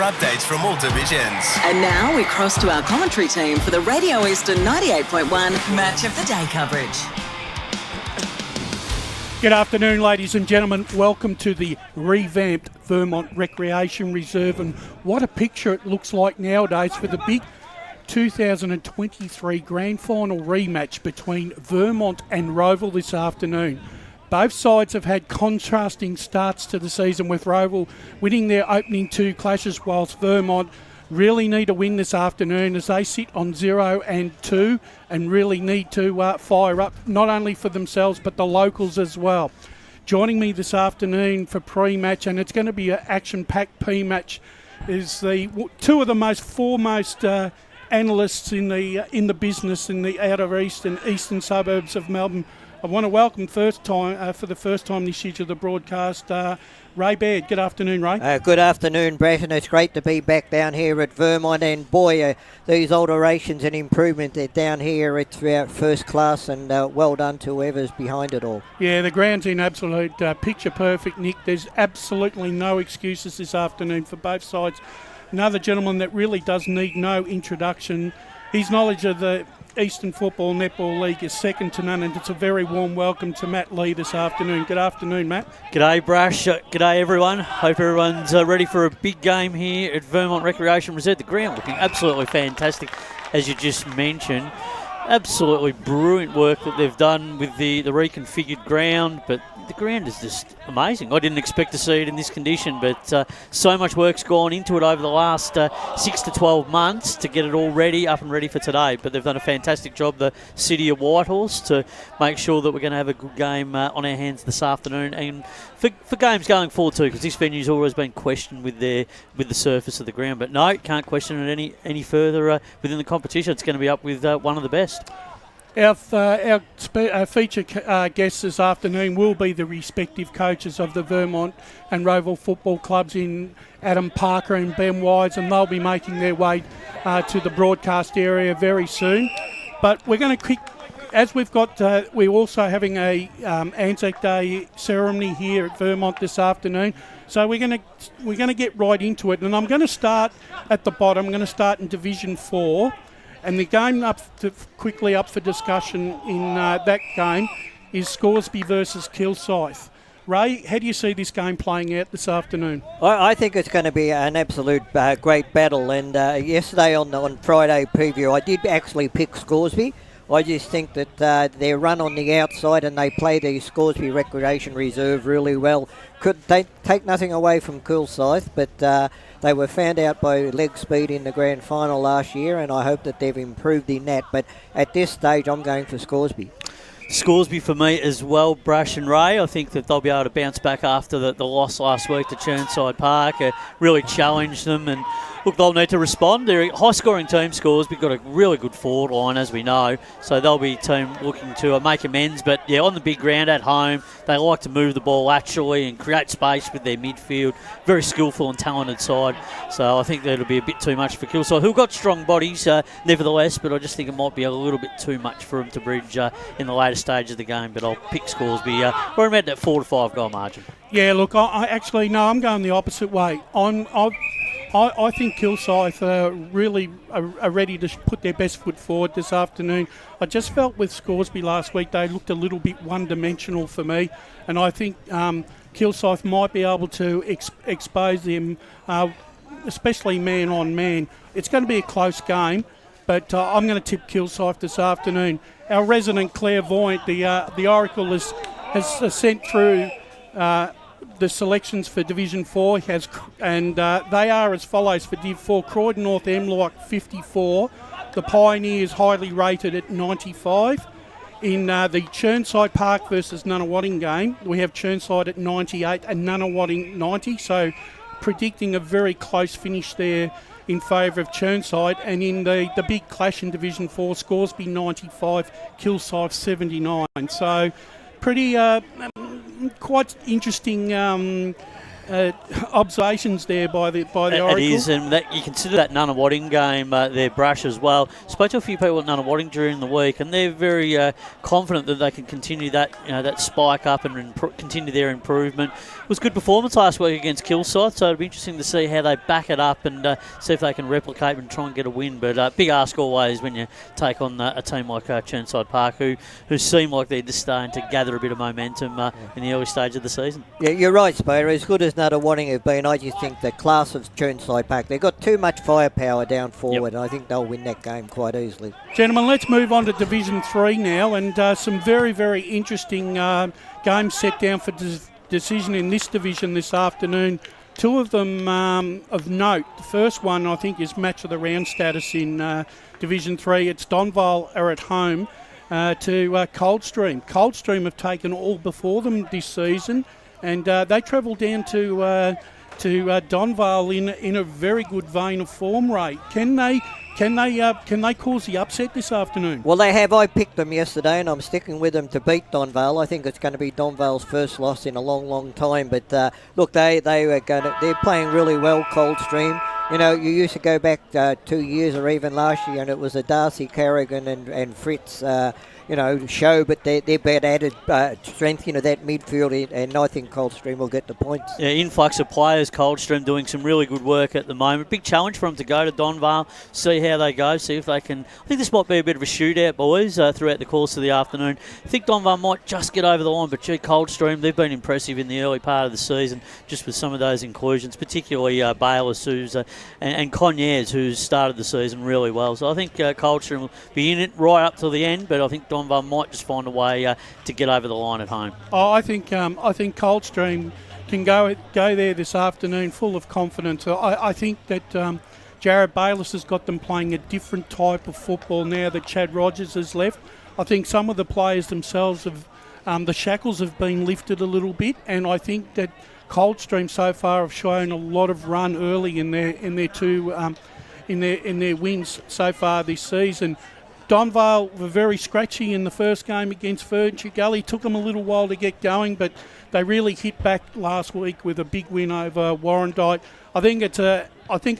updates from all divisions. And now we cross to our commentary team for the Radio Eastland 98.1 Match of the Day coverage. Good afternoon, ladies and gentlemen. Welcome to the revamped Vermont Recreation Reserve, and what a picture it looks like nowadays for the big 2023 Grand Final rematch between Vermont and Rowville this afternoon. Both sides have had contrasting starts to the season, with Rowville winning their opening two clashes, whilst Vermont really need a win this afternoon as they sit on 0-2 and really need to fire up, not only for themselves but the locals as well. Joining me this afternoon for pre-match, and it's going to be an action-packed pre-match, is the two of the most foremost analysts in the business in the outer east and eastern suburbs of Melbourne. I want to welcome for the first time this year to the broadcast, Ray Baird. Good afternoon, Ray. Good afternoon, Brett, and it's great to be back down here at Vermont. And boy, these alterations and improvement down here, it's first class, and well done to whoever's behind it all. Yeah, the ground's in absolute picture perfect, Nick. There's absolutely no excuses this afternoon for both sides. Another gentleman that really does need no introduction. His knowledge of the Eastern Football Netball League is second to none, and it's a very warm welcome to Matt Lee this afternoon. Good afternoon, Matt. G'day, Brash. G'day, everyone. Hope everyone's ready for a big game here at Vermont Recreation Reserve. The ground looking absolutely fantastic, as you just mentioned. Absolutely brilliant work that they've done with the reconfigured ground, but the ground is just amazing. I didn't expect to see it in this condition, but so much work's gone into it over the last 6 to 12 months to get it all ready, up and ready for today. But they've done a fantastic job, the City of Whitehorse, to make sure that we're going to have a good game on our hands this afternoon, and for games going forward too, because this venue's always been questioned with the surface of the ground. But no, can't question it any further within the competition. It's going to be up with one of the best. Our feature guests this afternoon will be the respective coaches of the Vermont and Rowville football clubs in Adam Parker and Ben Wise, and they'll be making their way to the broadcast area very soon. But we're going to as we've got, we're also having a Anzac Day ceremony here at Vermont this afternoon. So we're going to get right into it, and I'm going to start at the bottom. I'm going to start in Division 4. And the game quickly up for discussion in that game is Scoresby versus Kilsyth. Ray, how do you see this game playing out this afternoon? I think it's going to be an absolute great battle. And yesterday on Friday preview, I did actually pick Scoresby. I just think that their run on the outside, and they play the Scoresby Recreation Reserve really well. Could take nothing away from Kilsyth, but they were found out by leg speed in the grand final last year, and I hope that they've improved in that. But at this stage, I'm going for Scoresby. Scoresby for me as well, Brash and Ray. I think that they'll be able to bounce back after the loss last week to Churnside Park, really challenge them, and look, they'll need to respond. They're a high-scoring team, Scoresby. Got a really good forward line, as we know, so they'll be a team looking to make amends. But yeah, on the big ground at home, they like to move the ball laterally and create space with their midfield. Very skillful and talented side, so I think that'll be a bit too much for Kilsyth, who've got strong bodies nevertheless, but I just think it might be a little bit too much for them to bridge in the later stage of the game. But I'll pick Scoresby where I'm at that 4 to 5 goal margin. Yeah, look, I'm going the opposite way. I think Kilsyth are ready to put their best foot forward this afternoon. I just felt with Scoresby last week they looked a little bit one-dimensional for me, and I think Kilsyth might be able to expose them, especially man-on-man. It's going to be a close game, but I'm going to tip Kilsyth this afternoon. Our resident clairvoyant, the Oracle, has sent through the selections for Division 4, and they are as follows for Div 4. Croydon North Emlock 54. The Pioneers highly rated at 95. In the Churnside Park versus Nunawading game, we have Churnside at 98 and Nunawading 90. So predicting a very close finish there in favour of Churnside. And in the big clash in Division 4, Scoresby 95, Kilsyth 79. So pretty quite interesting observations there by the Oracle. It is, and that, you consider that Nunawading game their brush as well. Spoke to a few people at Nunawading during the week, and they're very confident that they can continue that that spike up and continue their improvement. It was a good performance last week against Kilsyth, so it'll be interesting to see how they back it up and see if they can replicate and try and get a win. But big ask always when you take on a team like Churnside Park, who seem like they're just starting to gather a bit of momentum in the early stage of the season. Yeah, you're right, Spader. As good as Nunawading have been, I just think the class of Churnside Park, they've got too much firepower down forward, and I think they'll win that game quite easily. Gentlemen, let's move on to Division 3 now, and some very, very interesting games set down for decision in this division this afternoon. Two of them of note. The first one, I think, is match of the round status in Division 3. It's Donvale are at home to Coldstream. Coldstream have taken all before them this season, and they travel down to Donvale in a very good vein of form, Ray. Can they cause the upset this afternoon? Well, they have. I picked them yesterday, and I'm sticking with them to beat Donvale. I think it's going to be Donvale's first loss in a long, long time. But look, they're playing really well, Coldstream. You know, you used to go back 2 years or even last year, and it was a Darcy Carrigan and Fritz, show, but they've got added strength into that midfield, and I think Coldstream will get the points. Yeah, influx of players, Coldstream doing some really good work at the moment. Big challenge for them to go to Donvale, see how they go, see if they can. I think this might be a bit of a shootout, boys, throughout the course of the afternoon. I think Donvale might just get over the line, but gee, Coldstream, they've been impressive in the early part of the season, just with some of those inclusions, particularly Bayliss, and Conyers, who's started the season really well. So I think Coldstream will be in it right up till the end, but I think Donvale might just find a way to get over the line at home. Oh, I think Coldstream can go there this afternoon full of confidence. I think that Jared Bayliss has got them playing a different type of football now that Chad Rogers has left. I think some of the players themselves have the shackles have been lifted a little bit, and I think that Coldstream so far have shown a lot of run early in their wins so far this season. Donvale were very scratchy in the first game against Ferntree Gully. Took them a little while to get going, but they really hit back last week with a big win over Warrandyte. I think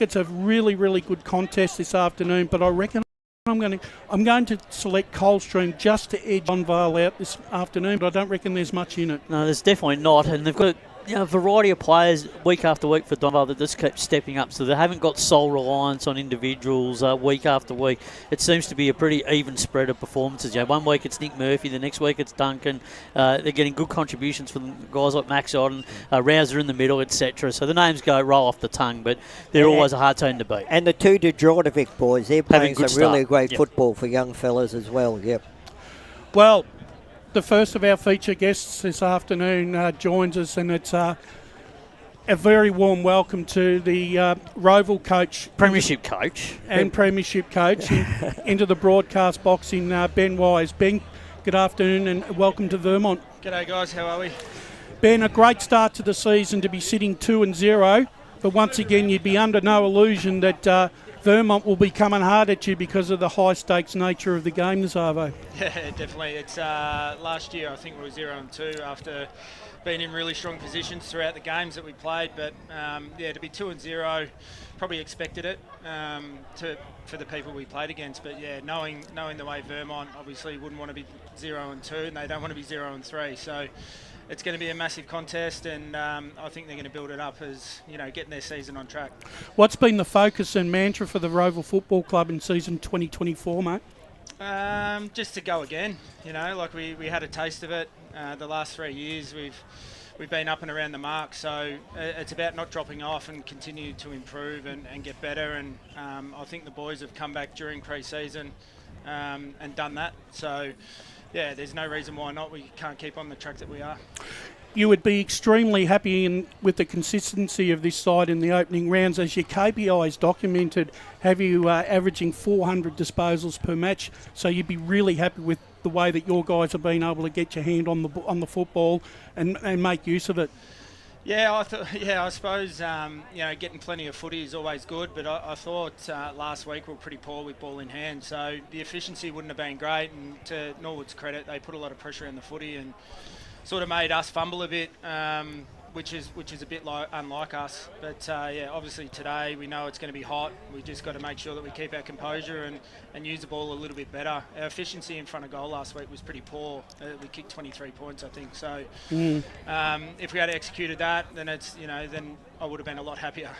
it's a really, really good contest this afternoon, but I reckon I'm going to select Coldstream just to edge Donvale out this afternoon, but I don't reckon there's much in it. No, there's definitely not, and they've got a variety of players week after week for Donvale that just keep stepping up, so they haven't got sole reliance on individuals week after week. It seems to be a pretty even spread of performances. One week it's Nick Murphy, the next week it's Duncan. They're getting good contributions from guys like Max Odden, Rouser in the middle, etc. So the names roll off the tongue, but they're always a hard team to beat. And the two Djordjevic boys, they're playing some really great football for young fellas as well. Yep. Well, the first of our feature guests this afternoon joins us, and it's a very warm welcome to the Rowville coach. Premiership coach. And Premiership coach into the broadcast box in Ben Wise. Ben, good afternoon and welcome to Vermont. G'day guys, how are we? Ben, a great start to the season to be sitting 2-0, but once again you'd be under no illusion that Vermont will be coming hard at you because of the high-stakes nature of the game this Arvo. Yeah, definitely. It's last year I think we were 0-2 after being in really strong positions throughout the games that we played. But to be 2-0, probably expected it for the people we played against. But yeah, knowing the way Vermont obviously wouldn't want to be 0-2, and they don't want to be 0-3. So it's going to be a massive contest, and I think they're going to build it up as, getting their season on track. What's been the focus and mantra for the Rowville Football Club in season 2024, mate? Just to go again. We had a taste of it. The last 3 years we've been up and around the mark, so it's about not dropping off and continue to improve and get better. And I think the boys have come back during pre-season and done that. So yeah, there's no reason why not. We can't keep on the track that we are. You would be extremely happy with the consistency of this side in the opening rounds. As your KPIs documented, have you averaging 400 disposals per match, so you'd be really happy with the way that your guys have been able to get your hand on the football and make use of it. Yeah, I suppose getting plenty of footy is always good, but I thought last week we were pretty poor with ball in hand, so the efficiency wouldn't have been great. And to Norwood's credit, they put a lot of pressure on the footy and sort of made us fumble a bit. which is a bit unlike us. But obviously today we know it's going to be hot. We just got to make sure that we keep our composure and use the ball a little bit better. Our efficiency in front of goal last week was pretty poor. We kicked 23 points, I think. So if we had executed that, then then I would have been a lot happier.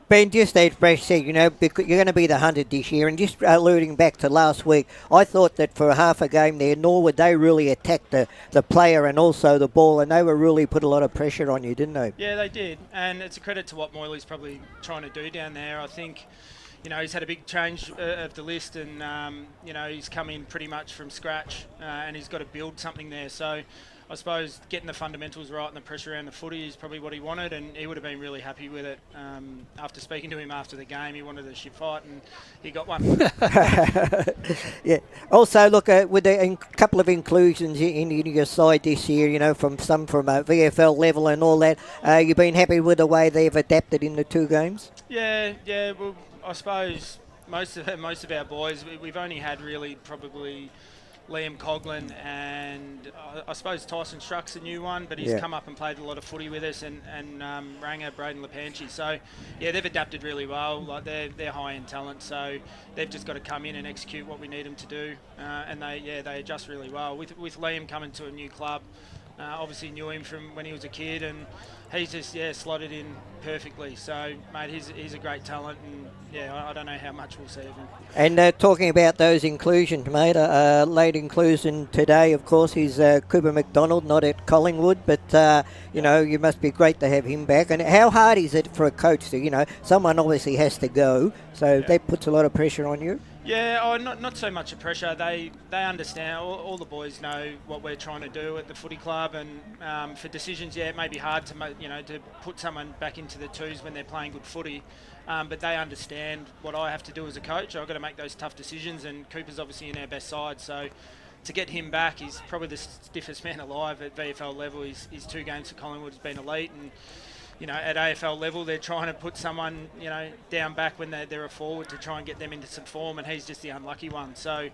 Ben, just as Bresh said, because you're going to be the 100 this year, and just alluding back to last week, I thought that for half a game there, Norwood, they really attacked the player and also the ball, and they were really put a lot of pressure on you, didn't they? Yeah, they did, and it's a credit to what Moyley's probably trying to do down there. I think, he's had a big change of the list, and, he's come in pretty much from scratch, and he's got to build something there. So I suppose getting the fundamentals right and the pressure around the footy is probably what he wanted, and he would have been really happy with it. After speaking to him after the game, he wanted a shit fight, and he got one. Yeah. Also, look, with a couple of inclusions in your side this year, from VFL level and all that, you've been happy with the way they've adapted in the 2 games? Yeah. Well, I suppose most of our boys, we've only had really probably Liam Coughlin and I suppose Tyson Struck's a new one, but he's come up and played a lot of footy with us, and Ranga, Braden Lepanchi. So they've adapted really well. Like they're high end talent, so they've just got to come in and execute what we need them to do, and they adjust really well. With Liam coming to a new club, obviously knew him from when he was a kid, and he's just slotted in perfectly. So mate, he's a great talent, and I don't know how much we'll see of him. And talking about those inclusions, mate, late inclusion today, of course, is Cooper McDonald, not at Collingwood, but you must be great to have him back. And how hard is it for a coach to, someone obviously has to go, so that puts a lot of pressure on you? Yeah, not so much a pressure. They understand. All the boys know what we're trying to do at the footy club, and for decisions, it may be hard to put someone back into the 2s when they're playing good footy, but they understand what I have to do as a coach. I've got to make those tough decisions, and Cooper's obviously in our best side, so to get him back, he's probably the stiffest man alive at VFL level. His 2 games for Collingwood has been elite, and at AFL level, they're trying to put someone, down back when they're a forward to try and get them into some form, and he's just the unlucky one. So,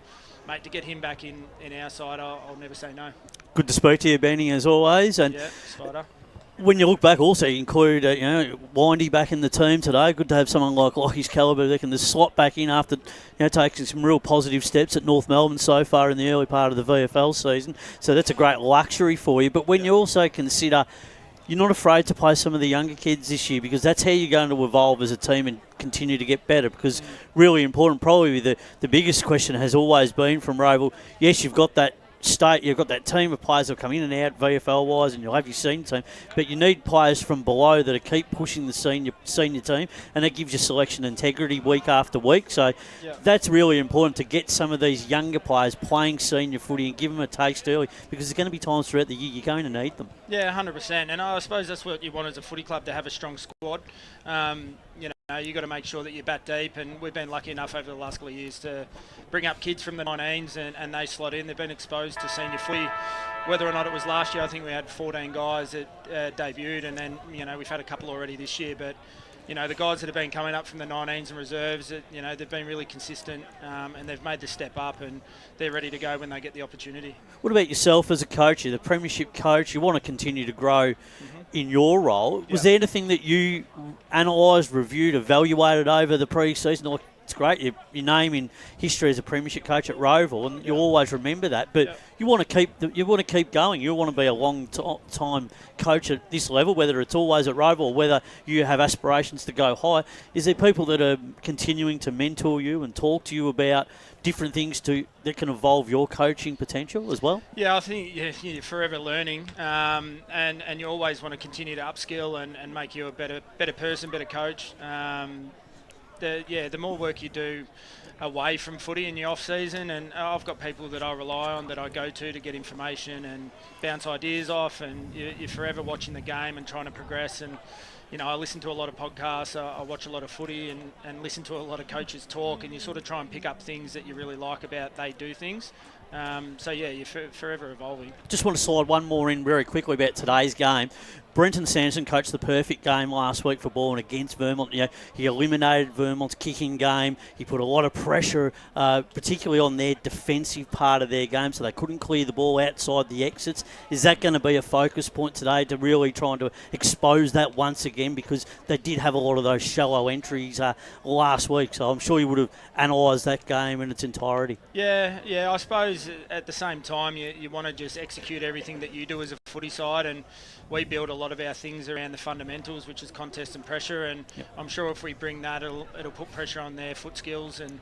mate, to get him back in our side, I'll never say no. Good to speak to you, Benny, as always. And Spider. When you look back, also you include Windy back in the team today. Good to have someone like Lockie's calibre that can just slot back in after taking some real positive steps at North Melbourne so far in the early part of the VFL season. So that's a great luxury for you. But when you also consider you're not afraid to play some of the younger kids this year, because that's how you're going to evolve as a team and continue to get better. Because really important, probably the biggest question has always been from Rowville, yes, you've got that you've got that team of players that come in and out VFL-wise, and you'll have your senior team, but you need players from below that keep pushing the senior team, and that gives you selection integrity week after week. So that's really important, to get some of these younger players playing senior footy and give them a taste early, because there's going to be times throughout the year you're going to need them. Yeah, 100%. And I suppose that's what you want as a footy club, to have a strong squad. You've got to make sure that you bat deep, and we've been lucky enough over the last couple of years to bring up kids from the 19s and they slot in. They've been exposed to senior footy. Whether or not it was last year, I think we had 14 guys that debuted, and then we've had a couple already this year. But the guys that have been coming up from the 19s and reserves, they've been really consistent, and they've made the step up, and they're ready to go when they get the opportunity. What about yourself as a coach? You're the premiership coach. You want to continue to grow in your role. Was there anything that you analysed, reviewed, evaluated over the pre-season? Like, it's great, your name in history as a premiership coach at Rowville, and you always remember that. But you want to keep going. You want to be a long time coach at this level, whether it's always at Rowville or whether you have aspirations to go high. Is there people that are continuing to mentor you and talk to you about different things that can evolve your coaching potential as well? Yeah, I think you're forever learning, and you always want to continue to upskill and make you a better person, better coach. The more work you do away from footy in the off season, and I've got people that I rely on, that I go to get information and bounce ideas off, and you're forever watching the game and trying to progress. And I listen to a lot of podcasts, I watch a lot of footy, and listen to a lot of coaches talk, and you sort of try and pick up things that you really like about they do things. So yeah, you're forever evolving. Just want to slide one more in very quickly about today's game. Brenton Sanderson coached the perfect game last week for Bourne against Vermont. You know, he eliminated Vermont's kicking game. He put a lot of pressure, particularly on their defensive part of their game, so they couldn't clear the ball outside the exits. Is that going to be a focus point today, to really trying to expose that once again, because they did have a lot of those shallow entries last week, so I'm sure you would have analysed that game in its entirety. Yeah, I suppose at the same time you want to just execute everything that you do as a footy side, and we build a lot of our things around the fundamentals, which is contest and pressure, and I'm sure if we bring that, it'll put pressure on their foot skills, and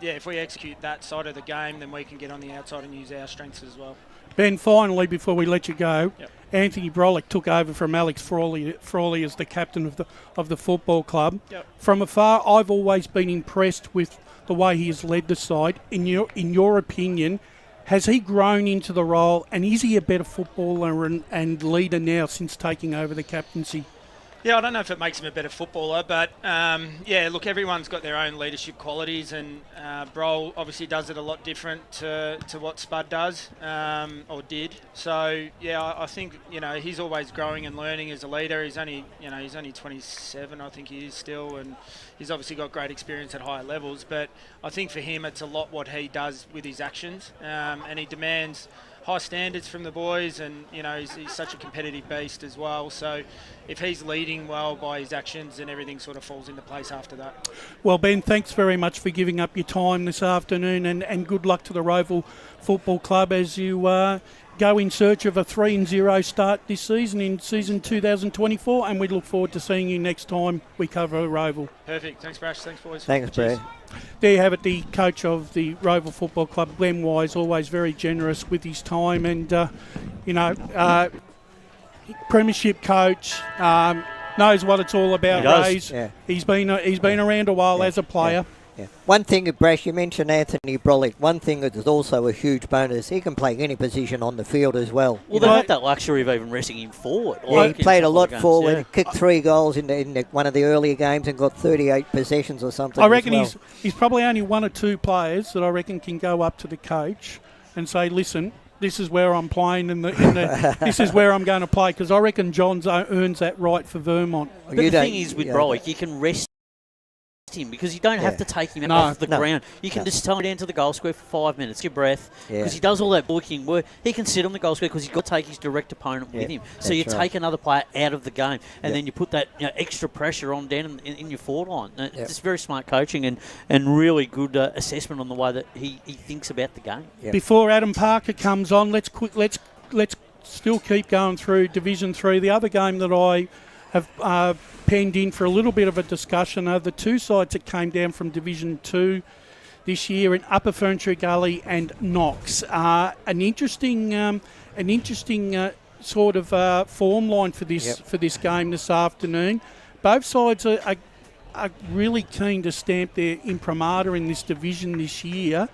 if we execute that side of the game, then we can get on the outside and use our strengths as well. Ben, finally, before we let you go, Anthony Brolick took over from Alex Frawley as the captain of the football club. From afar, I've always been impressed with the way he has led the side. In your opinion, has he grown into the role, and is he a better footballer and leader now since taking over the captaincy? Yeah, I don't know if it makes him a better footballer, but look, everyone's got their own leadership qualities, and Brol obviously does it a lot different to what Spud does, or did. So I think he's always growing and learning as a leader. He's only 27, I think he is still, and he's obviously got great experience at higher levels. But I think for him, it's a lot what he does with his actions, and he demands high standards from the boys, and he's such a competitive beast as well. So if he's leading well by his actions, then everything sort of falls into place after that. Well, Ben, thanks very much for giving up your time this afternoon, and good luck to the Rowville Football Club as you go in search of a 3-0 start this season, in season 2024, and we look forward to seeing you next time we cover Rowville. Perfect. Thanks, Brash. Thanks, boys. Thanks, Brad. There you have it, the coach of the Rowville Football Club, Glenn Wise, always very generous with his time, and premiership coach, knows what it's all about. Rays. Yeah. He's been around a while as a player. Yeah. One thing, Brash, you mentioned Anthony Brolick. One thing that is also a huge bonus, he can play any position on the field as well. Well, they had that luxury of even resting him forward. Yeah, he played a lot forward. He kicked 3 goals in one of the earlier games and got 38 possessions or something. I reckon he's probably only one or two players that I reckon can go up to the coach and say, listen, this is where I'm playing, and this is where I'm going to play, because I reckon Johns earns that right for Vermont. But the thing is with Brolick, you can rest him, because you don't have to take him off the ground. You can just tell him down to the goal square for 5 minutes, get breath, because he does all that blocking work. He can sit on the goal square because he's got to take his direct opponent with him. So you take another player out of the game, and then you put that extra pressure on down in your forward line. It's just very smart coaching and really good assessment on the way that he thinks about the game. Before Adam Parker comes on, let's still keep going through Division 3. The other game that I have penned in for a little bit of a discussion are the two sides that came down from Division 2 this year in Upper Ferntree Gully and Knox. An interesting sort of form line for this game this afternoon. Both sides are really keen to stamp their imprimatur in this division this year.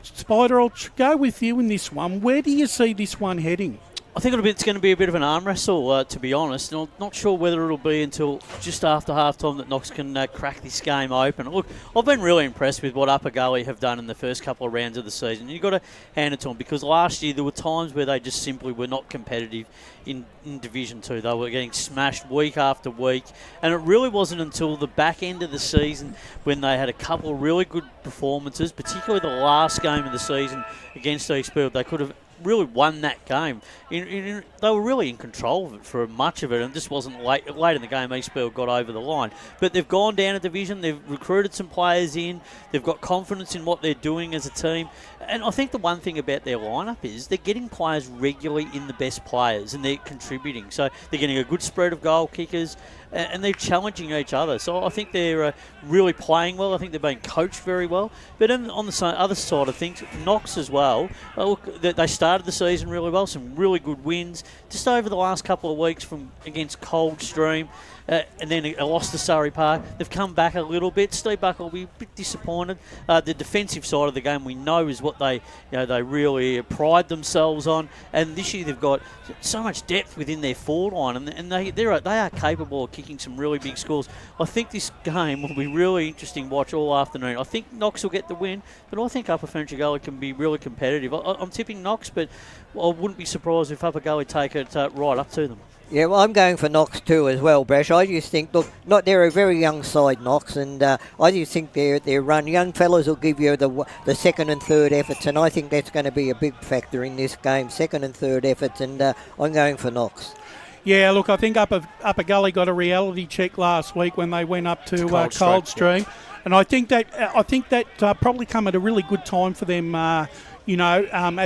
Spider, I'll go with you in this one. Where do you see this one heading? I think it's going to be a bit of an arm wrestle, to be honest. And I'm not sure whether it'll be until just after half-time that Knox can crack this game open. Look, I've been really impressed with what Upper Gully have done in the first couple of rounds of the season. You've got to hand it to them, because last year there were times where they just simply were not competitive in Division 2. They were getting smashed week after week. And it really wasn't until the back end of the season when they had a couple of really good performances, particularly the last game of the season against Eastfield. They could have really won that game. They were really in control of it for much of it, and just wasn't late in the game Eastfield got over the line. But they've gone down a division, they've recruited some players in, they've got confidence in what they're doing as a team, and I think the one thing about their lineup is they're getting players regularly in the best players, and they're contributing. So they're getting a good spread of goal kickers, and they're challenging each other. So I think they're really playing well. I think they're being coached very well. But on the other side of things, Knox as well, look, they stay started the season really well, some really good wins. Just over the last couple of weeks from against Coldstream, and then lost to Surrey Park. They've come back a little bit. Steve Buck will be a bit disappointed. The defensive side of the game we know is what they really pride themselves on. And this year they've got so much depth within their forward line, and they are capable of kicking some really big scores. I think this game will be really interesting to watch all afternoon. I think Knox will get the win, but I think Upper Furniture Gully can be really competitive. I'm tipping Knox, but I wouldn't be surprised if Upper Gully take it right up to them. Yeah, well, I'm going for Knox too as well, Brash. I just think, look, they're a very young side, Knox, and I just think their run. Young fellas will give you the second and third efforts, and I think that's going to be a big factor in this game, second and third efforts, and I'm going for Knox. Yeah, look, I think Upper Gully got a reality check last week when they went up to Coldstream, and I think that probably come at a really good time for them, at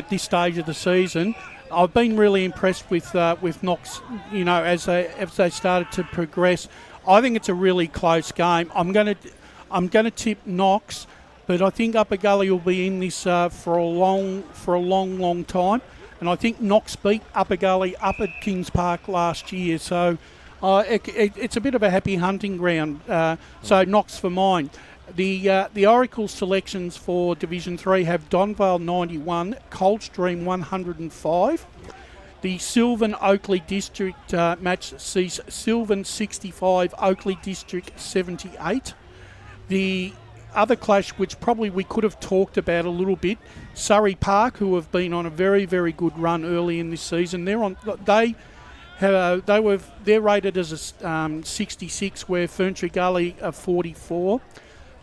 this stage of the season. I've been really impressed with Knox, as they started to progress. I think it's a really close game. I'm going to tip Knox, but I think Upper Gully will be in this for a long time. And I think Knox beat Upper Gully up at Kings Park last year, so it's a bit of a happy hunting ground. So Knox for mine. The Oracle selections for Division 3 have Donvale 91, Coldstream 105. The Sylvan Oakley District match sees Sylvan 65, Oakley District 78. The other clash, which probably we could have talked about a little bit, Surrey Park, who have been on a very, very good run early in this season. They're rated as a 66, where Furniture Gully are 44.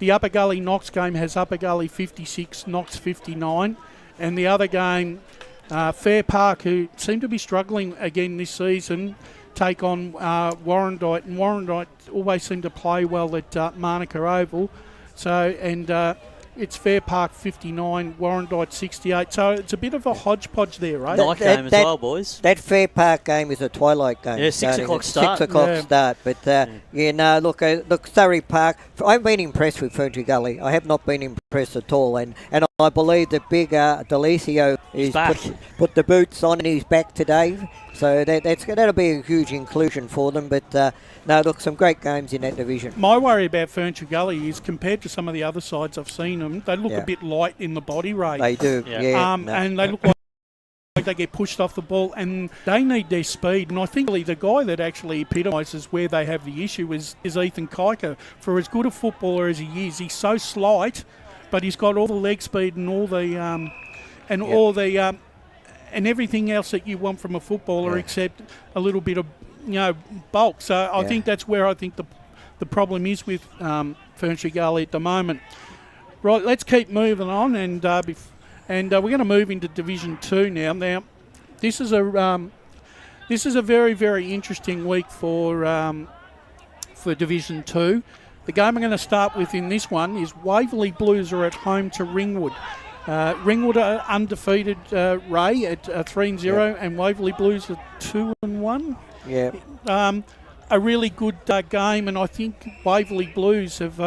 The Upper Gully Knox game has Upper Gully 56, Knox 59. And the other game, Fair Park, who seem to be struggling again this season, take on Warrandyte. And Warrandyte always seem to play well at Manuka Oval. It's Fair Park 59, Warrandyte 68. So it's a bit of a hodgepodge there, right? Night game as well, boys. That Fair Park game is a twilight game. Yeah, 6 o'clock start. 6 o'clock start. But, look, Surrey Park, I've been impressed with Furniture Gully. I have not been impressed at all. And I believe that big Delicio is put the boots on and he's back today. So that'll be a huge inclusion for them. But, some great games in that division. My worry about Furniture Gully is compared to some of the other sides I've seen them, they look a bit light in the body rate. They do, And they look like they get pushed off the ball, and they need their speed. And I think really the guy that actually epitomises where they have the issue is Ethan Kiker. For as good a footballer as he is, he's so slight, but he's got all the leg speed and all the and everything else that you want from a footballer, except a little bit of bulk. So I think that's where I think the problem is with Furniture Gully at the moment. Right, let's keep moving on, and we're going to move into Division 2 now. Now, this is a very, very interesting week for Division 2. The game I'm going to start with in this one is Waverley Blues are at home to Ringwood. Ringwood are undefeated, Ray, at 3-0, and Waverley Blues are 2-1. Yeah. A really good game, and I think Waverley Blues have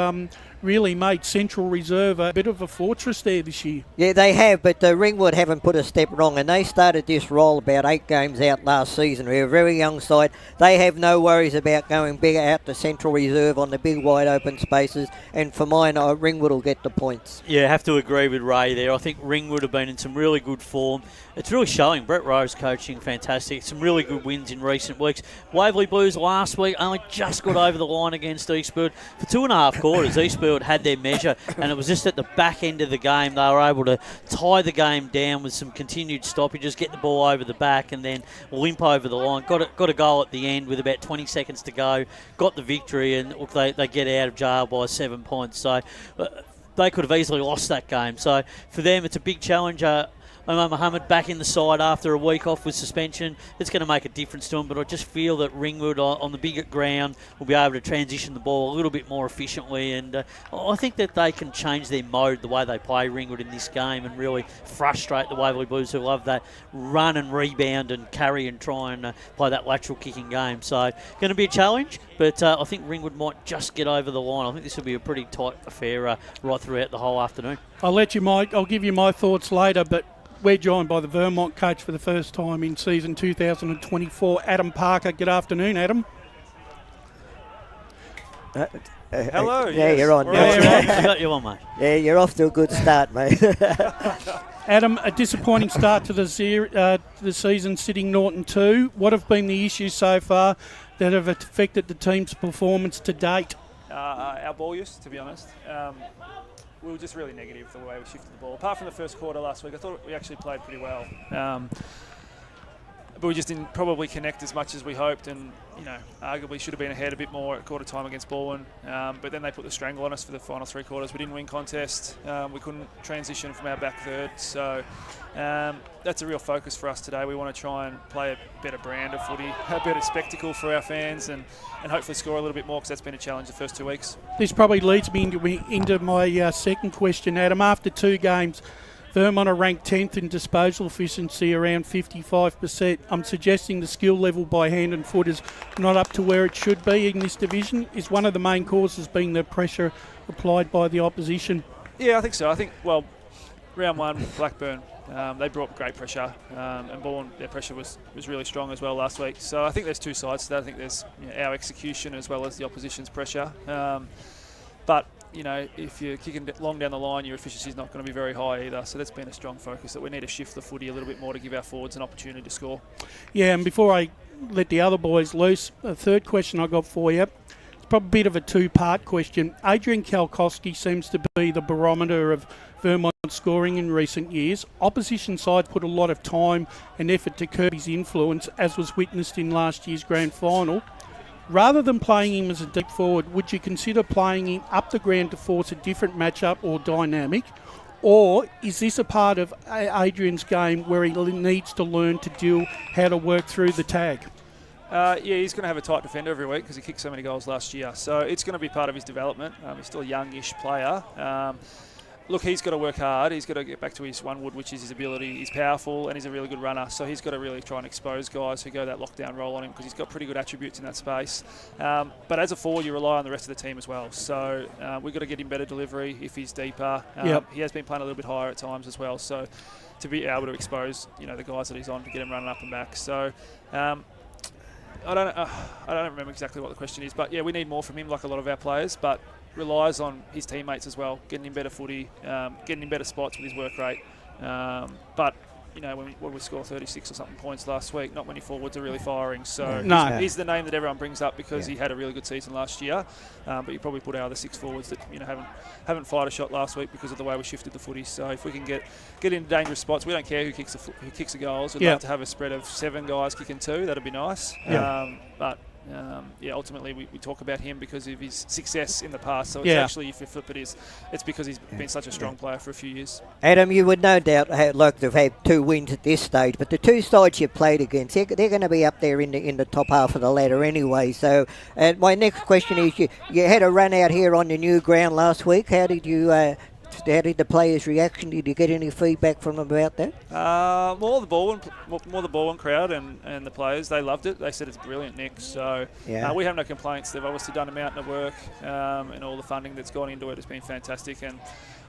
really made Central Reserve a bit of a fortress there this year. Yeah, they have, but Ringwood haven't put a step wrong, and they started this roll about 8 games out last season. They're a very young side. They have no worries about going bigger out to Central Reserve on the big wide open spaces, and for mine, Ringwood will get the points. Yeah, I have to agree with Ray there. I think Ringwood have been in some really good form. It's really showing. Brett Rowe's coaching fantastic. Some really good wins in recent weeks. Waverley Blues last week only just got over the line against Eastland. For 2.5 quarters, Eastland had their measure, and it was just at the back end of the game they were able to tie the game down with some continued stoppages, get the ball over the back, and then limp over the line. Got a goal at the end with about 20 seconds to go. Got the victory, and look, they get out of jail by 7 points. So they could have easily lost that game. So for them, it's a big challenge. Omar Mohammed back in the side after a week off with suspension. It's going to make a difference to him, but I just feel that Ringwood on the bigger ground will be able to transition the ball a little bit more efficiently, and I think that they can change their mode, the way they play Ringwood in this game, and really frustrate the Waverley Blues, who love that run and rebound and carry and try and play that lateral kicking game. So going to be a challenge, but I think Ringwood might just get over the line. I think this will be a pretty tight affair right throughout the whole afternoon. I'll give you my thoughts later, but We're joined by the Vermont coach for the first time in season 2024, Adam Parker. Good afternoon, Adam. Hello. Yeah, yes. you're on. I got you on, mate. Yeah, you're off to a good start, mate. Adam, a disappointing start to the season, sitting 0-2. What have been the issues so far that have affected the team's performance to date? Our ball use, to be honest. We were just really negative the way we shifted the ball. Apart from the first quarter last week, I thought we actually played pretty well. But we just didn't probably connect as much as we hoped, and arguably should have been ahead a bit more at quarter time against Baldwin. But then they put the strangle on us for the final 3 quarters. We didn't win contest. We couldn't transition from our back third. So that's a real focus for us today. We want to try and play a better brand of footy, a better spectacle for our fans, and hopefully score a little bit more, because that's been a challenge the first 2 weeks. This probably leads me into my second question, Adam. After 2 games, Vermont are ranked 10th in disposal efficiency, around 55%. I'm suggesting the skill level by hand and foot is not up to where it should be in this division. Is one of the main causes being the pressure applied by the opposition? Yeah, I think so. I think, round 1, Blackburn, they brought great pressure, and Bourne, their pressure was really strong as well last week. So I think there's 2 sides to that. I think there's our execution as well as the opposition's pressure. But if you're kicking long down the line, your efficiency is not going to be very high either. So that's been a strong focus, that we need to shift the footy a little bit more to give our forwards an opportunity to score. Yeah, and before I let the other boys loose, a third question I got for you. It's probably a bit of a 2-part question. Adrian Kalkowski seems to be the barometer of Vermont scoring in recent years. Opposition side put a lot of time and effort to curb his influence, as was witnessed in last year's grand final. Rather than playing him as a deep forward, would you consider playing him up the ground to force a different matchup or dynamic? Or is this a part of Adrian's game where he needs to learn to deal how to work through the tag? He's going to have a tight defender every week because he kicked so many goals last year. So it's going to be part of his development. He's still a youngish player. Look, he's got to work hard. He's got to get back to his one wood, which is his ability. He's powerful and he's a really good runner. So he's got to really try and expose guys who go that lockdown role on him, because he's got pretty good attributes in that space. But as a forward, you rely on the rest of the team as well. So we've got to get him better delivery if he's deeper. He has been playing a little bit higher at times as well. So to be able to expose, the guys that he's on, to get him running up and back. So I don't remember exactly what the question is, but yeah, we need more from him, like a lot of our players, but relies on his teammates as well, getting him better footy, getting him better spots with his work rate. But when we score 36 or something points last week, not many forwards are really firing. So he's the name that everyone brings up because he had a really good season last year. But you probably put our other 6 forwards that haven't fired a shot last week because of the way we shifted the footy. So if we can get into dangerous spots, we don't care who kicks the goals. We'd love to have a spread of 7 guys kicking 2. That'd be nice. But ultimately we talk about him because of his success in the past. So it's actually, if you flip it, it's because he's been such a strong player for a few years. Adam, you would no doubt like to have had 2 wins at this stage, but the 2 sides you played against, they're going to be up there in the top half of the ladder anyway. So my next question is, you had a run out here on the new ground last week. How did the players' reaction? Did you get any feedback from them about that? More the Baldwin crowd and the players. They loved it. They said it's brilliant, Nick. So we have no complaints. They've obviously done a mountain of work, and all the funding that's gone into it has been fantastic. And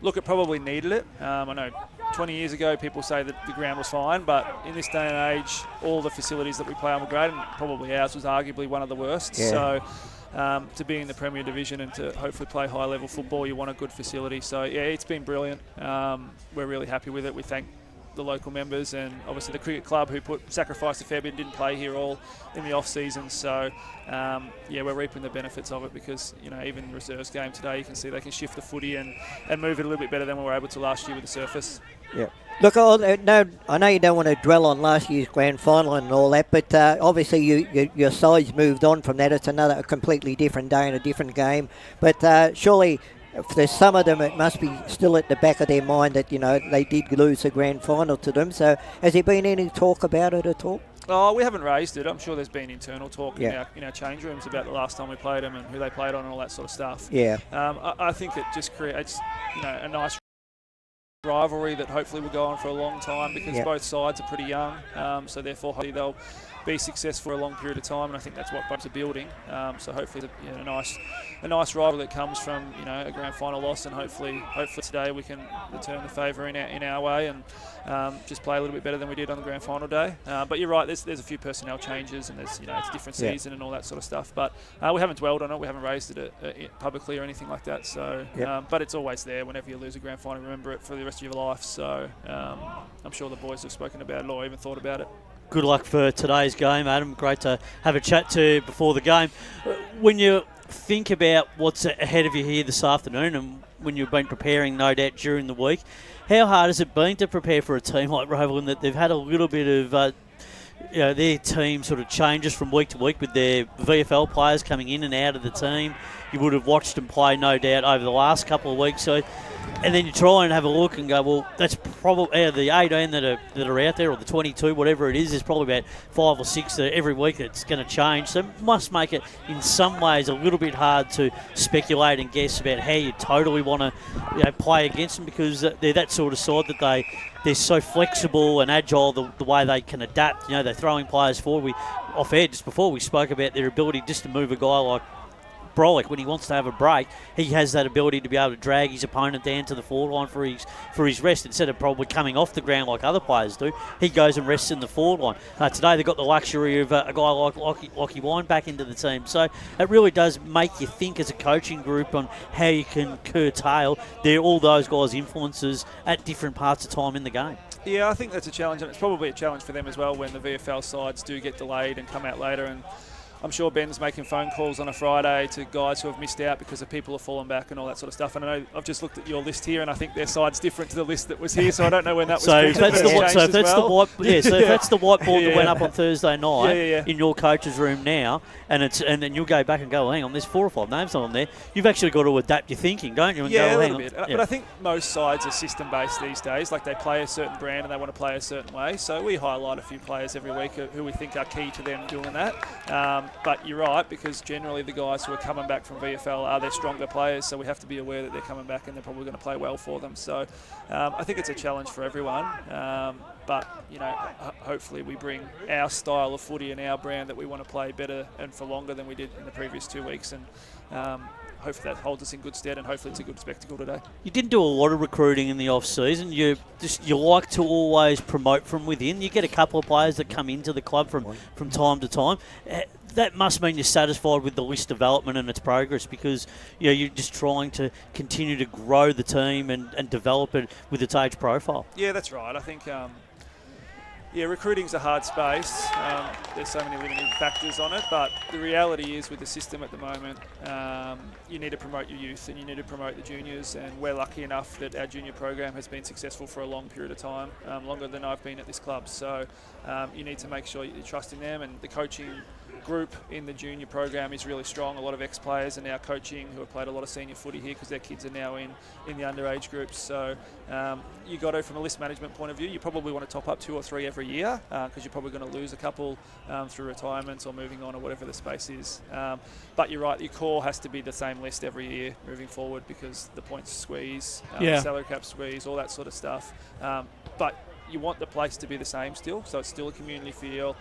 look, it probably needed it. I know 20 years ago people say that the ground was fine, but in this day and age, all the facilities that we play on were great, and probably ours was arguably one of the worst. So to be in the Premier Division and to hopefully play high-level football, you want a good facility. So, it's been brilliant. We're really happy with it. We thank the local members and obviously the cricket club who sacrificed a fair bit and didn't play here all in the off-season. So, we're reaping the benefits of it because, even reserves game today, you can see they can shift the footy and move it a little bit better than we were able to last year with the surface. Yeah. Look, I know you don't want to dwell on last year's grand final and all that, but obviously your side's moved on from that. It's a completely different day and a different game. But surely, for some of them, it must be still at the back of their mind that, they did lose the grand final to them. So has there been any talk about it at all? Oh, we haven't raised it. I'm sure there's been internal talk in our change rooms about the last time we played them and who they played on and all that sort of stuff. Yeah. I think it just creates, a nice rivalry that hopefully will go on for a long time because both sides are pretty young, so therefore hopefully they'll be successful for a long period of time, and I think that's what both are building. So hopefully a nice rival that comes from a grand final loss, and hopefully today we can return the favour in our way and just play a little bit better than we did on the grand final day. But you're right, there's a few personnel changes, and there's it's a different season and all that sort of stuff. But we haven't dwelled on it, we haven't raised it publicly or anything like that. So, but it's always there. Whenever you lose a grand final, remember it for the rest of your life. So I'm sure the boys have spoken about it or even thought about it. Good luck for today's game, Adam. Great to have a chat to you before the game. When you think about what's ahead of you here this afternoon, and when you've been preparing, no doubt, during the week, how hard has it been to prepare for a team like Rowville, in that they've had a little bit of their team sort of changes from week to week with their VFL players coming in and out of the team? You would have watched them play, no doubt, over the last couple of weeks. So, and then you try and have a look and go, well, that's probably out of the 18 that are out there, or the 22, whatever it is, there's probably about 5 or 6 that every week that's going to change. So it must make it, in some ways, a little bit hard to speculate and guess about how you totally want to play against them, because they're that sort of side that they're so flexible and agile, the way they can adapt. They're throwing players forward. Off air just before, we spoke about their ability just to move a guy like Brolick. When he wants to have a break, he has that ability to be able to drag his opponent down to the forward line for his rest, instead of probably coming off the ground like other players do. He goes and rests in the forward line. Today they've got the luxury of a guy like Lockie Wine back into the team. So it really does make you think as a coaching group on how you can curtail all those guys' influences at different parts of time in the game. Yeah, I think that's a challenge, and it's probably a challenge for them as well when the VFL sides do get delayed and come out later. And I'm sure Ben's making phone calls on a Friday to guys who have missed out because of people have fallen back and all that sort of stuff. And I know I've just looked at your list here, and I think their side's different to the list that was here, so I don't know when that was. If that's the whiteboard that went up on Thursday night in your coach's room now, and then you'll go back and go, well, hang on, there's 4 or 5 names on there. You've actually got to adapt your thinking, don't you? And a little bit. But I think most sides are system-based these days. Like, they play a certain brand and they want to play a certain way. So we highlight a few players every week who we think are key to them doing that. But you're right, because generally the guys who are coming back from VFL are their stronger players, so we have to be aware that they're coming back and they're probably going to play well for them. So I think it's a challenge for everyone, but hopefully we bring our style of footy and our brand that we want to play better and for longer than we did in the previous 2 weeks, and hopefully that holds us in good stead, and hopefully it's a good spectacle today. You didn't do a lot of recruiting in the off-season. You like to always promote from within. You get a couple of players that come into the club from time to time. That must mean you're satisfied with the list development and its progress, because you're just trying to continue to grow the team and develop it with its age profile. Yeah, that's right. I think recruiting's a hard space. There's so many limiting factors on it, but the reality is with the system at the moment, you need to promote your youth and you need to promote the juniors, and we're lucky enough that our junior program has been successful for a long period of time, longer than I've been at this club. So you need to make sure you trust in them, and the coaching group in the junior program is really strong. A lot of ex-players are now coaching who have played a lot of senior footy here because their kids are now in the underage groups. So you got to, from a list management point of view, you probably want to top up 2 or 3 every year, because you're probably going to lose a couple through retirements or moving on or whatever the space is. But you're right, your core has to be the same list every year moving forward, because the points squeeze, the salary cap squeeze, all that sort of stuff. But you want the place to be the same still, so it's still a community feel,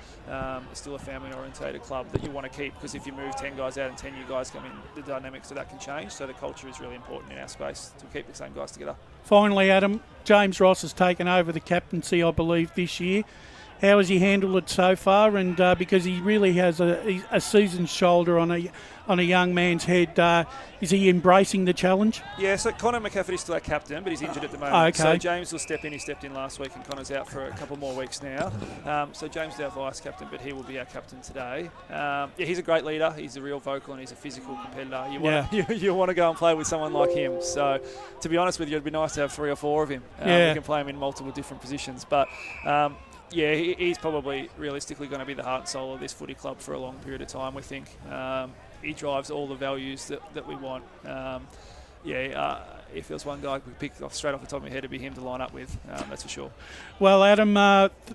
it's still a family-orientated club that you want to keep, because if you move 10 guys out and 10 new guys come in, the dynamics of that can change, so the culture is really important in our space to keep the same guys together. Finally, Adam, James Ross has taken over the captaincy, I believe, this year. How has he handled it so far? And because he really has a seasoned shoulder on a young man's head, is he embracing the challenge? Yeah, so Connor McCafferty is still our captain, but he's injured at the moment. Okay. So James will step in. He stepped in last week, and Connor's out for a couple more weeks now. So James is our vice captain, but he will be our captain today. He's a great leader. He's a real vocal, and he's a physical competitor. You want to go and play with someone like him. So to be honest with you, it'd be nice to have 3 or 4 of him. We can play him in multiple different positions, but. He's probably realistically going to be the heart and soul of this footy club for a long period of time, we think. He drives all the values that we want. if there was one guy I could pick off straight off the top of my head, it'd be him to line up with. That's for sure. Well, Adam,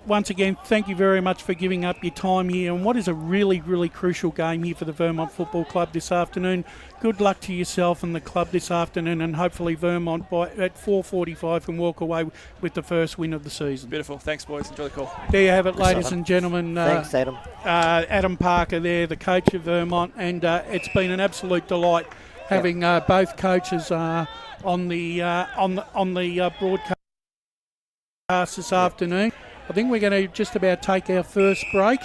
once again, thank you very much for giving up your time here. And what is a really, really crucial game here for the Vermont Football Club this afternoon. Good luck to yourself and the club this afternoon, and hopefully Vermont at 4:45 can walk away with the first win of the season. Beautiful. Thanks, boys. Enjoy the call. There you have it, ladies and gentlemen. Thanks, Adam. Adam Parker there, the coach of Vermont, and it's been an absolute delight having both coaches on the broadcast this afternoon. I think we're going to just about take our first break,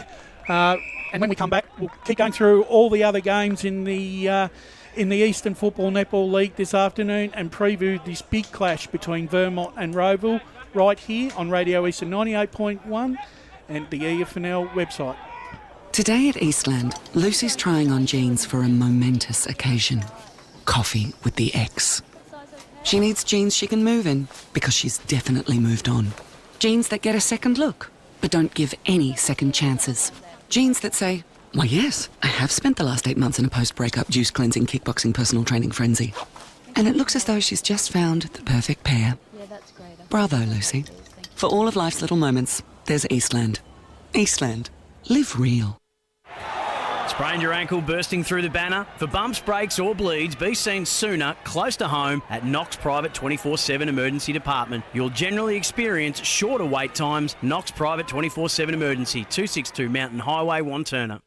and when we come back, we'll keep going through all the other games in the Eastern Football Netball League this afternoon and preview this big clash between Vermont and Rowville right here on Radio Eastern 98.1 and the EFNL website. Today at Eastland, Lucy's trying on jeans for a momentous occasion. Coffee with the ex. She needs jeans she can move in because she's definitely moved on. Jeans that get a second look, but don't give any second chances. Jeans that say, why yes, I have spent the last 8 months in a post-breakup juice cleansing, kickboxing, personal training frenzy. And it looks as though she's just found the perfect pair. Yeah, that's great. Bravo, Lucy. For all of life's little moments, there's Eastland. Eastland. Live real. Sprained your ankle bursting through the banner? For bumps, breaks or bleeds, be seen sooner, close to home, at Knox Private 24/7 Emergency Department. You'll generally experience shorter wait times. Knox Private 24/7 Emergency, 262 Mountain Highway, Wanturna.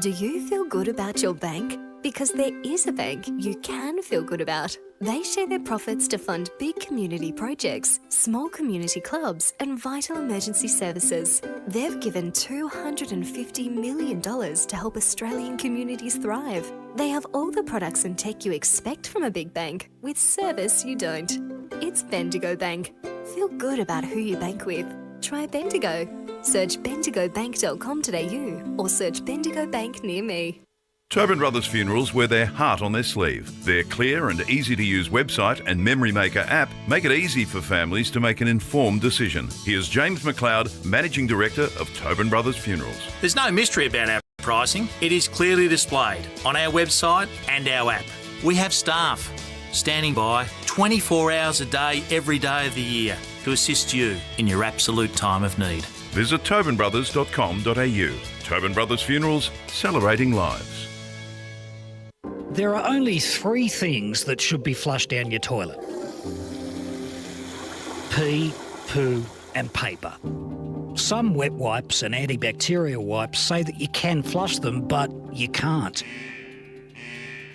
Do you feel good about your bank? Because there is a bank you can feel good about. They share their profits to fund big community projects, small community clubs and vital emergency services. They've given $250 million to help Australian communities thrive. They have all the products and tech you expect from a big bank, with service you don't. It's Bendigo Bank. Feel good about who you bank with. Try Bendigo. Search bendigobank.com.au or search Bendigo Bank near me. Tobin Brothers Funerals wear their heart on their sleeve. Their clear and easy-to-use website and Memory Maker app make it easy for families to make an informed decision. Here's James McLeod, Managing Director of Tobin Brothers Funerals. There's no mystery about our pricing. It is clearly displayed on our website and our app. We have staff standing by 24 hours a day, every day of the year to assist you in your absolute time of need. Visit tobinbrothers.com.au. Tobin Brothers Funerals, celebrating lives. There are only 3 things that should be flushed down your toilet: pee, poo and paper. Some wet wipes and antibacterial wipes say that you can flush them, but you can't.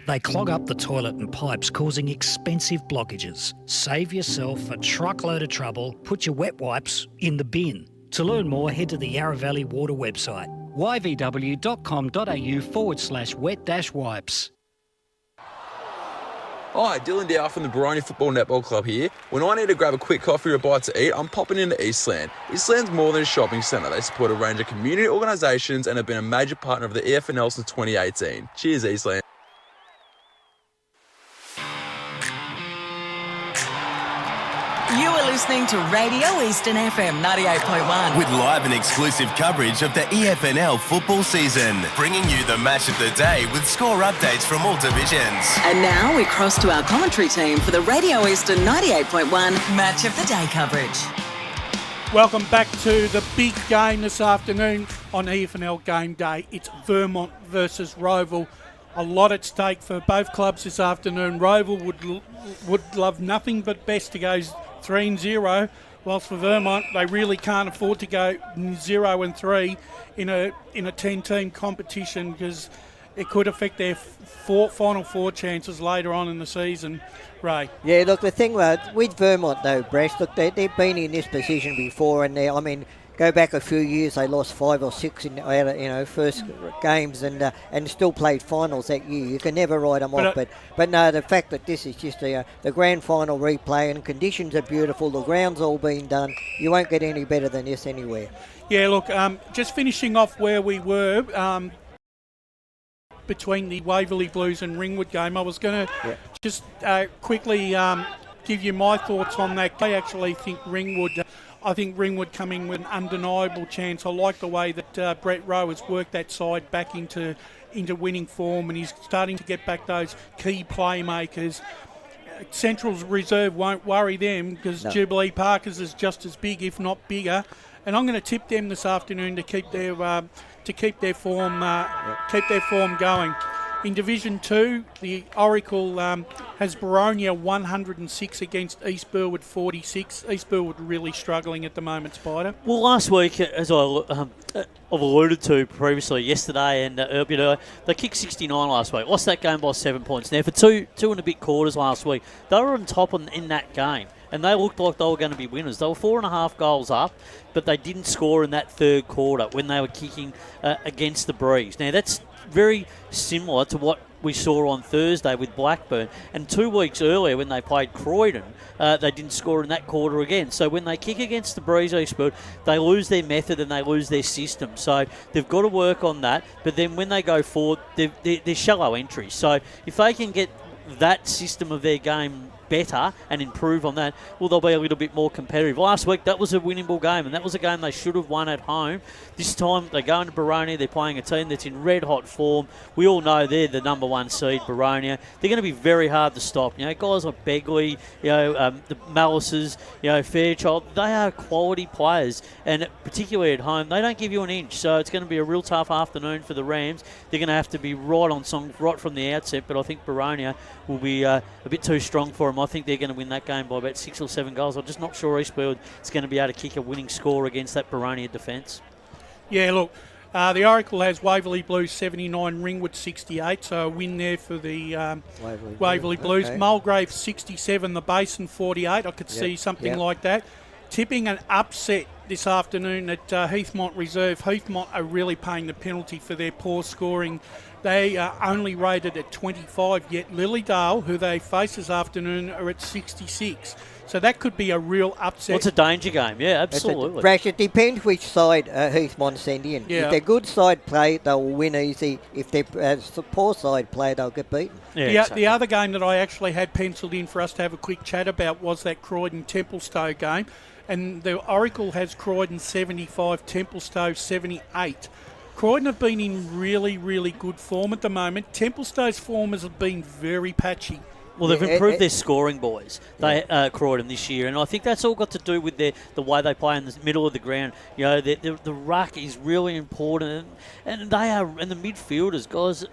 They clog up the toilet and pipes, causing expensive blockages. Save yourself a truckload of trouble. Put your wet wipes in the bin. To learn more, head to the Yarra Valley Water website, yvw.com.au/wet-wipes. Hi, Dylan Dow from the Baroni Football Netball Club here. When I need to grab a quick coffee or a bite to eat, I'm popping into Eastland. Eastland's more than a shopping centre. They support a range of community organisations and have been a major partner of the EFNL since 2018. Cheers, Eastland. You are listening to Radio Eastern FM 98.1. With live and exclusive coverage of the EFNL football season. Bringing you the match of the day with score updates from all divisions. And now we cross to our commentary team for the Radio Eastern 98.1 Match of the Day coverage. Welcome back to the big game this afternoon on EFNL Game Day. It's Vermont versus Rowville. A lot at stake for both clubs this afternoon. Rowville would love nothing but best to go 3-0, whilst for Vermont they really can't afford to go 0-3 in a 10-team competition, because it could affect their final 4 chances later on in the season. Ray. Yeah, look, the thing with Vermont though, Bresh, look, they've been in this position before, and go back a few years, they lost 5 or 6 in first games, and still played finals that year. You can never write them off. But no, the fact that this is just the grand final replay, and conditions are beautiful. The ground's all been done. You won't get any better than this anywhere. Yeah, look, just finishing off where we were between the Waverley Blues and Ringwood game, I was going to just quickly give you my thoughts on that. I actually think Ringwood coming with an undeniable chance. I like the way that Brett Rowe has worked that side back into winning form, and he's starting to get back those key playmakers. Central's reserve won't worry them because Jubilee Parkers is just as big, if not bigger. And I'm going to tip them this afternoon to keep their form going. In Division 2, the Oracle has Baronia 106 against East Burwood 46. East Burwood really struggling at the moment, Spider. Well, last week, as I've alluded to previously, yesterday, and they kicked 69 last week. Lost that game by 7 points. Now, for two and a bit quarters last week, they were on top in that game. And they looked like they were going to be winners. They were 4.5 goals up, but they didn't score in that third quarter when they were kicking against the Breeze. Now, that's very similar to what we saw on Thursday with Blackburn. And 2 weeks earlier when they played Croydon, they didn't score in that quarter again. So when they kick against the Breeze Eastbourne, they lose their method and they lose their system. So they've got to work on that. But then when they go forward, they're shallow entries. So if they can get that system of their game better and improve on that, well, they'll be a little bit more competitive. Last week, that was a winnable game, and that was a game they should have won at home. This time, they go into Baronia. They're playing a team that's in red-hot form. We all know they're the number 1 seed, Baronia. They're going to be very hard to stop. Guys like Begley, the Mallises, Fairchild, they are quality players, and particularly at home, they don't give you an inch. So it's going to be a real tough afternoon for the Rams. They're going to have to be right on song right from the outset, but I think Baronia will be a bit too strong for them. I think they're going to win that game by about 6 or 7 goals. I'm just not sure Eastfield is going to be able to kick a winning score against that Baronia defence. Yeah, look, the Oracle has Waverley Blues 79, Ringwood 68, so a win there for the Waverley Blues. Okay. Mulgrave 67, the Basin 48. I could see something like that. Tipping an upset this afternoon at Heathmont Reserve. Heathmont are really paying the penalty for their poor scoring. They are only rated at 25, yet Lilydale, who they face this afternoon, are at 66. So that could be a real upset. What's a danger game? Yeah, absolutely. Brash, it depends which side Heathmont send in. Yeah. If they're good side play, they'll win easy. If they're poor side play, they'll get beaten. Yeah, the other game that I actually had penciled in for us to have a quick chat about was that Croydon-Templestowe game. And the Oracle has Croydon 75, Templestowe 78. Croydon have been in really, really good form at the moment. Templestowe's form has been very patchy. Well, they've improved their scoring, boys. They Croydon this year, and I think that's all got to do with the way they play in the middle of the ground. The ruck is really important, and they are, and the midfielders, guys,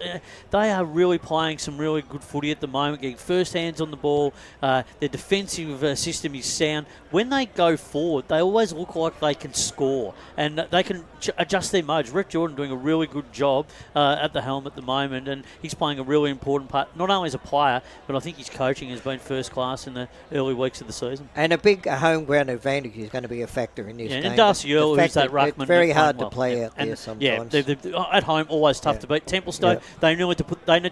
they are really playing some really good footy at the moment. Getting first hands on the ball. Their defensive system is sound. When they go forward, they always look like they can score, and they can adjust their modes. Rhett Jordan doing a really good job at the helm at the moment, and he's playing a really important part, not only as a player, but I think his coaching has been first class in the early weeks of the season. And a big home ground advantage is going to be a factor in this game. And Darcy Earl, who's that ruckman. It's very hard to play out there sometimes. Yeah, they're at home, always tough to beat. Templestowe, they need to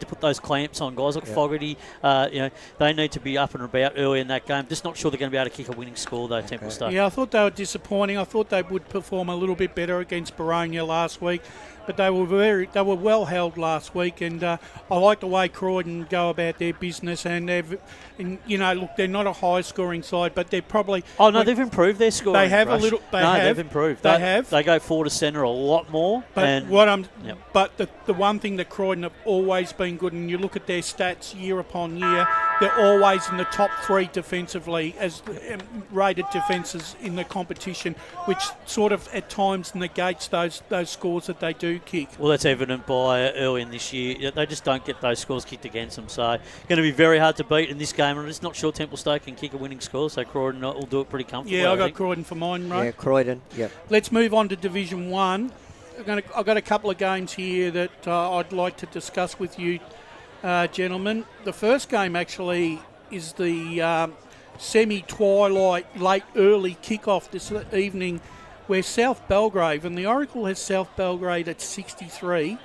put those clamps on guys like Fogarty. They need to be up and about early in that game. Just not sure they're going to be able to kick a winning score though, Templestowe. Yeah, I thought they were disappointing. I thought they would perform a little bit better against Baronia last week. But they were well held last week, and I like the way Croydon go about their business. And look, they're not a high-scoring side, but they're probably. Oh no, they've improved their scoring. They have Rush. a little. They've improved. They have. They go forward to centre a lot more. But But the one thing that Croydon have always been good, and you look at their stats year upon year, they're always in the top 3 defensively as rated defences in the competition, which sort of at times negates those scores that they do kick. Well, that's evident by early in this year. They just don't get those scores kicked against them. So going to be very hard to beat in this game. I'm just not sure Templestowe can kick a winning score, so Croydon will do it pretty comfortably. Yeah, I got Croydon for mine, right? Yeah, Croydon, yep. Let's move on to Division 1. I've got a couple of games here that I'd like to discuss with you, gentlemen. The first game actually is the semi-twilight, late, early kickoff this evening, where South Belgrave, and the Oracle has South Belgrade at 63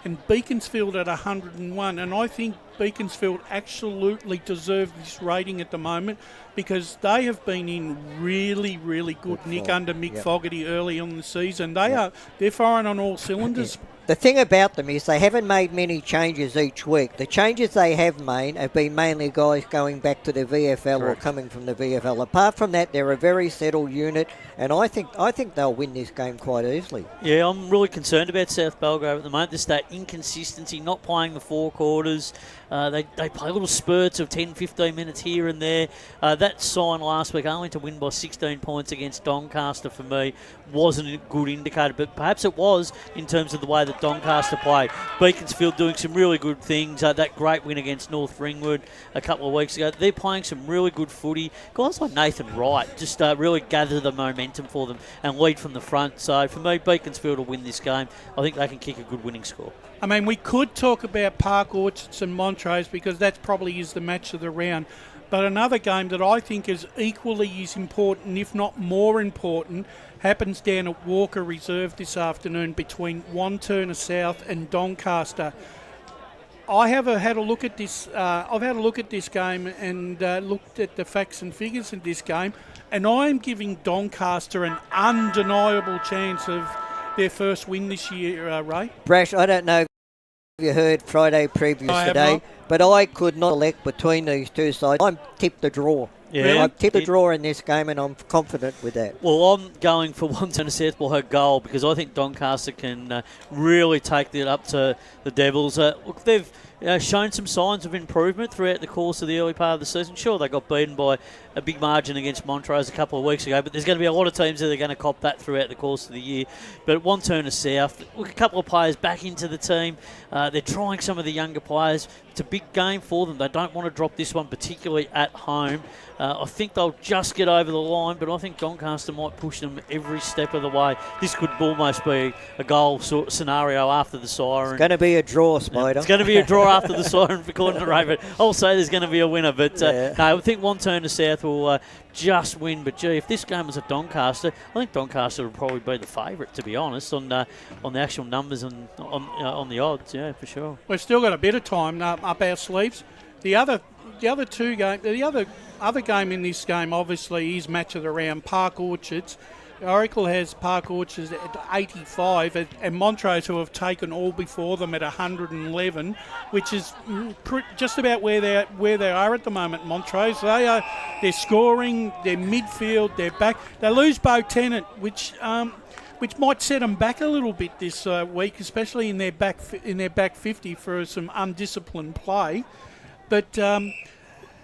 and Beaconsfield at 101. And I think Beaconsfield absolutely deserve this rating at the moment because they have been in really, really good nick under Mick Fogarty early on the season. They're firing on all cylinders. The thing about them is they haven't made many changes each week. The changes they have made have been mainly guys going back to the VFL or coming from the VFL. Apart from that, they're a very settled unit, and I think they'll win this game quite easily. Yeah, I'm really concerned about South Belgrave at the moment. Just that inconsistency, not playing the four quarters. They play little spurts of 10, 15 minutes here and there. That sign last week, only to win by 16 points against Doncaster, for me, wasn't a good indicator, but perhaps it was in terms of the way that Doncaster played. Beaconsfield doing some really good things. That great win against North Ringwood a couple of weeks ago. They're playing some really good footy. Guys like Nathan Wright just really gather the momentum for them and lead from the front. So for me, Beaconsfield will win this game. I think they can kick a good winning score. I mean, we could talk about Park Orchards and Montrose because that probably is the match of the round. But another game that I think is equally as important, if not more important, happens down at Walker Reserve this afternoon between Wantirna South and Doncaster. I have had a look at this. I've had a look at this game and looked at the facts and figures in this game, and I am giving Doncaster an undeniable chance of their first win this year, Ray. Brash, I don't know if you heard Friday previews today, but I could not select between these two sides. I'm tipped the draw. Yeah, I've tipped the draw in this game, and I'm confident with that. Well, I'm going for Wantirna South will her goal because I think Doncaster can really take it up to the Devils. Look, they've shown some signs of improvement throughout the course of the early part of the season. Sure, they got beaten by a big margin against Montrose a couple of weeks ago, but there's going to be a lot of teams that are going to cop that throughout the course of the year. But Wantirna South, look, a couple of players back into the team. They're trying some of the younger players. It's a big game for them. They don't want to drop this one, particularly at home. I think they'll just get over the line, but I think Doncaster might push them every step of the way. This could almost be a goal sort of scenario after the siren. It's going to be a draw, Spider. It's going to be a draw after the siren, according to Ray, but I'll say there's going to be a winner. But no, I think Wantirna South will just win. But gee, if this game was at Doncaster, I think Doncaster would probably be the favourite, to be honest, on the actual numbers and on the odds. Yeah, for sure. We've still got a bit of time up our sleeves. The other game in this game obviously is match of the round, Park Orchards. Oracle has Park Orchards at 85 and Montrose, who have taken all before them, at 111, which is just about where they are at the moment. Montrose, they're scoring, they're midfield, they're back. They lose Bo Tennant, which might set them back a little bit this week, especially in their back 50 for some undisciplined play. But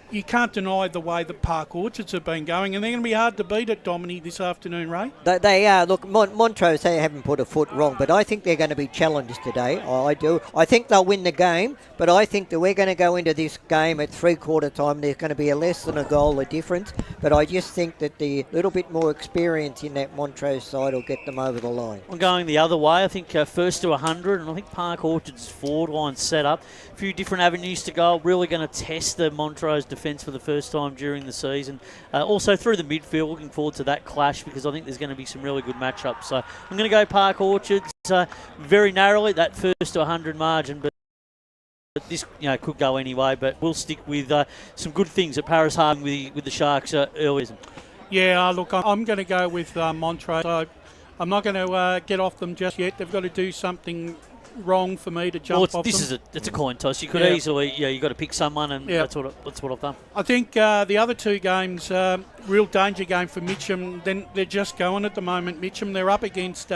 you can't deny the way the Park Orchards have been going, and they're going to be hard to beat at Domini this afternoon, Ray. They are. Look, Montrose, they haven't put a foot wrong, but I think they're going to be challenged today. I do. I think they'll win the game, but I think that we're going to go into this game at three-quarter time. There's going to be a less than a goal of difference, but I just think that the little bit more experience in that Montrose side will get them over the line. I'm going the other way. I think first to 100, and I think Park Orchards' forward line set up. A few different avenues to go. Really going to test the Montrose defence for the first time during the season. Also through the midfield, looking forward to that clash because I think there's going to be some really good matchups. So I'm going to go Park Orchards very narrowly, that first to 100 margin, but this could go anyway. But we'll stick with some good things at Paris Harding with the Sharks early. Yeah, look, I'm going to go with Montrose. So I'm not going to get off them just yet. They've got to do something wrong for me to jump off them. It's a coin toss. You could easily, you've got to pick someone, and that's what I've done. I think the other two games, real danger game for Mitcham. Then they're just going at the moment. Mitcham, they're up against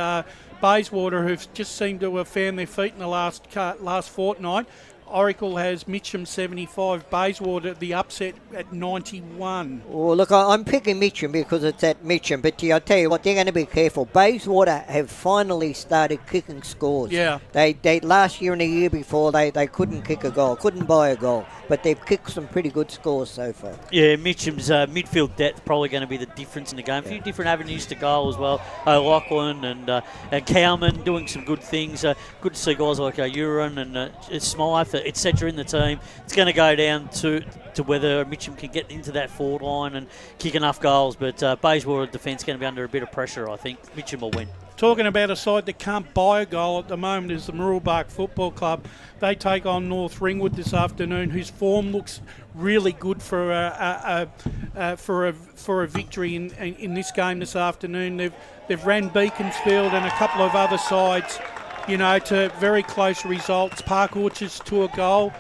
Bayswater, who've just seemed to have found their feet in the last fortnight. Oracle has Mitcham 75, Bayswater the upset at 91. Well, look, I'm picking Mitcham because it's at Mitcham, but I tell you what, they're going to be careful. Bayswater have finally started kicking scores. Yeah. They last year and the year before, they couldn't kick a goal, couldn't buy a goal, but they've kicked some pretty good scores so far. Yeah, Mitcham's midfield depth probably going to be the difference in the game. A few different avenues to goal as well. O'Loughlin and Cowman doing some good things. Good to see guys like Uran and Smythe, etc. in the team. It's going to go down to whether Mitcham can get into that forward line and kick enough goals, but Bayswater defence going to be under a bit of pressure, I think. Mitcham will win. Talking about a side that can't buy a goal at the moment is the Mooroolbark Football Club. They take on North Ringwood this afternoon, whose form looks really good for a victory in this game this afternoon. They've ran Beaconsfield and a couple of other sides to very close results. Park Orchards to a goal.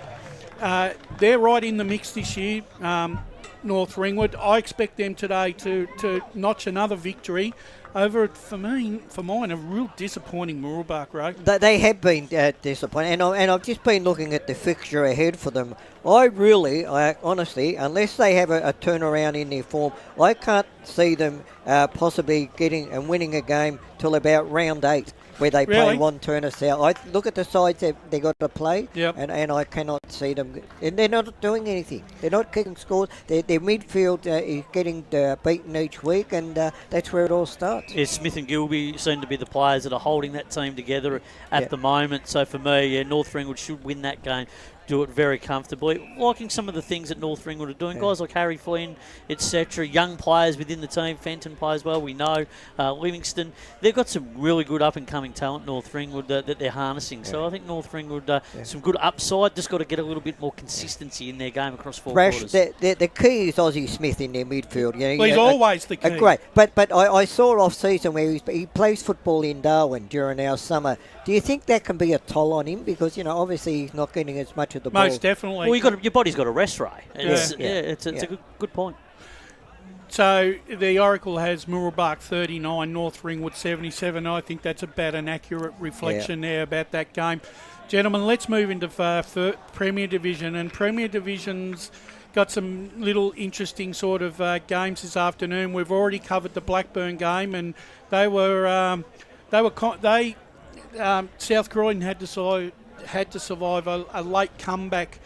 They're right in the mix this year, North Ringwood. I expect them today to notch another victory over, for mine, a real disappointing Mooroolbark, right? They have been disappointing, and I've just been looking at the fixture ahead for them. I honestly, unless they have a turnaround in their form, I can't see them possibly getting and winning a game till about round 8, where they play Wanturna South. I look at the sides they got to play, and I cannot see them. And they're not doing anything. They're not kicking scores. Their midfield is getting beaten each week, and that's where it all starts. Yeah, Smith and Gilby seem to be the players that are holding that team together at the moment. So for me, North Ringwood should win that game. Do it very comfortably. Liking some of the things that North Ringwood are doing. Guys like Harry Flynn, etc. Young players within the team. Fenton plays well, we know. Livingston. They've got some really good up-and-coming talent, North Ringwood, that they're harnessing. So I think North Ringwood, some good upside. Just got to get a little bit more consistency in their game across 4 quarters. The key is Aussie Smith in their midfield. He's always the key. Great. But I saw off-season where he plays football in Darwin during our summer. Do you think that can be a toll on him? Because, obviously he's not getting as much of the ball. Most definitely. Well, your body's got to rest, Ray. It's a good point. So the Oracle has Mooroolbark 39, North Ringwood 77. I think that's about an accurate reflection there about that game. Gentlemen, let's move into Premier Division. And Premier Division's got some little interesting sort of games this afternoon. We've already covered the Blackburn game, and South Croydon had to survive a late comeback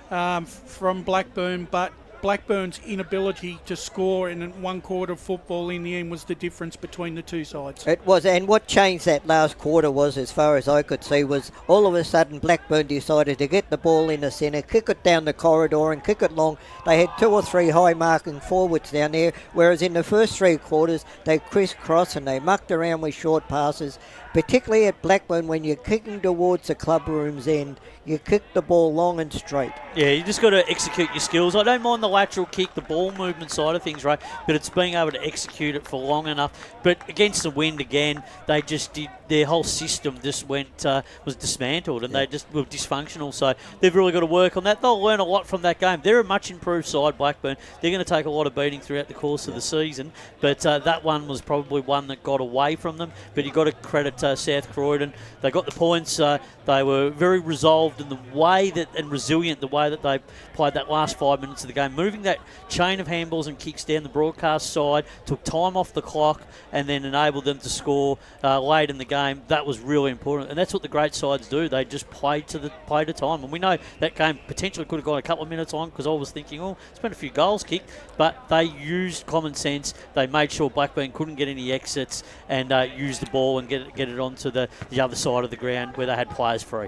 from Blackburn, but Blackburn's inability to score in one quarter of football in the end was the difference between the two sides. It was, and what changed that last quarter was, as far as I could see, was all of a sudden Blackburn decided to get the ball in the centre, kick it down the corridor and kick it long. They had 2 or 3 high-marking forwards down there, whereas in the first 3 quarters they crisscrossed and they mucked around with short passes. Particularly at Blackburn, when you're kicking towards the club room's end, you kick the ball long and straight. Yeah, you just got to execute your skills. I don't mind the lateral kick, the ball movement side of things, right? But it's being able to execute it for long enough. But against the wind again, they just did, their whole system just was dismantled, and they just were dysfunctional. So they've really got to work on that. They'll learn a lot from that game. They're a much improved side, Blackburn. They're going to take a lot of beating throughout the course of the season. But that one was probably one that got away from them. But you've got to credit South Croydon. They got the points. They were very resolved in the way that, and resilient the way that they played that last 5 minutes of the game. Moving that chain of handballs and kicks down the broadcast side, took time off the clock, and then enabled them to score late in the game. That was really important. And that's what the great sides do. They just play to time. And we know that game potentially could have gone a couple of minutes on, because I was thinking, it's been a few goals kicked. But they used common sense. They made sure Blackburn couldn't get any exits, and used the ball and get it onto the other side of the ground where they had players free.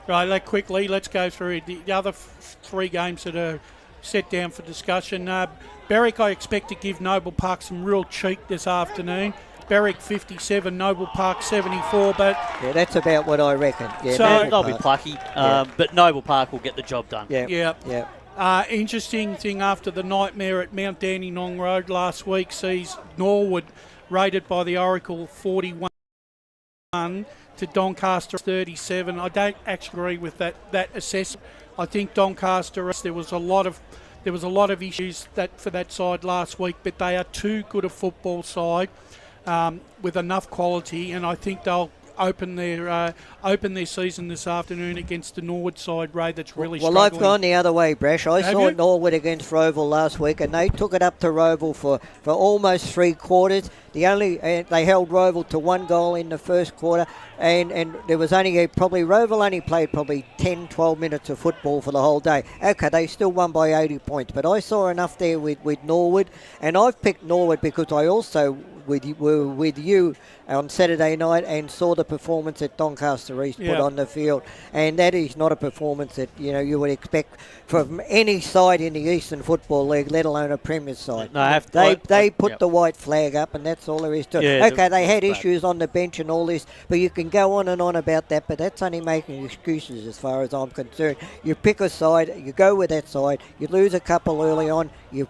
Right, quickly, let's go through the other 3 games that are set down for discussion. Berwick, I expect to give Noble Park some real cheek this afternoon. Berwick 57, Noble Park 74, but... Yeah, that's about what I reckon. Yeah, so they'll be plucky, but Noble Park will get the job done. Yeah. Interesting thing after the nightmare at Mount Dandenong Road last week sees Norwood rated by the Oracle 41 to Doncaster 37. I don't actually agree with that assessment. I think Doncaster, there was a lot of issues for that side last week, but they are too good a football side with enough quality, and I think they'll open their season this afternoon against the Norwood side, Ray, that's really struggling. Well, I've gone the other way, Brash. I saw Norwood against Rowville last week, and they took it up to Rowville for almost 3 quarters. They held Rowville to 1 goal in the first quarter, and there was Rowville only played probably 10, 12 minutes of football for the whole day. Okay, they still won by 80 points, but I saw enough there with Norwood, and I've picked Norwood because I also were with you on Saturday night and saw the performance that Doncaster East put on the field, and that is not a performance that you would expect from any side in the Eastern Football League, let alone a Premier side. No, they put the white flag up, and that's all there is to it. Okay, they had issues on the bench and all this, but you can go on and on about that, but that's only making excuses as far as I'm concerned. You pick a side, you go with that side, you lose a couple early on, you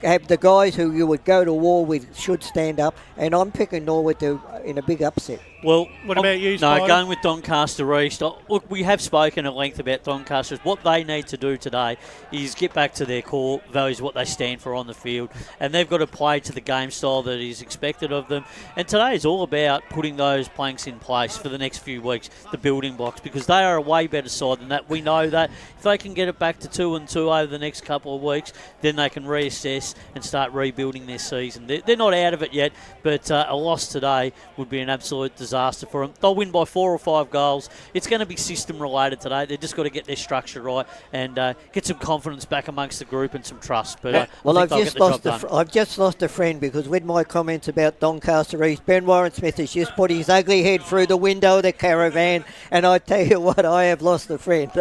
have the guys who you would go to war with should stand up, and I'm picking Norwood in a big upset. Well, what about you, No, Spider? going with Doncaster East. Look, we have spoken at length about Doncaster. What they need to do today is get back to their core values, what they stand for on the field, and they've got to play to the game style that is expected of them. And today is all about putting those planks in place for the next few weeks, the building blocks, because they are a way better side than that. We know that if they can get it back to 2-2 over the next couple of weeks, then they can reassess and start rebuilding their season. They're not out of it yet, but a loss today would be an absolute disaster for them. They'll win by 4 or 5 goals. It's going to be system related today. They've just got to get their structure right and get some confidence back amongst the group and some trust. But I've just lost a friend because with my comments about Doncaster East, Ben Warren Smith has just put his ugly head through the window of the caravan, and I tell you what, I have lost a friend.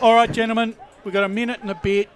All right, gentlemen, we've got a minute and a bit.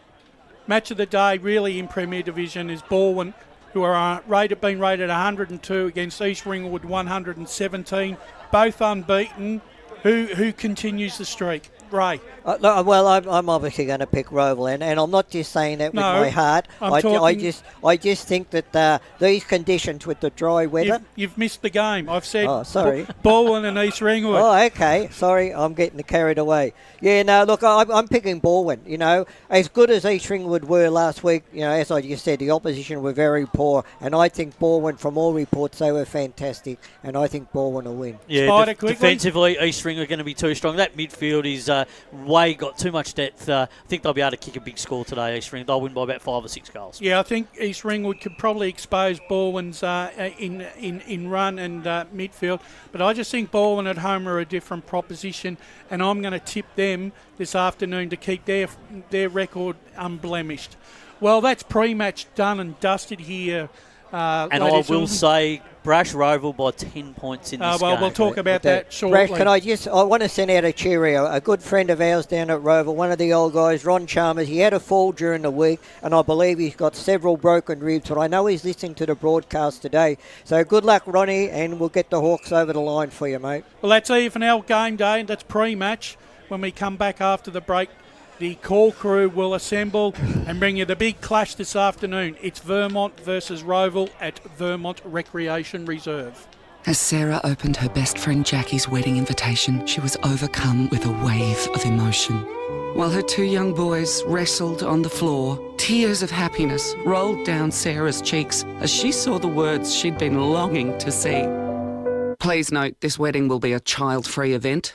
Match of the day, really in Premier Division, is Balwyn, who are been rated 102 against East Ringwood 117, both unbeaten. Who continues the streak? Ray. Well, I'm obviously going to pick Rowville, and I'm not just saying that with my heart. I just think that these conditions with the dry weather. You've missed the game. I've said. Oh, sorry. Balwyn and East Ringwood. Oh, okay. Sorry, I'm getting carried away. Yeah, no, look, I'm picking Balwyn. You know, as good as East Ringwood were last week, you know, as I just said, the opposition were very poor, and I think Balwyn, from all reports, they were fantastic, and I think Balwyn will win. Yeah, defensively, East Ringwood are going to be too strong. That midfield is got too much depth. I think they'll be able to kick a big score today, East Ringwood. They'll win by about 5 or 6 goals. Yeah, I think East Ringwood could probably expose Balwyn's in run and midfield. But I just think Balwyn at home are a different proposition, and I'm going to tip them this afternoon to keep their record unblemished. Well, that's pre-match done and dusted here. And I will say Brash Rowville by 10 points in this game. We'll talk about that shortly. Brash, I want to send out a cheerio. A good friend of ours down at Rowville, one of the old guys, Ron Chalmers, he had a fall during the week, and I believe he's got several broken ribs, but I know he's listening to the broadcast today. So good luck, Ronnie, and we'll get the Hawks over the line for you, mate. Well, that's EFNL game day. That's pre-match. When we come back after the break, the call crew will assemble and bring you the big clash this afternoon. It's Vermont versus Rowville at Vermont Recreation Reserve. As Sarah opened her best friend Jackie's wedding invitation, she was overcome with a wave of emotion. While her 2 young boys wrestled on the floor, tears of happiness rolled down Sarah's cheeks as she saw the words she'd been longing to see. Please note, this wedding will be a child-free event.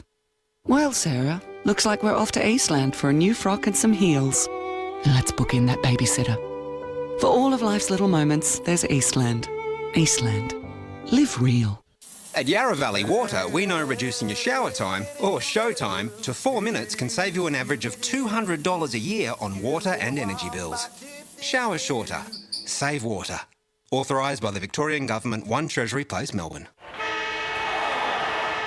Well, Sarah, looks like we're off to Eastland for a new frock and some heels. And let's book in that babysitter. For all of life's little moments, there's Eastland. Eastland. Live real. At Yarra Valley Water, we know reducing your shower time, or show time, to 4 minutes can save you an average of $200 a year on water and energy bills. Shower shorter. Save water. Authorised by the Victorian Government, 1 Treasury Place, Melbourne.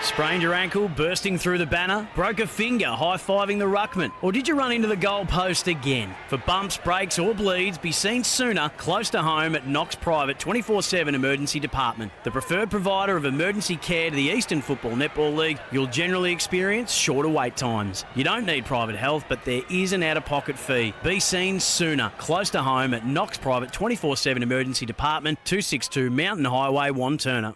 Sprained your ankle, bursting through the banner? Broke a finger, high-fiving the ruckman? Or did you run into the goal post again? For bumps, breaks or bleeds, be seen sooner, close to home at Knox Private 24/7 Emergency Department. The preferred provider of emergency care to the Eastern Football Netball League, you'll generally experience shorter wait times. You don't need private health, but there is an out-of-pocket fee. Be seen sooner, close to home at Knox Private 24/7 Emergency Department, 262 Mountain Highway, Wantirna.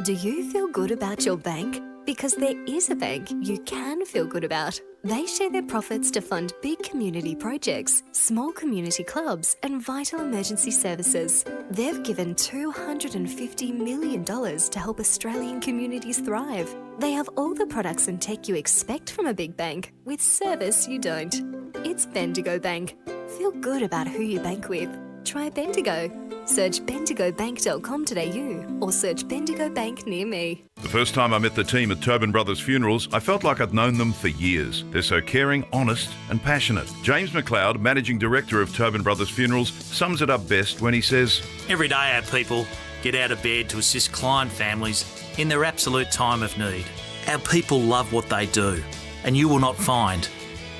Do you feel good about your bank? Because there is a bank you can feel good about. They share their profits to fund big community projects, small community clubs, and vital emergency services. They've given $250 million to help Australian communities thrive. They have all the products and tech you expect from a big bank, with service you don't. It's Bendigo Bank. Feel good about who you bank with. Try Bendigo. Search bendigobank.com.au or search Bendigo Bank near me. The first time I met the team at Tobin Brothers Funerals, I felt like I'd known them for years. They're so caring, honest and passionate. James McLeod, Managing Director of Tobin Brothers Funerals, sums it up best when he says, "Every day our people get out of bed to assist client families in their absolute time of need. Our people love what they do, and you will not find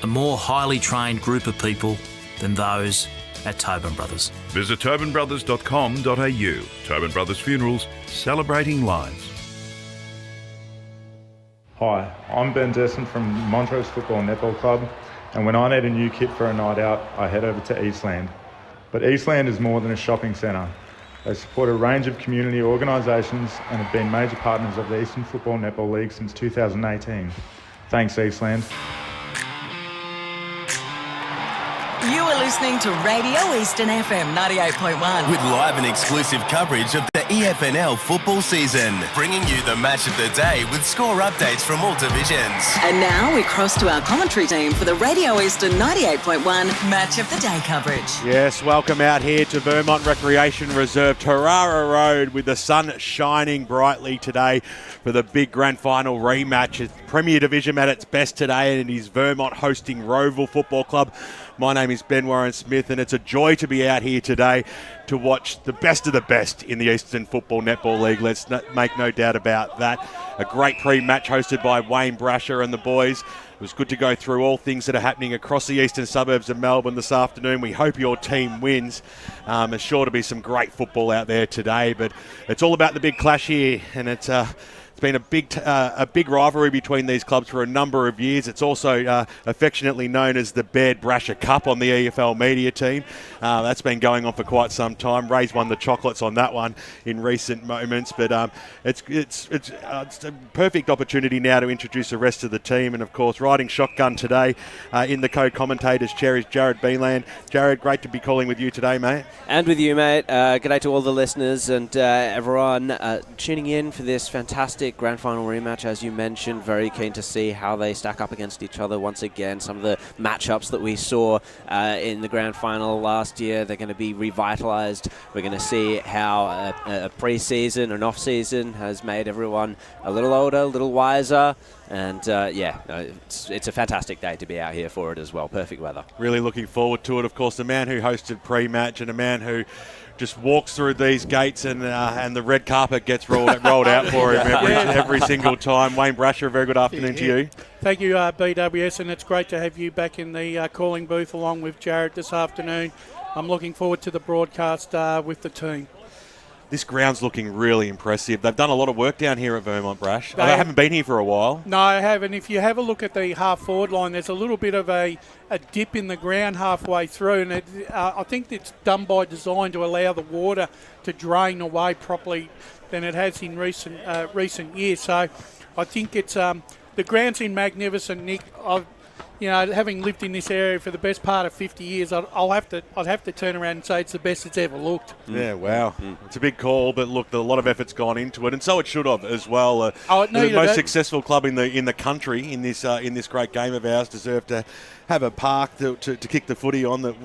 a more highly trained group of people than those at Tobin Brothers." Visit tobinbrothers.com.au. Tobin Brothers Funerals, celebrating lives. Hi, I'm Ben Desson from Montrose Football Netball Club, and when I need a new kit for a night out, I head over to Eastland. But Eastland is more than a shopping centre. They support a range of community organisations and have been major partners of the Eastern Football Netball League since 2018. Thanks, Eastland. You are listening to Radio Eastern FM 98.1. With live and exclusive coverage of the EFNL football season, bringing you the match of the day with score updates from all divisions. And now we cross to our commentary team for the Radio Eastern 98.1 Match of the Day coverage. Yes, welcome out here to Vermont Recreation Reserve, Tarara Road, with the sun shining brightly today for the big grand final rematch. It's Premier Division at its best today, and it is Vermont hosting Rowville Football Club. My name is Ben Warren Smith, and it's a joy to be out here today to watch the best of the best in the Eastern Football Netball League. Let's make no doubt about that. A great pre-match hosted by Wayne Brasher and the boys. It was good to go through all things that are happening across the eastern suburbs of Melbourne this afternoon. We hope your team wins. There's sure to be some great football out there today, but it's all about the big clash here, and it's been a big rivalry between these clubs for a number of years. It's also affectionately known as the Baird Brasher Cup on the EFL media team. That's been going on for quite some time. Ray's won the chocolates on that one in recent moments, but it's a perfect opportunity now to introduce the rest of the team. And of course, riding shotgun today in the co-commentators chair is Jared Beeland. Jared, great to be calling with you today, mate. And with you, mate. G'day to all the listeners and everyone tuning in for this fantastic grand final rematch. As you mentioned, very keen to see how they stack up against each other once again. Some of the matchups that we saw in the grand final last year, they're going to be revitalised. We're going to see how a pre-season and off-season has made everyone a little older, a little wiser. And it's a fantastic day to be out here for it as well. Perfect weather. Really looking forward to it. Of course, the man who hosted pre-match and a man who just walks through these gates and the red carpet gets rolled out for him every single time. Wayne Brasher, a very good afternoon to you. Thank you, BWS, and it's great to have you back in the calling booth along with Jared this afternoon. I'm looking forward to the broadcast with the team. This ground's looking really impressive. They've done a lot of work down here at Vermont, Brash. I haven't been here for a while. No, I haven't. If you have a look at the half-forward line, there's a little bit of a dip in the ground halfway through, and I think it's done by design to allow the water to drain away properly than it has in recent years. So I think it's the ground's in magnificent nick. Having lived in this area for the best part of 50 years, I'd have to turn around and say it's the best it's ever looked. Yeah, wow. It's a big call, but look, a lot of effort's gone into it, and so it should have as well. It the most successful club in the country in this great game of ours deserve to have a park to kick the footy on that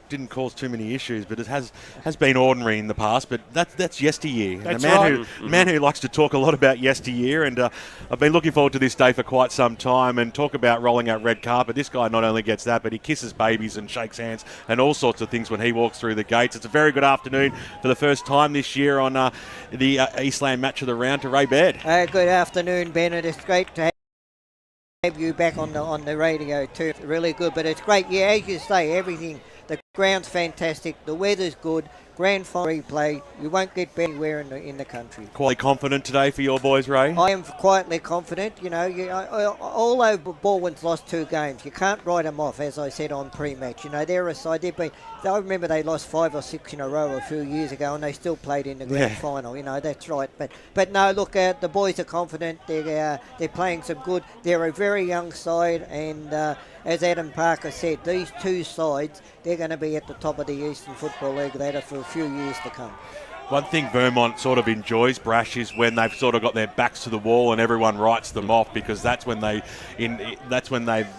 didn't cause too many issues, but it has been ordinary in the past. But that's yesteryear. That's a man who likes to talk a lot about yesteryear, and I've been looking forward to this day for quite some time. And talk about rolling out red carpet. This guy not only gets that, but he kisses babies and shakes hands and all sorts of things when he walks through the gates. It's a very good afternoon for the first time this year on the Eastland match of the round to Ray Baird. Good afternoon, Ben. It's great to have you back on the radio too. Really good, but it's great. Yeah, as you say, everything. The ground's fantastic. The weather's good. Grand final replay. You won't get anywhere in the country. Quite confident today for your boys, Ray? I am quietly confident. Although Baldwin's lost 2 games, you can't write them off, as I said on pre-match. They're a side. I remember they lost 5 or 6 in a row a few years ago, and they still played in the grand final. That's right. But no, look, the boys are confident. They're playing some good. They're a very young side, and as Adam Parker said, these 2 sides, they're going to be at the top of the Eastern Football League later for a few years to come. One thing Vermont sort of enjoys, Brash, is when they've sort of got their backs to the wall and everyone writes them off, because that's when they've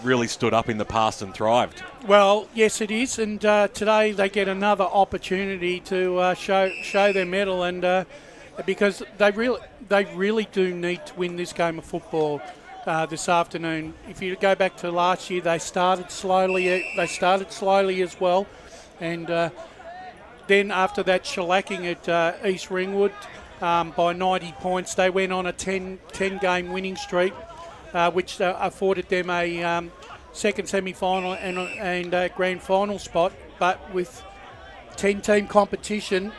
really stood up in the past and thrived. Well, yes, it is, and today they get another opportunity to show their mettle, and because they really do need to win this game of football this afternoon. If you go back to last year, they started slowly as well, and then after that shellacking at East Ringwood by 90 points, they went on a 10-game winning streak, which afforded them a second semi-final and a grand final spot. But with 10-team competition,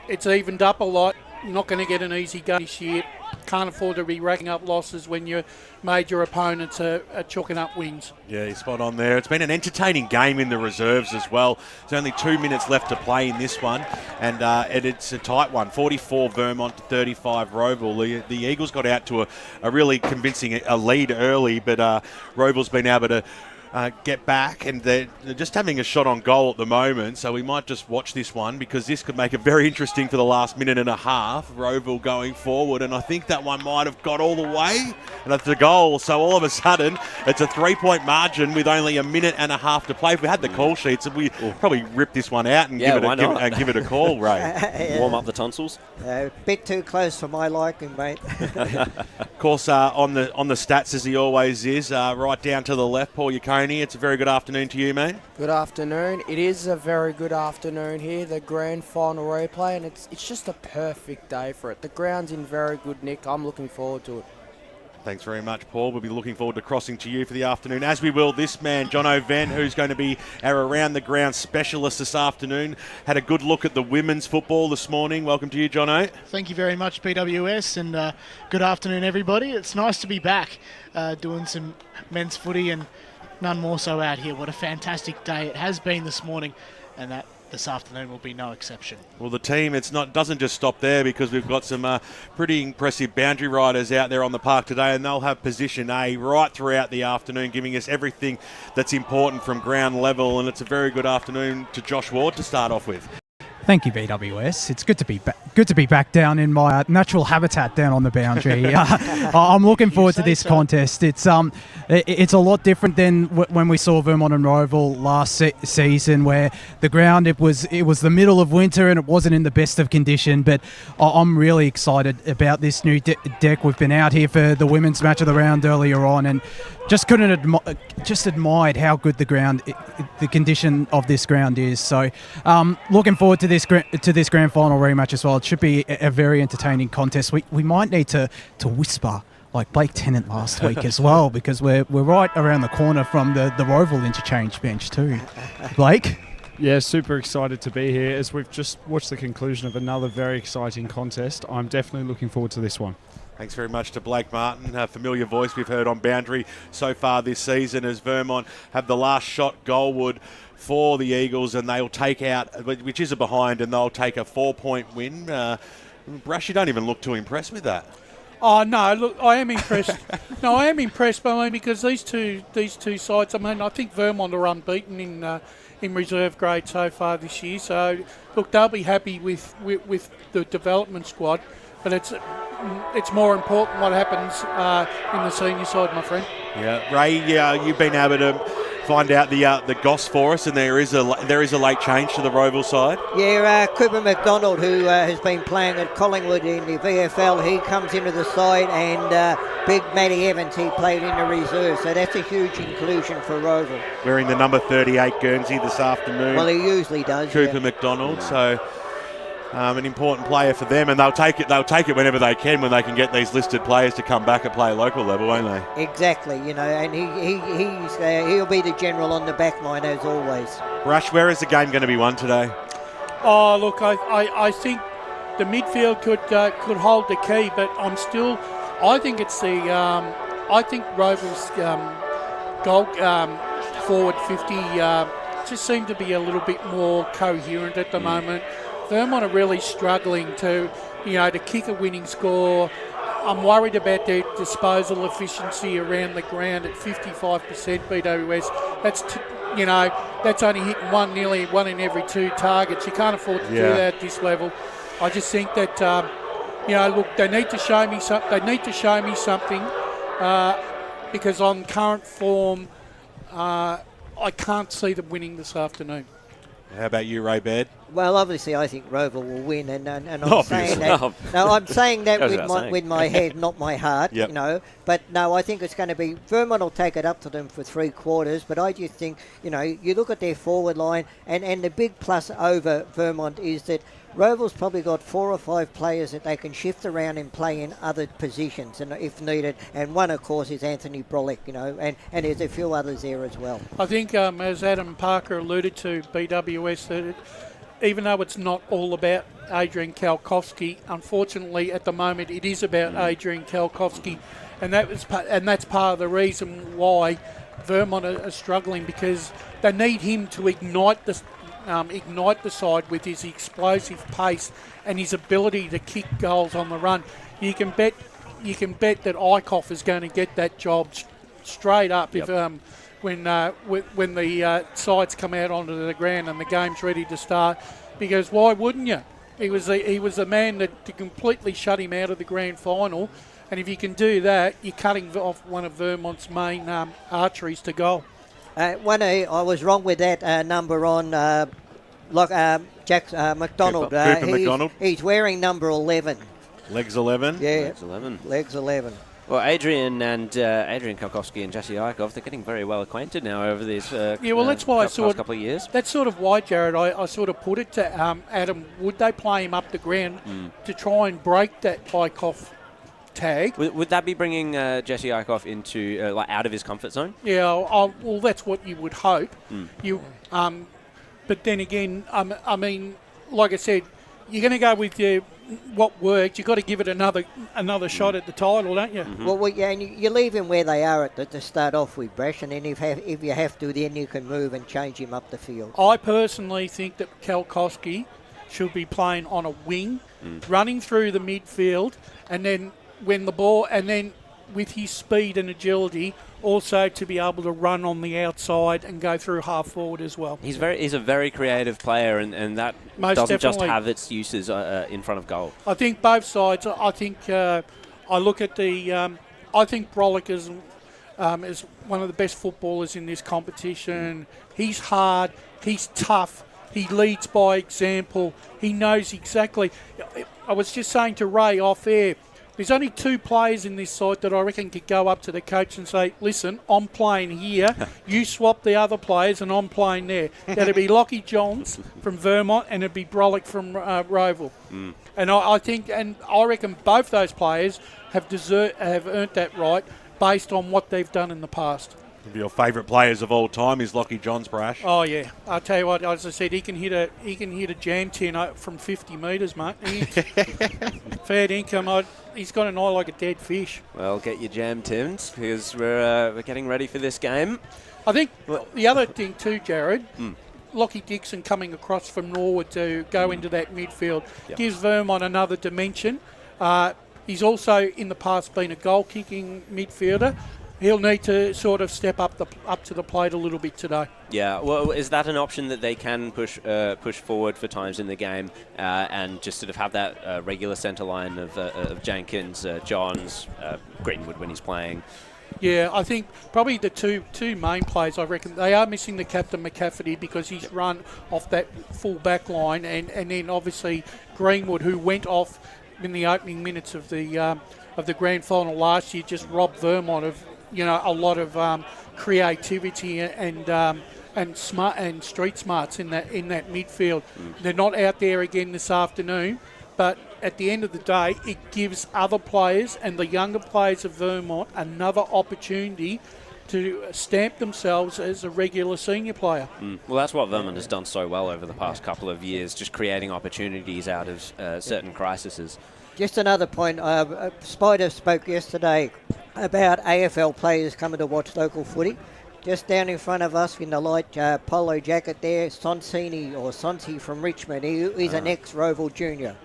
it's evened up a lot. not going to get an easy game this year. Can't afford to be racking up losses when your major opponents are chalking up wins. Yeah, you're spot on there. It's been an entertaining game in the reserves as well. There's only 2 minutes left to play in this one, and it's a tight one. 44 Vermont to 35 Rowville. The Eagles got out to a really convincing lead early, but Rowville's been able to get back, and they're just having a shot on goal at the moment, so we might just watch this one because this could make it very interesting for the last minute and a half. Rowville going forward, and I think that one might have got all the way, and that's the goal. So all of a sudden, it's a 3-point margin with only a minute and a half to play. If we had the call sheets, we'd probably rip this one out and give it a call, Ray. Yeah. Warm up the tonsils. A bit too close for my liking, mate. Of course, on the stats, as he always is, right down to the left, Paul Yaconi. It's a very good afternoon to you, mate. Good afternoon. It is a very good afternoon here, the grand final replay, and it's just a perfect day for it. The ground's in very good nick. I'm looking forward to it. Thanks very much, Paul. We'll be looking forward to crossing to you for the afternoon, as we will this man, John O'Ven, who's going to be our around-the-ground specialist this afternoon. Had a good look at the women's football this morning. Welcome to you, John O. Thank you very much, BWS, and good afternoon, everybody. It's nice to be back doing some men's footy, and none more so out here. What a fantastic day it has been this morning, and that this afternoon will be no exception. Well, the team doesn't just stop there, because we've got some pretty impressive boundary riders out there on the park today, and they'll have position A right throughout the afternoon, giving us everything that's important from ground level. And it's a very good afternoon to Josh Ward to start off with. Thank you, BWS. It's good to be back down in my natural habitat down on the boundary. I'm looking forward to this contest. It's a lot different than when we saw Vermont and Rowville last season, where the ground it was the middle of winter and it wasn't in the best of condition. But I'm really excited about this new deck. We've been out here for the women's match of the round earlier on, and just admired how good the condition of this ground is. So looking forward to this grand final rematch as well. It should be a very entertaining contest. We might need to whisper like Blake Tennant last week as well, because we're right around the corner from the Rowville interchange bench too. Blake? Yeah, super excited to be here as we've just watched the conclusion of another very exciting contest. I'm definitely looking forward to this one. Thanks very much to Blake Martin, a familiar voice we've heard on boundary so far this season, as Vermont have the last shot goalward for the Eagles, and they'll take out, which is a behind, and they'll take a 4-point win. Brush, you don't even look too impressed with that. Oh no! Look, I am impressed. I am impressed, because these two sides. I mean, I think Vermont are unbeaten in reserve grade so far this year. So look, they'll be happy with the development squad, but it's more important what happens in the senior side, my friend. Yeah, Ray, you've been able to find out the goss for us, and there is a late change to the Rowville side. Yeah, Cooper McDonald, who has been playing at Collingwood in the VFL, he comes into the side, and big Matty Evans, he played in the reserve, so that's a huge inclusion for Rowville. Wearing the number 38 Guernsey this afternoon. Well, he usually does. Cooper McDonald, so an important player for them, and they'll take it whenever they can get these listed players to come back and play local level, won't they? Exactly, and he'll be the general on the back line as always. Rush, where is the game going to be won today? Oh, look, I think the midfield could hold the key, but I think it's I think Rowville's goal forward 50 just seem to be a little bit more coherent at the moment. Vermont are really struggling to kick a winning score. I'm worried about their disposal efficiency around the ground at 55% BWS. That's only hitting nearly one in every 2 targets. You can't afford to do that at this level. I just think that look, they need to show me something. They need to show me something because on current form, I can't see them winning this afternoon. How about you, Ray Baird? Well, obviously, I think Rowville will win, and I'm saying that. No, I'm saying that with my head, not my heart. Yep. But no, I think it's going to be Vermont will take it up to them for 3 quarters. But I just think you look at their forward line, and the big plus over Vermont is that Rowville's probably got 4 or 5 players that they can shift around and play in other positions, and if needed. And one, of course, is Anthony Brolick, and there's a few others there as well. I think, as Adam Parker alluded to, BWS, that even though it's not all about Adrian Kalkowski, unfortunately at the moment it is about Adrian Kalkowski, and that's part of the reason why Vermont are struggling, because they need him to ignite the side with his explosive pace and his ability to kick goals on the run. You can bet that Eichhoff is going to get that job straight up if when the sides come out onto the ground and the game's ready to start. Because why wouldn't you? He was the man that completely shut him out of the grand final, and if you can do that, you're cutting off one of Vermont's main arteries to goal. I was wrong with that number on Jack McDonald. Cooper McDonald. He's wearing number 11. Legs 11? Yeah. Legs 11. Legs 11. Well, Adrian Kalkowski and Jesse Eichhoff, they're getting very well acquainted now over these that's why past couple of years. That's sort of why, Jared, I sort of put it to Adam, would they play him up the ground to try and break that Eichhoff tag? Would that be bringing Jesse Eichhoff into out of his comfort zone? Yeah, well, that's what you would hope. But then again, I mean, like I said, you're going to go with what worked. You've got to give it another shot at the title, don't you? Mm-hmm. Well, yeah, and you leave him where they are to start off with, Brash, and then if you have to, then you can move and change him up the field. I personally think that Kalkowski should be playing on a wing, running through the midfield, and then with his speed and agility, also to be able to run on the outside and go through half forward as well. He's a very creative player, and that doesn't just have its uses in front of goal. I think both sides. I think I look at I think Brolick is one of the best footballers in this competition. He's hard. He's tough. He leads by example. He knows exactly. I was just saying to Ray off air, there's only 2 players in this side that I reckon could go up to the coach and say, listen, I'm playing here, you swap the other players and I'm playing there. That'd be Lockie Johns from Vermont and it'd be Brolick from Rowville. And I reckon both those players have earned that right based on what they've done in the past. Your favourite players of all time is Lockie Johns, Brash. Oh yeah, I'll tell you what. As I said, he can hit a jam tin from 50 metres, mate. Fair income. He's got an eye like a dead fish. Well, get your jam tins because we're getting ready for this game. I think the other thing too, Jared. Lockie Dixon coming across from Norwood to go into that midfield gives Vermont another dimension. He's also in the past been a goal-kicking midfielder. He'll need to sort of step up to the plate a little bit today. Yeah, well, is that an option that they can push forward for times in the game and just sort of have that regular centre line of Jenkins, Johns, Greenwood when he's playing? Yeah, I think probably the two main players, I reckon, they are missing the captain McCafferty because he's run off that full back line, and then obviously Greenwood, who went off in the opening minutes of the grand final last year, just robbed Vermont of a lot of creativity and smart and street smarts in that midfield. They're not out there again this afternoon, but at the end of the day, it gives other players and the younger players of Vermont another opportunity to stamp themselves as a regular senior player. Well, that's what Vermont has done so well over the past couple of years, just creating opportunities out of certain crises. Just another point, Spider spoke yesterday about AFL players coming to watch local footy. Just down in front of us in the light polo jacket there, Sonsi from Richmond. He's an ex-Rowville junior.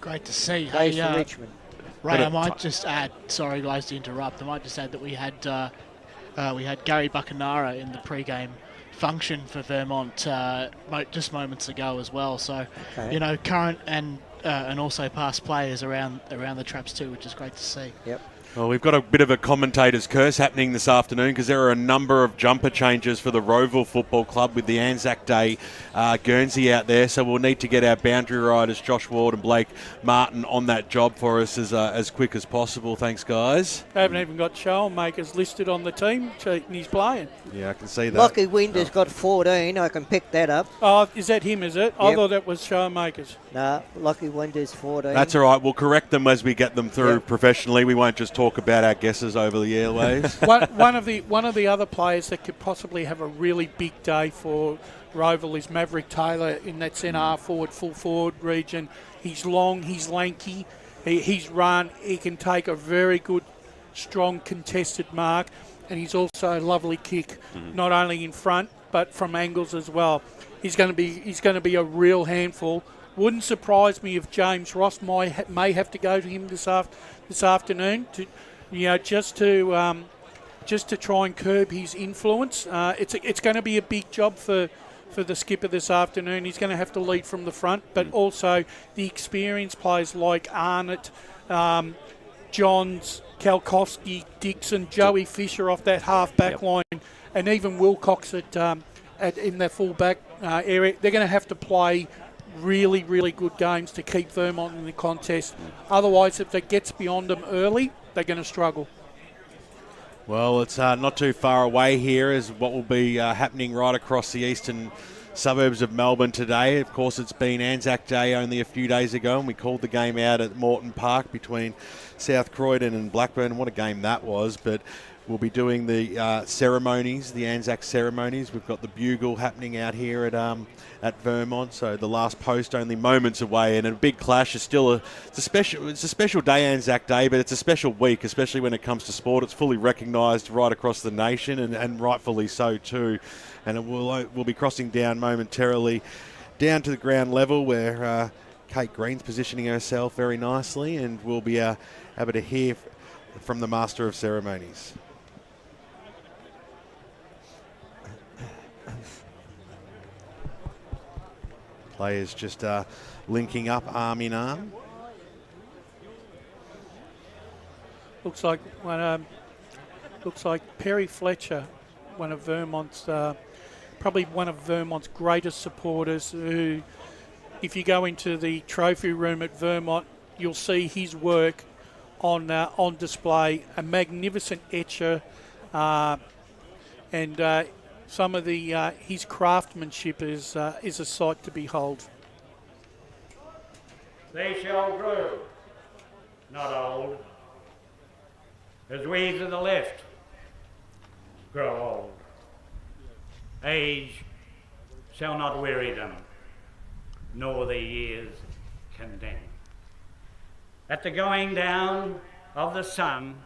Great to see. Plays for Richmond. Ray, I might just add, sorry guys to interrupt, I might just add that we had Gary Buccanara in the pre-game function for Vermont just moments ago as well. So, current and also past players around the traps too, which is great to see. Yep. Well, we've got a bit of a commentator's curse happening this afternoon because there are a number of jumper changes for the Rowville Football Club with the Anzac Day Guernsey out there. So we'll need to get our boundary riders, Josh Ward and Blake Martin, on that job for us as quick as possible. Thanks, guys. They haven't even got Shoalmakers listed on the team sheet and he's playing. Yeah, I can see that. Lockie Winder's got 14. I can pick that up. Oh, is that him, is it? Yep. I thought that was Shoalmakers. No, Lockie Winder's 14. That's all right. We'll correct them as we get them through professionally. We won't just talk talk about our guesses over the airwaves. one of the other players that could possibly have a really big day for Rowville is Maverick Taylor in that centre half forward, full forward region. He's long, he's lanky, he's run, he can take a very good, strong contested mark, and he's also a lovely kick, not only in front but from angles as well. He's going to be a real handful. Wouldn't surprise me if James Ross may have to go to him this afternoon to, just to try and curb his influence. It's going to be a big job for the skipper this afternoon. He's going to have to lead from the front, but also the experienced players like Arnott, Johns, Kalkowski, Dixon, Joey Fisher off that half-back line, and even Wilcox in the full-back area. They're going to have to play really, really good games to keep Vermont in the contest. Otherwise, if it gets beyond them early, they're going to struggle. Well, it's not too far away here is what will be happening right across the eastern suburbs of Melbourne today. Of course, it's been Anzac Day only a few days ago, and we called the game out at Moreton Park between South Croydon and Blackburn. What a game that was, but we'll be doing the ceremonies, the Anzac ceremonies. We've got the bugle happening out here at Vermont, so the last post only moments away, and a big clash is still it's a special day, Anzac Day, but it's a special week, especially when it comes to sport. It's fully recognised right across the nation, and rightfully so too. And we'll be crossing down momentarily down to the ground level where Kate Green's positioning herself very nicely, and we'll be able to hear from the Master of Ceremonies. Players just linking up arm in arm. Looks like Perry Fletcher, one of Vermont's probably one of Vermont's greatest supporters. Who, if you go into the trophy room at Vermont, you'll see his work on display. A magnificent etcher, and some of his craftsmanship is a sight to behold. They shall grow, not old, as we to the left grow old. Age shall not weary them, nor the years condemn. At the going down of the sun,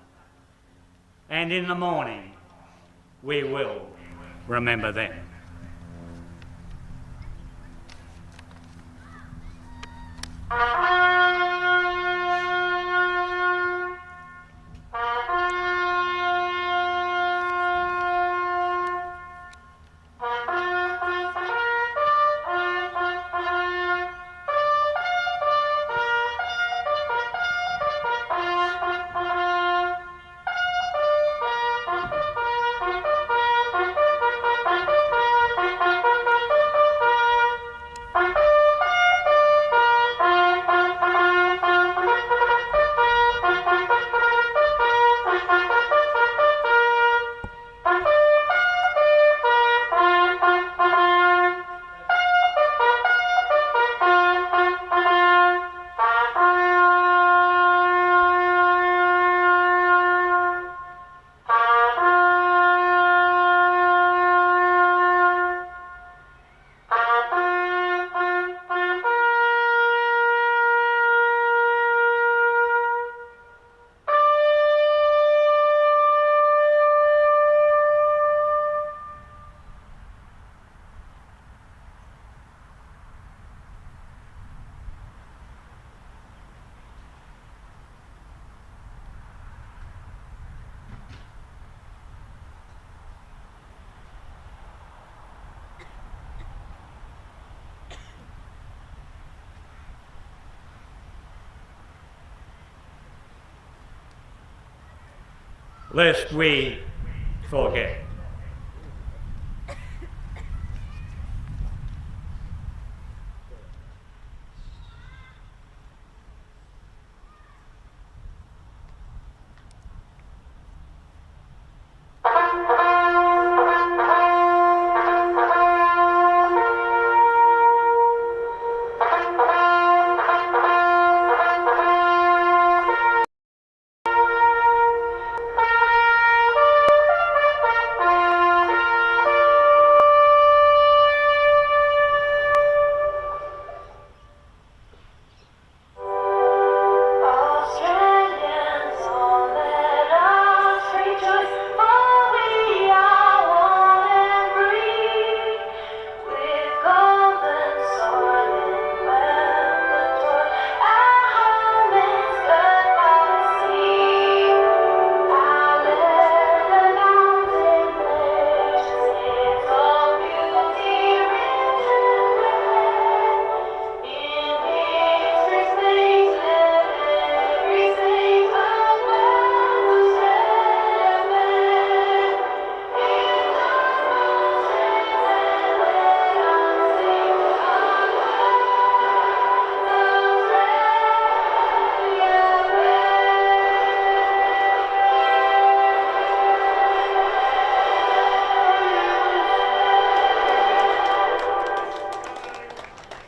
and in the morning, we will remember them. Lest we forget.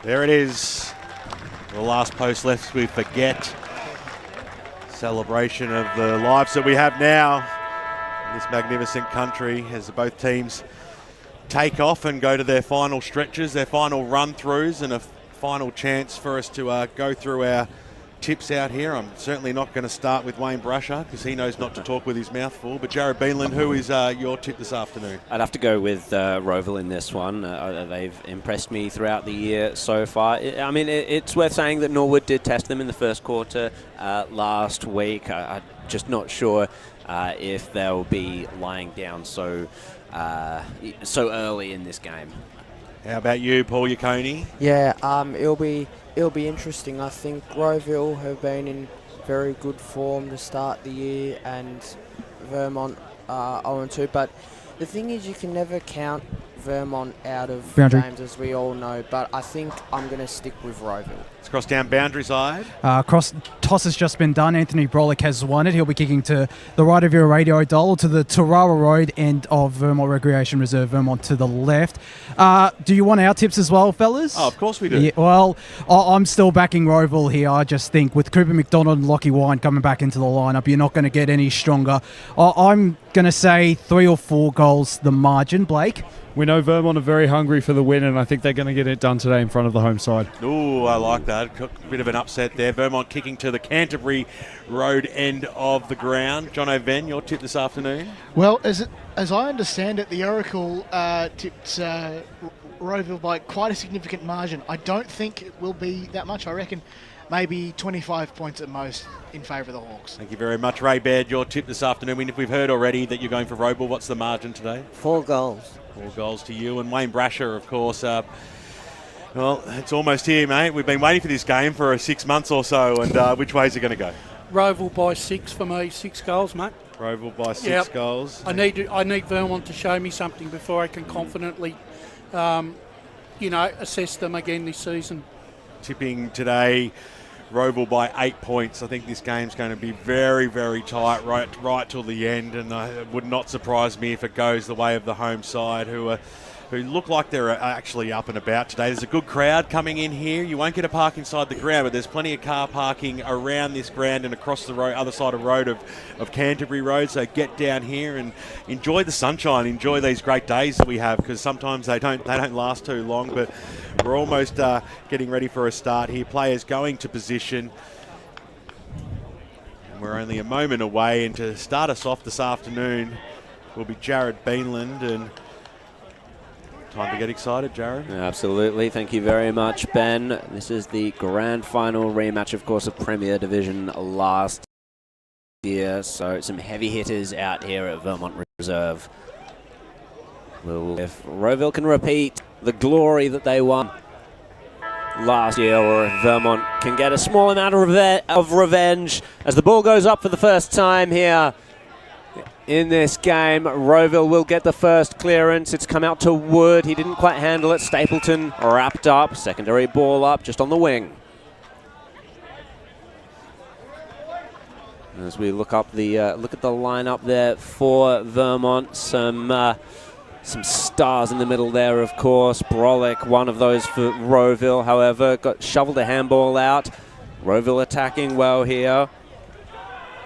There it is. The last post lest we forget. Celebration of the lives that we have now in this magnificent country as both teams take off and go to their final stretches, their final run-throughs, and a final chance for us to go through our tips out here. I'm certainly not going to start with Wayne Brasher because he knows not to talk with his mouth full. But Jared Beanland, who is your tip this afternoon? I'd have to go with Rowville in this one. They've impressed me throughout the year so far. It's worth saying that Norwood did test them in the first quarter last week. I'm just not sure if they'll be lying down so early in this game. How about you, Paul Yacconi? Yeah, it'll be interesting. I think Rowville have been in very good form to start the year, and Vermont 0-2. But the thing is, you can never count Vermont out of games, as we all know. But I think I'm going to stick with Rowville. It's cross down boundary side. Toss has just been done. Anthony Brolick has won it. He'll be kicking to the right of your radio dial, to the Tarara Road end of Vermont Recreation Reserve, Vermont to the left. Do you want our tips as well, fellas? Oh, of course we do. Yeah, well, I'm still backing Rowville here. I just think with Cooper McDonald and Lockie Wine coming back into the lineup, you're not going to get any stronger. I'm going to say 3 or 4 goals the margin. Blake? We know Vermont are very hungry for the win, and I think they're going to get it done today in front of the home side. Ooh, I like that. Bit of an upset there. Vermont kicking to the Canterbury Road end of the ground. John O'Ven, your tip this afternoon? Well, as I understand it, the Oracle tipped Rowville by quite a significant margin. I don't think it will be that much. I reckon maybe 25 points at most in favour of the Hawks. Thank you very much, Ray Baird. Your tip this afternoon. If we've heard already that you're going for Rowville, what's the margin today? 4 goals. 4 goals to you. And Wayne Brasher, of course. Well, it's almost here, mate. We've been waiting for this game for 6 months or so. And which way is it going to go? Rowville by 6 for me. 6 goals, mate. Rowville by 6 goals. I need Vermont to show me something before I can confidently, assess them again this season. Tipping today, Rowville by 8 points. I think this game's going to be very, very tight right till the end, and it would not surprise me if it goes the way of the home side, who look like they're actually up and about today. There's a good crowd coming in here. You won't get a park inside the ground, but there's plenty of car parking around this ground and across the road, other side of the road of Canterbury Road. So get down here and enjoy the sunshine, enjoy these great days that we have, because sometimes they don't last too long. But we're almost getting ready for a start here. Players going to position. And we're only a moment away, and to start us off this afternoon will be Jared Beanland. And time to get excited, Jared. Absolutely. Thank you very much, Ben. This is the grand final rematch, of course, of Premier Division last year. So some heavy hitters out here at Vermont Reserve. If Rowville can repeat the glory that they won last year, or if Vermont can get a small amount of revenge as the ball goes up for the first time here in this game. Rowville will get the first clearance. It's come out to Wood. He didn't quite handle it. Stapleton wrapped up. Secondary ball up just on the wing. As we look at the lineup there for Vermont, some stars in the middle there, of course. Brolick, one of those for Rowville, however, got shoveled a handball out. Rowville attacking well here.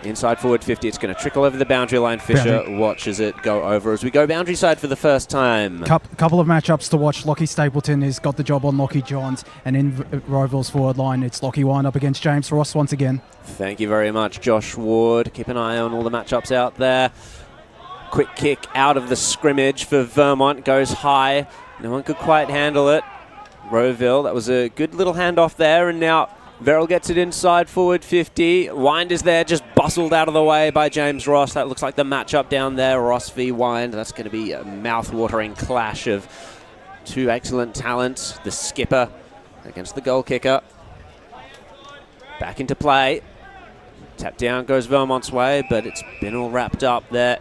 Inside forward 50, it's going to trickle over the boundary line. Fisher watches it go over as we go boundary side for the first time. Couple of matchups to watch. Lockie Stapleton has got the job on Lockie Johns, and in Rowville's forward line, it's Lockie Wine up against James Ross once again. Thank you very much, Josh Ward. Keep an eye on all the matchups out there. Quick kick out of the scrimmage for Vermont, goes high. No one could quite handle it. Rowville, that was a good little handoff there, and now Verrill gets it inside forward 50. Wind is there, just bustled out of the way by James Ross. That looks like the matchup down there, Ross v. Wind. That's going to be a mouth-watering clash of two excellent talents. The skipper against the goal kicker. Back into play. Tap down goes Vermont's way, but it's been all wrapped up there.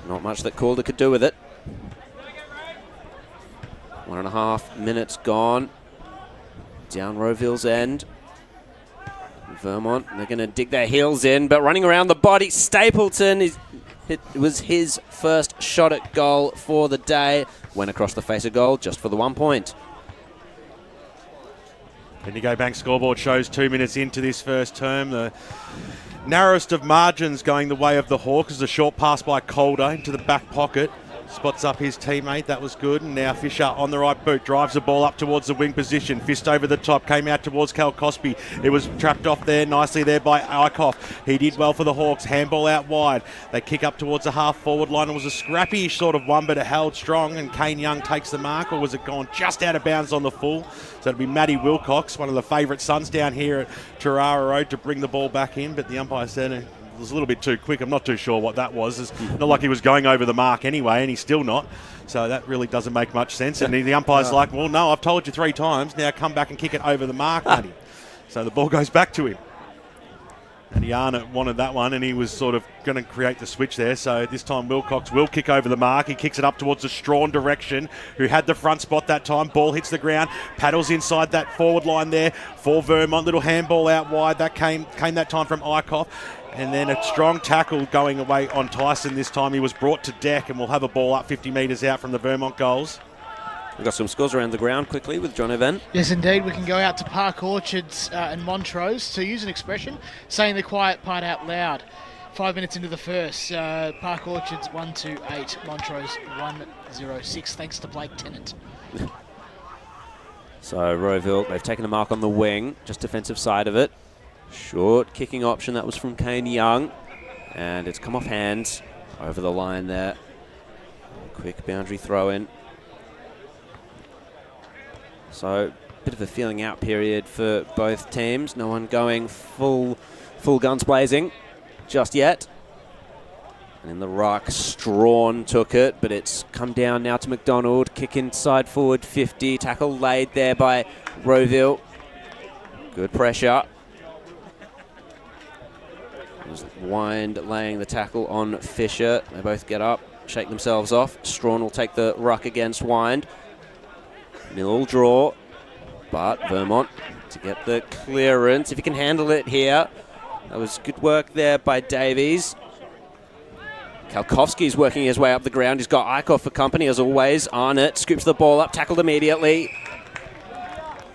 Not much that Calder could do with it. 1.5 minutes gone. Down Rowville's end. Vermont, they're going to dig their heels in, but running around the body, Stapleton, it was his first shot at goal for the day. Went across the face of goal just for the 1 point. Bendigo Bank scoreboard shows 2 minutes into this first term. The narrowest of margins going the way of the Hawks is a short pass by Calder into the back pocket. Spots up his teammate, that was good. And now Fisher on the right boot, drives the ball up towards the wing position. Fist over the top, came out towards Cal Cosby. It was trapped off there, nicely there by Eichhoff. He did well for the Hawks, handball out wide. They kick up towards the half-forward line. It was a scrappy sort of one, but it held strong. And Kane Young takes the mark, or was it gone just out of bounds on the full? So it'll be Matty Wilcox, one of the favourite sons down here at Tarara Road, to bring the ball back in. But the umpire said it was a little bit too quick. I'm not too sure what that was. It's not like he was going over the mark anyway, and he's still not. So that really doesn't make much sense. And the umpire's like, well, no, I've told you 3 times. Now come back and kick it over the mark, Matty. So the ball goes back to him. And Yana wanted that one, and he was sort of going to create the switch there. So this time Wilcox will kick over the mark. He kicks it up towards the Strawn direction, who had the front spot that time. Ball hits the ground, paddles inside that forward line there for Vermont. Little handball out wide. That came that time from Eichhoff. And then a strong tackle going away on Tyson this time. He was brought to deck, and we'll have a ball up 50 metres out from the Vermont goals. We've got some scores around the ground quickly with John Evan. Yes, indeed. We can go out to Park Orchards and Montrose, to use an expression, saying the quiet part out loud. 5 minutes into the first, Park Orchards 128, Montrose 106, thanks to Blake Tennant. So Rowville, they've taken a mark on the wing, just defensive side of it. Short kicking option, that was from Kane Young. And it's come off hands over the line there. Quick boundary throw in. So, bit of a feeling out period for both teams. No one going full guns blazing just yet. And in the ruck, Strawn took it, but it's come down now to McDonald. Kick inside forward 50. Tackle laid there by Rowville. Good pressure. There's Wind laying the tackle on Fisher. They both get up, shake themselves off. Strawn will take the ruck against Wind. Nil draw, but Vermont to get the clearance. If he can handle it here. That was good work there by Davies. Kalkowski's working his way up the ground. He's got Eichhoff for company as always. Arnott scoops the ball up, tackled immediately.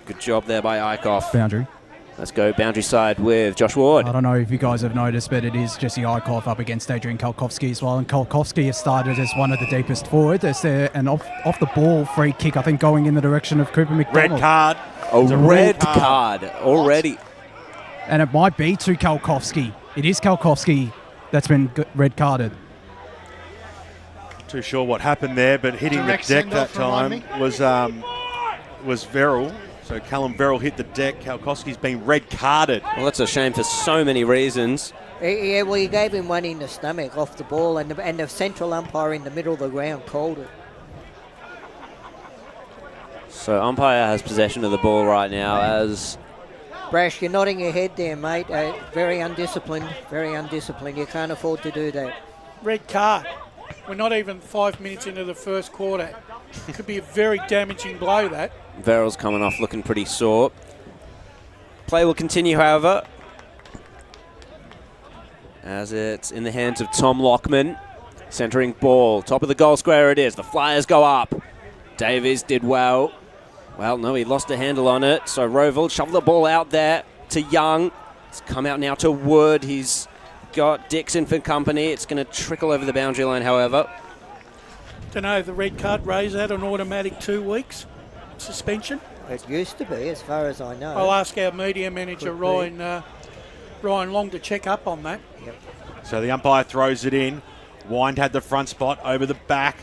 Good job there by Eichhoff. Boundary. Let's go boundary side with Josh Ward. I don't know if you guys have noticed, but it is Jesse Eichhoff up against Adrian Kalkowski as well. And Kalkowski has started as one of the deepest forward. There's an off the ball free kick, I think, going in the direction of Cooper McDonald. Red card. A red card already. And it might be to Kalkowski. It is Kalkowski that's been red carded. Too sure what happened there, but hitting Direct the deck that send-off, time was Verrill. So Callum Verrill hit the deck. Kalkowski's been red carded. Well, that's a shame for so many reasons. Yeah, well, you gave him one in the stomach off the ball, and the central umpire in the middle of the ground called it. So umpire has possession of the ball right now as... Brash, you're nodding your head there, mate. Very undisciplined, very undisciplined. You can't afford to do that. Red card. We're not even 5 minutes into the first quarter. Could be a very damaging blow, that. Verrill's coming off looking pretty sore. Play will continue, however, as it's in the hands of Tom Lockman. Centering ball. Top of the goal square it is. The Flyers go up. Davies did well. Well, no, he lost a handle on it. So Rowville shoved the ball out there to Young. It's come out now to Wood. He's got Dixon for company. It's going to trickle over the boundary line, however. Don't know, the red card raised that an automatic 2 weeks suspension. It used to be, as far as I know. I'll ask our media manager, Ryan Long, to check up on that. Yep. So the umpire throws it in. Wind had the front spot over the back.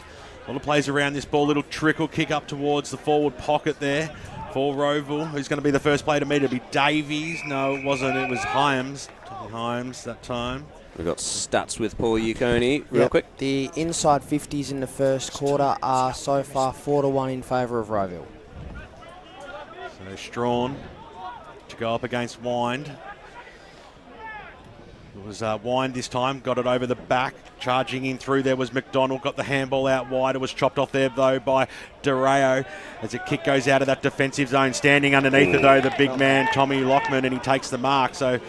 A lot of plays around this ball. Little trickle kick up towards the forward pocket there for Rowville. Who's going to be the first player to meet? It'll be Davies. No, it wasn't. It was Hyams. Hyams that time. We've got stats with Paul Yukoni. Real quick. The inside 50s in the first quarter are so far 4-1 in favour of Rowville. So Strawn to go up against Wind. It was Wind this time, got it over the back. Charging in through there was McDonald, got the handball out wide. It was chopped off there, though, by DeReo as a kick goes out of that defensive zone. Standing underneath it, though, the big man, Tommy Lockman, and he takes the mark. So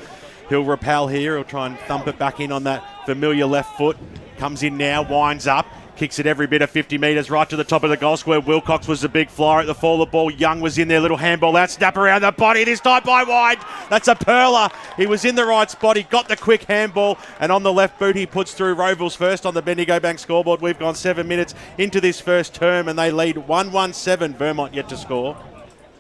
he'll repel here. He'll try and thump it back in on that familiar left foot. Comes in now, winds up. Kicks it every bit of 50 metres right to the top of the goal square. Wilcox was the big flyer at the forward ball. Young was in there, little handball out, snap around the body, this time by wide. That's a perler. He was in the right spot. He got the quick handball, and on the left boot he puts through Rowville's first on the Bendigo Bank scoreboard. We've gone 7 minutes into this first term, and they lead 1-1-7. Vermont yet to score.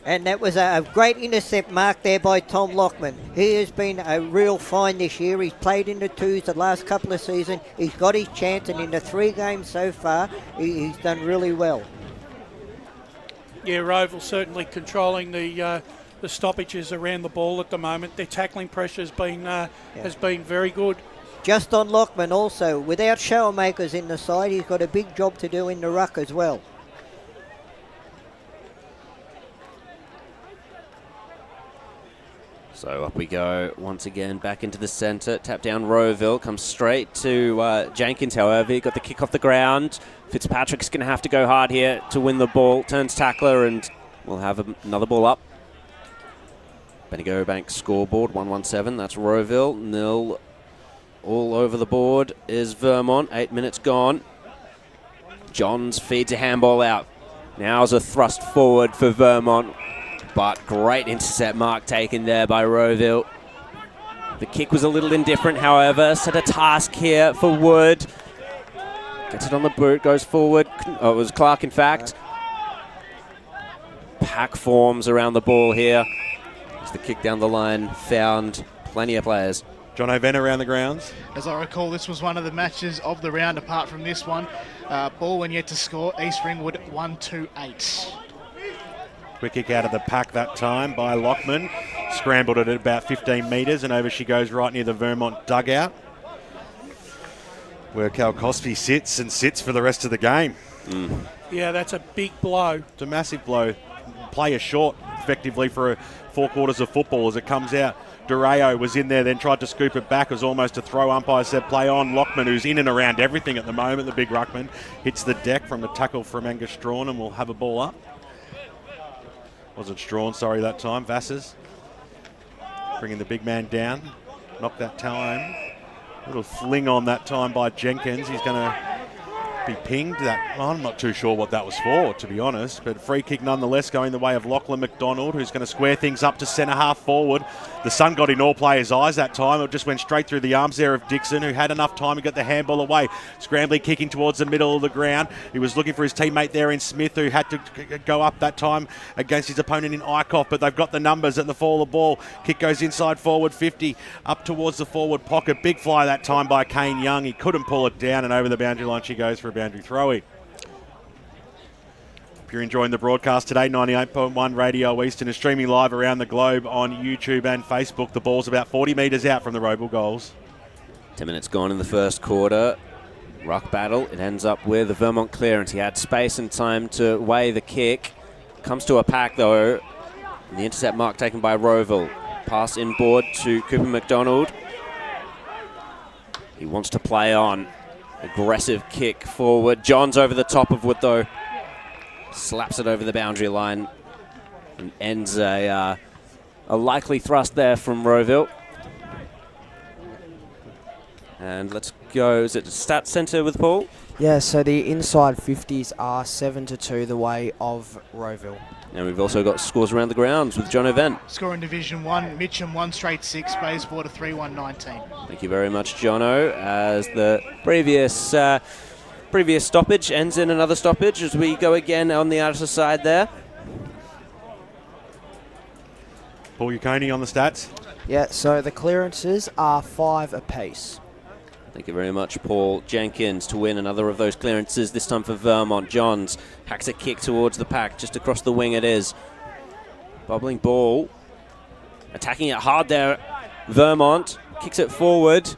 And that was a great intercept mark there by Tom Lockman. He has been a real find this year. He's played in the twos the last couple of seasons. He's got his chance, and in the 3 games so far, he's done really well. Yeah, Rowville certainly controlling the stoppages around the ball at the moment. Their tackling pressure has been very good. Just on Lockman also, without Showmakers in the side, he's got a big job to do in the ruck as well. So up we go once again, back into the centre. Tap down Rowville, comes straight to Jenkins, however. He got the kick off the ground. Fitzpatrick's going to have to go hard here to win the ball. Turns tackler, and we'll have another ball up. Bendigo Bank scoreboard, 1-1-7. That's Rowville. Nil all over the board is Vermont. 8 minutes gone. Johns feeds a handball out. Now's a thrust forward for Vermont. But great intercept mark taken there by Rowville. The kick was a little indifferent, however. Set a task here for Wood. Gets it on the boot, goes forward. Oh, it was Clark, in fact. Pack forms around the ball here. As the kick down the line found plenty of players. John O'Ven around the grounds. As I recall, this was one of the matches of the round apart from this one. Baldwin yet to score. East Ringwood 1-2-8. Quick kick out of the pack that time by Lockman. Scrambled it at about 15 metres, and over she goes right near the Vermont dugout, where Cal Cosby sits for the rest of the game. Yeah, that's a big blow. It's a massive blow. Player short, effectively, for 4 quarters of football as it comes out. Dureo was in there, then tried to scoop it back. It was almost a throw. Umpire said play on. Lockman, who's in and around everything at the moment, the big ruckman, hits the deck from the tackle from Angus Strawn, and we'll have a ball up. Wasn't Strawn, sorry, that time. Vassars bringing the big man down. Knocked that time. Little fling on that time by Jenkins. He's going to be pinged. I'm not too sure what that was for, to be honest. But free kick nonetheless going the way of Lachlan McDonald, who's going to square things up to centre half forward. The sun got in all players' eyes that time. It just went straight through the arms there of Dixon, who had enough time to get the handball away. Scrambling, kicking towards the middle of the ground. He was looking for his teammate there in Smith, who had to go up that time against his opponent in Eichhoff, but they've got the numbers at the fall of the ball. Kick goes inside forward 50, up towards the forward pocket. Big fly that time by Kane Young. He couldn't pull it down, and over the boundary line she goes for a boundary throw-in. If you're enjoying the broadcast today, 98.1 Radio Eastern is streaming live around the globe on YouTube and Facebook. The ball's about 40 metres out from the Rowville goals. 10 minutes gone in the first quarter. Ruck battle. It ends up with the Vermont clearance. He had space and time to weigh the kick. Comes to a pack, though. The intercept mark taken by Rowville. Pass inboard to Cooper McDonald. He wants to play on. Aggressive kick forward. Johns over the top of Wood, though. Slaps it over the boundary line and ends a likely thrust there from Rowville. And let's go. Is it Stat Centre with Paul? Yeah, so the inside 50s are 7-2 the way of Rowville. And we've also got scores around the grounds with John O'Ven. Score in Division 1, Mitcham 1 straight 6, Bayswater 3-1-19. Thank you very much, Jono, as the previous stoppage ends in another stoppage as we go again on the outer side there. Paul Uconi on the stats. Yeah, so the clearances are 5 apiece. Thank you very much, Paul Jenkins, to win another of those clearances, this time for Vermont. Johns hacks a kick towards the pack, just across the wing it is. Bubbling ball. Attacking it hard there. Vermont kicks it forward.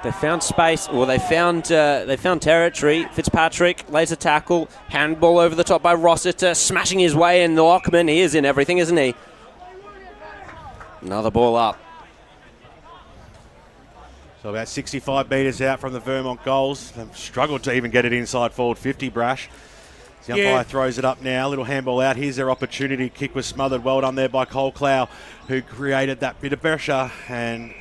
They found space, or they found territory. Fitzpatrick lays a tackle. Handball over the top by Rossiter, smashing his way in. Lockman, he is in everything, isn't he? Another ball up. So about 65 metres out from the Vermont goals. They've struggled to even get it inside forward 50, Brash. The umpire throws it up now. Little handball out. Here's their opportunity. Kick was smothered. Well done there by Cole Clow, who created that bit of pressure. And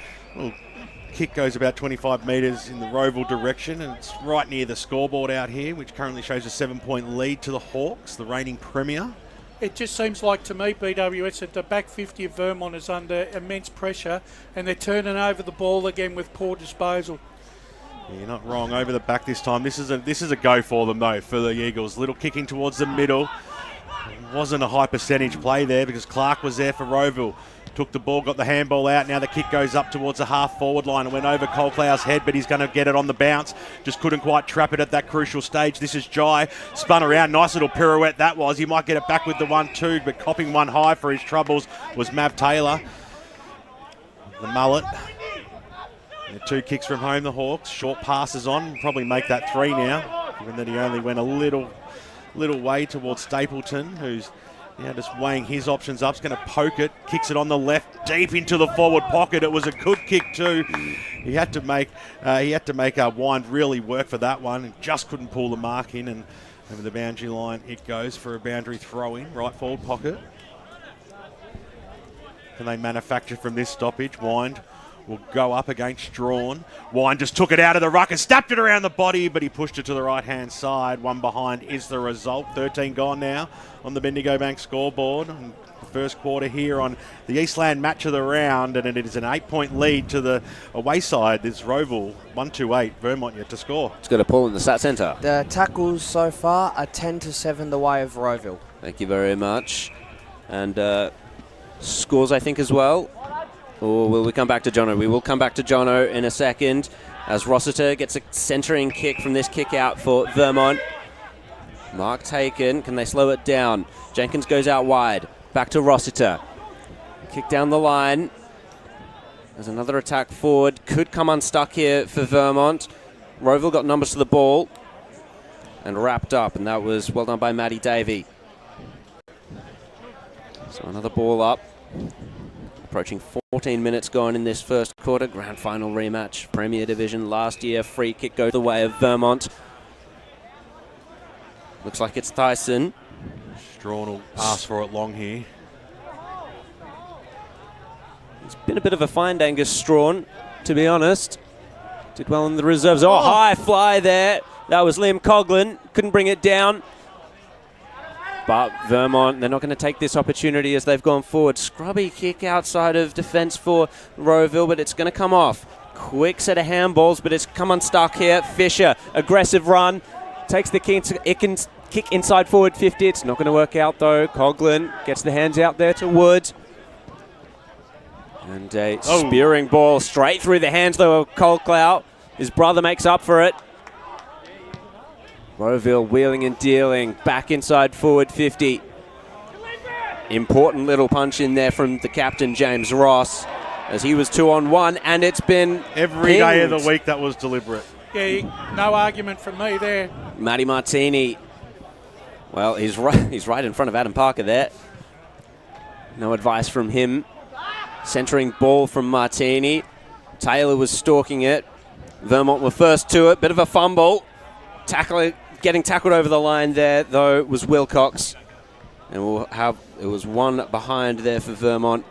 kick goes about 25 metres in the Rowville direction, and it's right near the scoreboard out here, which currently shows a 7-point lead to the Hawks, the reigning premier. It just seems like to me, BWS, that the back 50 of Vermont is under immense pressure, and they're turning over the ball again with poor disposal. You're not wrong. Over the back this time. This is a go for them though, for the Eagles. Little kicking towards the middle. Wasn't a high percentage play there because Clark was there for Rowville. Took the ball, got the handball out. Now the kick goes up towards the half-forward line. It went over Colclough's head, but he's going to get it on the bounce. Just couldn't quite trap it at that crucial stage. This is Jai. Spun around. Nice little pirouette that was. He might get it back with the 1-2, but copping one high for his troubles was Mav Taylor. The mullet. And 2 kicks from home, the Hawks. Short passes on. Probably make that 3 now, given that he only went a little way towards Stapleton, who's now just weighing his options up. He's going to poke it, kicks it on the left, deep into the forward pocket. It was a good kick too. He had to make our wind really work for that one, and just couldn't pull the mark in. And over the boundary line, it goes for a boundary throw-in, right forward pocket. Can they manufacture from this stoppage? Wind will go up against Strawn. Wine just took it out of the ruck and snapped it around the body, but he pushed it to the right-hand side. 1 behind is the result. 13 gone now on the Bendigo Bank scoreboard. And the first quarter here on the Eastland match of the round, and it is an 8-point lead to the away side. This Rowville 1-2-8. Vermont yet to score. It's got a pull in the stat centre. The tackles so far are 10-7 the way of Rowville. Thank you very much. And scores, I think, as well. Or will we come back to Jono? We will come back to Jono in a second as Rossiter gets a centering kick from this kick out for Vermont. Mark taken. Can they slow it down? Jenkins goes out wide. Back to Rossiter. Kick down the line. There's another attack forward. Could come unstuck here for Vermont. Rowville got numbers to the ball and wrapped up, and that was well done by Matty Davey. So another ball up. Approaching 14 minutes gone in this first quarter. Grand final rematch. Premier Division last year. Free kick goes the way of Vermont. Looks like it's Tyson. Strawn will ask for it long here. It's been a bit of a find, Angus Strawn, to be honest. Did well in the reserves. Oh, high fly there. That was Liam Coughlin. Couldn't bring it down. But Vermont, they're not going to take this opportunity as they've gone forward. Scrubby kick outside of defence for Rowville, but it's going to come off. Quick set of handballs, but it's come unstuck here. Fisher, aggressive run. Takes the kick inside forward 50. It's not going to work out though. Coughlin gets the hands out there to Wood. And a spearing ball straight through the hands though of Colclough. His brother makes up for it. Rowville wheeling and dealing, back inside forward 50. Important little punch in there from the captain, James Ross, as he was 2-on-1, and it's been every day of the week that was deliberate. Yeah, no argument from me there. Matty Martini, well, he's right in front of Adam Parker there. No advice from him. Centering ball from Martini. Taylor was stalking it. Vermont were first to it, bit of a fumble. Getting tackled over the line there, though, was Wilcox. And it was 1 behind there for Vermont.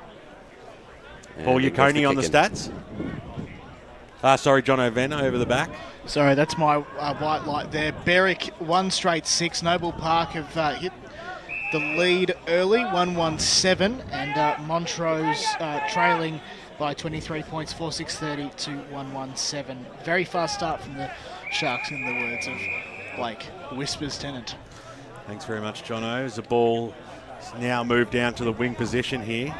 Paul Yaconi on the stats. Sorry, John O'Venna over the back. Sorry, that's my white light there. Berwick 1 straight 6. Noble Park have hit the lead early, 1-1-7. And Montrose trailing by 23 points, 4-6-30 to 1-1-7. Very fast start from the Sharks, in the words of Blake Whispers Tennant. Thanks very much, Jono. As the ball is now moved down to the wing position here.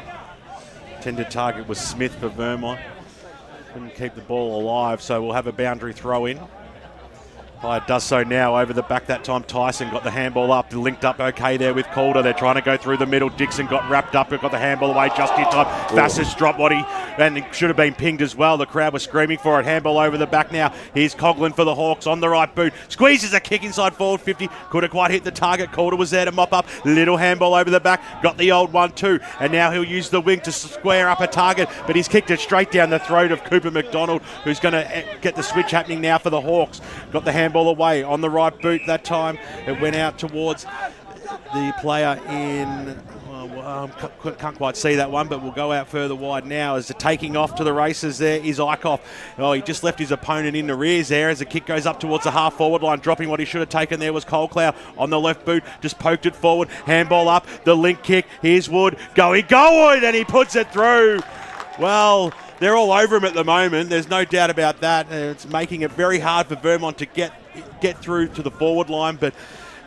Intended target was Smith for Vermont. Couldn't keep the ball alive, so we'll have a boundary throw in. It does so now over the back. That time Tyson got the handball up, linked up okay there with Calder. They're trying to go through the middle. Dixon got wrapped up, got the handball away just in time. Bassett dropped what and it should have been pinged as well. The crowd was screaming for it. Handball over the back now. Here's Coughlin for the Hawks on the right boot. Squeezes a kick inside forward 50. Couldn't quite hit the target. Calder was there to mop up. Little handball over the back. Got the old 1-2. And now he'll use the wing to square up a target. But he's kicked it straight down the throat of Cooper McDonald, who's going to get the switch happening now for the Hawks. Got the handball away on the right boot that time. It went out towards the player in, can't quite see that one, but we'll go out further wide now as the taking off to the races there is Eichhoff. Oh, he just left his opponent in the rears there as the kick goes up towards the half-forward line. Dropping what he should have taken there was Colclough on the left boot, just poked it forward. Handball up, the link kick. Here's Wood going, Wood, and he puts it through. Well, they're all over him at the moment. There's no doubt about that. It's making it very hard for Vermont to get through to the forward line, but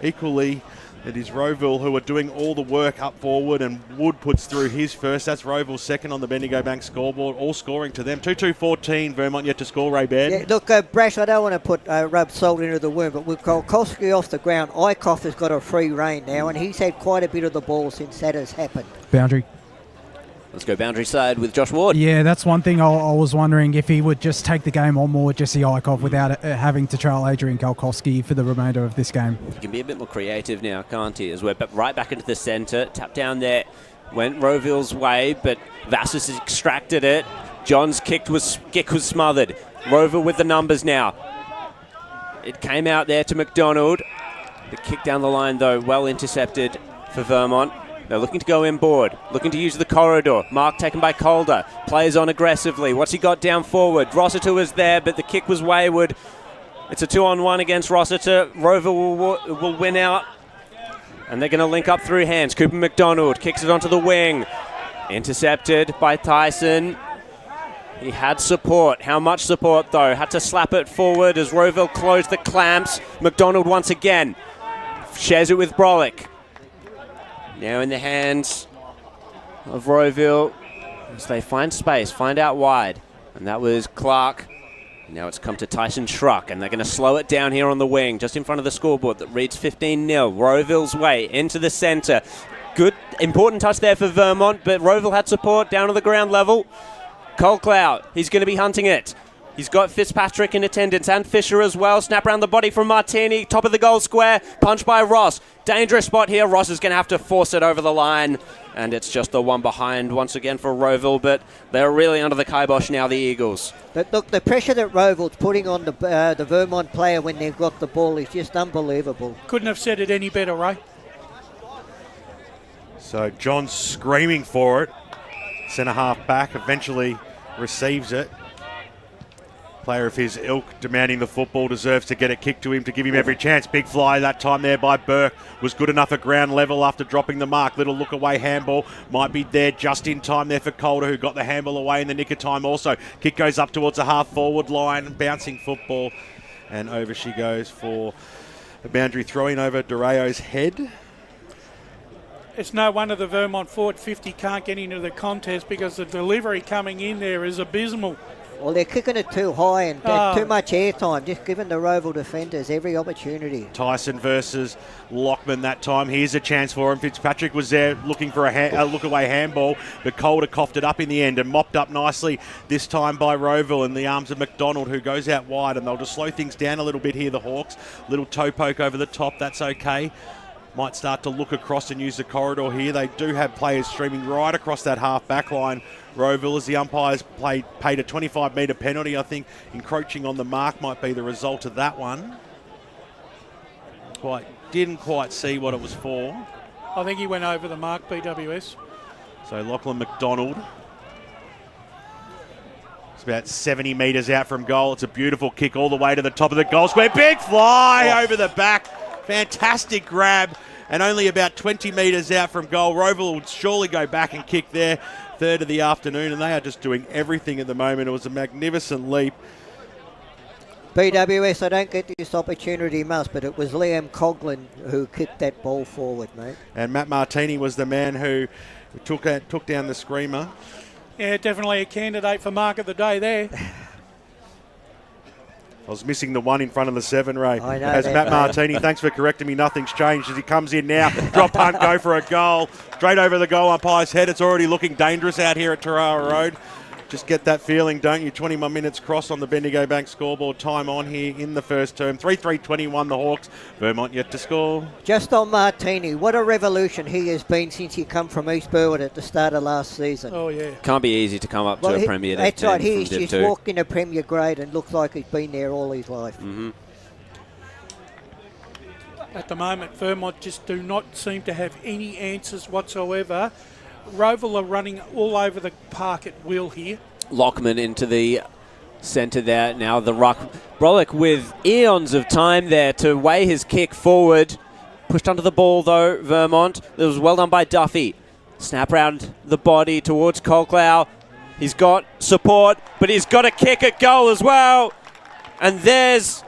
equally it is Rowville who are doing all the work up forward, and Wood puts through his first. That's Rowville's second on the Bendigo Bank scoreboard, all scoring to them. 2-2-14, Vermont yet to score, Ray Baird. Yeah, look, Brash, I don't want to put rub salt into the wound, but with Kolkowski off the ground, Eichhoff has got a free rein now, and he's had quite a bit of the ball since that has happened. Boundary. Let's go boundary side with Josh Ward. Yeah, that's one thing I was wondering if he would just take the game on more, Jesse Eichhoff, without having to trail Adrian Kolkowski for the remainder of this game. He can be a bit more creative now, can't he? As we're right back into the centre. Tap down there. Went Rowville's way, but Vassos extracted it. John's kick was smothered. Rowville with the numbers now. It came out there to McDonald. The kick down the line, though, well intercepted for Vermont. They're looking to go inboard, looking to use the corridor. Mark taken by Calder. Plays on aggressively. What's he got down forward? Rossiter was there, but the kick was wayward. It's a 2-on-1 against Rossiter. Rowville will win out. And they're going to link up through hands. Cooper McDonald kicks it onto the wing. Intercepted by Tyson. He had support. How much support, though? Had to slap it forward as Rowville closed the clamps. McDonald once again shares it with Brolick. Now in the hands of Rowville as they find space, find out wide. And that was Clark. Now it's come to Tyson Schruck, and they're going to slow it down here on the wing, just in front of the scoreboard that reads 15-0. Rowville's way into the centre. Good, important touch there for Vermont, but Rowville had support down to the ground level. Colclough, he's going to be hunting it. He's got Fitzpatrick in attendance and Fisher as well. Snap around the body from Martini. Top of the goal square. Punch by Ross. Dangerous spot here. Ross is going to have to force it over the line. And it's just the one behind once again for Rowville. But they're really under the kibosh now, the Eagles. But look, the pressure that Rowville's putting on the Vermont player when they've got the ball is just unbelievable. Couldn't have said it any better, Ray. So John's screaming for it. Centre half back eventually receives it. Player of his ilk demanding the football deserves to get it kicked to him to give him every chance. Big fly that time there by Burke. Was good enough at ground level after dropping the mark. Little look away handball. Might be there just in time there for Calder, who got the handball away in the nick of time also. Kick goes up towards the half forward line. Bouncing football. And over she goes for a boundary throwing over Durayo's head. It's no wonder the Vermont forward 50 can't get into the contest because the delivery coming in there is abysmal. Well, they're kicking it too high and too much airtime, just giving the Rowville defenders every opportunity. Tyson versus Lockman that time. Here's a chance for him. Fitzpatrick was there looking for a look-away handball, but Calder coughed it up in the end and mopped up nicely this time by Rowville in the arms of McDonald, who goes out wide, and they'll just slow things down a little bit here, the Hawks. Little toe poke over the top, that's okay. Might start to look across and use the corridor here. They do have players streaming right across that half-back line. Rowville, as the umpires paid a 25-metre penalty. I think encroaching on the mark might be the result of that one. Didn't quite see what it was for. I think he went over the mark, BWS. So Lachlan McDonald. It's about 70 metres out from goal. It's a beautiful kick all the way to the top of the goal square. Big fly over the back. Fantastic grab. And only about 20 metres out from goal. Rowville would surely go back and kick there. Third of the afternoon, and they are just doing everything at the moment. It was a magnificent leap. BWS, I don't get this opportunity much, but it was Liam Coughlin who kicked that ball forward, mate. And Matt Martini was the man who took down the screamer. Yeah, definitely a candidate for mark of the day there. I was missing the one in front of the 7, Ray. I know as that, Matt mate. Martini, thanks for correcting me. Nothing's changed as he comes in now. Drop punt, go for a goal. Straight over the goal umpire's head. It's already looking dangerous out here at Tarara Road. Just get that feeling, don't you? 21 minutes cross on the Bendigo Bank scoreboard. Time on here in the first term. 3-3-21 the Hawks. Vermont yet to score. Just on Martini, what a revolution he has been since he come from East Burwood at the start of last season. Oh, yeah. Can't be easy to come up to a Premier Div 10 That's right, from he's Div just 2. walked in a Premier grade and looks like he's been there all his life. Mm-hmm. At the moment, Vermont just do not seem to have any answers whatsoever. Rowville are running all over the park at will here. Lockman into the centre there. Now the ruck. Brolick with eons of time there to weigh his kick forward. Pushed under the ball though, Vermont. It was well done by Duffy. Snap round the body towards Colclough. He's got support, but he's got a kick at goal as well. And there's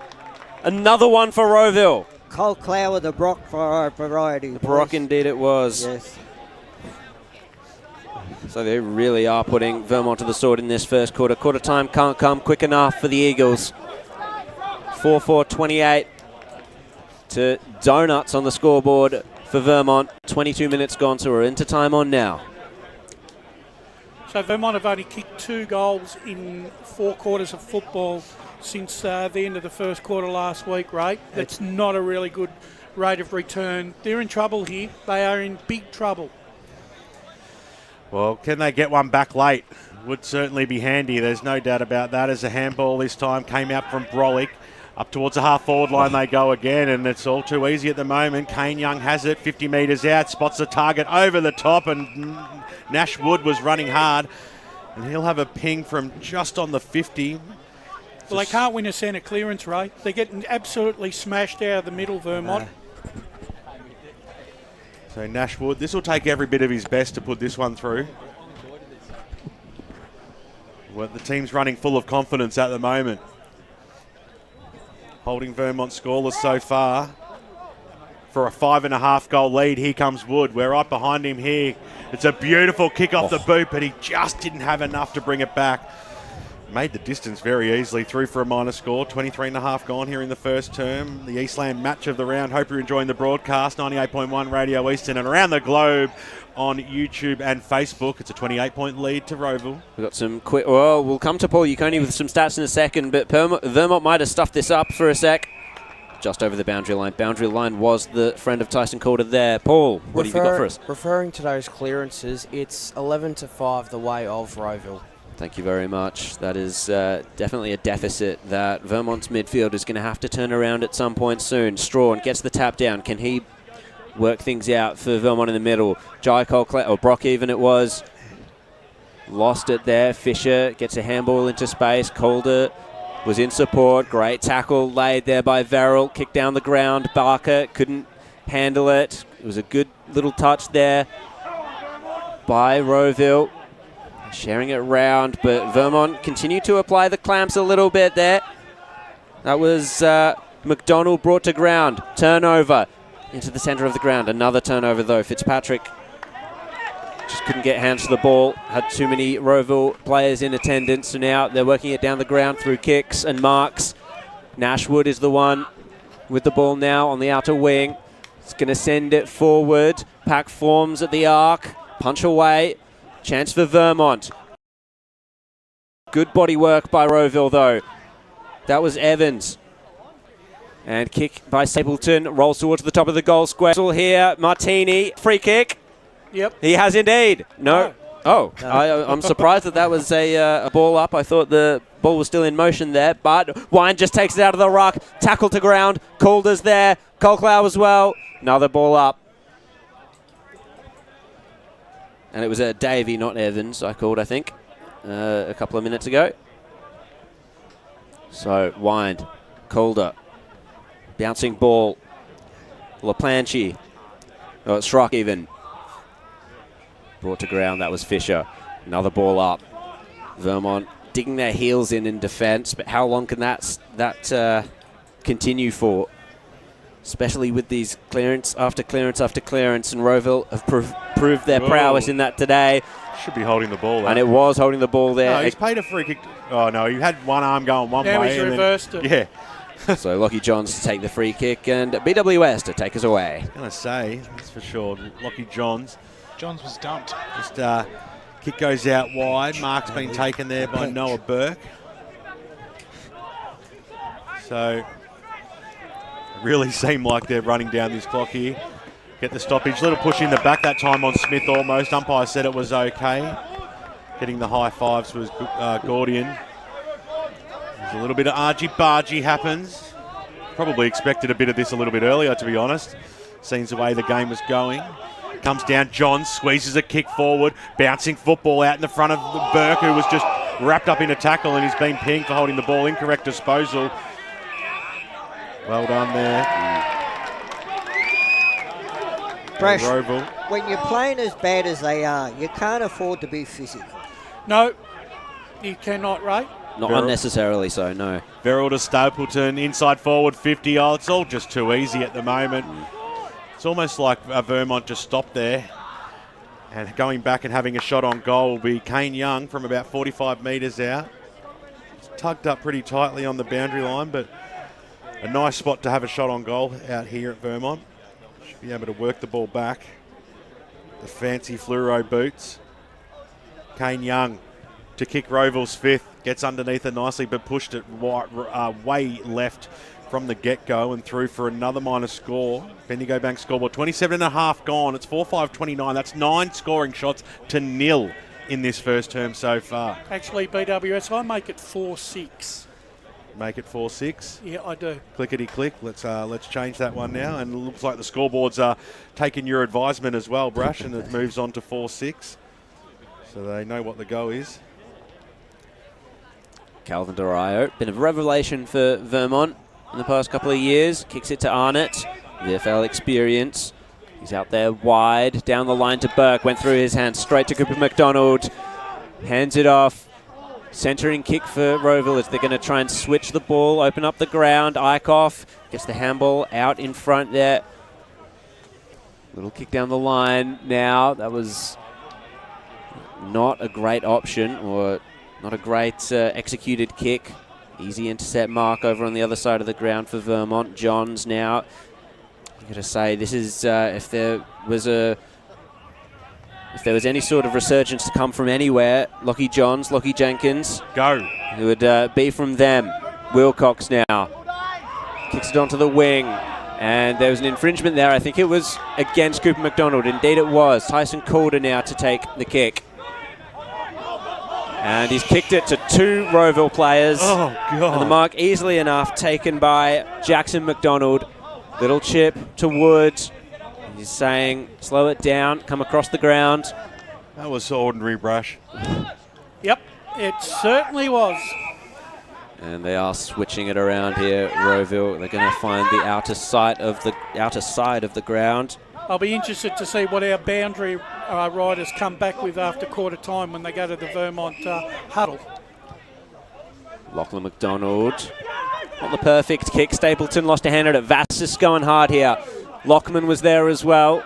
another one for Rowville. Colclough with the Brock variety. The Brock indeed it was. Yes. So they really are putting Vermont to the sword in this first quarter. Quarter time can't come quick enough for the Eagles. 4-4-28 to donuts on the scoreboard for Vermont. 22 minutes gone, so we're into time on now. So Vermont have only kicked 2 goals in 4 quarters of football since the end of the first quarter last week, Ray. That's not a really good rate of return. They're in trouble here. They are in big trouble. Well, can they get one back late? Would certainly be handy. There's no doubt about that. As a handball this time came out from Brolick. Up towards the half-forward line they go again, and it's all too easy at the moment. Kane Young has it, 50 metres out, spots the target over the top, and Nash Wood was running hard. And he'll have a ping from just on the 50. Well, they can't win a centre clearance, Ray. They're getting absolutely smashed out of the middle, Vermont. So Nash Wood, this will take every bit of his best to put this one through. Well, the team's running full of confidence at the moment. Holding Vermont scoreless so far. For a 5.5 goal lead, here comes Wood. We're right behind him here. It's a beautiful kick off the boot, but he just didn't have enough to bring it back. Made the distance very easily, through for a minor score. 23.5 gone here in the first term. The Eastland match of the round. Hope you're enjoying the broadcast. 98.1 Radio Eastern and around the globe on YouTube and Facebook. It's a 28-point lead to Rowville. We've got some quick... Well, we'll come to Paul Yukoni with some stats in a second, but Vermont might have stuffed this up for a sec. Just over the boundary line. Boundary line was the friend of Tyson Calder there. Paul, what have you got for us? Referring to those clearances, it's 11-5 the way of Rowville. Thank you very much. That is definitely a deficit that Vermont's midfield is going to have to turn around at some point soon. Strawn gets the tap down. Can he work things out for Vermont in the middle? Jai Colclough, or Brock even it was. Lost it there. Fisher gets a handball into space. Calder was in support. Great tackle laid there by Verrill. Kick down the ground. Barker couldn't handle it. It was a good little touch there by Rowville. Sharing it round, but Vermont continued to apply the clamps a little bit there. That was McDonald brought to ground. Turnover into the centre of the ground. Another turnover though. Fitzpatrick just couldn't get hands to the ball. Had too many Rowville players in attendance, so now they're working it down the ground through kicks and marks. Nashwood is the one with the ball now on the outer wing. It's going to send it forward. Pack forms at the arc. Punch away. Chance for Vermont. Good body work by Rowville though. That was Evans. And kick by Stapleton. Rolls towards the top of the goal square. Here, Martini. Free kick. Yep. He has indeed. No. Oh, I'm surprised that was a ball up. I thought the ball was still in motion there. But Wine just takes it out of the ruck. Tackle to ground. Calder's there. Colclough as well. Another ball up. And it was a Davey, not Evans, I called, I think, a couple of minutes ago. So, Wind, Calder, bouncing ball, LaPlanche, oh, it's Schrock even. Brought to ground, that was Fisher. Another ball up. Vermont digging their heels in defence, but how long can that continue for? Especially with these clearance after clearance after clearance, and Rowville have proved their prowess in that today. Should be holding the ball there. And it was holding the ball there. No, he's paid a free kick. Oh, no, he had one arm going one way. Now he's reversed it. Yeah. So Lockie Johns to take the free kick, and BWS to take us away. I was going to say, that's for sure. Lockie Johns. Johns was dumped. Just kick goes out wide. Mark's been taken there by Noah Burke. So... really seem like they're running down this clock here. Get the stoppage. Little push in the back that time on Smith almost. Umpire said it was okay. Getting the high fives was Gordian. There's a little bit of argy-bargy happens. Probably expected a bit of this a little bit earlier, to be honest. Seems the way the game was going. Comes down, John squeezes a kick forward, bouncing football out in the front of Burke, who was just wrapped up in a tackle, and he's been pinged for holding the ball. Incorrect disposal. Well done there. Brash, Rowville. when you're playing as bad as they are, you can't afford to be physical. No, you cannot, Ray. Not unnecessarily so, no. Verrill to Stapleton, inside forward 50. Oh, it's all just too easy at the moment. It's almost like Vermont just stopped there. And going back and having a shot on goal will be Kane Young from about 45 metres out. It's tugged up pretty tightly on the boundary line, but a nice spot to have a shot on goal out here at Vermont. Should be able to work the ball back. The fancy fluoro boots. Kane Young to kick Rowville's fifth. Gets underneath it nicely, but pushed it way left from the get-go and through for another minor score. Bendigo Bank scoreboard, 27.5 gone. It's 4-5-29. That's 9 scoring shots to 0 in this first term so far. Actually, BWS, I make it 4-6. Make it 4-6. Yeah, I do. Clickety-click. Let's change that one now. And it looks like the scoreboards are taking your advisement as well, Brash, and it moves on to 4-6. So they know what the go is. Calvin Durayo, been a revelation for Vermont in the past couple of years. Kicks it to Arnott, VFL experience. He's out there wide, down the line to Burke. Went through his hands straight to Cooper McDonald. Hands it off. Centering kick for Rowville as they're going to try and switch the ball, open up the ground. Eichhoff gets the handball out in front there. Little kick down the line now. That was not a great option, or not a great executed kick. Easy intercept mark over on the other side of the ground for Vermont. Johns now. I've got to say, this is if there was any sort of resurgence to come from anywhere, Lockie Jenkins. Go. It would be from them. Wilcox now. Kicks it onto the wing. And there was an infringement there. I think it was against Cooper McDonald. Indeed it was. Tyson Calder now to take the kick. And he's kicked it to 2 Rowville players. Oh, God. And the mark easily enough taken by Jackson McDonald. Little chip to Wood. He's saying, slow it down, come across the ground. That was ordinary, Brash. Yep, it certainly was. And they are switching it around here, Rowville. They're going to find the outer side of the ground. I'll be interested to see what our boundary riders come back with after quarter time when they go to the Vermont huddle. Lachlan McDonald. Not the perfect kick. Stapleton lost a hand at it. Vassis going hard here. Lockman was there as well.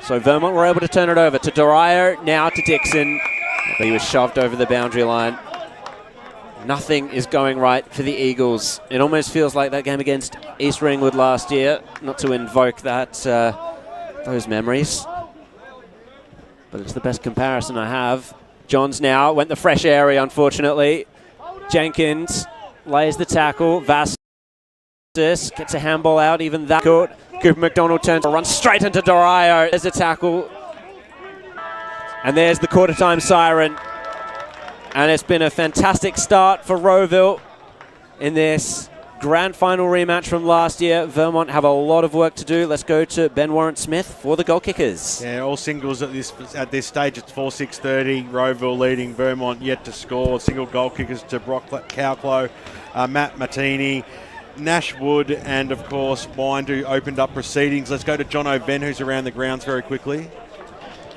So Vermont were able to turn it over to Durayo, now to Dixon. But he was shoved over the boundary line. Nothing is going right for the Eagles. It almost feels like that game against East Ringwood last year. Not to invoke that those memories, but it's the best comparison I have. Johns now went the fresh area, unfortunately. Jenkins lays the tackle. Vassis gets a handball out, even that court. Cooper McDonald turns, runs straight into Durayo. There's a tackle. And there's the quarter time siren. And it's been a fantastic start for Rowville in this grand final rematch from last year. Vermont have a lot of work to do. Let's go to Ben Warren-Smith for the goal kickers. Yeah, all singles at this stage. It's 4-6-30. Rowville leading. Vermont yet to score. Single goal kickers to Brock Cowclough, Matt Martini, Nash Wood, and of course Windu opened up proceedings. Let's go to John O'Ven, who's around the grounds very quickly.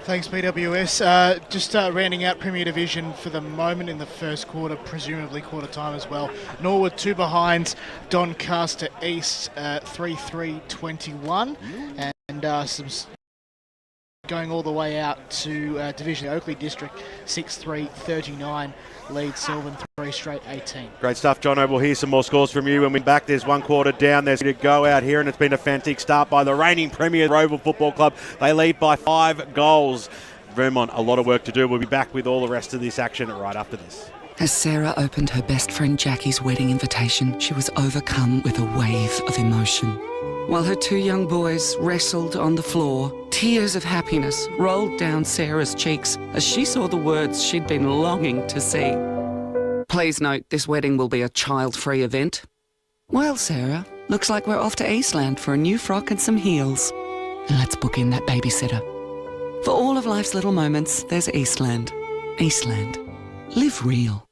Thanks, BWS. Just rounding out Premier Division for the moment in the first quarter, presumably quarter time as well. Norwood 2 behind, Doncaster East 3-3-21, and some going all the way out to Division Oakley District 6-3-39. Lead Sylvan 3 straight 18. Great stuff, Jono. We'll hear some more scores from you when we're back. There's 1 quarter down. There's to go out here, and it's been a fantastic start by the reigning premier Rowville Football Club. They lead by 5 goals. Vermont, a lot of work to do. We'll be back with all the rest of this action right after this. As Sarah opened her best friend Jackie's wedding invitation, she was overcome with a wave of emotion. While her 2 young boys wrestled on the floor, tears of happiness rolled down Sarah's cheeks as she saw the words she'd been longing to see. Please note, this wedding will be a child-free event. Well, Sarah, Looks like we're off to Eastland for a new frock and some heels. And let's book in that babysitter. For all of life's little moments, there's Eastland. Eastland. Live real.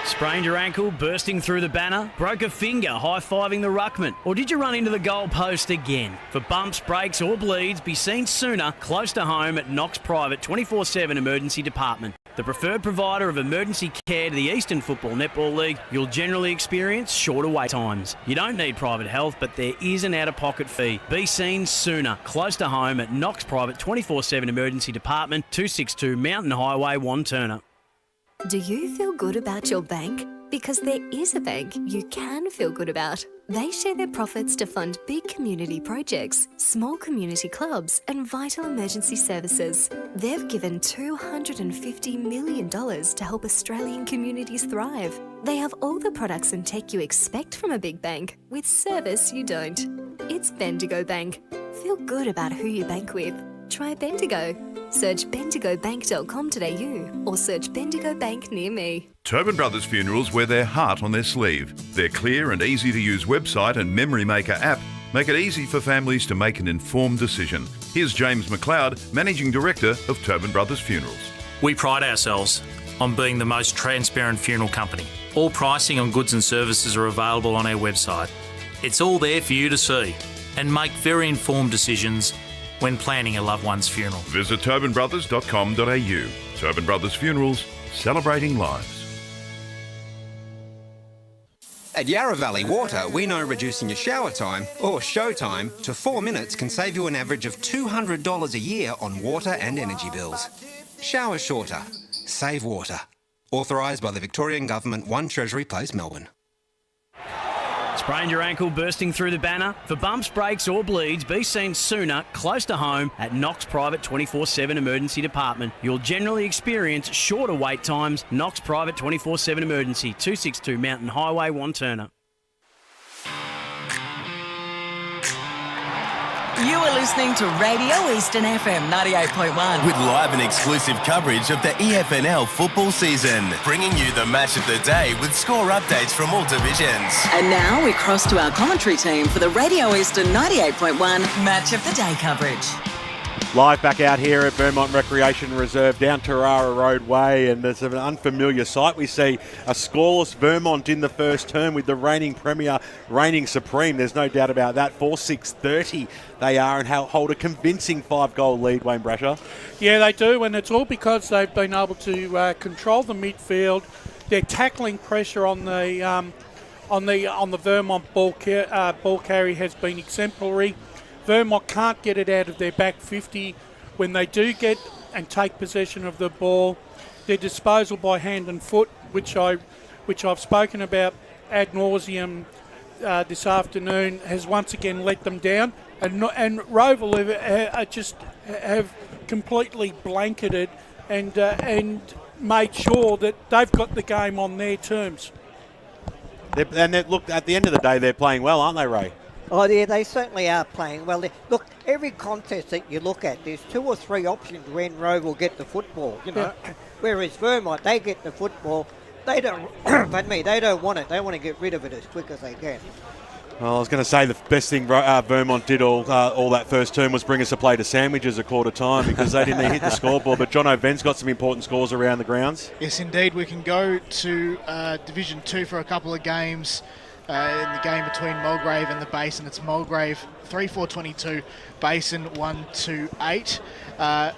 Sprained your ankle, bursting through the banner? Broke a finger, high-fiving the ruckman? Or did you run into the goal post again? For bumps, breaks or bleeds, be seen sooner, close to home at Knox Private 24/7 Emergency Department. The preferred provider of emergency care to the Eastland Football Netball League, you'll generally experience shorter wait times. You don't need private health, but there is an out-of-pocket fee. Be seen sooner, close to home at Knox Private 24/7 Emergency Department, 262 Mountain Highway, Wantirna. Do you feel good about your bank? Because there is a bank you can feel good about. They share their profits to fund big community projects, small community clubs, and vital emergency services. They've given $250 million to help Australian communities thrive. They have all the products and tech you expect from a big bank, with service you don't. It's Bendigo Bank. Feel good about who you bank with. Try Bendigo. Search bendigobank.com.au or search Bendigo Bank near me. Tobin Brothers Funerals wear their heart on their sleeve. Their clear and easy to use website and Memory Maker app make it easy for families to make an informed decision. Here's James McLeod, Managing Director of Tobin Brothers Funerals. We pride ourselves on being the most transparent funeral company. All pricing on goods and services are available on our website. It's all there for you to see and make very informed decisions when planning a loved one's funeral. Visit tobinbrothers.com.au. Tobin Brothers Funerals, celebrating lives. At Yarra Valley Water, we know reducing your shower time, or show time, to 4 minutes can save you an average of $200 a year on water and energy bills. Shower shorter. Save water. Authorised by the Victorian Government, 1 Treasury Place, Melbourne. Sprained your ankle, bursting through the banner? For bumps, breaks or bleeds, be seen sooner, close to home at Knox Private 24/7 Emergency Department. You'll generally experience shorter wait times. Knox Private 24/7 Emergency, 262 Mountain Highway, Wantirna. You are listening to Radio Eastern FM 98.1. With live and exclusive coverage of the EFNL football season, bringing you the match of the day with score updates from all divisions. And now we cross to our commentary team for the Radio Eastern 98.1 Match of the Day coverage. Live back out here at Vermont Recreation Reserve down Tarara Road Way, and there's an unfamiliar sight. We see a scoreless Vermont in the first term with the reigning premier reigning supreme. There's no doubt about that. 4-6-30 they are and hold a convincing 5-goal lead, Wayne Brasher. Yeah, they do, and it's all because they've been able to control the midfield. Their tackling pressure on the Vermont ball carry has been exemplary. Vermont can't get it out of their back 50. When they do get and take possession of the ball, their disposal by hand and foot, which I've spoken about ad nauseum this afternoon, has once again let them down. And Rowville have completely blanketed and made sure that they've got the game on their terms. Look, at the end of the day, they're playing well, aren't they, Ray? Oh, yeah, they certainly are playing well. Look, every contest that you look at, there's 2 or 3 options when Rowville get the football, you know. Yeah. Whereas Vermont, they get the football, they don't, they don't want it. They want to get rid of it as quick as they can. Well, I was going to say the best thing Vermont did all that first term was bring us a plate of sandwiches a quarter time because they didn't hit the scoreboard. But John O'Ven's got some important scores around the grounds. Yes, indeed. We can go to Division 2 for a couple of games. In the game between Mulgrave and the Basin, it's Mulgrave 3-4-22, Basin 1-2-8.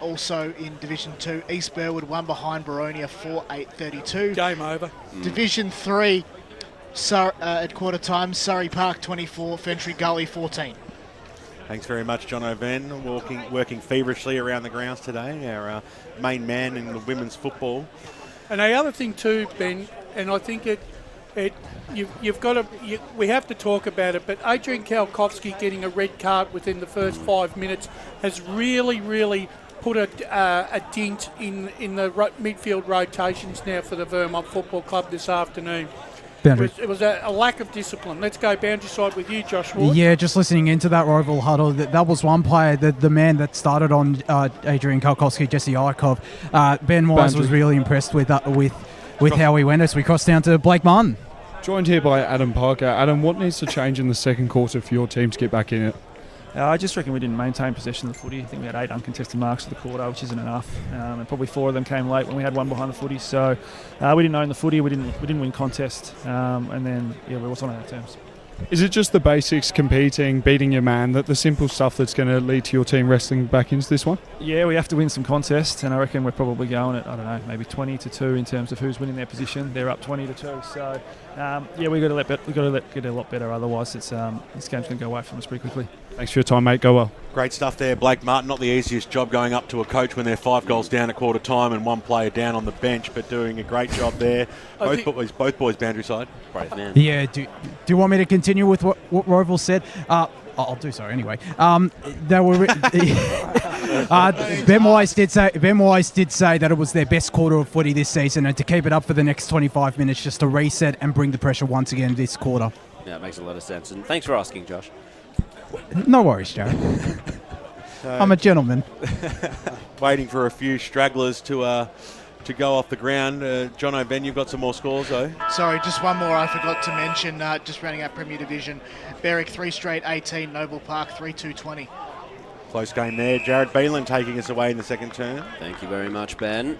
Also in Division 2, East Burwood 1 behind Baronia 4-8-32. Game over. Division 3 at quarter time, Surrey Park 24, Fentry Gully 14. Thanks very much, John O'Ven, working feverishly around the grounds today, our main man in the women's football. And the other thing too, Ben, and I think we have to talk about it, but Adrian Kalkowski getting a red card within the first 5 minutes has really put a dent in the midfield rotations now for the Vermont Football Club this afternoon. It was a lack of discipline. Let's go boundary side with you, Josh Ward. Yeah, just listening into that Rowville huddle, that was one player, the man that started on Adrian Kalkowski, Jesse Ikov. Ben Wise was really impressed with how he went as we crossed down to Blake Martin. Joined here by Adam Parker. Adam, what needs to change in the second quarter for your team to get back in it? I just reckon we didn't maintain possession of the footy. I think we had 8 uncontested marks for the quarter, which isn't enough. And probably 4 of them came late when we had 1 behind the footy. So we didn't own the footy. We didn't win contest. And then we wasn't on our terms. Is it just the basics, competing, beating your man, that the simple stuff that's going to lead to your team wrestling back into this one? Yeah, we have to win some contests, and I reckon we're probably going at, I don't know, maybe 20-2 in terms of who's winning their position. They're up 20-2. So we got to get a lot better. Otherwise, this game's going to go away from us pretty quickly. Thanks for your time, mate. Go well. Great stuff there, Blake Martin. Not the easiest job going up to a coach when they're 5 goals down at quarter time and 1 player down on the bench, but doing a great job there. Both boys boundary side. Brave man. Yeah. Do you want me to continue with what Rowville said? I'll do so anyway. They were. Ben Wise did say that it was their best quarter of footy this season, and to keep it up for the next 25 minutes, just to reset and bring the pressure once again this quarter. Yeah, it makes a lot of sense. And thanks for asking, Josh. No worries, Jared. I'm a gentleman. Waiting for a few stragglers to go off the ground. John O'Ben, you've got some more scores, though. Sorry, just one more I forgot to mention, just rounding out Premier Division. Berwick 3 straight 18, Noble Park 3-2-20. Close game there. Jared Beelan taking us away in the second turn. Thank you very much, Ben.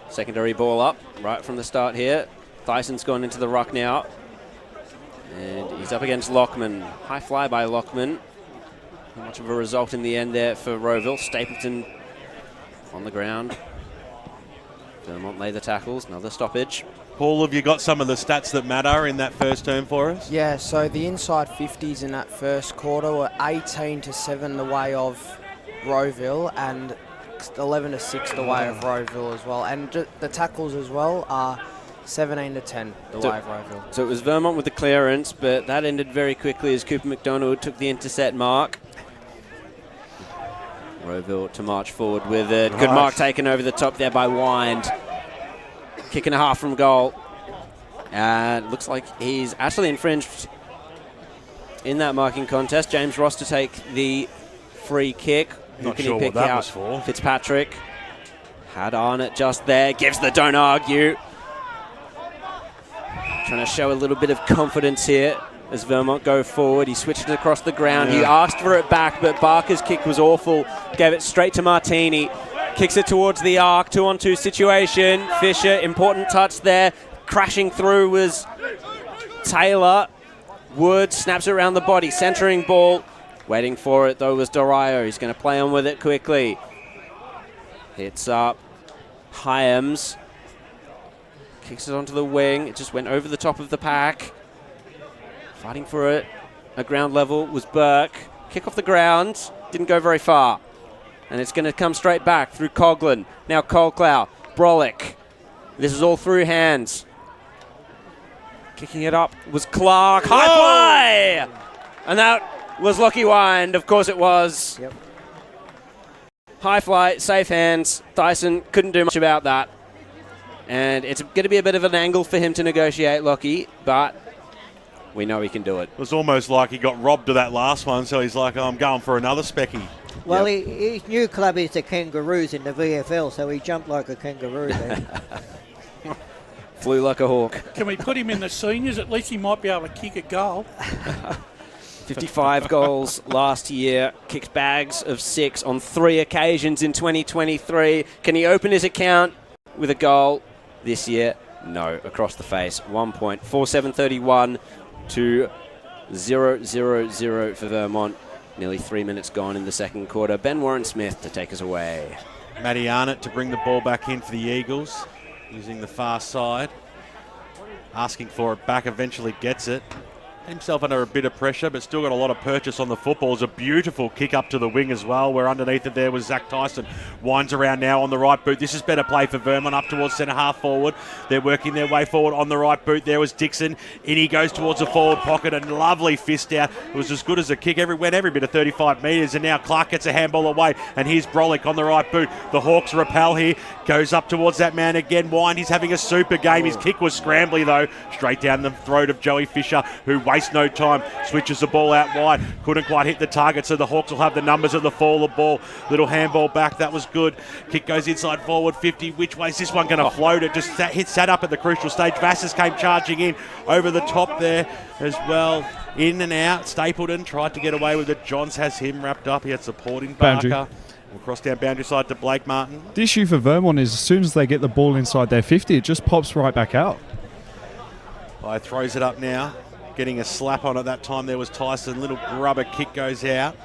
Secondary ball up right from the start here. Thyson's gone into the ruck now. And he's up against Lockman. High fly by Lockman. Not much of a result in the end there for Rowville. Stapleton on the ground. Vermont lay the tackles. Another stoppage. Paul, have you got some of the stats that matter in that first term for us? Yeah, so the inside 50s in that first quarter were 18-7 the way of Rowville and 11-6 the way of Rowville as well. And the tackles as well are 17-10 the way of Rowville. So it was Vermont with the clearance, but that ended very quickly as Cooper McDonald took the intercept mark. Rowville to march forward with it. Good mark taken over the top there by Wind. Kick and a half from goal. Looks like he's actually infringed in that marking contest. James Ross to take the free kick. Not Can sure he pick what that out? was for. Fitzpatrick had on it just there. Gives the don't argue. Trying to show a little bit of confidence here as Vermont go forward. He switched it across the ground. He asked for it back, but Barker's kick was awful. Gave it straight to Martini. Kicks it towards the arc. 2-on-2 situation. Fisher, important touch there. Crashing through was Taylor. Wood snaps it around the body. Centering ball. Waiting for it, though, was Dorio. He's going to play on with it quickly. Hits up. Hyams. Kicks it onto the wing. It just went over the top of the pack. Fighting for it at ground level was Burke. Kick off the ground. Didn't go very far. And it's going to come straight back through Coughlin. Now Colclough. Brolick. This is all through hands. Kicking it up was Clark. High fly! And that was Lockie Wind. Of course it was. Yep. High fly, safe hands. Tyson couldn't do much about that. And it's going to be a bit of an angle for him to negotiate, Lockie, but we know he can do it. It was almost like he got robbed of that last one, so he's like, oh, I'm going for another specky. Well, his new club is the Kangaroos in the VFL, so he jumped like a kangaroo there. Flew like a hawk. Can we put him in the seniors? At least he might be able to kick a goal. 55 goals last year. Kicked bags of 6 on 3 occasions in 2023. Can he open his account with a goal this year? No, across the face. 1 point. 4-7-31 to 0-0-0 for Vermont. Nearly 3 minutes gone in the second quarter. Ben Warren-Smith to take us away. Matty Arnott to bring the ball back in for the Eagles, using the far side. Asking for it back, eventually gets it. Himself under a bit of pressure, but still got a lot of purchase on the football. It's a beautiful kick up to the wing as well, where underneath it there was Zach Tyson. Winds around now on the right boot. This is better play for Vermont up towards centre half forward. They're working their way forward on the right boot. There was Dixon. In he goes towards the forward pocket, and lovely fist out. It was as good as a kick. Went every bit of 35 metres, and now Clark gets a handball away, and here's Brolick on the right boot. The Hawks repel here. Goes up towards that man again. Wind, he's having a super game. His kick was scrambly though. Straight down the throat of Joey Fisher, who wastes no time, switches the ball out wide, couldn't quite hit the target, so the Hawks will have the numbers at the fall of the ball. Little handball back, that was good. Kick goes inside forward, 50. Which way is this one going to float? It just sat up at the crucial stage. Vassas came charging in over the top there as well. In and out. Stapleton tried to get away with it. Johns has him wrapped up. He had supporting Boundary. Barker. We'll cross down boundary side to Blake Martin. The issue for Vermont is as soon as they get the ball inside their 50, it just pops right back out. Throws it up now. Getting a slap on it that time. There was Tyson. Little grubber kick goes out.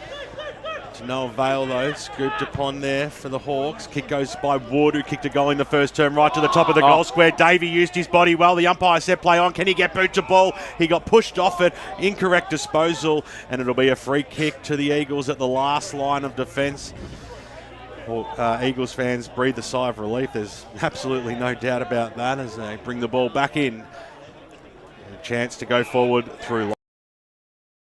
To no avail though. Scooped upon there for the Hawks. Kick goes by Wood, who kicked a goal in the first term right to the top of the goal square. Davey used his body well. The umpire said play on. Can he get boot to ball? He got pushed off it. Incorrect disposal. And it'll be a free kick to the Eagles at the last line of defence. Eagles fans breathe a sigh of relief. There's absolutely no doubt about that as they bring the ball back in. A chance to go forward through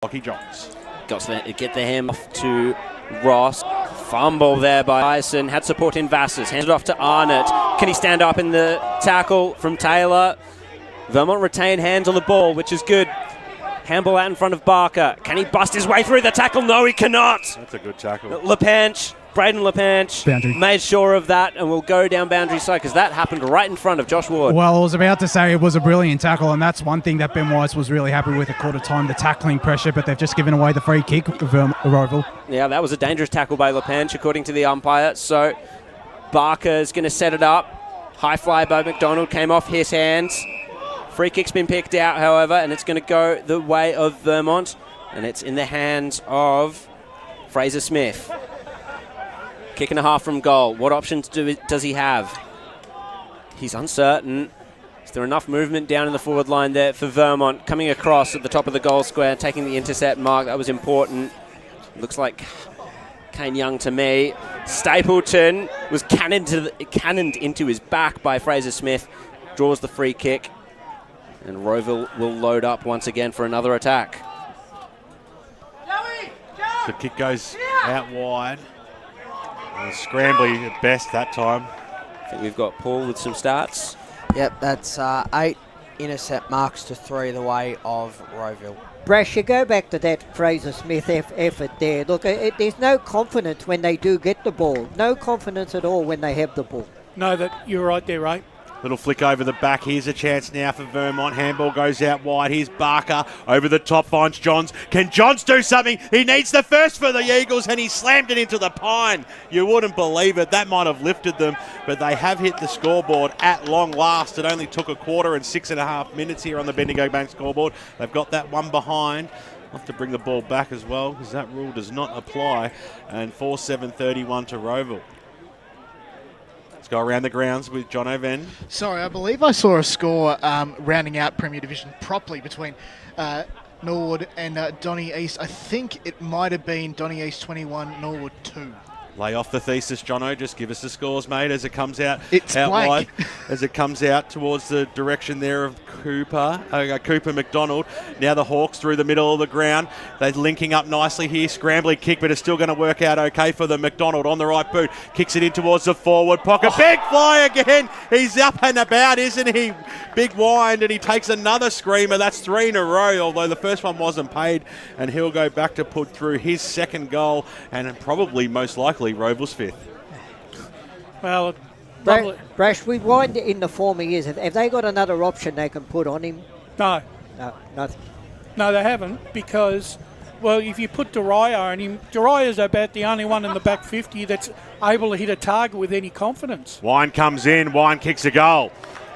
Lockie Johns. Got to get the hand off to Ross. Fumble there by Tyson. Had support in Vassas. Handed off to Arnott. Can he stand up in the tackle from Taylor? Vermont retain hands on the ball, which is good. Handball out in front of Barker. Can he bust his way through the tackle? No, he cannot. That's a good tackle. LePanche, Braden LePanche, made sure of that and will go down boundary side because that happened right in front of Josh Ward. Well, I was about to say it was a brilliant tackle, and that's one thing that Ben Weiss was really happy with at quarter time, the tackling pressure, but they've just given away the free kick, Rowville. Yeah, that was a dangerous tackle by LePanche, according to the umpire. So Barker's going to set it up. High fly by McDonald came off his hands. Free kick's been picked out, however, and it's going to go the way of Vermont, and it's in the hands of Fraser Smith. Kick and a half from goal. What options does he have? He's uncertain. Is there enough movement down in the forward line there for Vermont? Coming across at the top of the goal square, taking the intercept mark. That was important. Looks like Kane Young to me. Stapleton was cannoned into his back by Fraser Smith. Draws the free kick. And Rowville will load up once again for another attack. The kick goes out wide. Scrambly at best that time. I think we've got Paul with some stats. Yep, that's 8 intercept marks to 3 the way of Rowville. Brash, you go back to that Fraser Smith effort there. Look, there's no confidence when they do get the ball. No confidence at all when they have the ball. No, that you're right there, Ray. Little flick over the back. Here's a chance now for Vermont. Handball goes out wide. Here's Barker over the top, finds Johns. Can Johns do something? He needs the first for the Eagles, and he slammed it into the pine. You wouldn't believe it. That might have lifted them, but they have hit the scoreboard at long last. It only took a quarter and 6.5 minutes here on the Bendigo Bank scoreboard. They've got that one behind. I'll have to bring the ball back as well because that rule does not apply. And 4-7-31 to Rowville. Go around the grounds with John O'Ven. Sorry, I believe I saw a score rounding out Premier Division properly between Norwood and Donny East. I think it might have been Donny East 21, Norwood 2. Lay off the thesis, Jono. Just give us the scores, mate, as it comes out. It's out blank. wide, as it comes out towards the direction there of Cooper McDonald. Now the Hawks through the middle of the ground. They're linking up nicely here. Scrambly kick, but it's still going to work out okay for the McDonald on the right boot. Kicks it in towards the forward pocket. Big fly again. He's up and about, isn't he? Big wind, and he takes another screamer. That's 3 in a row, although the first one wasn't paid, and he'll go back to put through his second goal, and probably most likely Rowville's 5th. Well, Brash, we wind in the former years. Have they got another option they can put on him? No. No, nothing. No, they haven't, because, well, if you put Dariah on him, Dariah's about the only one in the back 50 that's able to hit a target with any confidence. Wine comes in, Wine kicks a goal.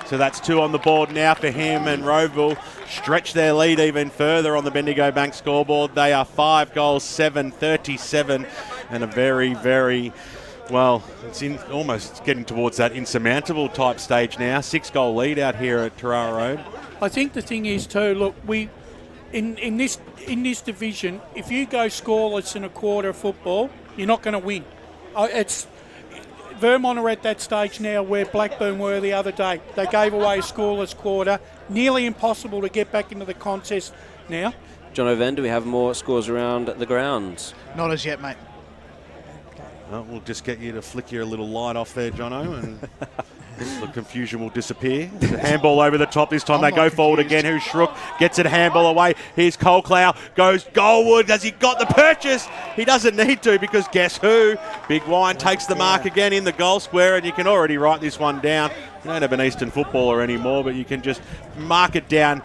So that's 2 on the board now for him, and Rowville stretch their lead even further on the Bendigo Bank scoreboard. They are 5 goals, 7-37, and a very, very, well, it's almost getting towards that insurmountable type stage now. 6-goal lead out here at Tarara Road. I think the thing is too, look, we in this division, if you go scoreless in a quarter of football, you're not going to win. Vermont are at that stage now where Blackburn were the other day. They gave away a scoreless quarter. Nearly impossible to get back into the contest now. John O'Ven, do we have more scores around the grounds? Not as yet, mate. Well, we'll just get you to flick your little light off there, Jono, and The confusion will disappear. The handball over the top this time. They go forward again. Who's Shrook? Gets it handball away. Here's Colclough. Goes Goldwood. Has he got the purchase? He doesn't need to because guess who? Big Wine takes the mark again in the goal square, and you can already write this one down. You don't have an Eastern footballer anymore, but you can just mark it down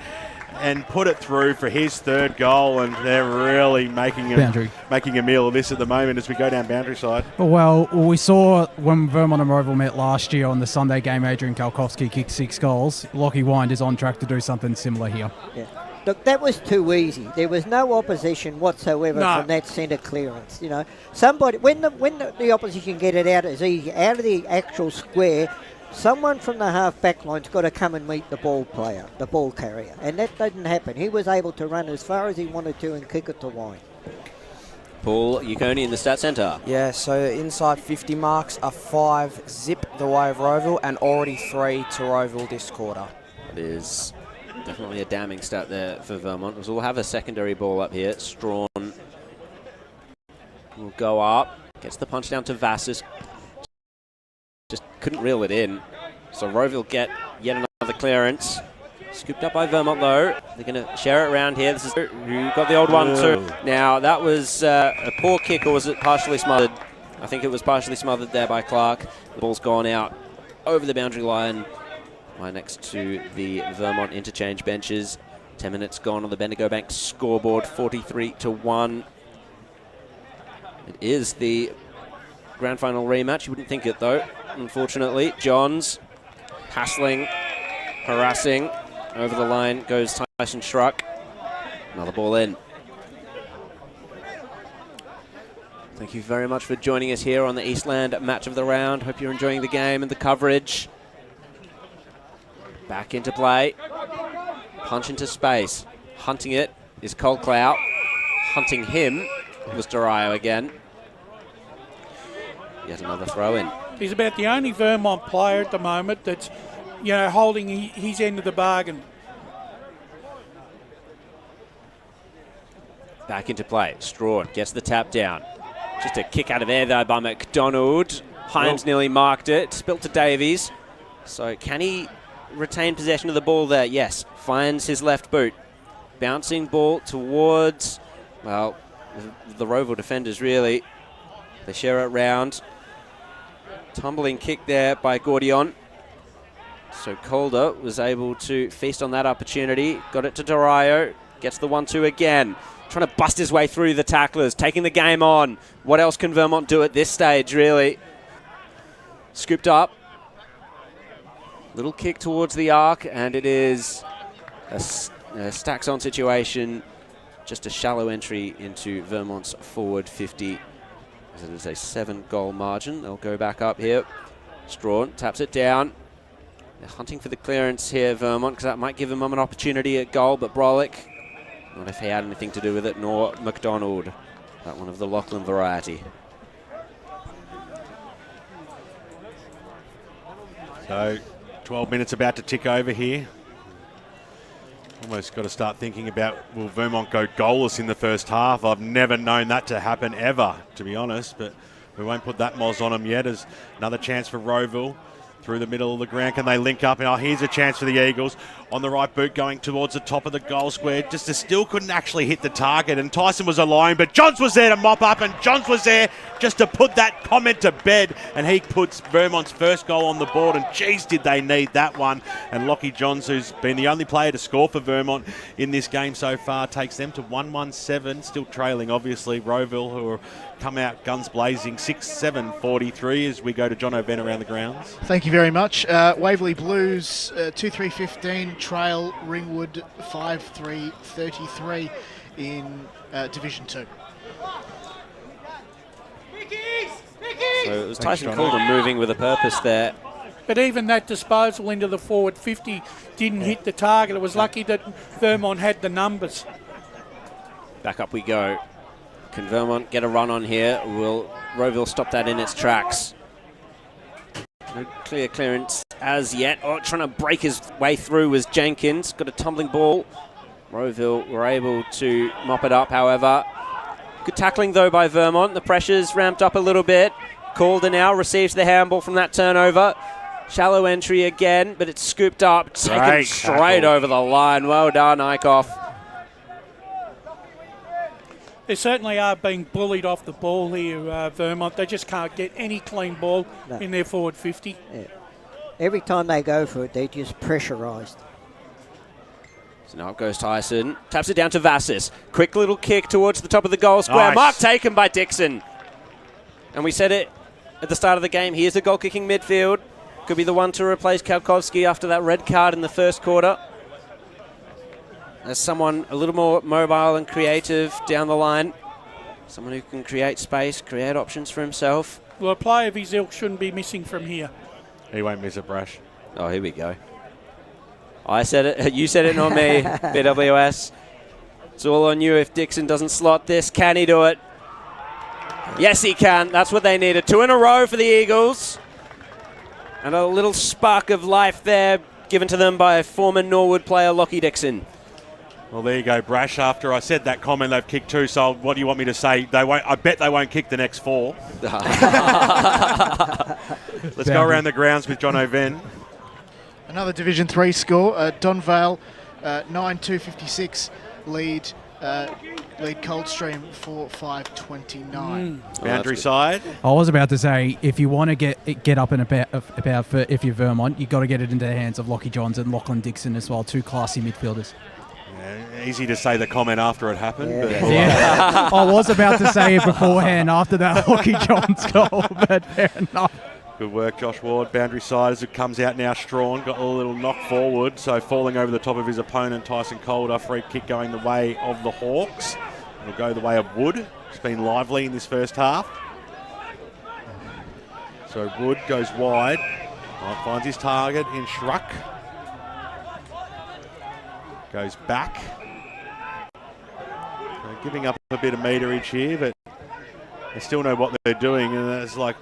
and put it through for his third goal, and they're really making a meal of this at the moment as we go down boundary side. Well, we saw when Vermont and Rowville met last year on the Sunday game, Adrian Kalkowski kicked 6 goals. Lockie Wind is on track to do something similar here. Yeah. Look, that was too easy. There was no opposition whatsoever from that centre clearance. You know, somebody when the opposition get it out as easy out of the actual square, someone from the half-back line's got to come and meet the ball player, the ball carrier. And that didn't happen. He was able to run as far as he wanted to and kick it to Wine. Paul Yukoni in the stat centre. Yeah, so inside 50 marks are 5 zip the way of Rowville and already 3 to Rowville this quarter. It is definitely a damning stat there for Vermont. We'll have a secondary ball up here. Strawn will go up. Gets the punch down to Vassis. Just couldn't reel it in. So Rowville get yet another clearance. Scooped up by Vermont though. They're going to share it around here. This is who got the old one too. Now that was a poor kick, or was it partially smothered? I think it was partially smothered there by Clark. The ball's gone out over the boundary line right next to the Vermont interchange benches. 10 minutes gone on the Bendigo Bank scoreboard, 43-1. It is the grand final rematch. You wouldn't think it though, unfortunately. Johns hassling, harassing. Over the line goes Tyson Schruck. Another ball in. Thank you very much for joining us here on the Eastland match of the round. Hope you're enjoying the game and the coverage. Back into play. Punch into space. Hunting it is Colclough. Hunting him was Durayo again. Yet another throw in. He's about the only Vermont player at the moment that's, you know, holding his end of the bargain. Back into play. Strawn gets the tap down. Just a kick out of air though by McDonald. Hines nearly marked it. Spilt to Davies. So can he retain possession of the ball there? Yes. Finds his left boot. Bouncing ball towards, well, the Rowville defenders really. They share it round. Tumbling kick there by Gordion. So Calder was able to feast on that opportunity. Got it to Durayo. Gets the 1-2 again. Trying to bust his way through the tacklers. Taking the game on. What else can Vermont do at this stage, really? Scooped up. Little kick towards the arc, and it is a stacks on situation. Just a shallow entry into Vermont's forward 50. As it is a 7-goal margin. They'll go back up here. Strawn taps it down. They're hunting for the clearance here, Vermont, because that might give them an opportunity at goal, but Brolick, not if he had anything to do with it, nor McDonald, that one of the Lachlan variety. So 12 minutes about to tick over here. Almost got to start thinking about, will Vermont go goalless in the first half? I've never known that to happen ever, to be honest, but we won't put that moz on them yet. As another chance for Rowville through the middle of the ground. Can they link up? And here's a chance for the Eagles. On the right boot going towards the top of the goal square. Just still couldn't actually hit the target. And Tyson was alone, but Johns was there to mop up, and Johns was there just to put that comment to bed. And he puts Vermont's first goal on the board. And geez, did they need that one. And Lockie Johns, who's been the only player to score for Vermont in this game so far, takes them to 1-1-7. Still trailing, obviously, Rowville, who are come out guns blazing 6-7-43 as we go to John O'Ben around the grounds. Thank you very much. Waverley Blues 2-3-15 trail Ringwood 5-3-33 in Division 2. So it was Tyson Calder moving with a purpose there. But even that disposal into the forward 50 didn't hit the target. It was lucky that Vermont had the numbers. Back up we go. Can Vermont get a run on here? Will Rowville stop that in its tracks? No clear clearance as yet. Oh, trying to break his way through was Jenkins. Got a tumbling ball. Rowville were able to mop it up, however. Good tackling, though, by Vermont. The pressure's ramped up a little bit. Calder now receives the handball from that turnover. Shallow entry again, but it's scooped up, taken Great straight tackle. over the line. Well done, Eichhoff. They certainly are being bullied off the ball here, Vermont. They just can't get any clean ball in their forward 50. Yeah. Every time they go for it, they're just pressurised. So now up goes Tyson. Taps it down to Vassis. Quick little kick towards the top of the goal square. Nice. Mark taken by Dixon. And we said it at the start of the game. He is the goal-kicking midfield. Could be the one to replace Kalkowski after that red card in the first quarter. As someone a little more mobile and creative down the line. Someone who can create space, create options for himself. Well, a player of his ilk shouldn't be missing from here. He won't miss it, Brash. Oh, here we go. I said it. You said it, not me. BWS. It's all on you if Dixon doesn't slot this. Can he do it? Yes, he can. That's what they needed. 2 in a row for the Eagles. And a little spark of life there given to them by former Norwood player Lockie Dixon. Well, there you go, Brash. After I said that comment, they've kicked 2, so what do you want me to say? They won't. I bet they won't kick the next 4. Let's go around the grounds with John O'Ven. Another Division 3 score. Donvale 9-256 lead Coldstream 4-5-29. Boundary side. I was about to say, if you want to get up and about for, if you're Vermont, you've got to get it into the hands of Lockie Johns and Lachlan Dixon as well, 2 classy midfielders. Yeah, easy to say the comment after it happened. Yeah. But Yeah. I was about to say it beforehand after that Lockie Johns goal, but fair enough. Good work, Josh Ward. Boundary side as it comes out now. Strawn got a little knock forward, so falling over the top of his opponent, Tyson Calder. Free kick going the way of the Hawks. It'll go the way of Wood. It's been lively in this first half. So Wood goes wide. Finds his target in Schruck. Goes back. Giving up a bit of meterage here, but they still know what they're doing, and it's like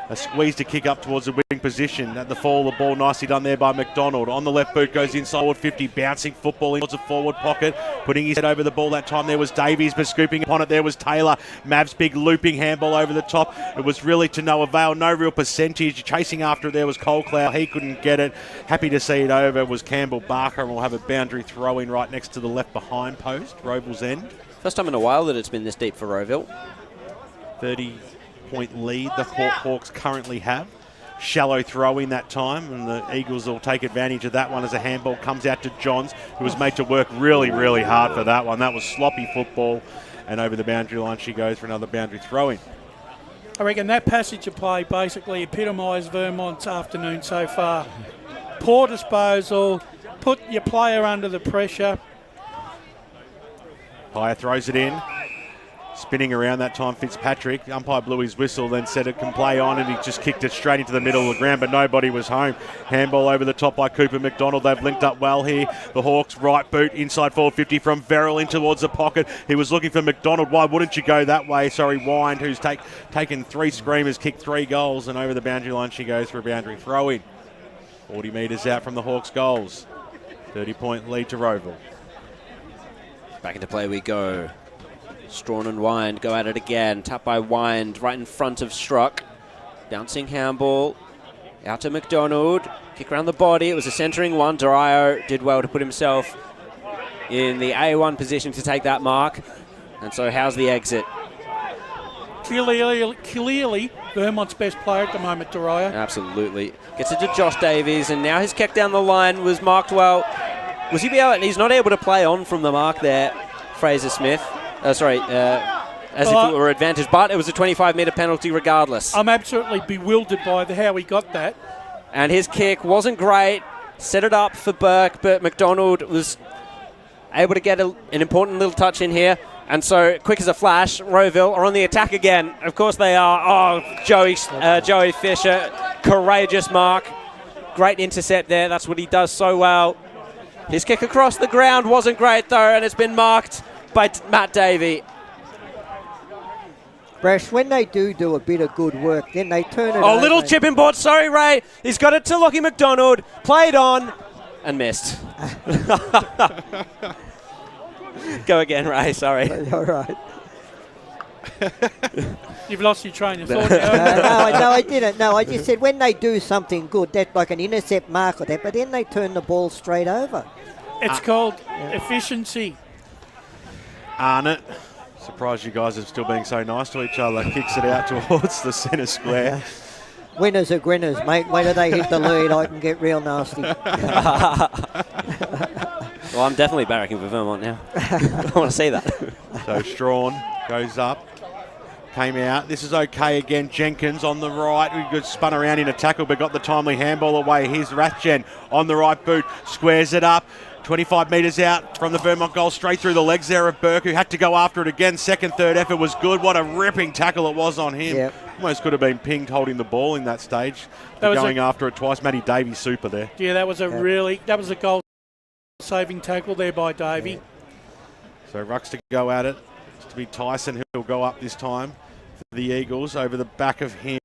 a squeeze to kick up towards the wing position. At the fall, the ball nicely done there by McDonald. On the left boot goes inside forward 50, bouncing football towards the forward pocket, putting his head over the ball. That time there was Davies, but scooping upon it there was Taylor. Mav's big looping handball over the top. It was really to no avail, no real percentage. Chasing after it there was Colecloud. He couldn't get it. Happy to see it over was Campbell Barker, and we'll have a boundary throw in right next to the left behind post, Rowville's end. First time in a while that it's been this deep for Rowville. 30-point lead the Hawks currently have. Shallow throw in that time, and the Eagles will take advantage of that one as a handball comes out to Johns, who was made to work really, really hard for that one. That was sloppy football, and over the boundary line she goes for another boundary throw-in. I reckon that passage of play basically epitomised Vermont's afternoon so far. Poor disposal, put your player under the pressure. Pyer throws it in. Spinning around that time, Fitzpatrick. Umpire blew his whistle, then said it can play on, and he just kicked it straight into the middle of the ground, but nobody was home. Handball over the top by Cooper McDonald. They've linked up well here. The Hawks right boot inside forward 50 from Verrill in towards the pocket. He was looking for McDonald. Why wouldn't you go that way? Sorry, Wind, who's taken 3 screamers, kicked 3 goals, and over the boundary line she goes for a boundary throw-in. 40 metres out from the Hawks' goals. 30-point lead to Rowville. Back into play we go. Strawn and Wind go at it again. Tap by Wind right in front of Struck. Bouncing handball. Out to McDonald. Kick around the body. It was a centering one. Dario did well to put himself in the A1 position to take that mark. And so how's the exit? Clearly Vermont's best player at the moment, Dario. Absolutely. Gets it to Josh Davies, and now his kick down the line was marked well. Was he he's not able to play on from the mark there, Fraser Smith. As if it were advantage, but it was a 25-metre penalty regardless. I'm absolutely bewildered by how he got that. And his kick wasn't great. Set it up for Burke, but McDonald was able to get an important little touch in here. And so, quick as a flash, Rowville are on the attack again. Of course they are. Oh, Joey Fisher, courageous mark. Great intercept there. That's what he does so well. His kick across the ground wasn't great, though, and it's been marked by Matt Davey. Brash, when they do a bit of good work, then they turn it over. Oh, little chip in board. Sorry, Ray. He's got it to Lockie McDonald. Played on and missed. Go again, Ray. Sorry. All right. You've lost your train of thought. No, I didn't. No, I just said when they do something good, that like an intercept mark or that, but then they turn the ball straight over. It's called efficiency. Arnott, surprised you guys are still being so nice to each other. Kicks it out towards the centre square. Winners are grinners, mate. Wait till they hit the lead, I can get real nasty. Well, I'm definitely barracking for Vermont now. I want to see that. So Strawn goes up. Came out. This is okay again. Jenkins on the right. We got spun around in a tackle, but got the timely handball away. Here's Rathjen on the right boot. Squares it up. 25 metres out from the Vermont goal, straight through the legs there of Burke, who had to go after it again. Second, third effort was good. What a ripping tackle it was on him. Yep. Almost could have been pinged holding the ball in that stage. Going after it twice. Matty Davies super there. Yeah, that was a goal-saving tackle there by Davey. Yeah. So Rucks to go at it. It's to be Tyson who'll go up this time for the Eagles over the back of him.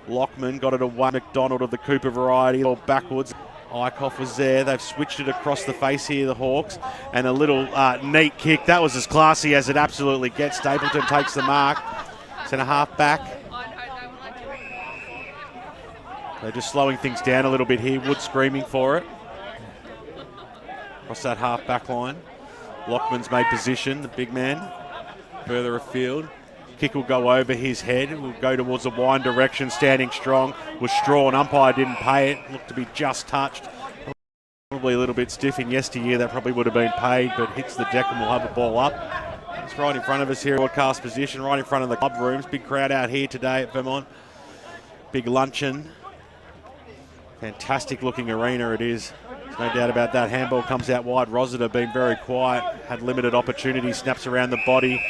Lockman got it away. McDonald of the Cooper variety, all backwards. Eichhoff was there. They've switched it across the face here, the Hawks. And a little neat kick. That was as classy as it absolutely gets. Stapleton takes the mark. Centre half back. They're just slowing things down a little bit here. Wood screaming for it. Across that half back line. Lockman's made position, the big man. Further afield. Kick will go over his head. It will go towards the wide direction, standing strong. Was Strawn. Umpire didn't pay it. Looked to be just touched. Probably a little bit stiff in yesteryear. That probably would have been paid, but hits the deck and we'll have the ball up. It's right in front of us here, broadcast position, right in front of the club rooms. Big crowd out here today at Vermont. Big luncheon. Fantastic looking arena it is. There's no doubt about that. Handball comes out wide. Rossiter been very quiet. Had limited opportunity. Snaps around the body.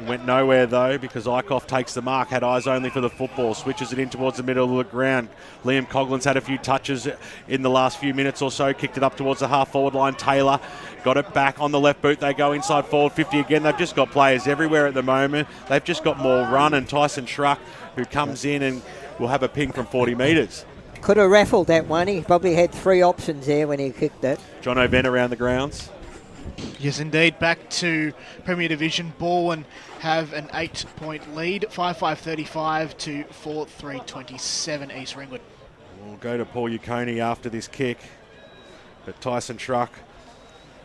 Went nowhere though because Eichhoff takes the mark, had eyes only for the football, switches it in towards the middle of the ground. Liam Coughlin's had a few touches in the last few minutes or so, kicked it up towards the half forward line. Taylor got it back on the left boot. They go inside forward 50 again. They've just got players everywhere at the moment. They've just got more run, and Tyson Schruck, who comes in and will have a ping from 40 metres. Could have raffled that one. He probably had three options there when he kicked it. John O'Ben around the grounds. Yes, indeed. Back to Premier Division. Baldwin have an 8-point lead, 5-5-35 to 4-3-27 East Ringwood. We'll go to Paul Uconi after this kick, but Tyson Schruck,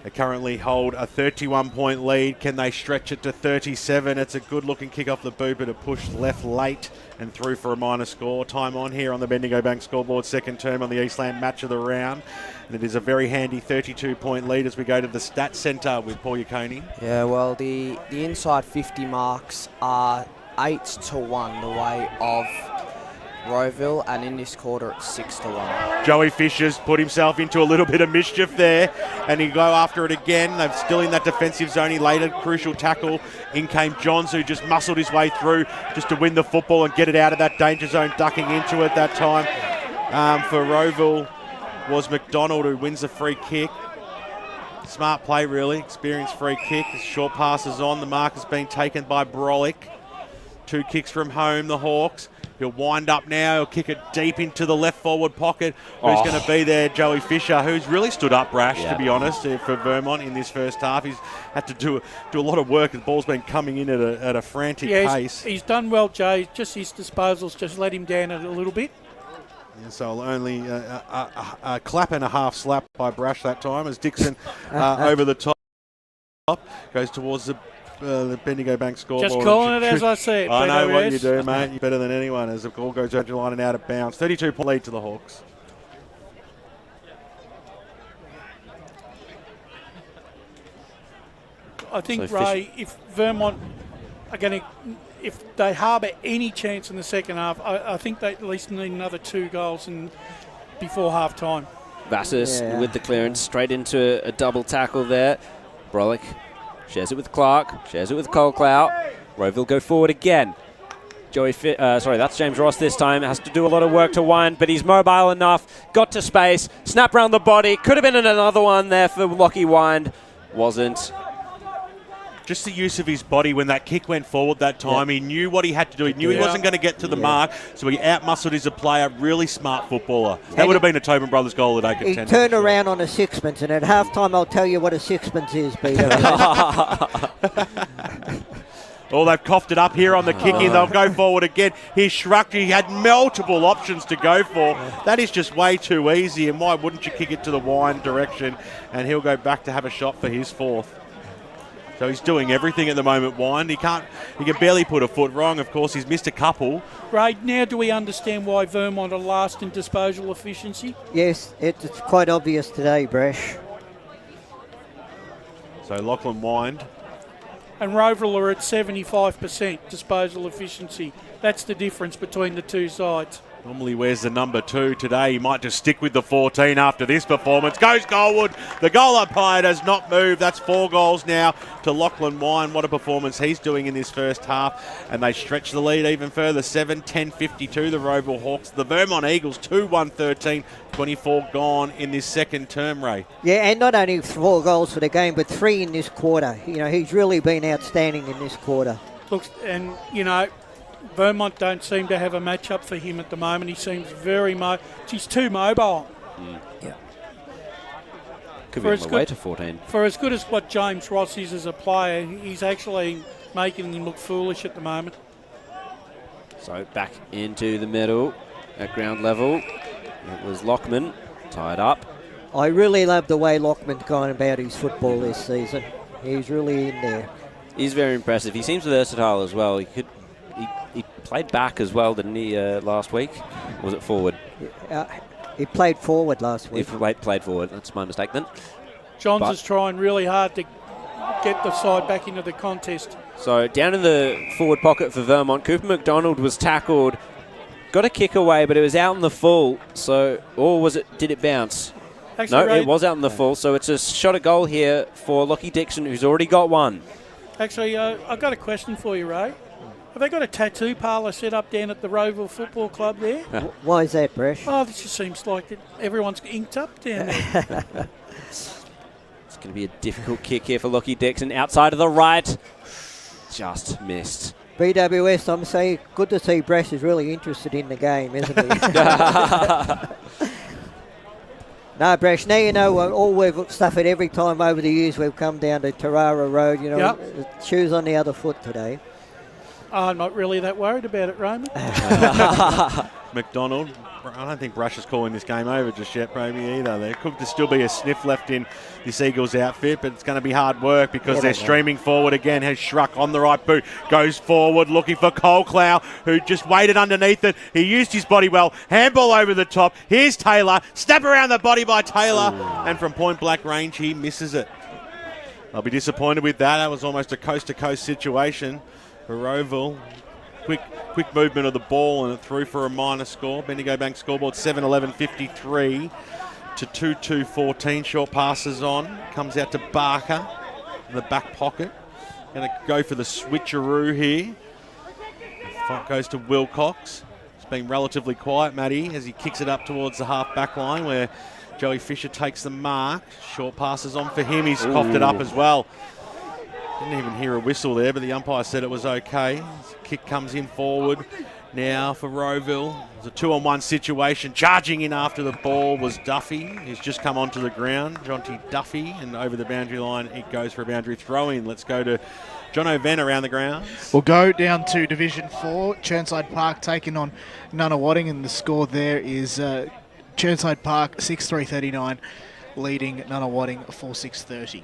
they currently hold a 31-point lead. Can they stretch it to 37? It's a good-looking kick off the boot, but it pushed left late and through for a minor score. Time on here on the Bendigo Bank scoreboard, second term on the Eastland match of the round. And it is a very handy 32-point lead as we go to the Stats Centre with Paul Uconi. Yeah, well, the inside 50 marks are 8-1 the way of Rowville, and in this quarter it's 6-1. Joey Fisher's put himself into a little bit of mischief there, and he go after it again. They're still in that defensive zone. He laid a crucial tackle. In came Johns, who just muscled his way through just to win the football and get it out of that danger zone, ducking into it that time. For Rowville was McDonald, who wins the free kick. Smart play, really. Experienced free kick. Short passes on. The mark has been taken by Brolick. 2 kicks from home, the Hawks. He'll wind up now. He'll kick it deep into the left forward pocket. Who's going to be there? Joey Fisher, who's really stood up rash, to be honest, for Vermont in this first half. He's had to do a lot of work. The ball's been coming in at a frantic pace. He's done well, Jay. Just his disposals just let him down a little bit. Yeah, so only a clap and a half slap by Brash that time as Dixon over the top goes towards the Bendigo Bank scoreboard. Just calling it as I see it. I know what you do, mate. You're better than anyone as the ball goes over the line and out of bounds. 32-point lead to the Hawks. I think, Ray, if Vermont are going to, if they harbour any chance in the second half, I think they at least need another 2 goals before half time. Vassus with the clearance, straight into a double tackle there. Brolick shares it with Clark, shares it with Colclough. Rowville go forward again. That's James Ross this time. Has to do a lot of work to wind, but he's mobile enough. Got to space, snap round the body. Could have been another one there for Lockie Wind. Wasn't. Just the use of his body when that kick went forward that time. He knew what he had to do. He knew he wasn't going to get to the mark, so he out-muscled his player. Really smart footballer. That would have been a Tobin Brothers goal that I could He turned around on a sixpence, and at halftime I'll tell you what a sixpence is, Peter. Oh, they've coughed it up here on the kick in. They'll go forward again. Here's Schruck. He had multiple options to go for. That is just way too easy, and why wouldn't you kick it to the wine direction? And he'll go back to have a shot for his fourth. So he's doing everything at the moment, Wine. He can barely put a foot wrong. Of course, he's missed a couple. Ray, now do we understand why Vermont are last in disposal efficiency? Yes, it's quite obvious today, Bresh. So Lachlan Wind. And Rowville are at 75% disposal efficiency. That's the difference between the two sides. Normally wears the number 2 today. He might just stick with the 14 after this performance. Goes goalward. The goal umpire does not move. That's 4 goals now to Lachlan Wine. What a performance he's doing in this first half. And they stretch the lead even further. 7-10-52, the Rowville Hawks. The Vermont Eagles, 2-1-13. 24 gone in this second term, Ray. Yeah, and not only 4 goals for the game, but 3 in this quarter. You know, he's really been outstanding in this quarter. Looks, and, you know, Vermont don't seem to have a matchup for him at the moment. He seems very he's too mobile. Yeah. Could be on the way to 14. For as good as what James Ross is as a player, he's actually making him look foolish at the moment. So back into the middle at ground level. It was Lockman tied up. I really love the way Lockman's gone about his football this season. He's really in there. He's very impressive. He seems versatile as well. He played back as well, didn't he, last week? Or was it forward? He played forward last week. He played forward. That's my mistake then. Johns is trying really hard to get the side back into the contest. So down in the forward pocket for Vermont, Cooper McDonald was tackled. Got a kick away, but it was out in the full. So, or was it? Did it bounce? Actually, no, it was out in the full. So it's a shot at goal here for Lockie Dixon, who's already got one. Actually, I've got a question for you, Ray. Have they got a tattoo parlour set up down at the Rowville Football Club there? Why is that, Bresh? Oh, this just seems like everyone's inked up down there. It's going to be a difficult kick here for Lockie Dixon. Outside of the right. Just missed. BWS, I'm saying, good to see Bresh is really interested in the game, isn't he? No, Bresh, now you know all we've suffered every time over the years we've come down to Tarara Road, you know, Yep. Shoes on the other foot today. I'm not really that worried about it, Raymond. McDonald. I don't think Brush is calling this game over just yet, maybe either. There could still be a sniff left in this Eagles outfit, but it's going to be hard work because they're streaming forward again. Has Schruck on the right boot, goes forward looking for Colclough, who just waited underneath it. He used his body well. Handball over the top. Here's Taylor. Snap around the body by Taylor. And from point blank range, he misses it. I'll be disappointed with that. That was almost a coast-to-coast situation for Rowville. Quick movement of the ball and it through for a minor score. Bendigo Bank scoreboard 7-11-53 to 2-2-14. Short passes on. Comes out to Barker in the back pocket. Going to go for the switcheroo here. Front goes to Wilcox. It's been relatively quiet, Matty, as he kicks it up towards the half back line where Joey Fisher takes the mark. Short passes on for him. He's coughed it up as well. Didn't even hear a whistle there, but the umpire said it was okay. Kick comes in forward now for Rowville. It's a 2-on-1 situation. Charging in after the ball was Duffy. He's just come onto the ground. Jonty Duffy, and over the boundary line, it goes for a boundary throw-in. Let's go to John O'Ven around the ground. We'll go down to Division 4. Churnside Park taking on Nunawading, and the score there is Churnside Park 6-3-39, leading Nunawading 4-6-30.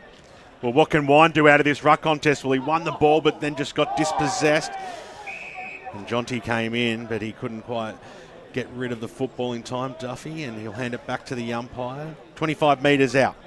Well, what can Wine do out of this ruck contest? Well, he won the ball, but then just got dispossessed. And Jonty came in, but he couldn't quite get rid of the football in time, Duffy, and he'll hand it back to the umpire. 25 metres out.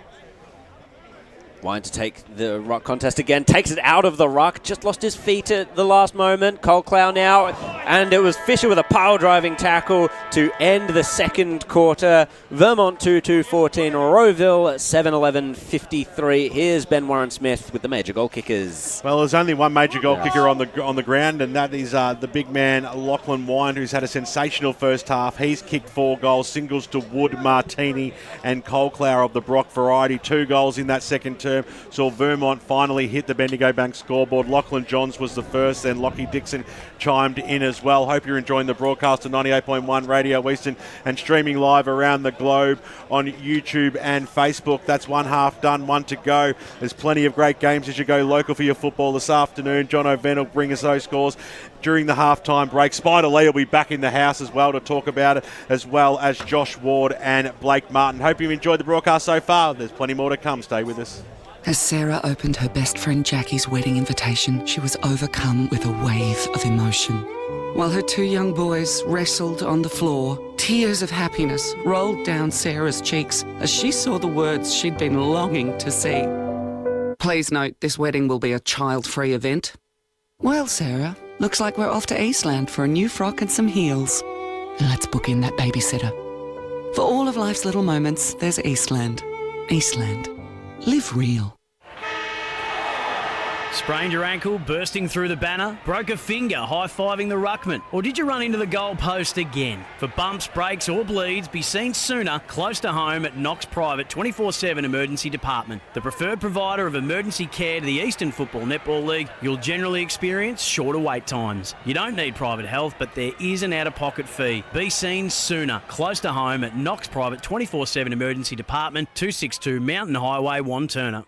Wine to take the ruck contest again. Takes it out of the ruck. Just lost his feet at the last moment. Colclough now. And it was Fisher with a pile-driving tackle to end the second quarter. Vermont 2-2-14. Rowville 7-11-53. Here's Ben Warren-Smith with the major goal kickers. Well, there's only one major goal kicker on the ground, and that is the big man, Lachlan Wine, who's had a sensational first half. He's kicked 4 goals, singles to Wood, Martini, and Colclough of the Brock variety. 2 goals in that second term. Saw Vermont finally hit the Bendigo Bank scoreboard. Lachlan Johns was the first, then Lockie Dixon chimed in as well. Hope you're enjoying the broadcast of 98.1 Radio Eastern and streaming live around the globe on YouTube and Facebook. That's one half done, one to go. There's plenty of great games as you go local for your football this afternoon. John O'Venn will bring us those scores during the halftime break. Spider Lee will be back in the house as well to talk about it, as well as Josh Ward and Blake Martin. Hope you enjoyed the broadcast so far. There's plenty more to come. Stay with us. As Sarah opened her best friend Jackie's wedding invitation, she was overcome with a wave of emotion. While her two young boys wrestled on the floor, tears of happiness rolled down Sarah's cheeks as she saw the words she'd been longing to see. Please note, this wedding will be a child-free event. Well, Sarah, looks like we're off to Eastland for a new frock and some heels. And let's book in that babysitter. For all of life's little moments, there's Eastland. Eastland. Live real. Sprained your ankle, bursting through the banner? Broke a finger, high-fiving the ruckman? Or did you run into the goal post again? For bumps, breaks or bleeds, be seen sooner, close to home at Knox Private 24/7 Emergency Department. The preferred provider of emergency care to the Eastern Football Netball League, you'll generally experience shorter wait times. You don't need private health, but there is an out-of-pocket fee. Be seen sooner, close to home at Knox Private 24/7 Emergency Department, 262 Mountain Highway, Wanturna.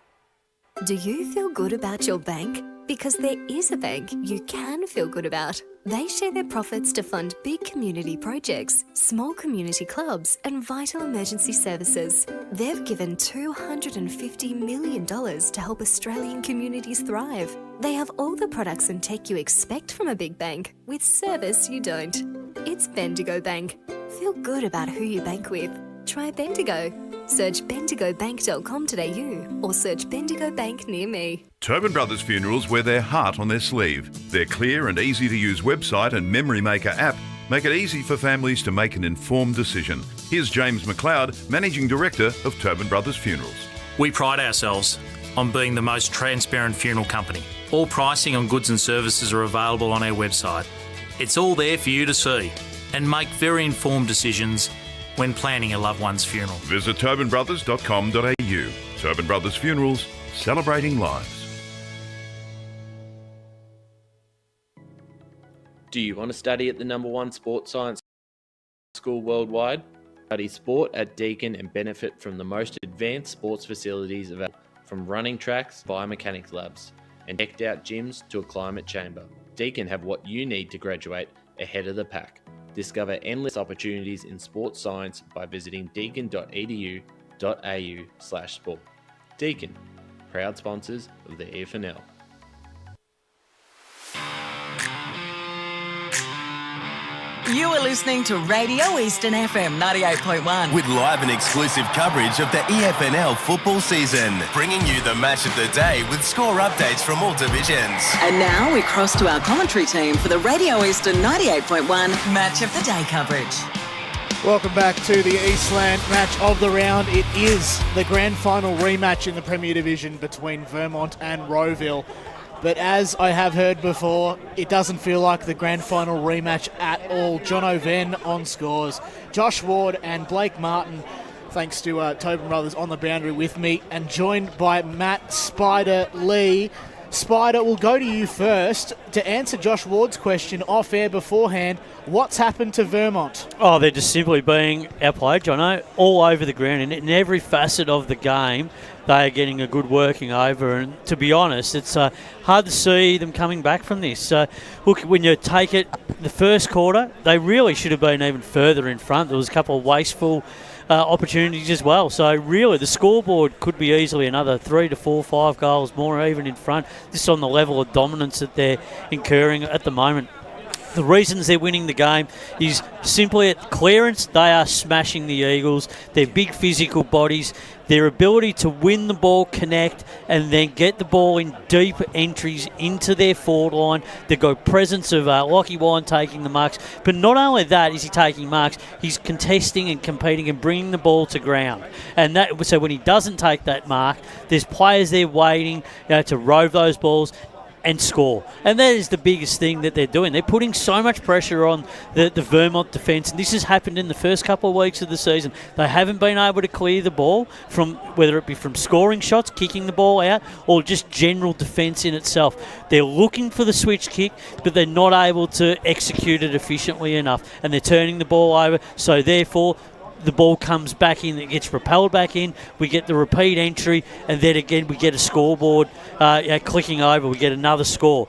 Do you feel good about your bank? Because there is a bank you can feel good about. They share their profits to fund big community projects, small community clubs, and vital emergency services. They've given $250 million to help Australian communities thrive. They have all the products and tech you expect from a big bank, with service you don't. It's Bendigo Bank. Feel good about who you bank with. Try Bendigo. Search bendigobank.com.au or search Bendigo Bank near me. Tobin Brothers Funerals wear their heart on their sleeve. Their clear and easy-to-use website and Memory Maker app make it easy for families to make an informed decision. Here's James McLeod, Managing Director of Tobin Brothers Funerals. We pride ourselves on being the most transparent funeral company. All pricing on goods and services are available on our website. It's all there for you to see and make very informed decisions when planning a loved one's funeral. Visit tobinbrothers.com.au. Tobin Brothers Funerals, celebrating lives. Do you want to study at the #1 sports science school worldwide? Study sport at Deakin and benefit from the most advanced sports facilities available, from running tracks, biomechanics labs, and decked out gyms to a climate chamber. Deakin have what you need to graduate ahead of the pack. Discover endless opportunities in sports science by visiting deakin.edu.au/sport. Deakin, proud sponsors of the EFNL. You are listening to Radio Eastern FM 98.1. With live and exclusive coverage of the EFNL football season, bringing you the match of the day with score updates from all divisions. And now we cross to our commentary team for the Radio Eastern 98.1 Match of the Day coverage. Welcome back to the Eastland match of the round. It is the grand final rematch in the Premier Division between Vermont and Rowville. But as I have heard before, it doesn't feel like the grand final rematch at all. John O'Venn on scores, Josh Ward and Blake Martin, thanks to Tobin Brothers on the boundary with me, and joined by Matt Spider Lee. Spider, we'll go to you first to answer Josh Ward's question off air beforehand. What's happened to Vermont? Oh, they're just simply being outplayed, Jono, all over the ground. And in every facet of the game, they are getting a good working over. And to be honest, it's hard to see them coming back from this. Look, when you take it, the first quarter, they really should have been even further in front. There was a couple of wasteful opportunities as well. So really, the scoreboard could be easily another 3 to 4, 5 goals more even in front. This is on the level of dominance that they're incurring at the moment. The reasons they're winning the game is simply at clearance. They are smashing the Eagles. Their big physical bodies, their ability to win the ball, connect, and then get the ball in deep entries into their forward line. They've got presence of Lockie Wine taking the marks. But not only that is he taking marks, he's contesting and competing and bringing the ball to ground. And that, so when he doesn't take that mark, there's players there waiting to rove those balls. and score. And that is the biggest thing that they're doing. They're putting so much pressure on the Vermont defence, and this has happened in the first couple of weeks of the season. They haven't been able to clear the ball, from whether it be from scoring shots, kicking the ball out, or just general defence in itself. They're looking for the switch kick, but they're not able to execute it efficiently enough, and they're turning the ball over, so therefore the ball comes back in, it gets propelled back in, we get the repeat entry, and then again we get a scoreboard clicking over, we get another score.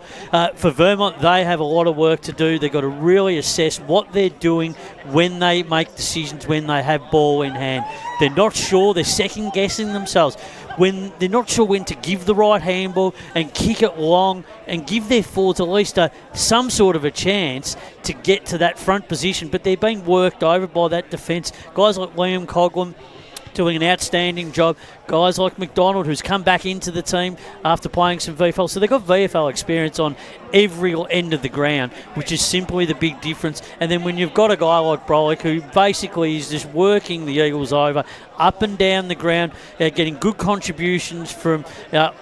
For Vermont, they have a lot of work to do. They've got to really assess what they're doing when they make decisions, when they have ball in hand. They're not sure, they're second guessing themselves. When they're not sure when to give the right handball and kick it long and give their forwards at least some sort of a chance to get to that front position, but they're being worked over by that defence. Guys like Liam Coghlan doing an outstanding job. Guys like McDonald, who's come back into the team after playing some VFL. So they've got VFL experience on every end of the ground, which is simply the big difference. And then when you've got a guy like Brolick, who basically is just working the Eagles over, up and down the ground, getting good contributions from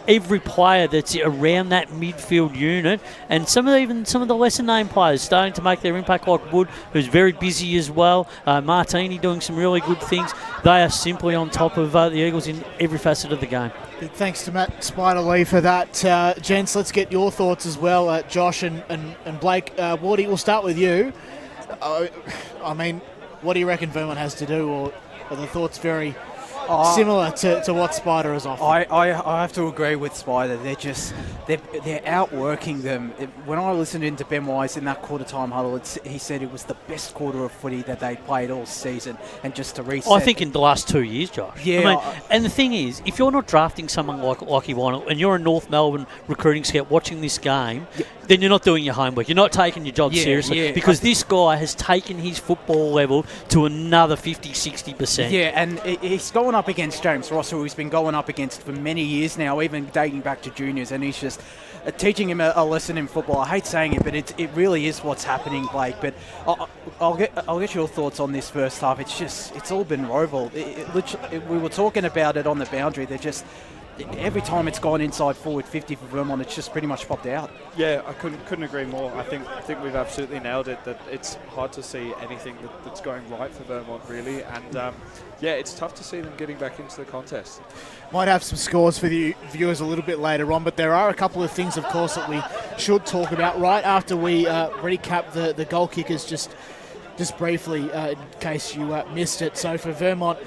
every player that's around that midfield unit, and some of the lesser named players starting to make their impact, like Wood, who's very busy as well. Martini doing some really good things. They are simply on top of the Eagles in every facet of the game. Big thanks to Matt Spider-Lee for that. Gents, let's get your thoughts as well. Josh and Blake, Wardy, we'll start with you. I mean, what do you reckon Vermont has to do, or are the thoughts very similar to what Spider has offered? I have to agree with Spider. They're outworking them. When I listened into Ben Wise in that quarter-time huddle, he said it was the best quarter of footy that they played all season. And just to reset, I think in the last 2 years, Josh. Yeah. I mean, and the thing is, if you're not drafting someone like Lockie Wynell and you're a North Melbourne recruiting scout watching this game, then you're not doing your homework. You're not taking your job seriously, because this guy has taken his football level to another 50-60%. Yeah, and he's going up against James Ross, who he's been going up against for many years now, even dating back to juniors, and he's just teaching him a lesson in football. I hate saying it, but it really is what's happening, Blake. But I'll get your thoughts on this first half. It's all been Rowville. We were talking about it on the boundary. They're just, every time it's gone inside forward 50 for Vermont, it's just pretty much popped out. Yeah, I couldn't agree more. I think we've absolutely nailed it, that it's hard to see anything that's going right for Vermont, really. And it's tough to see them getting back into the contest. Might have some scores for the viewers a little bit later on, but there are a couple of things, of course, that we should talk about right after we recap the goal kickers just briefly, in case you missed it. So for Vermont,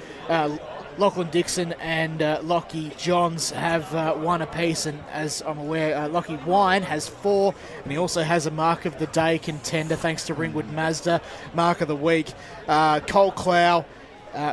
Lachlan Dixon and Lockie Johns have one apiece, and as I'm aware, Lockie Wine has 4, and he also has a Mark of the Day contender, thanks to Ringwood Mazda. Mark of the Week, Cole Clow,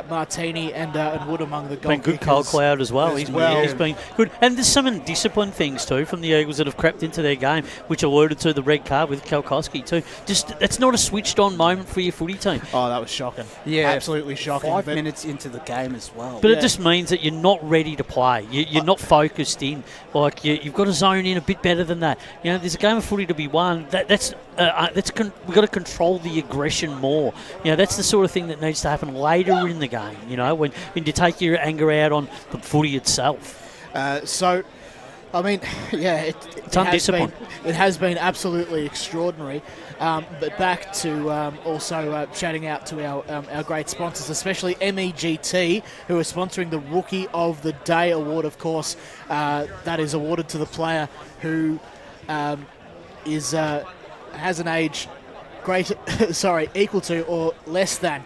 Martini and Wood among the goal been good kickers. Cole Cloud as well. He's been good. And there's some indisciplined things too from the Eagles that have crept into their game, which alluded to the red card with Kalkowski too. Just, that's not a switched on moment for your footy team. Oh, that was shocking. Yeah, absolutely shocking. 5 minutes into the game as well. But it just means that you're not ready to play. You're not focused in. Like you've got to zone in a bit better than that. You know, there's a game of footy to be won. We've got to control the aggression more. You know, that's the sort of thing that needs to happen later in the game. You know, when you take your anger out on the footy itself. So, I mean, it's undisciplined. It has been absolutely extraordinary. But back to also shouting out to our great sponsors, especially MEGT, who are sponsoring the Rookie of the Day award. Of course, that is awarded to the player who has an age equal to or less than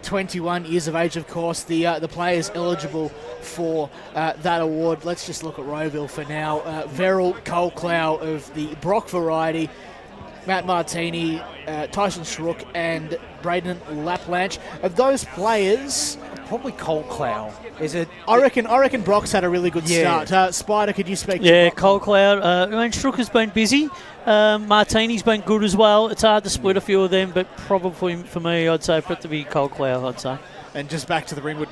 21 years of age. Of course, the player is eligible for that award. Let's just look at Rowville for now. Verrill Cole Clow of the Brock variety, Matt Martini, Tyson Schrook, and Braden Laplanche. Of those players, probably Cole Clow. Is it? I reckon Brock's had a really good start. Spider, could you speak? Yeah, to Cole Cloud. I mean, Schrook has been busy. Martini's been good as well. It's hard to split a few of them, but probably for me, I'd say for it to be Cole Cloud. I'd say. And just back to the Ringwood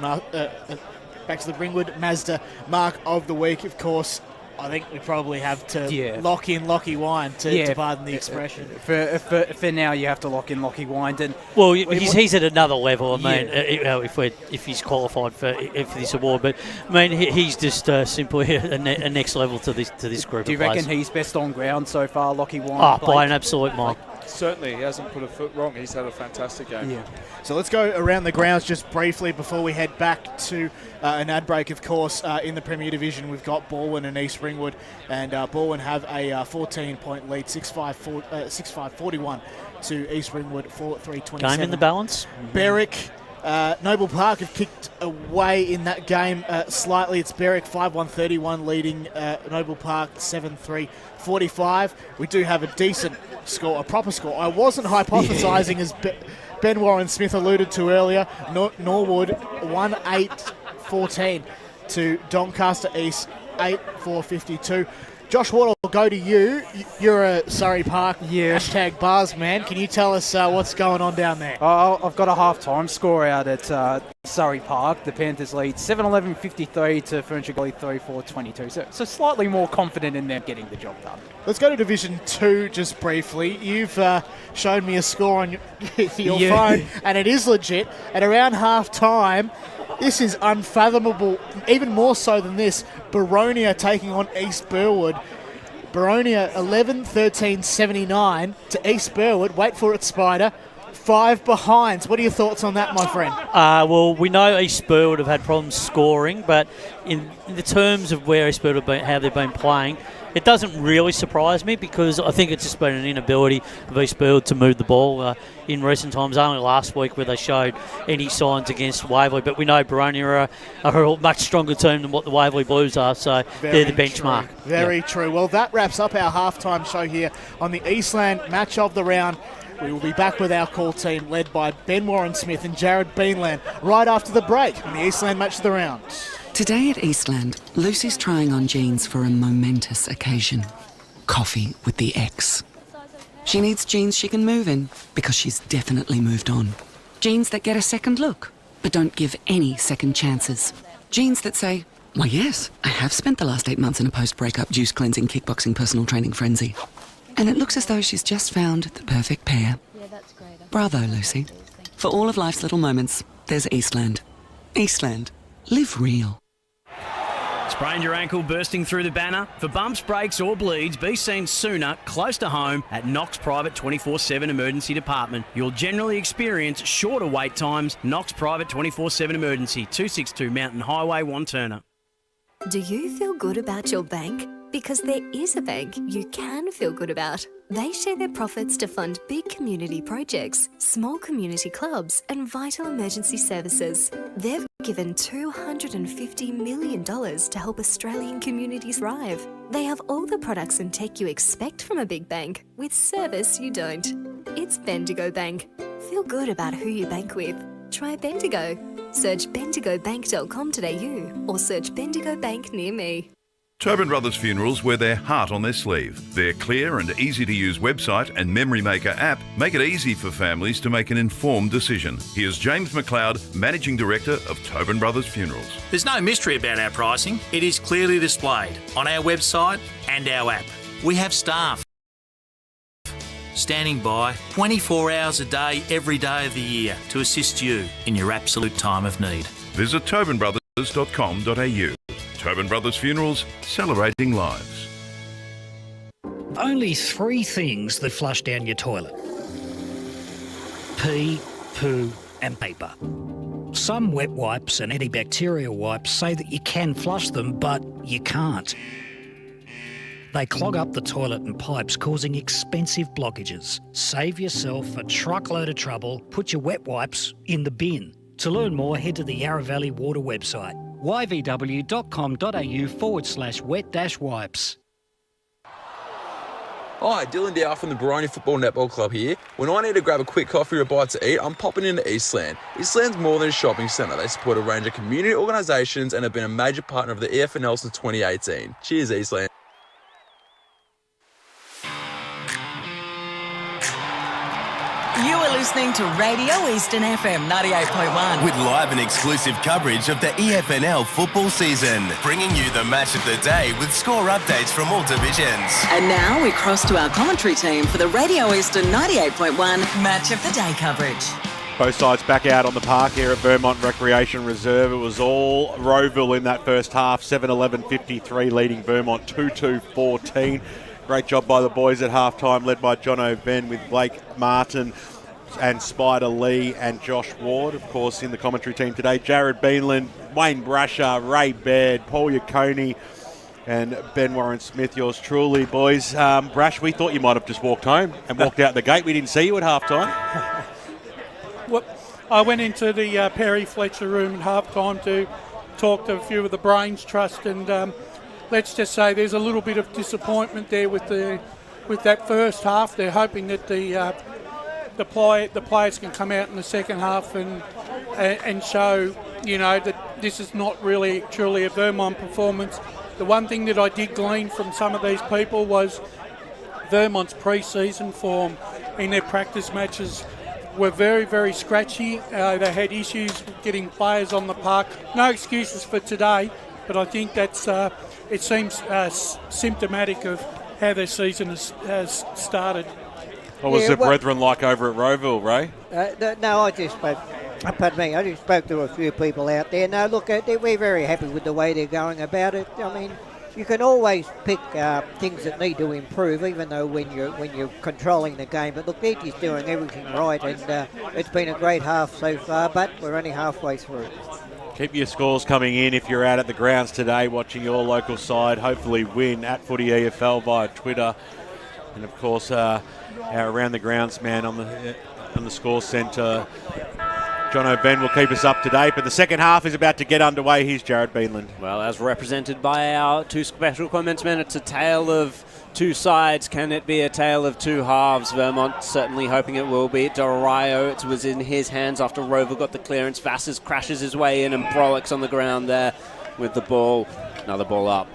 Mazda Mark of the Week, of course. I think we probably have to lock in Lockie Wind, to pardon the expression. For now, you have to lock in Lockie Wind. And well, he's at another level. I mean, if he's qualified for this award, but I mean, he's just simply a next level to this group. Do you reckon he's best on ground so far, Lockie Wind? Oh, by an absolute mile. Certainly, he hasn't put a foot wrong. He's had a fantastic game. Yeah. So let's go around the grounds just briefly before we head back to an ad break. Of course, in the Premier Division, we've got Balwyn and East Ringwood, and Balwyn have a 14-point lead, 6-5-41 to East Ringwood, 4-3-27. Game in the balance. Berwick, Noble Park have kicked away in that game slightly. It's Berwick 5-1-31 leading Noble Park 7-3-45. We do have a decent score, a proper score. I wasn't hypothesising as Ben Warren Smith alluded to earlier. Norwood 1-8-14 to Doncaster East 8-4-52. Josh Ward, I'll go to you. You're a Surrey Park hashtag bars man. Can you tell us what's going on down there? I've got a half-time score out at Surrey Park. The Panthers lead 7-11-53 to Furniture Gully 34-22. So slightly more confident in them getting the job done. Let's go to Division 2 just briefly. You've shown me a score on your phone, and it is legit. At around half-time, this is unfathomable, even more so than this. Baronia taking on East Burwood. Baronia 11-13-79 to East Burwood. Wait for it, Spider. 5 behinds. What are your thoughts on that, my friend? Well, we know East Burwood have had problems scoring, but in the terms of where East Burwood have been, how they've been playing, it doesn't really surprise me because I think it's just been an inability of East Burwood to move the ball in recent times. Only last week where they showed any signs against Waverley, but we know Baronia are a much stronger team than what the Waverley Blues are, so they're the benchmark. Very true. Well, that wraps up our halftime show here on the Eastland Match of the Round. We will be back with our call team led by Ben Warren Smith and Jared Beanland right after the break on the Eastland Match of the Round. Today at Eastland, Lucy's trying on jeans for a momentous occasion. Coffee with the ex. She needs jeans she can move in because she's definitely moved on. Jeans that get a second look, but don't give any second chances. Jeans that say, well, yes, I have spent the last 8 months in a post-breakup juice cleansing, kickboxing, personal training frenzy. And it looks as though she's just found the perfect pair. Bravo, Lucy. For all of life's little moments, there's Eastland. Eastland. Live real. Sprained your ankle bursting through the banner? For bumps, breaks or bleeds, be seen sooner, close to home, at Knox Private 24/7 Emergency Department. You'll generally experience shorter wait times. Knox Private 24/7 Emergency, 262 Mountain Highway, Wanturna. Do you feel good about your bank? Because there is a bank you can feel good about. They share their profits to fund big community projects, small community clubs, and vital emergency services. They've given $250 million to help Australian communities thrive. They have all the products and tech you expect from a big bank, with service you don't. It's Bendigo Bank. Feel good about who you bank with. Try Bendigo. Search bendigobank.com.au or search Bendigo Bank near me. Tobin Brothers Funerals wear their heart on their sleeve. Their clear and easy-to-use website and Memory Maker app make it easy for families to make an informed decision. Here's James McLeod, Managing Director of Tobin Brothers Funerals. There's no mystery about our pricing. It is clearly displayed on our website and our app. We have staff standing by 24 hours a day, every day of the year to assist you in your absolute time of need. Visit tobinbrothers.com.au. Tobin Brothers Funerals, celebrating lives. Only 3 things that flush down your toilet: pee, poo and paper. Some wet wipes and antibacterial wipes say that you can flush them, but you can't. They clog up the toilet and pipes, causing expensive blockages. Save yourself a truckload of trouble. Put your wet wipes in the bin. To learn more, head to the Yarra Valley Water website, yvw.com.au/wet-wipes. Hi, Dylan Dow from the Baronia Football Netball Club here. When I need to grab a quick coffee or a bite to eat, I'm popping into Eastland. Eastland's more than a shopping centre. They support a range of community organisations and have been a major partner of the EFNL since 2018. Cheers, Eastland. You are listening to Radio Eastern FM 98.1. With live and exclusive coverage of the EFNL football season, bringing you the match of the day with score updates from all divisions. And now we cross to our commentary team for the Radio Eastern 98.1 Match of the Day coverage. Both sides back out on the park here at Vermont Recreation Reserve. It was all Rowville in that first half, 7-11-53, leading Vermont 2-2-14. Great job by the boys at halftime, led by John O'Ben with Blake Martin and Spider Lee and Josh Ward. Of course, in the commentary team today, Jared Beanland, Wayne Brasher, Ray Baird, Paul Yacone and Ben Warren-Smith, yours truly, boys. Brash, we thought you might have just walked home and walked out the gate. We didn't see you at halftime. Well, I went into the Perry Fletcher room at halftime to talk to a few of the Brains Trust, and let's just say there's a little bit of disappointment there with that first half. They're hoping that the players can come out in the second half and show, that this is not really truly a Vermont performance. The one thing that I did glean from some of these people was Vermont's pre-season form in their practice matches were very, very scratchy. They had issues with getting players on the park. No excuses for today, but I think that's it seems symptomatic of how their season has started. What was the brethren like over at Rowville, Ray? No, I just spoke to a few people out there. No, look, we're very happy with the way they're going about it. I mean, you can always pick things that need to improve, even though when you're controlling the game. But look, they're just doing everything right, and it's been a great half so far. But we're only halfway through. Keep your scores coming in if you're out at the grounds today watching your local side hopefully win at Footy EFL via Twitter. And of course, our Around the Grounds man on the score centre, John O'Ben, will keep us up to date. But the second half is about to get underway. Here's Jared Beanland. Well, as represented by our two special comments men, it's a tale of two sides. Can it be a tale of two halves? Vermont certainly hoping it will be. Darayo, it was in his hands after Rowville got the clearance. Vassas crashes his way in and Brolick's on the ground there with the ball. Another ball up.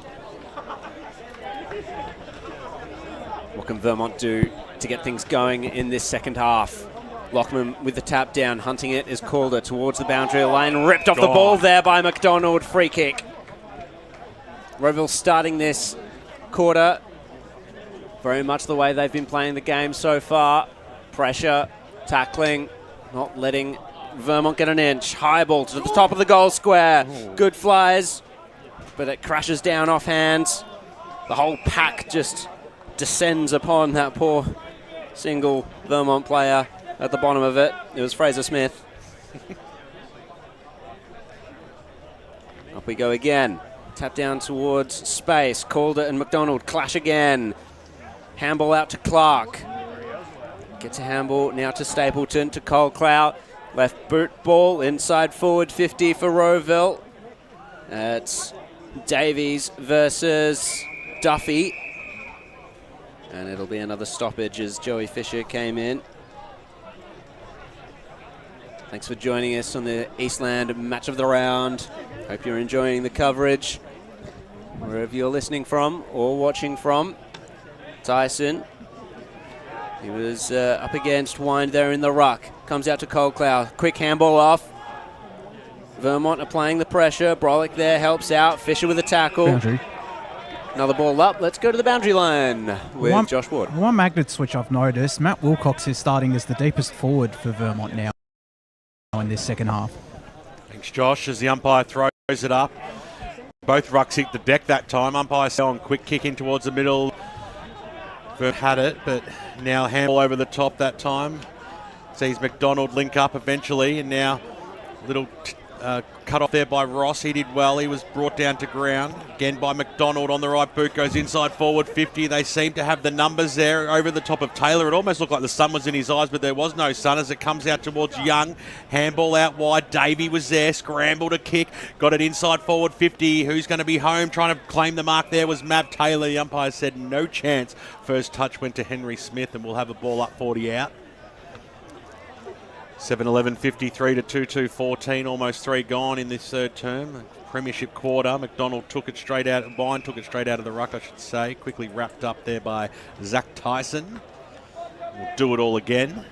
What can Vermont do to get things going in this second half? Lockman with the tap down, hunting it is Calder towards the boundary line, ripped off the ball there by McDonald, free kick. Rowville starting this quarter very much the way they've been playing the game so far. Pressure, tackling, not letting Vermont get an inch. High ball to the top of the goal square. Good flies, but it crashes down off hands. The whole pack just descends upon that poor single Vermont player at the bottom of it. It was Fraser Smith. Up we go again. Tap down towards space. Calder and McDonald clash again. Handball out to Clark. Gets a handball now to Stapleton, to Cole Clow. Left boot ball, inside forward 50 for Rowville. It's Davies versus Duffy. And it'll be another stoppage as Joey Fisher came in. Thanks for joining us on the Eastland Match of the Round. Hope you're enjoying the coverage wherever you're listening from or watching from. Tyson, he was up against Wind there in the ruck. Comes out to Cole Clow. Quick handball off. Vermont applying the pressure. Brolick there helps out. Fisher with a tackle. Boundary. Another ball up. Let's go to the boundary line with Josh Ward. One magnet switch I've noticed, Matt Wilcox is starting as the deepest forward for Vermont now in this second half. Thanks, Josh, as the umpire throws it up. Both rucks hit the deck that time. Umpire on quick kick in towards the middle. Vermont had it, but now handball over the top that time. Sees McDonald link up eventually, and now little cut off there by Ross. He did well. He was brought down to ground. Again by McDonald on the right boot. Goes inside forward 50. They seem to have the numbers there over the top of Taylor. It almost looked like the sun was in his eyes, but there was no sun as it comes out towards Young. Handball out wide. Davey was there. Scrambled a kick. Got it inside forward 50. Who's going to be home? Trying to claim the mark there was Mav Taylor. The umpire said no chance. First touch went to Henry Smith, and we'll have a ball up 40 out. 7-11-53 to 2-2-14, almost 3 gone in this third term. Premiership quarter. McDonald took it straight out. Vine took it straight out of the ruck, I should say. Quickly wrapped up there by Zach Tyson. We'll do it all again.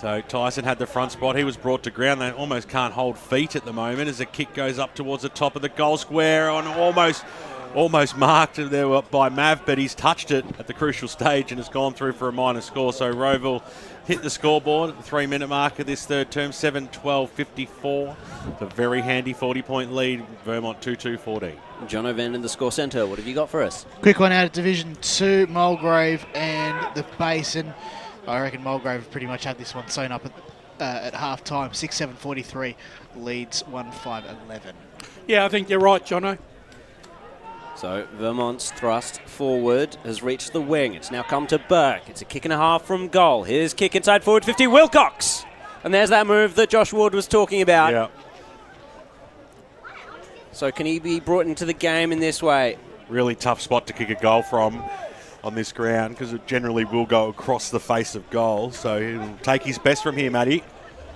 So Tyson had the front spot. He was brought to ground. They almost can't hold feet at the moment as the kick goes up towards the top of the goal square on almost marked there by Mav, but he's touched it at the crucial stage and has gone through for a minor score. So Rowville hit the scoreboard at the 3-minute mark of this third term, 7-12-54. It's a very handy 40-point lead. Vermont 2-2-14. John O'Van in the score centre. What have you got for us? Quick one out of Division 2, Mulgrave and the Basin. I reckon Mulgrave have pretty much had this one sewn up at half time. 6-7-43 leads 1-5-11. Yeah, I think you're right, Jono. So Vermont's thrust forward has reached the wing. It's now come to Burke. It's a kick and a half from goal. Here's kick inside forward 50, Wilcox. And there's that move that Josh Ward was talking about. Yeah. So can he be brought into the game in this way? Really tough spot to kick a goal from on this ground because it generally will go across the face of goal. So he'll take his best from here, Matty.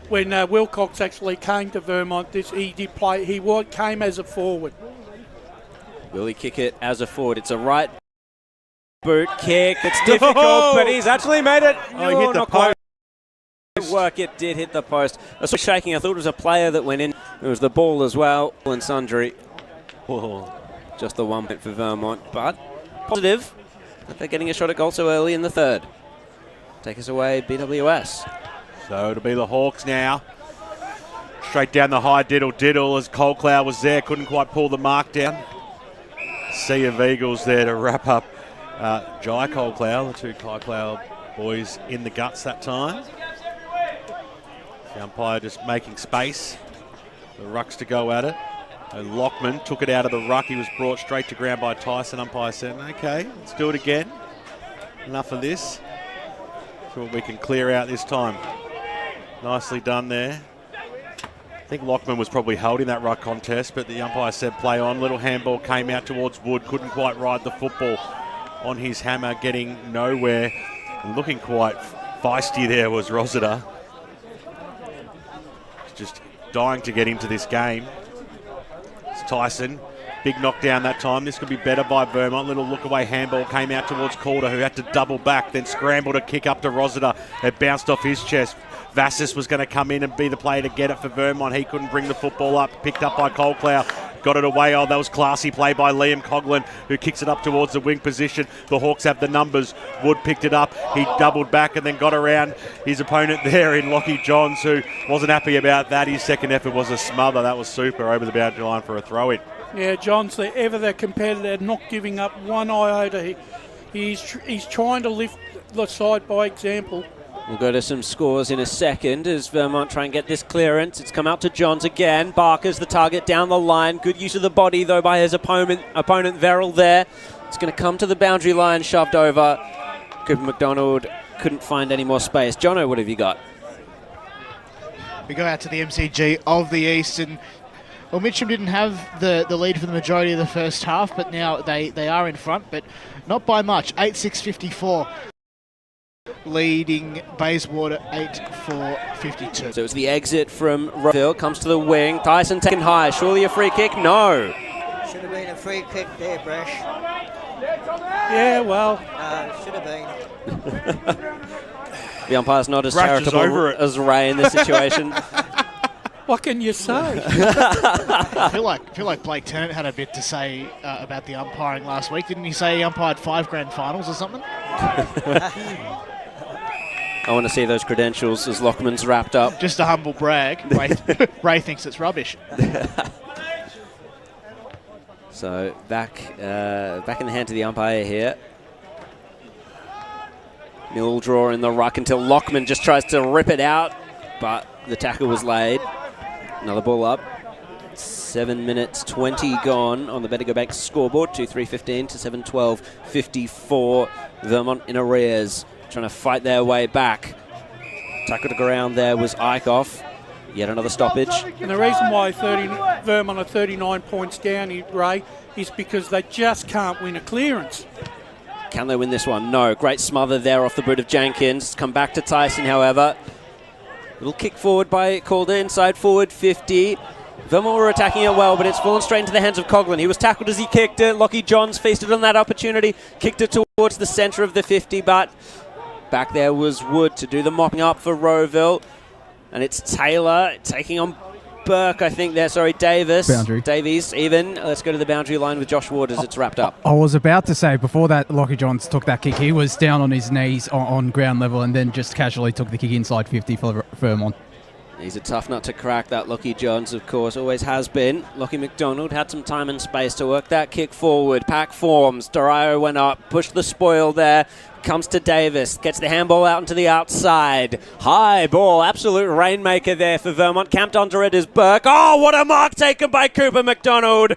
When Wilcox actually came to Vermont, he did play. He came as a forward. Will he kick it as a forward? It's a right boot kick. It's difficult, but he's actually made it. Oh, he hit the post. Work, it did hit the post. I was shaking. I thought it was a player that went in. It was the ball as well. And sundry. Whoa. Just the 1 point for Vermont, but positive that they're getting a shot at goal so early in the third. Take us away, BWS. So it'll be the Hawks now. Straight down the high diddle as Cold Cloud was there. Couldn't quite pull the mark down. Sea of Eagles there to wrap up Jai Cold Cloud, the two Cold Cloud boys in the guts that time. The umpire just making space. The rucks to go at it. And Lockman took it out of the ruck. He was brought straight to ground by Tyson. Umpire said, okay, let's do it again. Enough of this. See what we can clear out this time. Nicely done there. I think Lockman was probably holding that ruck contest, but the umpire said play on. Little handball came out towards Wood. Couldn't quite ride the football on his hammer, getting nowhere. And looking quite feisty there was Rossiter. Just dying to get into this game. It's Tyson. Big knockdown that time. This could be better by Vermont. Little look away handball came out towards Calder, who had to double back, then scrambled a kick up to Rossiter. It bounced off his chest. Vassis was going to come in and be the player to get it for Vermont. He couldn't bring the football up. Picked up by Cold Cloud. Got it away. Oh, that was classy play by Liam Coughlin, who kicks it up towards the wing position. The Hawks have the numbers. Wood picked it up. He doubled back and then got around his opponent there in Lockie Johns, who wasn't happy about that. His second effort was a smother. That was super over the boundary line for a throw-in. Yeah, Johns, ever their competitor, not giving up one iota. He's trying to lift the side by example. We'll go to some scores in a second as Vermont try and get this clearance. It's come out to Johns again. Barker's the target down the line. Good use of the body, though, by his opponent Verrill there. It's going to come to the boundary line, shoved over. Cooper McDonald couldn't find any more space. Jono, what have you got? We go out to the MCG of the East, and well, Mitcham didn't have the lead for the majority of the first half, but now they are in front, but not by much. 8-6-54. Leading Bayswater 8-4-52. So it's the exit from Rowville, comes to the wing. Tyson taken high. Surely a free kick? No. Should have been a free kick there, Brash. Yeah, well. Should have been. The umpire's not as Brash charitable as Ray in this situation. What can you say? I feel like Blake Tennant had a bit to say about the umpiring last week. Didn't he say he umpired 5 grand finals or something? I want to see those credentials as Lockman's wrapped up. Just a humble brag. Ray thinks it's rubbish. So back in the hand to the umpire here. Mill draw in the ruck until Lockman just tries to rip it out, but the tackle was laid. Another ball up. 7 minutes 20 gone on the Better Go Back scoreboard. 2-3-15 to 7-12-54. Vermont in arrears, trying to fight their way back. Tackle to ground there was Eichhoff. Yet another stoppage. And the reason why Vermont are 39 points down, Ray, is because they just can't win a clearance. Can they win this one? No. Great smother there off the boot of Jenkins. Come back to Tyson, however. Little kick forward by Calder, inside forward 50. Vermont were attacking it well, but it's fallen straight into the hands of Coughlin. He was tackled as he kicked it. Lockie Johns feasted on that opportunity, kicked it towards the centre of the 50, but Back there was Wood to do the mopping up for Rowville. And it's Taylor taking on Burke, I think there. Sorry, Davis. Boundary. Davies, even. Let's go to the boundary line with Josh Ward as it's wrapped up. I was about to say, before that Lockie Johns took that kick, he was down on his knees on ground level and then just casually took the kick inside 50 for Vermont. He's a tough nut to crack, that Lockie Johns, of course, always has been. Lockie McDonald had some time and space to work that kick forward. Pack forms. Dorio went up, pushed the spoil there. Comes to Davis, gets the handball out into the outside. High ball, absolute rainmaker there for Vermont. Camped onto it is Burke. Oh, what a mark taken by Cooper McDonald.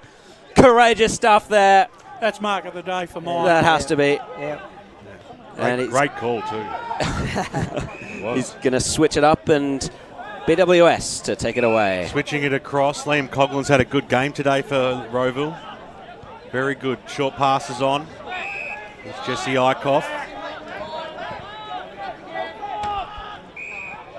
Courageous stuff there. That's mark of the day for mine. That has to be. Yeah. And Great call, too. He's going to switch it up and BWS to take it away. Switching it across. Liam Coughlin's had a good game today for Rowville. Very good. Short passes on. It's Jesse Eichhoff.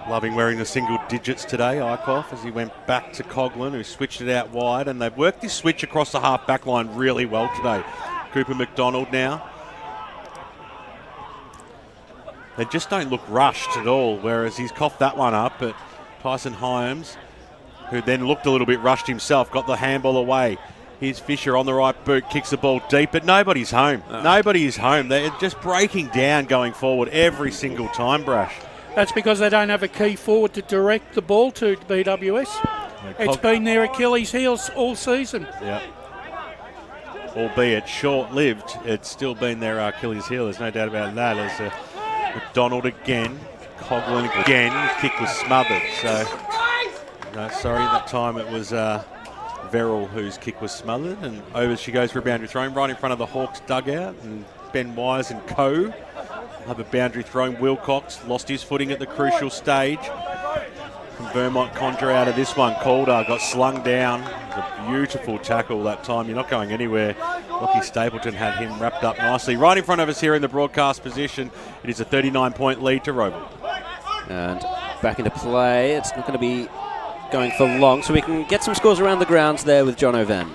Loving wearing the single digits today, Eichhoff, as he went back to Coughlin, who switched it out wide. And they've worked this switch across the half-back line really well today. Cooper McDonald now. They just don't look rushed at all, whereas he's coughed that one up. But Tyson Hyams, who then looked a little bit rushed himself, got the handball away. Here's Fisher on the right boot, kicks the ball deep, but nobody's home. Nobody is home. They're just breaking down going forward every single time, Brash. That's because they don't have a key forward to direct the ball to BWS. It's been their Achilles heels all season. Yeah. Albeit short-lived, it's still been their Achilles heel. There's no doubt about that. As McDonald again, Coughlin again. His kick was smothered. So, no, sorry, that time it was Verrill whose kick was smothered. And over she goes for a boundary throw right in front of the Hawks dugout. And Ben Wise and co. Have a boundary throw. Wilcox lost his footing at the crucial stage. And Vermont conjure out of this one. Calder got slung down. It was a beautiful tackle that time. You're not going anywhere. Lockie Stapleton had him wrapped up nicely. Right in front of us here in the broadcast position. It is a 39-point lead to Rowville. And back into play. It's not going to be going for long, so we can get some scores around the grounds there with John O'Van.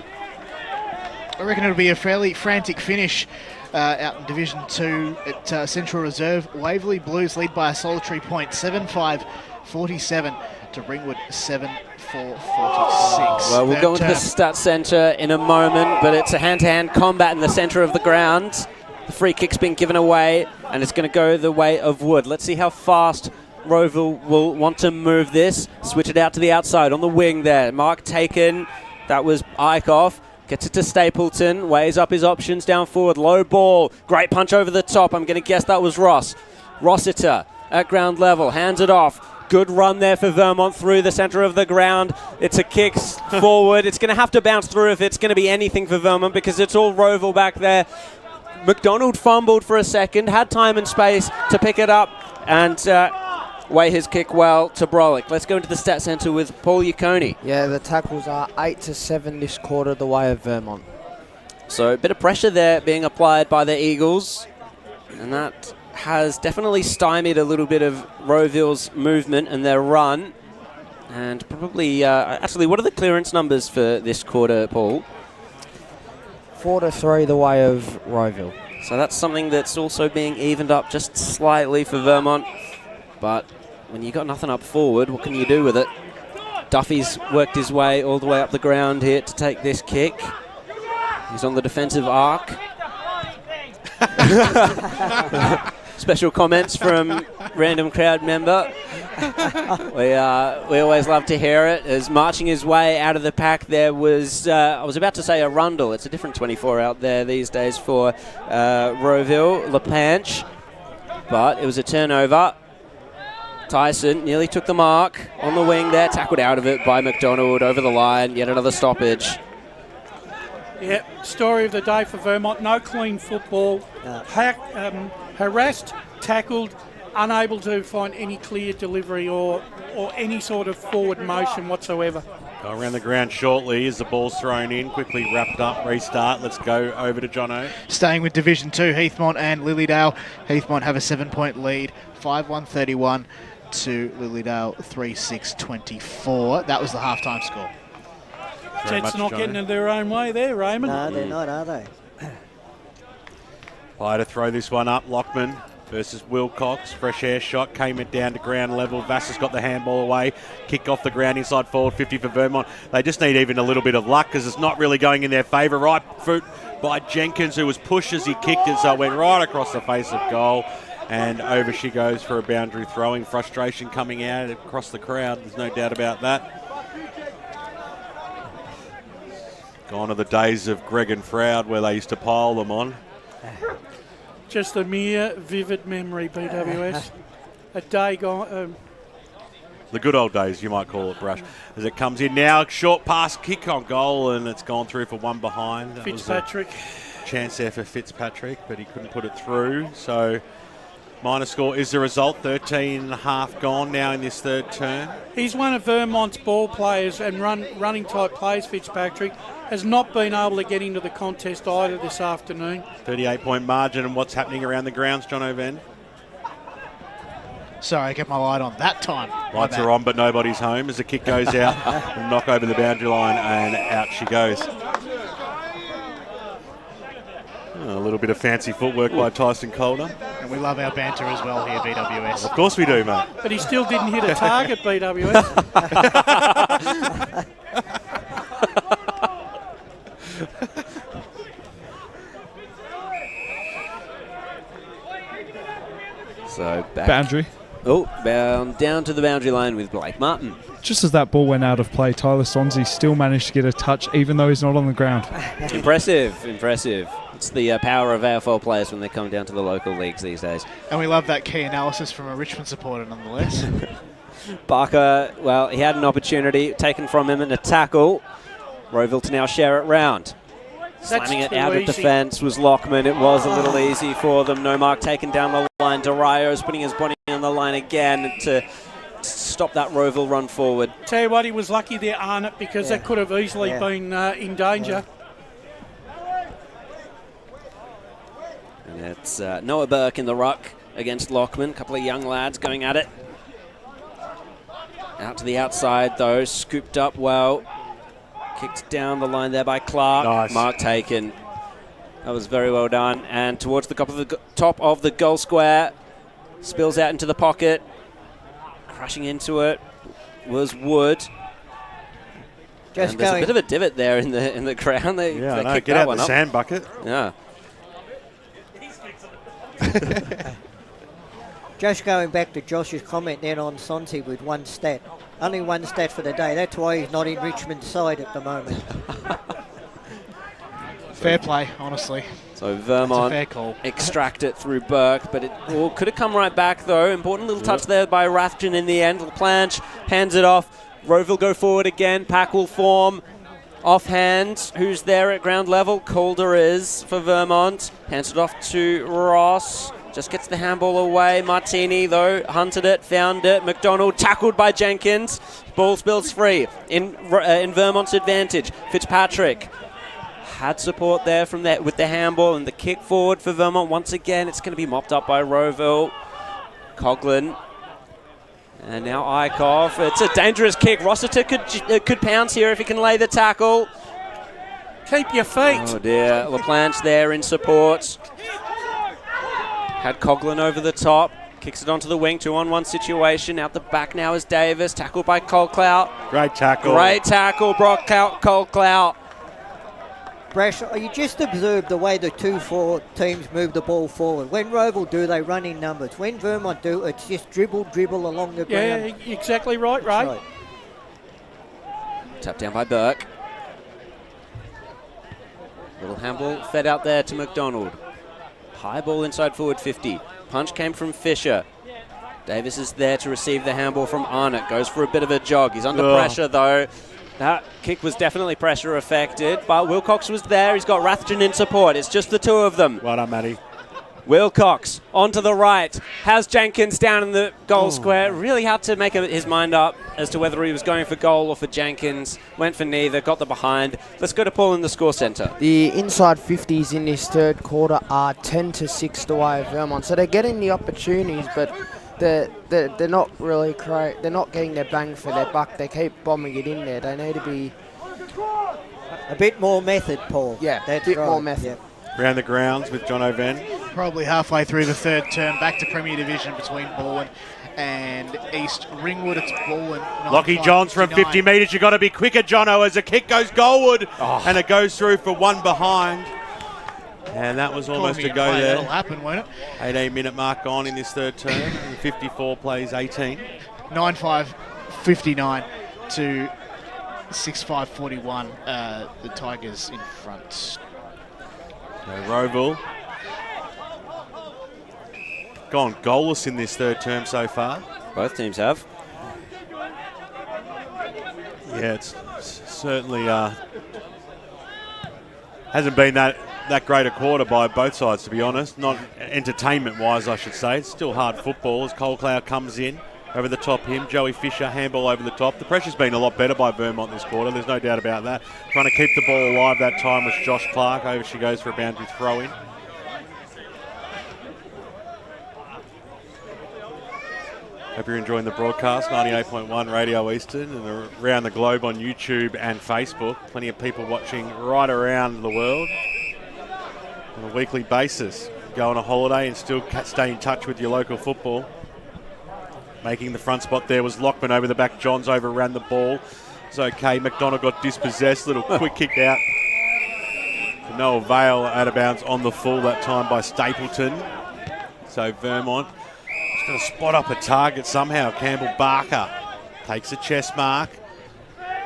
I reckon it'll be a fairly frantic finish out in Division 2 at Central Reserve. Waverley Blues lead by a solitary point, 7-5-47 to Ringwood 7-4-46. Well, we'll go into the stat centre in a moment, but it's a hand-to-hand combat in the centre of the ground. The free kick's been given away, and it's going to go the way of Wood. Let's see how fast Rowville will want to move this. Switch it out to the outside on the wing there. Mark taken. That was Eichhoff. Gets it to Stapleton, weighs up his options down forward, low ball, great punch over the top. I'm going to guess that was Ross. Rossiter at ground level, hands it off. Good run there for Vermont through the centre of the ground. It's a kick forward. It's going to have to bounce through if it's going to be anything for Vermont because it's all Rowville back there. McDonald fumbled for a second, had time and space to pick it up and weigh his kick well to Brolick. Let's go into the stat centre with Paul Yaconi. Yeah, the tackles are 8-7 this quarter the way of Vermont. So a bit of pressure there being applied by the Eagles, and that has definitely stymied a little bit of Rowville's movement and their run. And probably, actually, what are the clearance numbers for this quarter, Paul? 4-3 the way of Rowville. So that's something that's also being evened up just slightly for Vermont. But when you got nothing up forward, what can you do with it? Duffy's worked his way all the way up the ground here to take this kick. He's on the defensive arc. Special comments from random crowd member. We always love to hear it. As marching his way out of the pack, there was, I was about to say a Rundle. It's a different 24 out there these days for Rowville, LaPanche. But it was a turnover. Tyson nearly took the mark on the wing there, tackled out of it by McDonald over the line. Yet another stoppage. Yeah, story of the day for Vermont. No clean football. Harassed, tackled, unable to find any clear delivery or any sort of forward motion whatsoever. Go around the ground shortly as the ball's thrown in. Quickly wrapped up, restart. Let's go over to Jono. Staying with Division 2, Heathmont and Lilydale. Heathmont have a 7-point lead, 5-1-31 to Lilydale 3-6-24. That was the halftime score. Jets not getting in their own way there, Raymond. No, they're not, are they? Fire to throw this one up. Lockman versus Wilcox. Fresh air shot, came it down to ground level. Vassar's got the handball away. Kick off the ground inside forward 50 for Vermont. They just need even a little bit of luck because it's not really going in their favour. Right foot by Jenkins, who was pushed as he kicked it, so it went right across the face of goal. And over she goes for a boundary throwing. Frustration coming out across the crowd. There's no doubt about that. Gone are the days of Greg and Froud where they used to pile them on. Just a mere vivid memory, BWS. A day gone. The good old days, you might call it, Brush. As it comes in now, short pass, kick on goal, and it's gone through for one behind. That Fitzpatrick. Was a chance there for Fitzpatrick, but he couldn't put it through. So minor score is the result. 13.5 gone now in this third term. He's one of Vermont's ball players and running type players, Fitzpatrick. Has not been able to get into the contest either this afternoon. 38-point margin, and what's happening around the grounds, John O'Ven? Sorry, I kept my light on that time. Lights are on, but nobody's home as the kick goes out and knock over the boundary line, and out she goes. A little bit of fancy footwork by Tyson Calder. And we love our banter as well here, BWS. Of course we do, mate. But he still didn't hit a target, BWS. So back. Boundary. Oh, down to the boundary line with Blake Martin. Just as that ball went out of play, Tyler Swansea still managed to get a touch even though he's not on the ground. Impressive. It's the power of AFL players when they come down to the local leagues these days. And we love that key analysis from a Richmond supporter nonetheless. Barker, well, he had an opportunity taken from him in a tackle. Rowville to now share it round. Slamming it out of defence was Lockman. It was a little easy for them. No mark taken down the line. Darius is putting his body on the line again to stop that Rowville run forward. Tell you what, he was lucky there, Arnott, because that could have easily been in danger. And it's Noah Burke in the ruck against Lockman. A couple of young lads going at it. Out to the outside, though. Scooped up well. Kicked down the line there by Clark. Nice. Mark taken. That was very well done. And towards the top of the goal square. Spills out into the pocket. Crashing into it was Wood. There's a bit of a divot there in the ground. They kicked get that out one the up. sand bucket. Yeah. Just going back to Josh's comment then on Sonsi with one stat. Only one stat for the day. That's why he's not in Richmond's side at the moment. Fair play, honestly. So Vermont fair call. extract it through Burke, but it could have come right back though. Important little touch there by Rathjen in the end. LaPlanche hands it off. Rowville go forward again. Pack will form. Offhand, who's there at ground level? Calder is for Vermont. Hands it off to Ross. Just gets the handball away. Martini, though, hunted it, found it. McDonald tackled by Jenkins. Ball spills free in Vermont's advantage. Fitzpatrick had support there from that with the handball and the kick forward for Vermont. Once again, it's going to be mopped up by Rowville. Coughlin. And now Eichhoff. It's a dangerous kick. Rossiter could pounce here if he can lay the tackle. Keep your feet. Oh, dear. LaPlanche there in support. Had Coughlin over the top. Kicks it onto the wing. 2-on-1 situation. Out the back now is Davis. Tackled by Colclout. Great tackle. Great tackle, Brock Colclout. Brash, you just observed the way the 2-4 teams move the ball forward. When Rowville do, they run in numbers. When Vermont do, it's just dribble along the ground. Yeah, exactly right, Ray. Right. Tapped down by Burke. Little handball fed out there to McDonald. High ball inside forward 50. Punch came from Fisher. Davis is there to receive the handball from Arnott. Goes for a bit of a jog. He's under pressure though. That kick was definitely pressure affected, but Wilcox was there. He's got Rathjen in support. It's just the two of them. Well done, Matty. Wilcox onto the right. Has Jenkins down in the goal square. Really had to make his mind up as to whether he was going for goal or for Jenkins. Went for neither. Got the behind. Let's go to Paul in the score centre. The inside 50s in this third quarter are 10-6 the way of Vermont. So they're getting the opportunities, but they're not really they're not getting their bang for their buck. They keep bombing it in there. They need to be a bit more method, Paul. Yeah, that's a bit right. more method. Yep. Around the grounds with John O'Ven. probably halfway through the third term, back to Premier Division between Bowen and East Ringwood. It's Bowen. Lockie Johns from 50 metres. You've got to be quicker, Jono, as a kick goes goalward. And it goes through for one behind. And that was almost a go there. That'll happen, won't it? 18-minute mark gone in this third term. And 54 plays 18. 9-5-59 to 6-5-41. The Tigers in front. So Rowville gone goalless in this third term so far. Both teams have. Yeah, it's certainly hasn't been that great a quarter by both sides, to be honest. Not entertainment-wise, I should say. It's still hard football as Cole Cloud comes in. Over the top him, Joey Fisher, handball over the top. The pressure's been a lot better by Vermont this quarter, there's no doubt about that. Trying to keep the ball alive that time was Josh Clark. Over she goes for a boundary throw-in. Hope you're enjoying the broadcast. 98.1 Radio Eastern and around the globe on YouTube and Facebook. Plenty of people watching right around the world on a weekly basis. Go on a holiday and still stay in touch with your local football. Making the front spot there was Lockman over the back. Johns overran the ball. It's okay. McDonald got dispossessed. Little quick kick out. No avail, out of bounds on the full that time by Stapleton. So Vermont just going to spot up a target somehow. Campbell Barker takes a chest mark.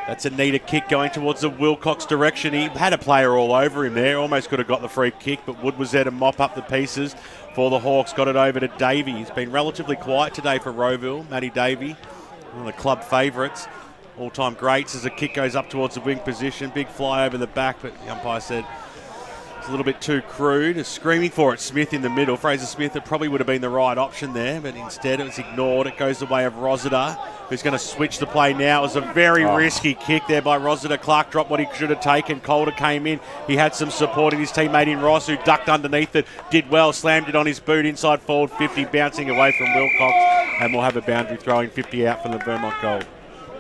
That's a neater kick going towards the Wilcox direction. He had a player all over him there. Almost could have got the free kick, but Wood was there to mop up the pieces for the Hawks. Got it over to Davey. He's been relatively quiet today for Rowville. Matty Davey, one of the club favourites. All-time greats as the kick goes up towards the wing position. Big fly over the back, but the umpire said it's a little bit too crude. Screaming for it, Smith in the middle. Fraser Smith, it probably would have been the right option there, but instead it was ignored. It goes the way of Rossiter, who's going to switch the play now. It was a very risky kick there by Rossiter. Clark dropped what he should have taken. Calder came in. He had some support in his teammate in Ross, who ducked underneath it, did well, slammed it on his boot inside forward 50, bouncing away from Wilcox, and we'll have a boundary throwing 50 out from the Vermont goal.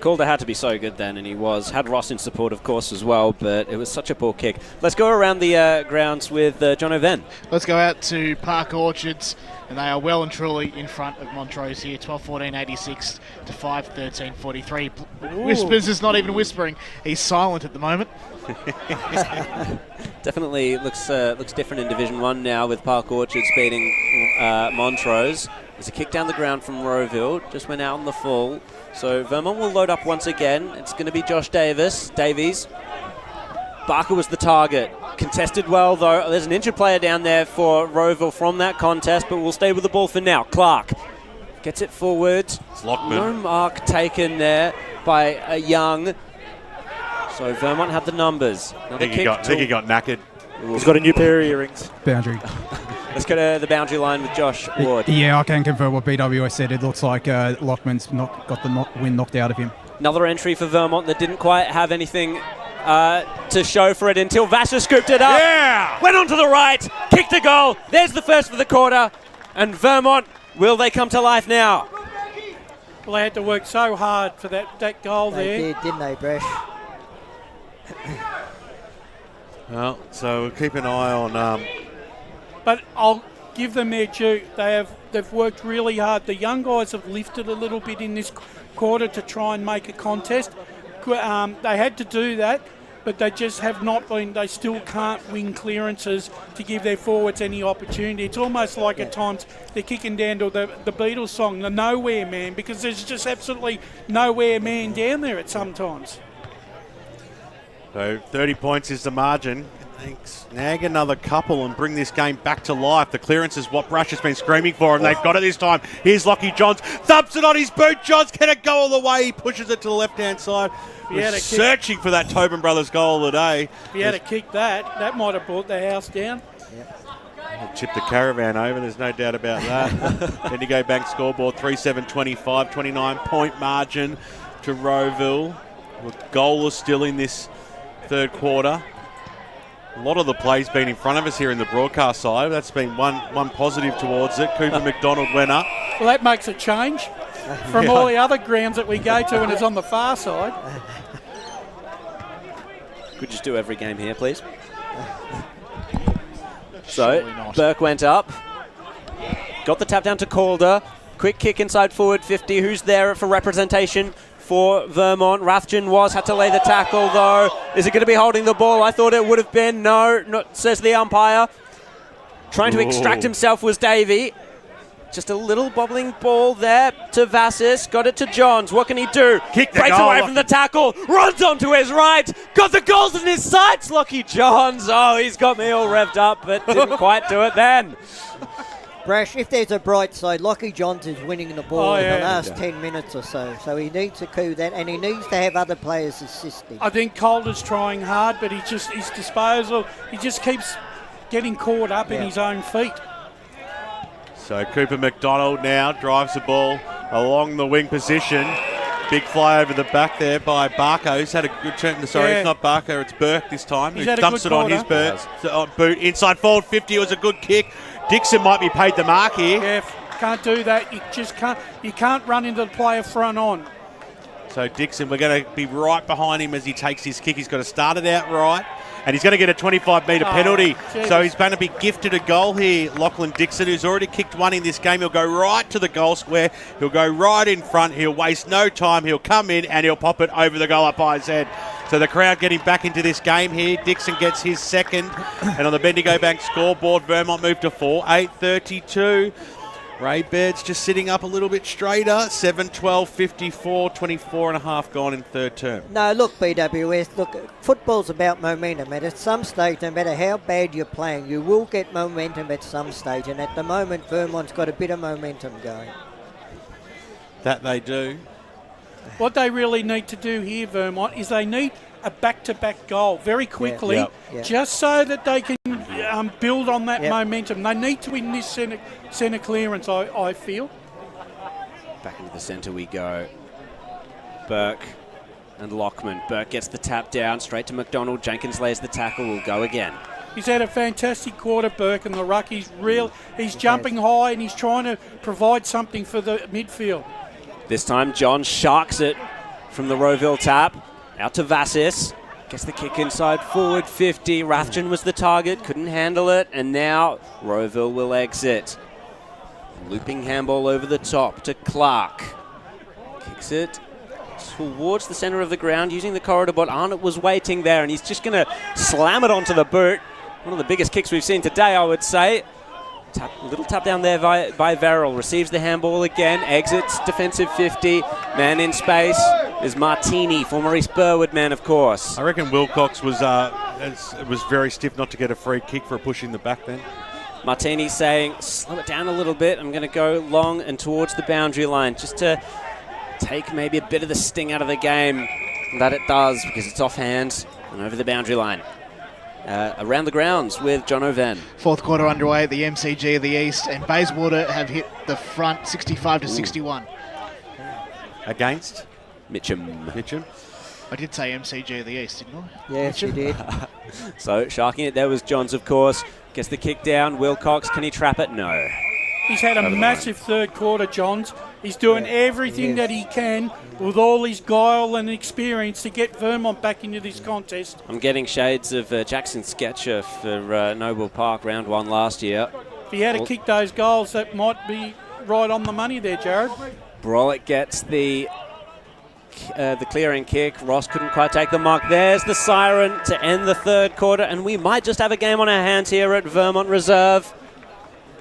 Calder had to be so good then, and he was. Had Ross in support, of course, as well, but it was such a poor kick. Let's go around the grounds with John O'Ven. Let's go out to Park Orchards, and they are well and truly in front of Montrose here. 12-14-86 to 5-13-43. Whispers is not even whispering. He's silent at the moment. Definitely looks different in Division 1 now with Park Orchards beating Montrose. There's a kick down the ground from Rowville. Just went out on the full. So Vermont will load up once again. It's going to be Josh Davies. Barker was the target. Contested well, though. There's an injured player down there for Rowville from that contest, but we'll stay with the ball for now. Clark gets it forward. It's Lockman. No mark taken there by Young. So Vermont had the numbers. I think he got knackered. He's got a new pair of earrings. Boundary. Let's go to the boundary line with Josh Ward. Yeah, I can confirm what BWS said. It looks like Lockman's got the wind knocked out of him. Another entry for Vermont that didn't quite have anything to show for it until Vassar scooped it up. Yeah! Went on to the right, kicked a goal. There's the first for the quarter. And Vermont, will they come to life now? Well, they had to work so hard for that goal there. They did, didn't they, Bresh? Well, so we'll keep an eye on... But I'll give them their due. They've worked really hard. The young guys have lifted a little bit in this quarter to try and make a contest. They had to do that, but they just have not been. They still can't win clearances to give their forwards any opportunity. It's almost like at times they're kicking down to the Beatles song, the Nowhere Man, because there's just absolutely nowhere man down there at sometimes. So 30 points is the margin. Snag another couple and bring this game back to life. The clearance is what Brush has been screaming for, and they've got it this time. Here's Lockie Johns. Thumps it on his boot. Johns, can it go all the way? He pushes it to the left-hand side. We're searching for that Tobin Brothers goal of the day. If he had to kick that might have brought the house down. Chip the caravan over, there's no doubt about that. Bendigo Bank scoreboard 3-7-25, 29-point margin to Rowville. Goal is still in this third quarter. A lot of the play's been in front of us here in the broadcast side. That's been one positive towards it. Cooper McDonald went up. Well, that makes a change from all the other grounds that we go to, and it's on the far side. Could just do every game here, please. So Surely not. Burke went up. Got the tap down to Calder. Quick kick inside forward 50. Who's there for representation for Vermont? Rathjen had to lay the tackle though. Is it going to be holding the ball? I thought it would have been. No, says the umpire. Trying to extract himself was Davey. Just a little bobbling ball there to Vassis. Got it to Johns. What can he do? Kick the Breaks goal. away from the tackle. Runs onto his right. Got the goals in his sights. Lockie Johns. Oh, he's got me all revved up, but didn't quite do it then. Brash, if there's a bright side, Lockie Johns is winning the ball in the last Yeah. 10 minutes or so he needs to coup that, and he needs to have other players assisting. I think Calder's trying hard, but his disposal, he just keeps getting caught up in his own feet. So Cooper McDonald now drives the ball along the wing position. Big fly over the back there by Barco. He's had a good turn. Sorry, it's not Barco, it's Burke this time. He's He had a dumps good it on his boot. Inside forward 50. It was a good kick. Dixon might be paid the mark here. Yeah, can't do that. You just can't. You can't run into the player front on. So Dixon, we're going to be right behind him as he takes his kick. He's got to start it out right, and he's going to get a 25-metre penalty. Jesus. So he's going to be gifted a goal here, Lachlan Dixon, who's already kicked one in this game. He'll go right to the goal square. He'll go right in front. He'll waste no time. He'll come in, and he'll pop it over the goal up by his head. So the crowd getting back into this game here. Dixon gets his second. And on the Bendigo Bank scoreboard, Vermont moved to 4, 8:32. Ray Baird's just sitting up a little bit straighter. 7-12-54, 24 and a half gone in third term. No, look, BWS, football's about momentum, and at some stage, no matter how bad you're playing, you will get momentum at some stage, and at the moment, Vermont's got a bit of momentum going. That they do. What they really need to do here, Vermont, is they need a back-to-back goal very quickly, Yeah. just so that they can build on that momentum. They need to win this centre clearance, I feel. Back into the centre we go. Burke and Lockman. Burke gets the tap down, straight to McDonald. Jenkins lays the tackle. We'll go again. He's had a fantastic quarter, Burke, and the ruck. He's jumping high and he's trying to provide something for the midfield. This time, John sharks it from the Rowville tap. Out to Vassis. Gets the kick inside forward 50. Rathjen was the target, couldn't handle it, and now Rowville will exit. Looping handball over the top to Clark. Kicks it towards the centre of the ground using the corridor, but Arnott was waiting there, and he's just going to slam it onto the boot. One of the biggest kicks we've seen today, I would say. Little tap down there by Verrill. Receives the handball again. Exits defensive 50. Man in space is Martini, former East Burwood man, of course. I reckon Wilcox was very stiff not to get a free kick for pushing the back then. Martini saying, slow it down a little bit. I'm going to go long and towards the boundary line just to take maybe a bit of the sting out of the game. That it does, because it's offhand and over the boundary line. Around the grounds with John O'Van. Fourth quarter underway at the MCG of the East, and Bayswater have hit the front 65-61. Against? Mitcham. I did say MCG of the East, didn't I? Yes, you did. So, sharking it there was Johns, of course. Gets the kick down. Wilcox, can he trap it? No. He's had a massive third quarter, Johns. He's doing everything that he can with all his guile and experience to get Vermont back into this contest. I'm getting shades of Jackson Sketcher for Noble Park round 1 last year. If he had to kick those goals, that might be right on the money there, Jared. Brolick gets the clearing kick. Ross couldn't quite take the mark. There's the siren to end the third quarter, and we might just have a game on our hands here at Vermont Reserve.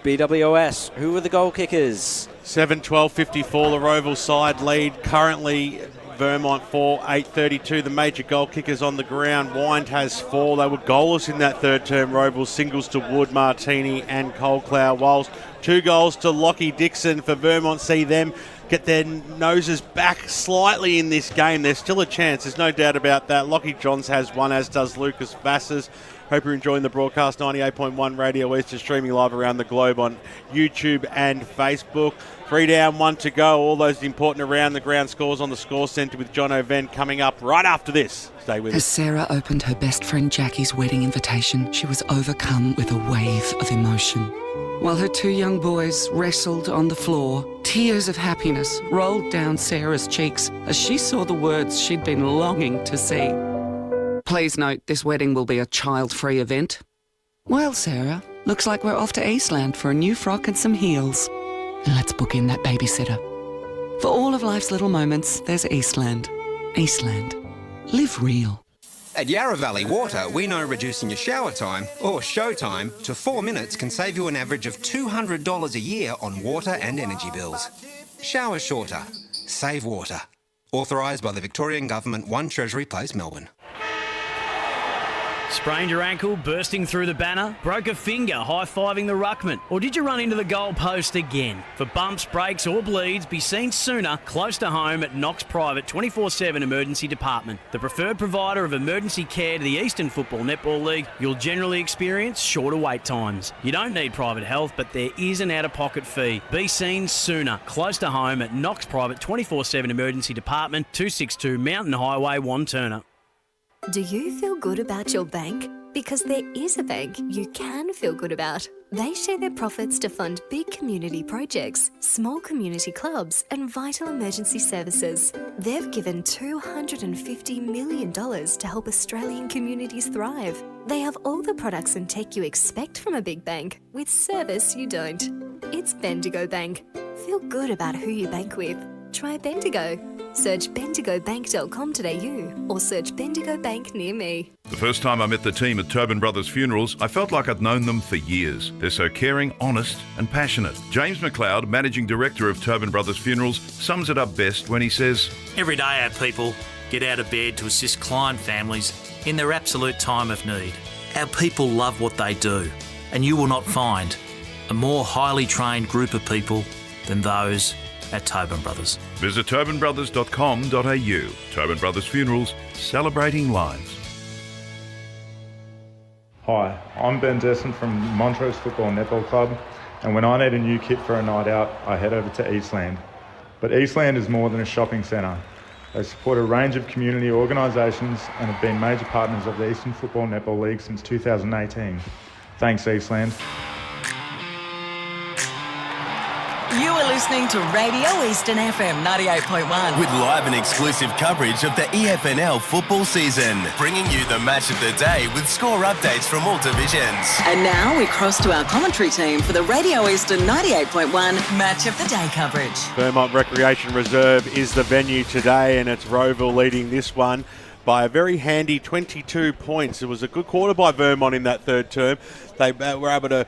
BWS, who were the goal kickers? 7-12-54, the Rowville side lead. Currently, Vermont 4, 8:32. The major goal kickers on the ground. Wind has 4. They were goalless in that third term. Rowville singles to Wood, Martini and Coldcloud, whilst 2 goals to Lockie Dixon for Vermont. See them get their noses back slightly in this game. There's still a chance. There's no doubt about that. Lockie Johns has 1, as does Lucas Vassars. Hope you're enjoying the broadcast. 98.1 Radio West is streaming live around the globe on YouTube and Facebook. 3 down, 1 to go. All those important around the ground scores on the Score Centre with John O'Ven coming up right after this. Stay with As us. Sarah opened her best friend Jackie's wedding invitation, she was overcome with a wave of emotion. While her 2 young boys wrestled on the floor, tears of happiness rolled down Sarah's cheeks as she saw the words she'd been longing to see. Please note, this wedding will be a child-free event. Well, Sarah, Looks like we're off to Eastland for a new frock and some heels. And let's book in that babysitter. For all of life's little moments, there's Eastland. Eastland. Live real. At Yarra Valley Water, we know reducing your shower time, or show time, to 4 minutes can save you an average of $200 a year on water and energy bills. Shower shorter. Save water. Authorised by the Victorian Government, 1 Treasury Place, Melbourne. Sprained your ankle, bursting through the banner? Broke a finger, high-fiving the ruckman? Or did you run into the goal post again? For bumps, breaks or bleeds, be seen sooner, close to home at Knox Private 24/7 Emergency Department. The preferred provider of emergency care to the Eastern Football Netball League, you'll generally experience shorter wait times. You don't need private health, but there is an out-of-pocket fee. Be seen sooner, close to home at Knox Private 24/7 Emergency Department, 262 Mountain Highway, Wantirna. Do you feel good about your bank? Because there is a bank you can feel good about. They share their profits to fund big community projects, small community clubs, and vital emergency services. They've given $250 million to help Australian communities thrive. They have all the products and tech you expect from a big bank, with service you don't. It's Bendigo Bank. Feel good about who you bank with. Try Bendigo. Search bendigobank.com.au or search Bendigo Bank near me. The first time I met the team at Tobin Brothers Funerals, I felt like I'd known them for years. They're so caring, honest and passionate. James McLeod, Managing Director of Tobin Brothers Funerals, sums it up best when he says, Every day our people get out of bed to assist client families in their absolute time of need. Our people love what they do, and you will not find a more highly trained group of people than those at Tobin Brothers. Visit tobinbrothers.com.au. Tobin Brothers Funerals, celebrating lives. Hi, I'm Ben Desson from Montrose Football Netball Club, and when I need a new kit for a night out, I head over to Eastland. But Eastland is more than a shopping centre. They support a range of community organisations and have been major partners of the Eastern Football Netball League since 2018. Thanks, Eastland. You are listening to Radio Eastern FM 98.1. With live and exclusive coverage of the EFNL football season. Bringing you the match of the day with score updates from all divisions. And now we cross to our commentary team for the Radio Eastern 98.1 Match of the Day coverage. Vermont Recreation Reserve is the venue today, and it's Rowville leading this one by a very handy 22 points. It was a good quarter by Vermont in that third term. They were able to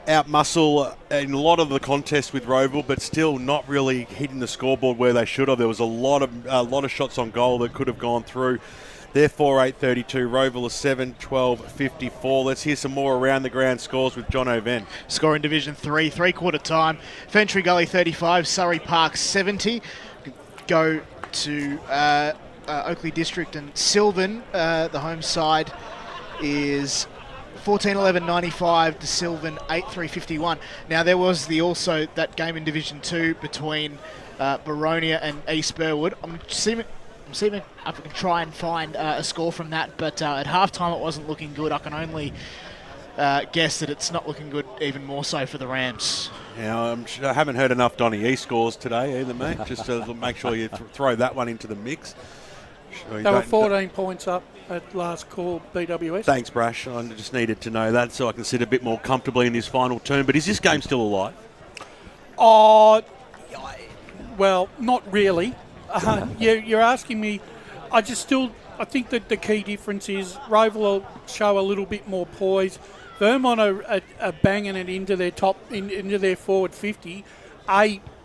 outmuscle in a lot of the contest with Rowville, but still not really hitting the scoreboard where they should have. There was a lot of shots on goal that could have gone through. They're 4-8-32. Rowville is 7-12-54. Let's hear some more around the ground scores with John O'Ven. Score in Division 3, three-quarter time. Fentry Gully 35, Surrey Park 70. Go to Oakley District and Sylvan. The home side is 14-11-95 to Sylvan 8-3-51. Now there was also that game in Division 2 between Baronia and East Burwood. I'm seeing if I can try and find a score from that, but at halftime it wasn't looking good. I can only guess that it's not looking good even more so for the Rams. Now, I haven't heard enough Donny E scores today either, mate, just to make sure you throw that one into the mix. They were 14 points up at last call, BWS. Thanks, Brash. I just needed to know that so I can sit a bit more comfortably in this final term. But is this game still alive? Oh, well, not really. You're asking me. I think that the key difference is Rowville will show a little bit more poise. Vermont are banging it into their into their forward 50.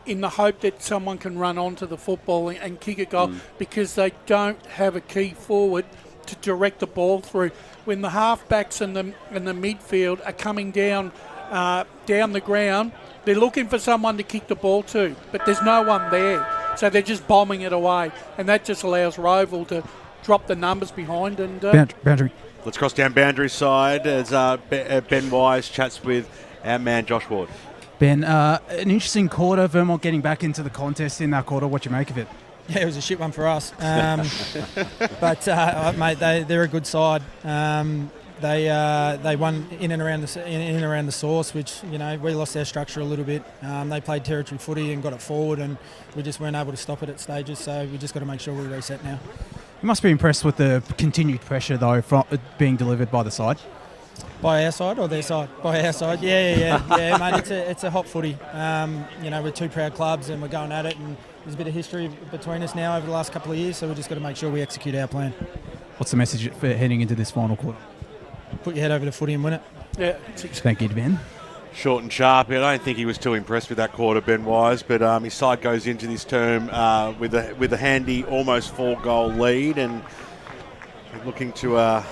In the hope that someone can run onto the football and kick a goal because they don't have a key forward to direct the ball through. When the halfbacks and the midfield are coming down the ground, they're looking for someone to kick the ball to, but there's no one there. So they're just bombing it away, and that just allows Rowville to drop the numbers behind. And Boundary. Let's cross down Boundary side as Ben Wise chats with our man Josh Ward. Ben, an interesting quarter, Vermont getting back into the contest in that quarter. What do you make of it? Yeah, it was a shit one for us. But, mate, they're a good side. They won in and around the source, which, we lost our structure a little bit. They played territory footy and got it forward, and we just weren't able to stop it at stages, so we just got to make sure we reset now. You must be impressed with the continued pressure, though, from being delivered by the side. By our side or their side? By our side, yeah, mate. It's a hot footy. We're two proud clubs and we're going at it, and there's a bit of history between us now over the last couple of years, so we've just got to make sure we execute our plan. What's the message for heading into this final quarter? Put your head over the footy and win it. Yeah. Thank you, Ben. Short and sharp. I don't think he was too impressed with that quarter, Ben Wise, but his side goes into this term with a handy almost 4-goal lead, and looking to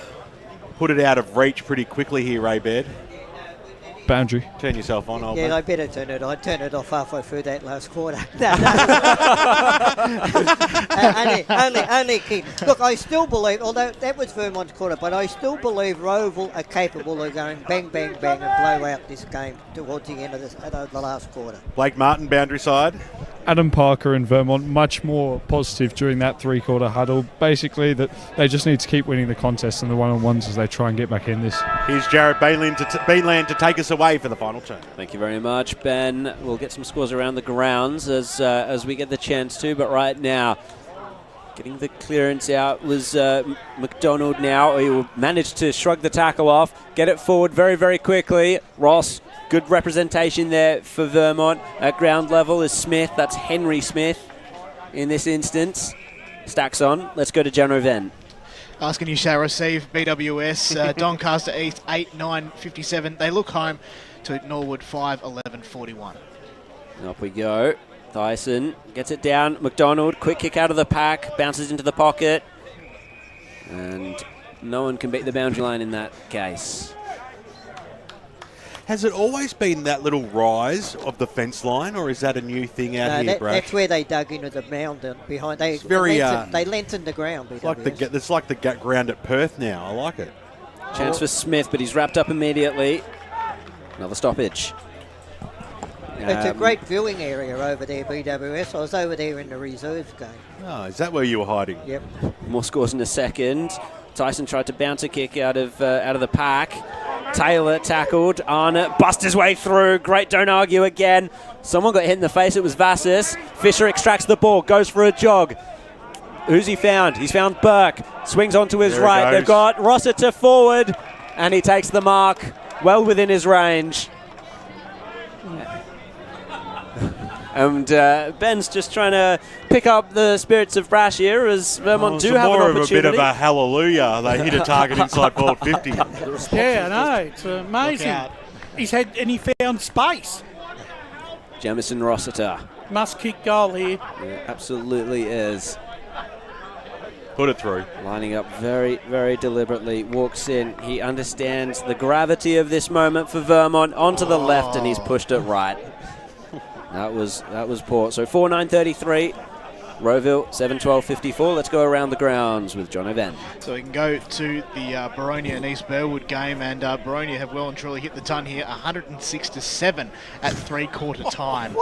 put it out of reach pretty quickly here, Ray Baird. Boundary. Turn yourself on, old Yeah, mate. I better turn it on. I turned it off halfway through that last quarter. only kidding. Look, I still believe, although that was Vermont's quarter, but I still believe Rowville are capable of going bang, bang, bang and blow out this game towards the end of the last quarter. Blake Martin, boundary side. Adam Parker and Vermont much more positive during that three-quarter huddle. Basically, that they just need to keep winning the contest and the one-on-ones as they try and get back in this. Here's Jared Beanland to take us away for the final turn. Thank you very much, Ben. We'll get some scores around the grounds as we get the chance to, but right now, getting the clearance out was McDonald now. He will manage to shrug the tackle off, get it forward very, very quickly. Ross, good representation there for Vermont. At ground level is Smith. That's Henry Smith in this instance. Stacks on. Let's go to Jano Venn. Asking you shall receive BWS, Doncaster East 8-9-57. They look home to Norwood 5-11-41. Up we go. Tyson gets it down. McDonald, quick kick out of the pack, bounces into the pocket. And no one can beat the boundary line in that case. Has it always been that little rise of the fence line, or is that a new thing out here, Brad? That's where they dug into the mound behind. They lengthened the ground. It's like the ground at Perth now. I like it. Chance for Smith, but he's wrapped up immediately. Another stoppage. It's a great viewing area over there, BWS. I was over there in the reserves game. Oh, is that where you were hiding? Yep. More scores in a second. Tyson tried to bounce a kick out of the pack. Taylor tackled. Arnott bust his way through. Great, don't argue again. Someone got hit in the face. It was Vassis. Fisher extracts the ball, goes for a jog. Who's he found? He's found Burke. Swings onto his right. They've got Rossiter forward, and he takes the mark well within his range. And Ben's just trying to pick up the spirits of Brash here as Vermont do have an opportunity. More of a bit of a hallelujah. They hit a target inside forward 50. Yeah, I know. It's amazing. He found space. Jamison Rossiter. Must kick goal here. Yeah, absolutely is. Put it through. Lining up very, very deliberately. Walks in. He understands the gravity of this moment for Vermont. Onto the left, and he's pushed it right. That was poor. So 4-9-33. Rowville 7-12-54. Let's go around the grounds with John O'Van. So we can go to the Baronia and East Burwood game, and Baronia have well and truly hit the ton here, 106-7 at three-quarter time.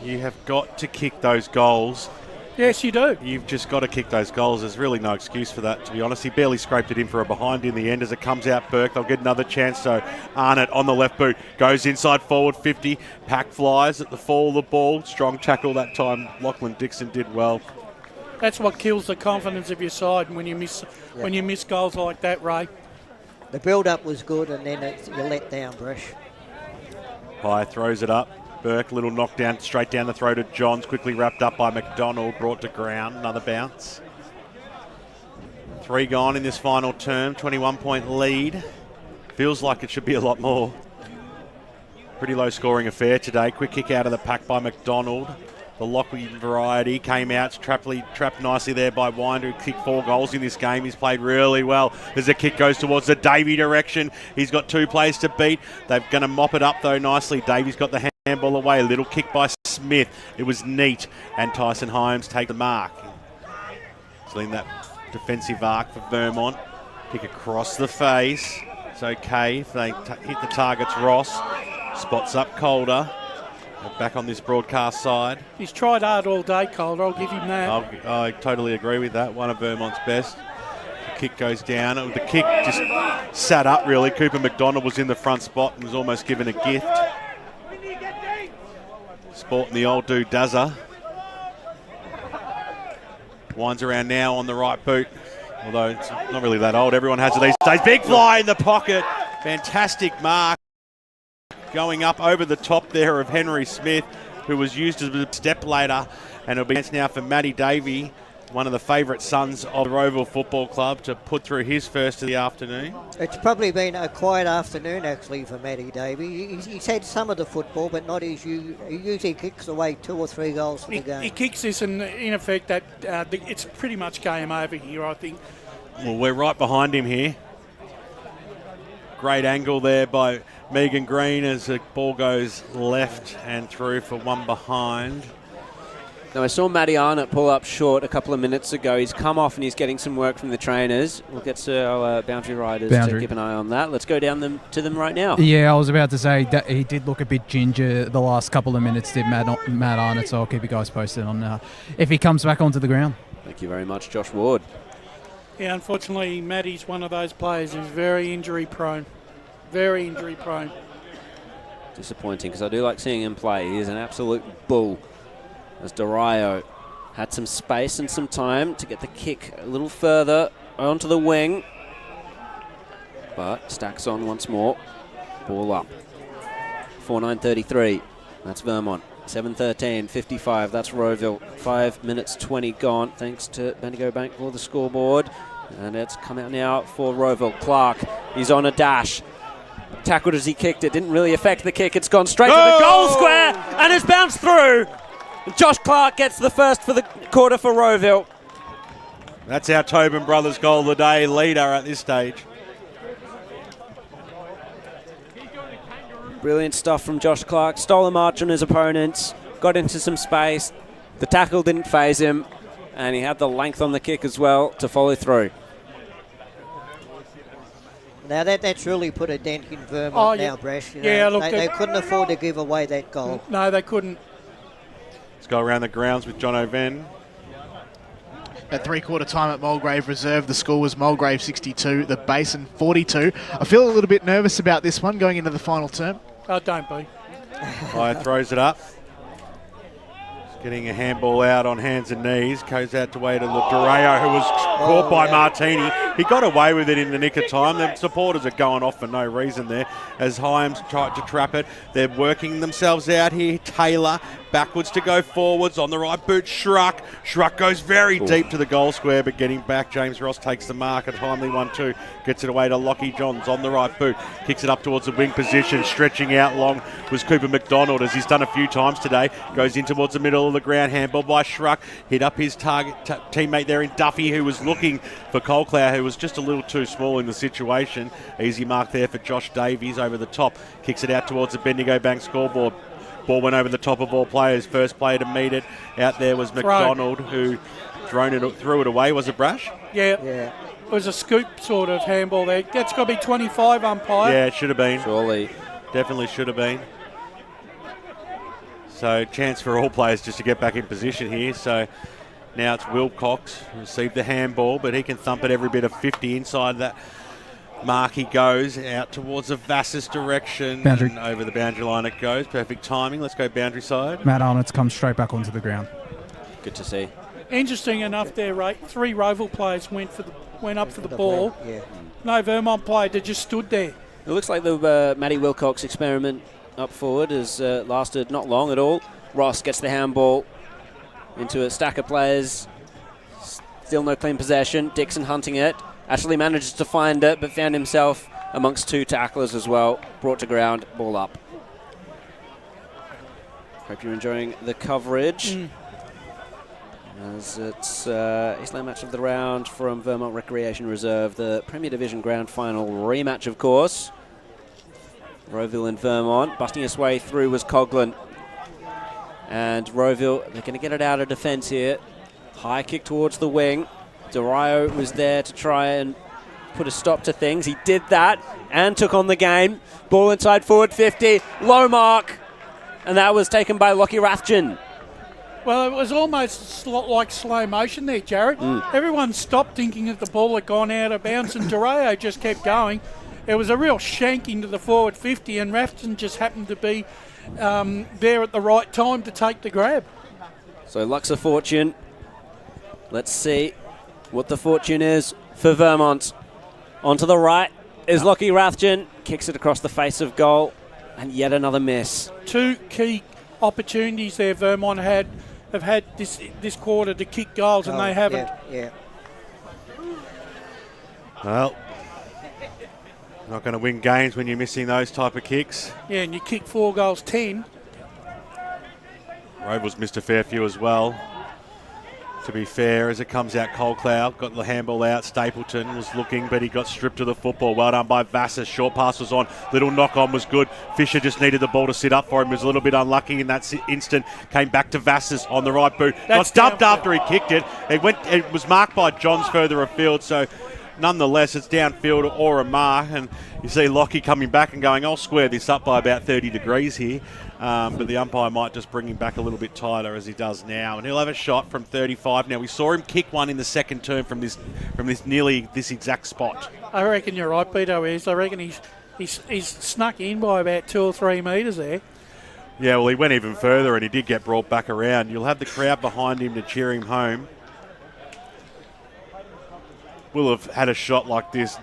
You have got to kick those goals. Yes, you do. You've just got to kick those goals. There's really no excuse for that, to be honest. He barely scraped it in for a behind in the end as it comes out Burke. They'll get another chance. So Arnott on the left boot goes inside forward 50. Pack flies at the fall of the ball. Strong tackle that time. Lachlan Dixon did well. That's what kills the confidence of your side when you miss goals like that, Ray. The build-up was good, and then you let down, Brush. High throws it up. Burke, little knockdown straight down the throat of Johns, quickly wrapped up by McDonald, brought to ground, another bounce. 3 gone in this final term, 21-point lead. Feels like it should be a lot more. Pretty low scoring affair today. Quick kick out of the pack by McDonald. The Lockley variety came out, trapped nicely there by Winder, who kicked 4 goals in this game. He's played really well as the kick goes towards the Davey direction. He's got 2 players to beat. They're going to mop it up though nicely. Davey's got the handball away. A little kick by Smith. It was neat. And Tyson Himes take the mark. So in that defensive arc for Vermont. Kick across the face. It's okay if they hit the targets. Ross spots up Calder. Back on this broadcast side. He's tried hard all day, Calder. I'll give him that. I totally agree with that. One of Vermont's best. The kick goes down. The kick just sat up, really. Cooper McDonald was in the front spot and was almost given a gift. Sporting the old dude Dazza. Winds around now on the right boot. Although it's not really that old. Everyone has it these days. Big fly in the pocket. Fantastic mark going up over the top there of Henry Smith, who was used as a step later, and it'll be chance now for Matty Davey, one of the favourite sons of the Rowville Football Club, to put through his first of the afternoon. It's probably been a quiet afternoon, actually, for Matty Davey. He's had some of the football, but not his he usually kicks away 2 or 3 goals for the game. He kicks this, and in effect, that it's pretty much game over here, I think. Well, we're right behind him here. Great angle there by Megan Green as the ball goes left and through for one behind. Now, I saw Matty Arnott pull up short a couple of minutes ago. He's come off and he's getting some work from the trainers. We'll get to our boundary riders to keep an eye on that. Let's go down to them right now. Yeah, I was about to say that he did look a bit ginger the last couple of minutes, did Matt Arnott, so I'll keep you guys posted on if he comes back onto the ground. Thank you very much, Josh Ward. Yeah, unfortunately, Matty's one of those players who's very injury prone. Very injury prone. Disappointing, because I do like seeing him play. He is an absolute bull. As Durayo had some space and some time to get the kick a little further onto the wing. But stacks on once more. Ball up. 4:09:33. That's Vermont. 7:13, 55. That's Rowville. 5 minutes 20 gone. Thanks to Bendigo Bank for the scoreboard. And it's come out now for Rowville. Clark, he's on a dash. Tackled as he kicked it. Didn't really affect the kick. It's gone straight to the goal square and it's bounced through. Josh Clark gets the first for the quarter for Rowville. That's our Tobin Brothers goal of the day, leader at this stage. Brilliant stuff from Josh Clark. Stole a march on his opponents, got into some space. The tackle didn't faze him, and he had the length on the kick as well to follow through. Now that's really put a dent in Vermont now, Brash. They couldn't afford to give away that goal. No, they couldn't. Let's go around the grounds with John O'Ven. At 3/4 time at Mulgrave Reserve, the score was Mulgrave 62, the Basin 42. I feel a little bit nervous about this one going into the final term. Oh, don't be. Throws it up. Getting a handball out on hands and knees. Goes out to way to Durayo, who was caught by Martini. He got away with it in the nick of time. The supporters are going off for no reason there as Hyams tried to trap it. They're working themselves out here. Taylor backwards to go forwards on the right boot. Schruck goes very deep to the goal square, but getting back, James Ross takes the mark. A timely 1-2. Gets it away to Lockie Johns on the right boot. Kicks it up towards the wing position. Stretching out long was Cooper McDonald, as he's done a few times today. Goes in towards the middle of the ground. Handball by Schruck. Hit up his target teammate there in Duffy, who was looking for Colclough, who was just a little too small in the situation. Easy mark there for Josh Davies over the top. Kicks it out towards the Bendigo Bank scoreboard. Ball went over the top of all players. First player to meet it out there was McDonald, who threw it away. Was it Brash? Yeah. It was a scoop sort of handball there. That's got to be 25, umpire. Yeah, it should have been. Surely. Definitely should have been. So chance for all players just to get back in position here. So now it's Wilcox, received the handball, but he can thump it every bit of 50 inside that mark. He goes out towards the Vassus direction. Boundary. And over the boundary line it goes. Perfect timing. Let's go boundary side. Matt Arnott's come straight back onto the ground. Good to see. Interesting enough there, Ray. 3 Rowville players went up for the ball. Yeah. No Vermont player, they just stood there. It looks like the Matty Wilcox experiment up forward has lasted not long at all. Ross gets the handball into a stack of players. Still no clean possession. Dixon hunting it. Actually manages to find it, but found himself amongst 2 tacklers as well. Brought to ground, ball up. Hope you're enjoying the coverage. As it's Eastland match of the round from Vermont Recreation Reserve, the Premier Division Grand Final rematch, of course. Rowville and Vermont. Busting his way through was Coughlin. And Rowville, they're going to get it out of defence here. High kick towards the wing. Durayo was there to try and put a stop to things. He did that and took on the game. Ball inside forward 50. Low mark. And that was taken by Lockie Rathjen. Well, it was almost like slow motion there, Jared. Everyone stopped thinking that the ball had gone out of bounds, and Durayo just kept going. It was a real shank into the forward 50, and Rathjen just happened to be there at the right time to take the grab. So Lux of Fortune. Let's see what the fortune is for Vermont. Onto the right. is Lockie Rathjen. Kicks it across the face of goal. And yet another miss. 2 key opportunities there Vermont have had this quarter to kick goals, and they haven't. Yeah. Well, not going to win games when you're missing those type of kicks. Yeah, and you kick 4 goals, 10. Rowville's missed a fair few as well. To be fair, as it comes out, Coldcloud got the handball out. Stapleton was looking, but he got stripped of the football. Well done by Vassas. Short pass was on. Little knock-on was good. Fisher just needed the ball to sit up for him. He was a little bit unlucky in that instant. Came back to Vassas on the right boot. Got dumped after he kicked it. It was marked by Johns further afield, so nonetheless, it's downfield or a mark. And you see Lockie coming back and going, I'll square this up by about 30 degrees here. But the umpire might just bring him back a little bit tighter as he does now. And he'll have a shot from 35. Now, we saw him kick one in the second term from this nearly this exact spot. I reckon you're right, Peter. I reckon he's snuck in by about 2 or 3 metres there. Yeah, well, he went even further and he did get brought back around. You'll have the crowd behind him to cheer him home. Will have had a shot like this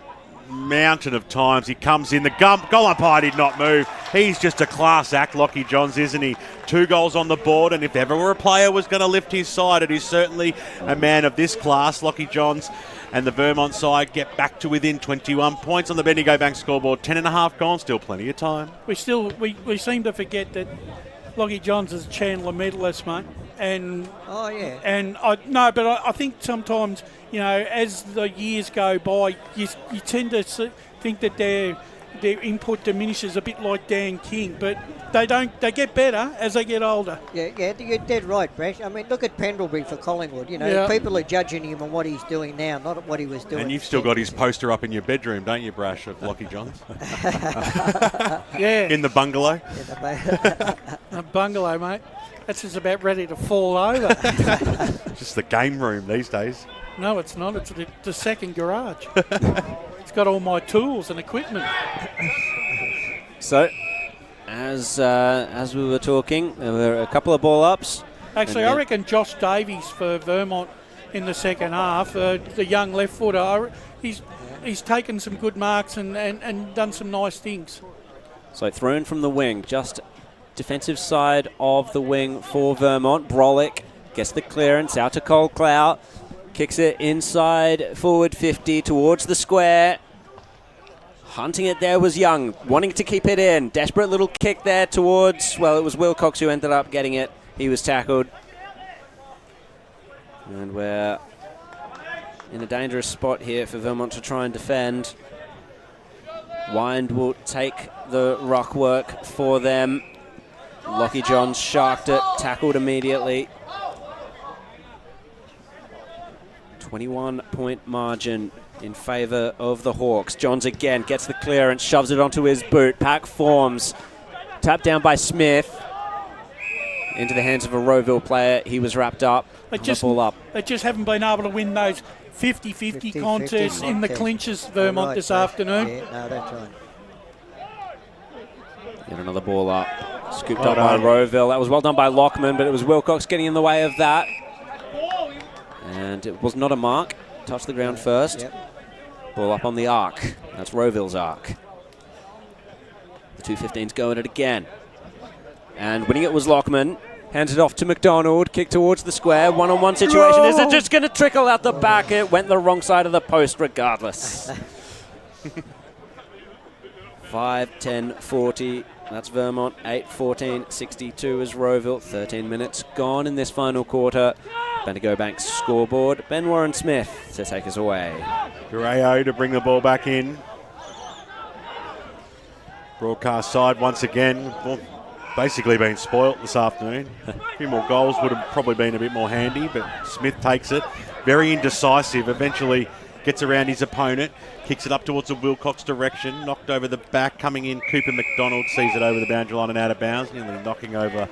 mountain of times. He comes in. The goal umpire did not move. He's just a class act, Lockie Johns, isn't he? 2 goals on the board, and if ever a player was going to lift his side, it is certainly a man of this class. Lockie Johns and the Vermont side get back to within 21 points on the Bendigo Bank scoreboard. 10.5 gone, still plenty of time. We seem to forget that Lockie Johns is a Chandler medalist, mate. And I think sometimes, as the years go by, you tend to think that their input diminishes a bit like Dan King, but they don't. They get better as they get older. Yeah, you're dead right, Brash. I mean, look at Pendlebury for Collingwood. People are judging him on what he's doing now, not what he was doing. And you've still got his poster up in your bedroom, don't you, Brash, of Lockie Johns? Yeah. In the bungalow? The bungalow, mate. That's just about ready to fall over. Just the game room these days. No, it's not. It's the second garage. It's got all my tools and equipment. So, as we were talking, there were a couple of ball ups. Actually, I reckon Josh Davies for Vermont in the second half, the young left footer, he's taken some good marks and done some nice things. So thrown from the wing, just defensive side of the wing for Vermont. Brolick gets the clearance out to Coldcloud. Kicks it inside, forward 50 towards the square. Hunting it there was Young, wanting to keep it in. Desperate little kick there towards, it was Wilcox who ended up getting it. He was tackled. And we're in a dangerous spot here for Vermont to try and defend. Wind will take the ruck work for them. Lockie Johns sharked it, tackled immediately. 21-point margin in favour of the Hawks. Johns again gets the clearance, shoves it onto his boot. Pack forms. Tapped down by Smith. Into the hands of a Rowville player. He was wrapped up. They just haven't been able to win those 50-50 contests in the clinches, Vermont, this afternoon. Yeah, no, that's right. Yet another ball up. Scooped up by Rowville. That was well done by Lockman, but it was Wilcox getting in the way of that. And it was not a mark. Touched the ground first. Yep. Ball up on the arc. That's Rowville's arc. The 215's go at it again. And winning it was Lockman. Hands it off to McDonald. Kick towards the square. One-on-one situation. Is it just going to trickle out the back? It went the wrong side of the post regardless. 5-10-40. That's Vermont. 8-14-62 is Rowville. 13 minutes gone in this final quarter. Bendigo Bank's scoreboard. Ben Warren-Smith to take us away. Gureo to bring the ball back in. Broadcast side once again. Basically been spoilt this afternoon. A few more goals would have probably been a bit more handy, but Smith takes it. Very indecisive. Eventually gets around his opponent. Kicks it up towards the Wilcox direction. Knocked over the back. Coming in, Cooper McDonald sees it over the boundary line and out of bounds. Nearly knocking over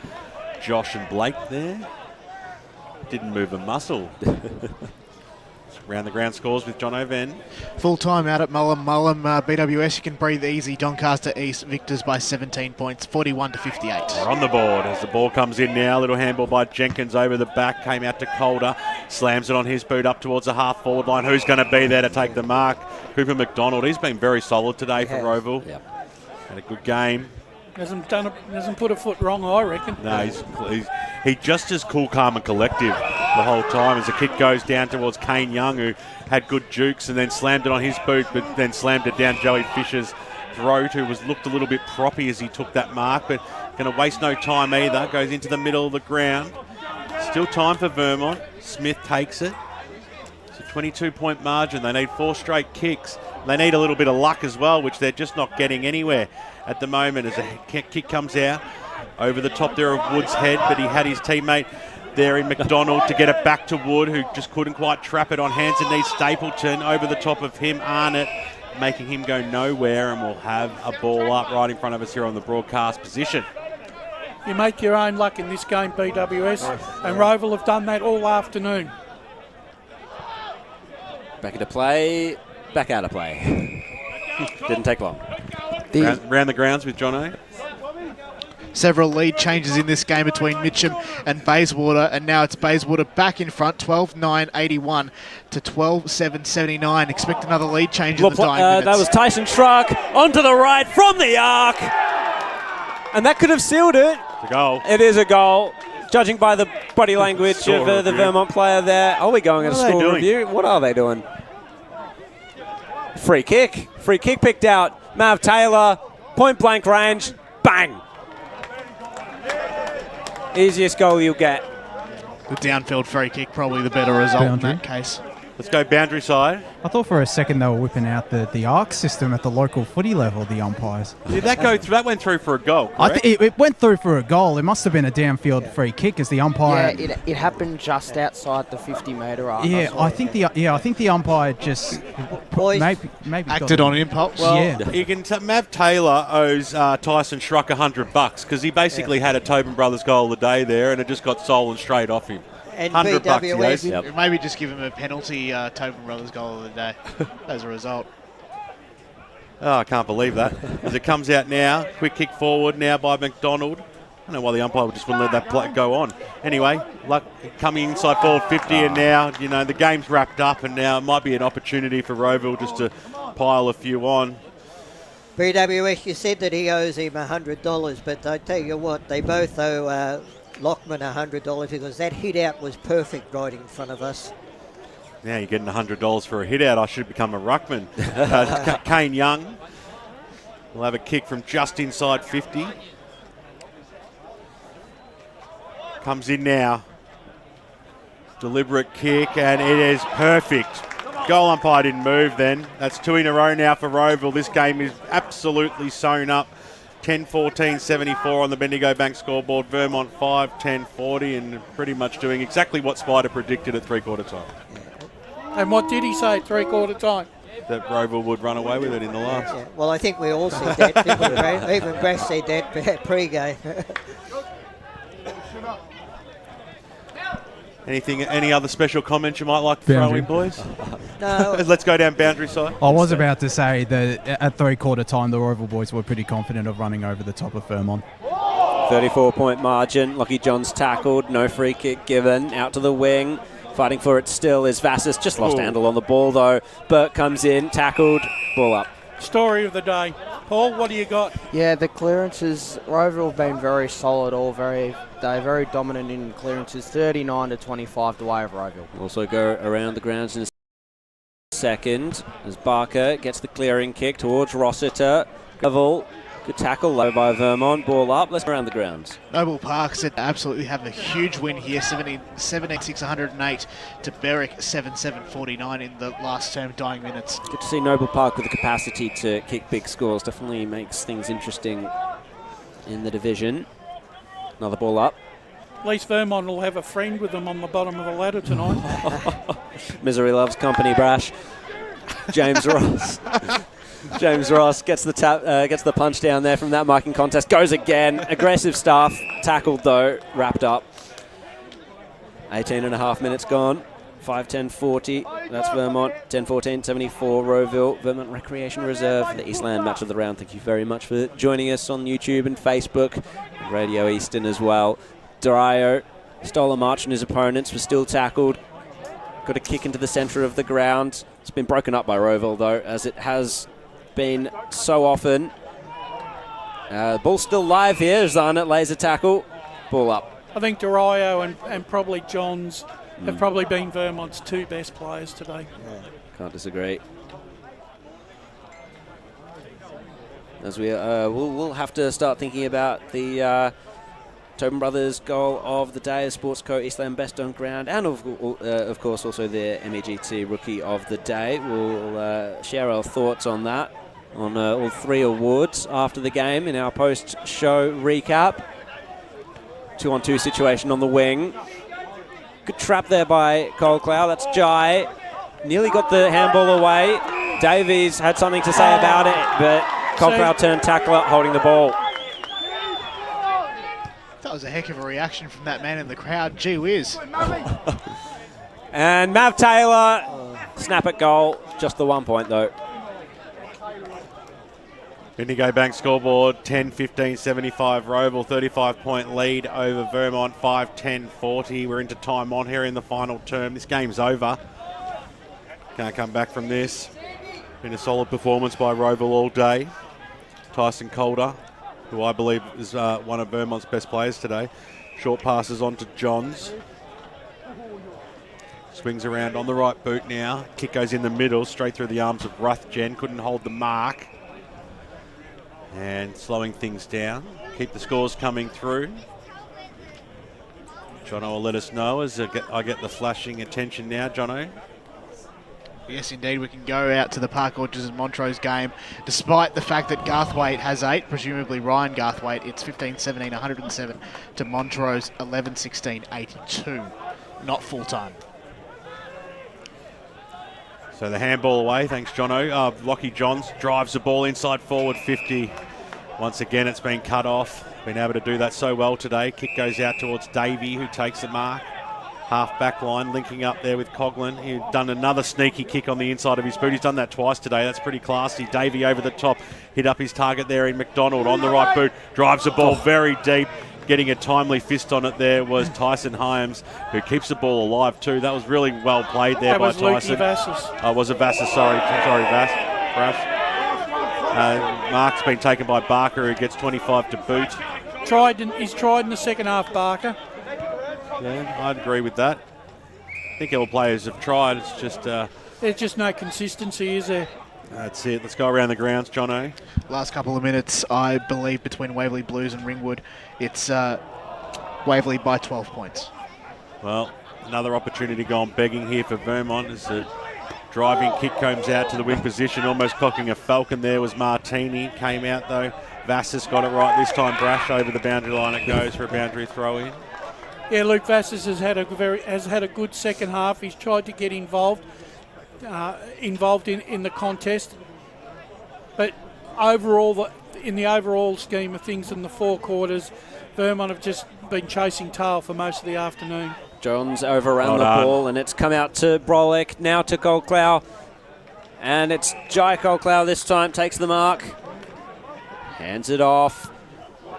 Josh and Blake there. Didn't move a muscle. Round the ground scores with John O'Ven. Full time out at Mullum. BWS, you can breathe easy. Doncaster East victors by 17 points, 41 to 58. They're on the board as the ball comes in now. Little handball by Jenkins over the back. Came out to Calder. Slams it on his boot up towards the half forward line. Who's going to be there to take the mark? Cooper McDonald. He's been very solid today for Rowville. Yep. Had a good game. Hasn't put a foot wrong, I reckon. No, he's just as cool, calm and collective the whole time as the kick goes down towards Kane Young, who had good jukes and then slammed it on his boot, but then slammed it down Joey Fisher's throat, who looked a little bit proppy as he took that mark, but going to waste no time either. Goes into the middle of the ground. Still time for Vermont. Smith takes it. It's a 22-point margin. They need 4 straight kicks. They need a little bit of luck as well, which they're just not getting anywhere at the moment as a kick comes out over the top there of Wood's head, but he had his teammate there in McDonald to get it back to Wood, who just couldn't quite trap it on hands and knees. Stapleton over the top of him, Arnott, making him go nowhere, and we'll have a ball up right in front of us here on the broadcast position. You make your own luck in this game, BWS, and Rowville have done that all afternoon. Back into play, back out of play. Didn't take long. Round the grounds with John O. Several lead changes in this game between Mitcham and Bayswater, and now it's Bayswater back in front, 12-9-81 to 12-7-79. Expect another lead change in the dying minutes. That was Tyson Schrock onto the right from the arc, and that could have sealed it. It's a goal. It is a goal. Judging by the body language of the Vermont player there. Are we going at a score review? What are they doing? Free kick. Free kick picked out. Mav Taylor, point blank range. Bang. Easiest goal you'll get. The downfield free kick, probably the better result in that case. Let's go boundary side. I thought for a second they were whipping out the arc system at the local footy level, the umpires. Did that go through? That went through for a goal, correct? It went through for a goal. It must have been a downfield free kick as the umpire... Yeah, it happened just outside the 50-metre arc. Yeah, I think the umpire just maybe acted on impulse. Well, you can Mav Taylor owes Tyson Schruck $100 because he basically had a Tobin Brothers goal of the day there, and it just got stolen straight off him. And $100. Maybe just give him a penalty Tobin Brothers goal of the day as a result. Oh, I can't believe that. As it comes out now, quick kick forward now by McDonald. I don't know why the umpire just wouldn't let that play go on. Anyway, luck coming inside forward 50, and now the game's wrapped up, and now it might be an opportunity for Rowville just to pile a few on. BWS, you said that he owes him $100, but I tell you what, they both owe Lockman $100 because that hit out was perfect right in front of us. Now you're getting $100 for a hit out. I should become a ruckman. Kane Young will have a kick from just inside 50. Comes in now. Deliberate kick, and it is perfect. Goal umpire didn't move then. That's 2 in a row now for Rowville. This game is absolutely sewn up. 10-14-74 on the Bendigo Bank scoreboard. Vermont 5-10-40, and pretty much doing exactly what Spider predicted at three-quarter time. And what did he say at three-quarter time? That Rowville would run away with it in the last. Yeah, well, I think we all said that, didn't we? Even Brass said that pre-game. Any other special comments you might like to throw in, boys? No. Let's go down boundary side. I was about to say that at three-quarter time, the Rowville boys were pretty confident of running over the top of Vermont. 34-point margin. Lockie Johns tackled. No free kick given. Out to the wing. Fighting for it still is Vassis. Just lost handle on the ball, though. Burt comes in. Tackled. Ball up. Story of the day. Paul, what do you got? Yeah, the clearances, Rowville have been very solid, they're very dominant in clearances, 39-25 the way of Rowville. Also go around the grounds in a second as Barker gets the clearing kick towards Rossiter. Level. Good tackle low by Vermont. Ball up. Let's go around the grounds. Noble Park said absolutely have a huge win here. 17-608 to Berwick 7-7-49 in the last term dying minutes. Good to see Noble Park with the capacity to kick big scores. Definitely makes things interesting in the division. Another ball up. At least Vermont will have a friend with them on the bottom of the ladder tonight. Misery loves company, Brash. James Ross. James Ross gets the gets the punch down there from that marking contest. Goes again. Aggressive stuff. Tackled though. Wrapped up. 18 and a half minutes gone. 5-10-40. That's Vermont, 10-14, 74, Rowville, Vermont Recreation Reserve for the Eastland match of the round. Thank you very much for joining us on YouTube and Facebook, Radio Eastern as well. Dario stole a march from his opponents, was still tackled. Got a kick into the centre of the ground. It's been broken up by Rowville, though, as it has been so often. Ball's still live here. Zarnett lays a tackle. Ball up. I think Dario and probably Johns have probably been Vermont's two best players today. Can't disagree. As we'll have to start thinking about the Tobin Brothers goal of the day, Sports Co Eastland Best on Ground, and of course also their MEGT Rookie of the Day. We'll share our thoughts on that, on all three awards after the game in our post-show recap. 2-on-2 situation on the wing. Good trap there by Coleclough. That's Jai. Nearly got the handball away. Davies had something to say about it, but Coleclough turned tackler, holding the ball. That was a heck of a reaction from that man in the crowd. Gee whiz. And Mav Taylor, snap at goal. Just the 1 point, though. Indigo Bank scoreboard 10-15-75 Rowville, 35-point lead over Vermont, 5-10-40. We're into time on here in the final term. This game's over. Can't come back from this. Been a solid performance by Rowville all day. Tyson Calder, who I believe is one of Vermont's best players today. Short passes on to Johns. Swings around on the right boot now. Kick goes in the middle, straight through the arms of Ruthgen. Couldn't hold the mark. And slowing things down. Keep the scores coming through. Jono will let us know as I get the flashing attention now, Jono. Yes, indeed. We can go out to the Park Orchards and Montrose game. Despite the fact that Garthwaite has 8, presumably Ryan Garthwaite, it's 15-17, 107 to Montrose, 11-16, 82. Not full-time. So the handball away, thanks Jono. Lockie Johns drives the ball inside forward 50. Once again, it's been cut off. Been able to do that so well today. Kick goes out towards Davey, who takes the mark. Half back line, linking up there with Coughlin. He's done another sneaky kick on the inside of his boot. He's done that twice today. That's pretty classy. Davey over the top. Hit up his target there in McDonald on the right boot. Drives the ball very deep. Getting a timely fist on it there was Tyson Hyams, who keeps the ball alive too. That was really well played there by Tyson. Was it Vassos? Sorry, Vass. Mark's been taken by Barker, who gets 25 to boot. He's tried in the second half, Barker. Yeah, I'd agree with that. I think all players have tried. It's just there's just no consistency, is there? That's it. Let's go around the grounds, Jono. Last couple of minutes, I believe, between Waverley Blues and Ringwood, it's Waverley by 12 points. Well, another opportunity gone begging here for Vermont as the driving kick comes out to the wing position, almost clocking a falcon there was Martini. Came out though. Vassos got it right this time. Brash over the boundary line. It goes for a boundary throw in. Yeah, Luke Vassos has had a good second half. He's tried to get involved in the contest, but overall, in the overall scheme of things in the four quarters, Vermont have just been chasing tail for most of the afternoon. Johns overran the ball, and it's come out to Brolick, now to Coleclough, and it's Jai Coleclough this time, takes the mark, hands it off,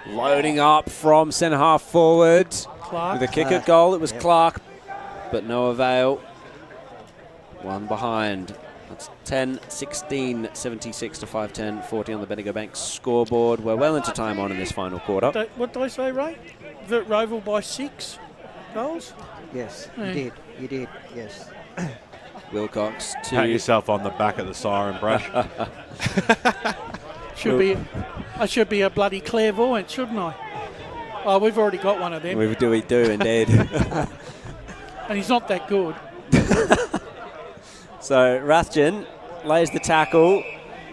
loading up from centre half forward. Clark. With a kick at goal, it was Clark, but no avail. One behind. That's 10-16, 76 to 5-10, 40 on the Bendigo Bank scoreboard. We're well into time on in this final quarter. What did I say, Ray? That Rowville by 6 goals? Yes, Yeah. you did, yes. Wilcox to... Pat yourself on the back of the siren, Brash. I should be a bloody clairvoyant, shouldn't I? Oh, we've already got one of them. We do indeed. And he's not that good. So Ruthgen lays the tackle.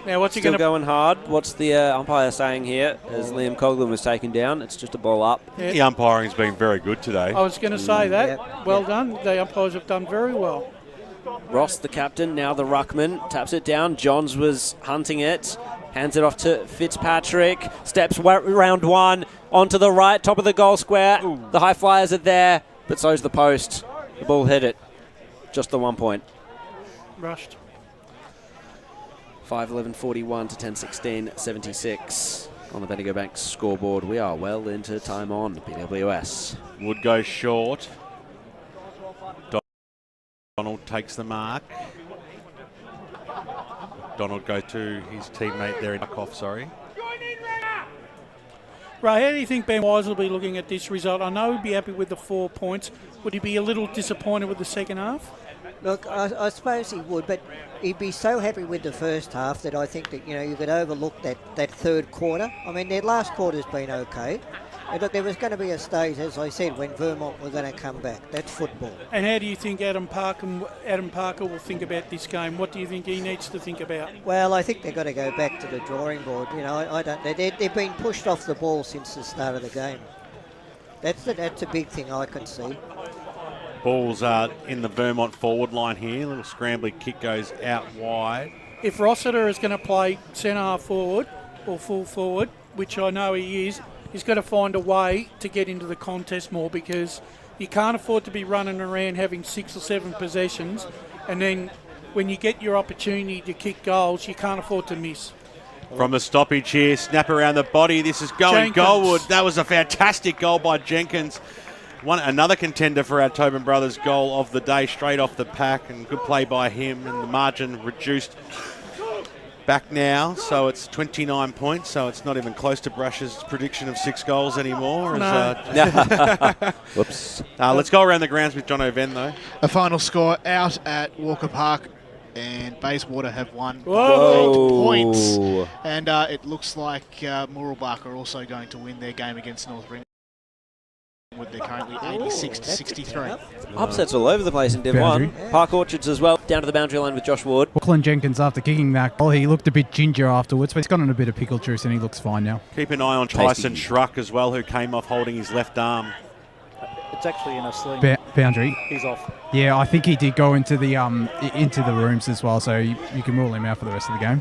Now what's he Still going to... going hard. What's the umpire saying here as Liam Coughlin was taken down? It's just a ball up. Yeah. The umpiring's been very good today. I was going to say that. Well done. The umpires have done very well. Ross, the captain, now the ruckman, taps it down. Johns was hunting it. Hands it off to Fitzpatrick. Steps round one onto the right, top of the goal square. Ooh. The high flyers are there, but so's the post. The ball hit it. Just the 1 point. rushed. 5:11:41 to 10:16:76 on the Bendigo Bank scoreboard. We are well into time on BWS. Wood goes short. Donald takes the mark. Donald goes to his teammate there in off, sorry. Ray, how do you think Ben Wise will be looking at this result? I know he'd be happy with the 4 points. Would he be a little disappointed with the second half? Look, I suppose he would, but he'd be so happy with the first half that I think that, you could overlook that third quarter. I mean, their last quarter's been okay. And look, there was going to be a stage, as I said, when Vermont were going to come back. That's football. And how do you think Adam Parker will think about this game? What do you think he needs to think about? Well, I think they've got to go back to the drawing board. I don't. They've been pushed off the ball since the start of the game. That's a big thing I can see. Ball's in the Vermont forward line here. A little scrambly kick goes out wide. If Rossiter is going to play centre half forward or full forward, which I know he is, he's got to find a way to get into the contest more, because you can't afford to be running around having 6 or 7 possessions, and then when you get your opportunity to kick goals, you can't afford to miss. From the stoppage here, snap around the body. This is going goalward. That was a fantastic goal by Jenkins. Another contender for our Tobin Brothers goal of the day, straight off the pack, and good play by him, and the margin reduced back now, so it's 29 points, so it's not even close to Brush's prediction of 6 goals anymore. Whoops. Let's go around the grounds with John O'Ven, though. A final score out at Walker Park, and Bayswater have won by 8 points. And it looks like Mooralbark are also going to win their game against North Ringwood. They're currently 86 to 63. Upsets all over the place in Div 1. Park Orchards as well, down to the boundary line with Josh Ward. Auckland Jenkins, after kicking that goal, he looked a bit ginger afterwards, but he's gotten a bit of pickle juice and he looks fine now. Keep an eye on Tyson Schruck as well, who came off holding his left arm. It's actually in a sling. Boundary. He's off. Yeah, I think he did go into the rooms as well, so you can rule him out for the rest of the game.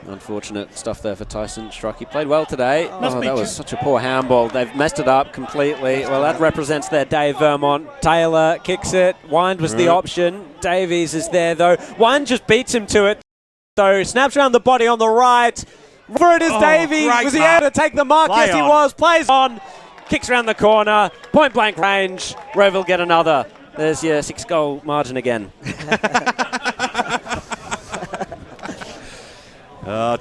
Unfortunate stuff there for Tyson Struck. He played well today. That was such a poor handball. They've messed it up completely. Well, that represents their day, Vermont. Taylor kicks it. Wind was the option. Davies is there, though. Wind just beats him to it, though. Snaps around the body on the right. For it is Davies. Was he able to take the mark? Yes, he was. Plays on. Kicks around the corner. Point blank range. Rowville get another. There's your 6-goal margin again.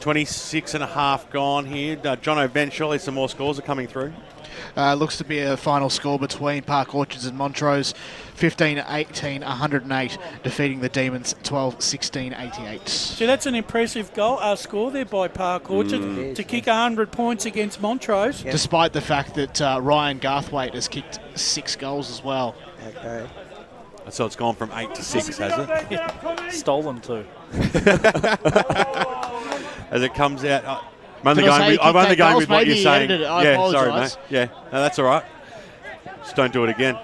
26 and a half gone here. John O'Ven, surely some more scores are coming through. Looks to be a final score between Park Orchards and Montrose. 15-18, 108, defeating the Demons 12-16, 88. So that's an impressive score there by Park Orchard to kick 100 points against Montrose. Despite the fact that Ryan Garthwaite has kicked 6 goals as well. Okay. So it's gone from 8 to 6, has it? Stolen too. As it comes out, I'm only going with what you're saying. I apologise. Sorry, mate. Yeah, no, that's all right. Just don't do it again.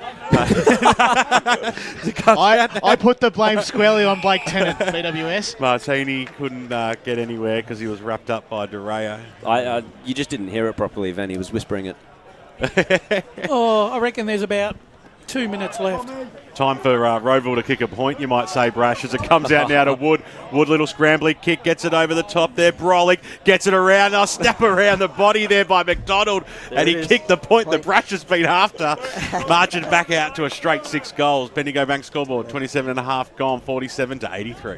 I put the blame squarely on Blake Tennant, BWS. Martini couldn't get anywhere because he was wrapped up by Durea. You just didn't hear it properly, Van. He was whispering it. I reckon there's about 2 minutes left. Time for Rowville to kick a point, you might say, Brash, as it comes out now to Wood. Wood, little scrambly kick, gets it over the top there. Brolick gets it around. Snap around the body there by McDonald. And he kicked the point that Brash has been after. Marching back out to a straight 6 goals. Bendigo Bank scoreboard, 27 and a half gone, 47 to 83.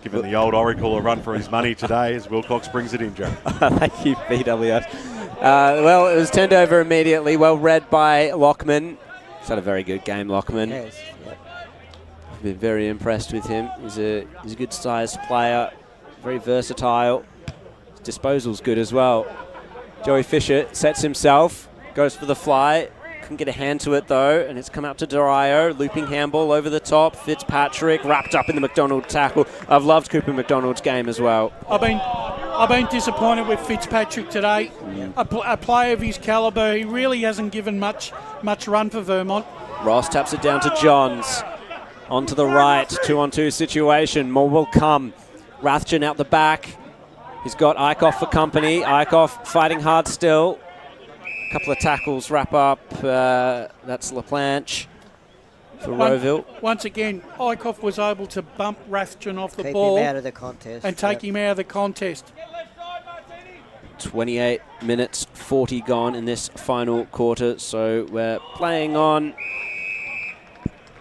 Giving the old Oracle a run for his money today as Wilcox brings it in, Joe. Thank you, BWS. Well, it was turned over immediately. Well read by Lockman. He's had a very good game, Lockman. Yes, I've been very impressed with him. He's a good sized player, very versatile. His disposal's good as well. Joey Fisher sets himself, goes for the fly. Couldn't get a hand to it though, and it's come out to Dario. Looping handball over the top. Fitzpatrick wrapped up in the McDonald tackle. I've loved Cooper McDonald's game as well. I've been disappointed with Fitzpatrick today. A player of his calibre, he really hasn't given much run for Vermont. Ross taps it down to Johns. Onto the right, 2-on-2 situation. More will come. Rathjen out the back. He's got Eichhoff for company. Eichhoff fighting hard still. Couple of tackles wrap up. That's LaPlanche. for Rowville. Once again, Eichhoff was able to bump Rathjen off the Keep ball. him out of the contest. And take him out of the contest. 28 minutes, 40 gone in this final quarter. So we're playing on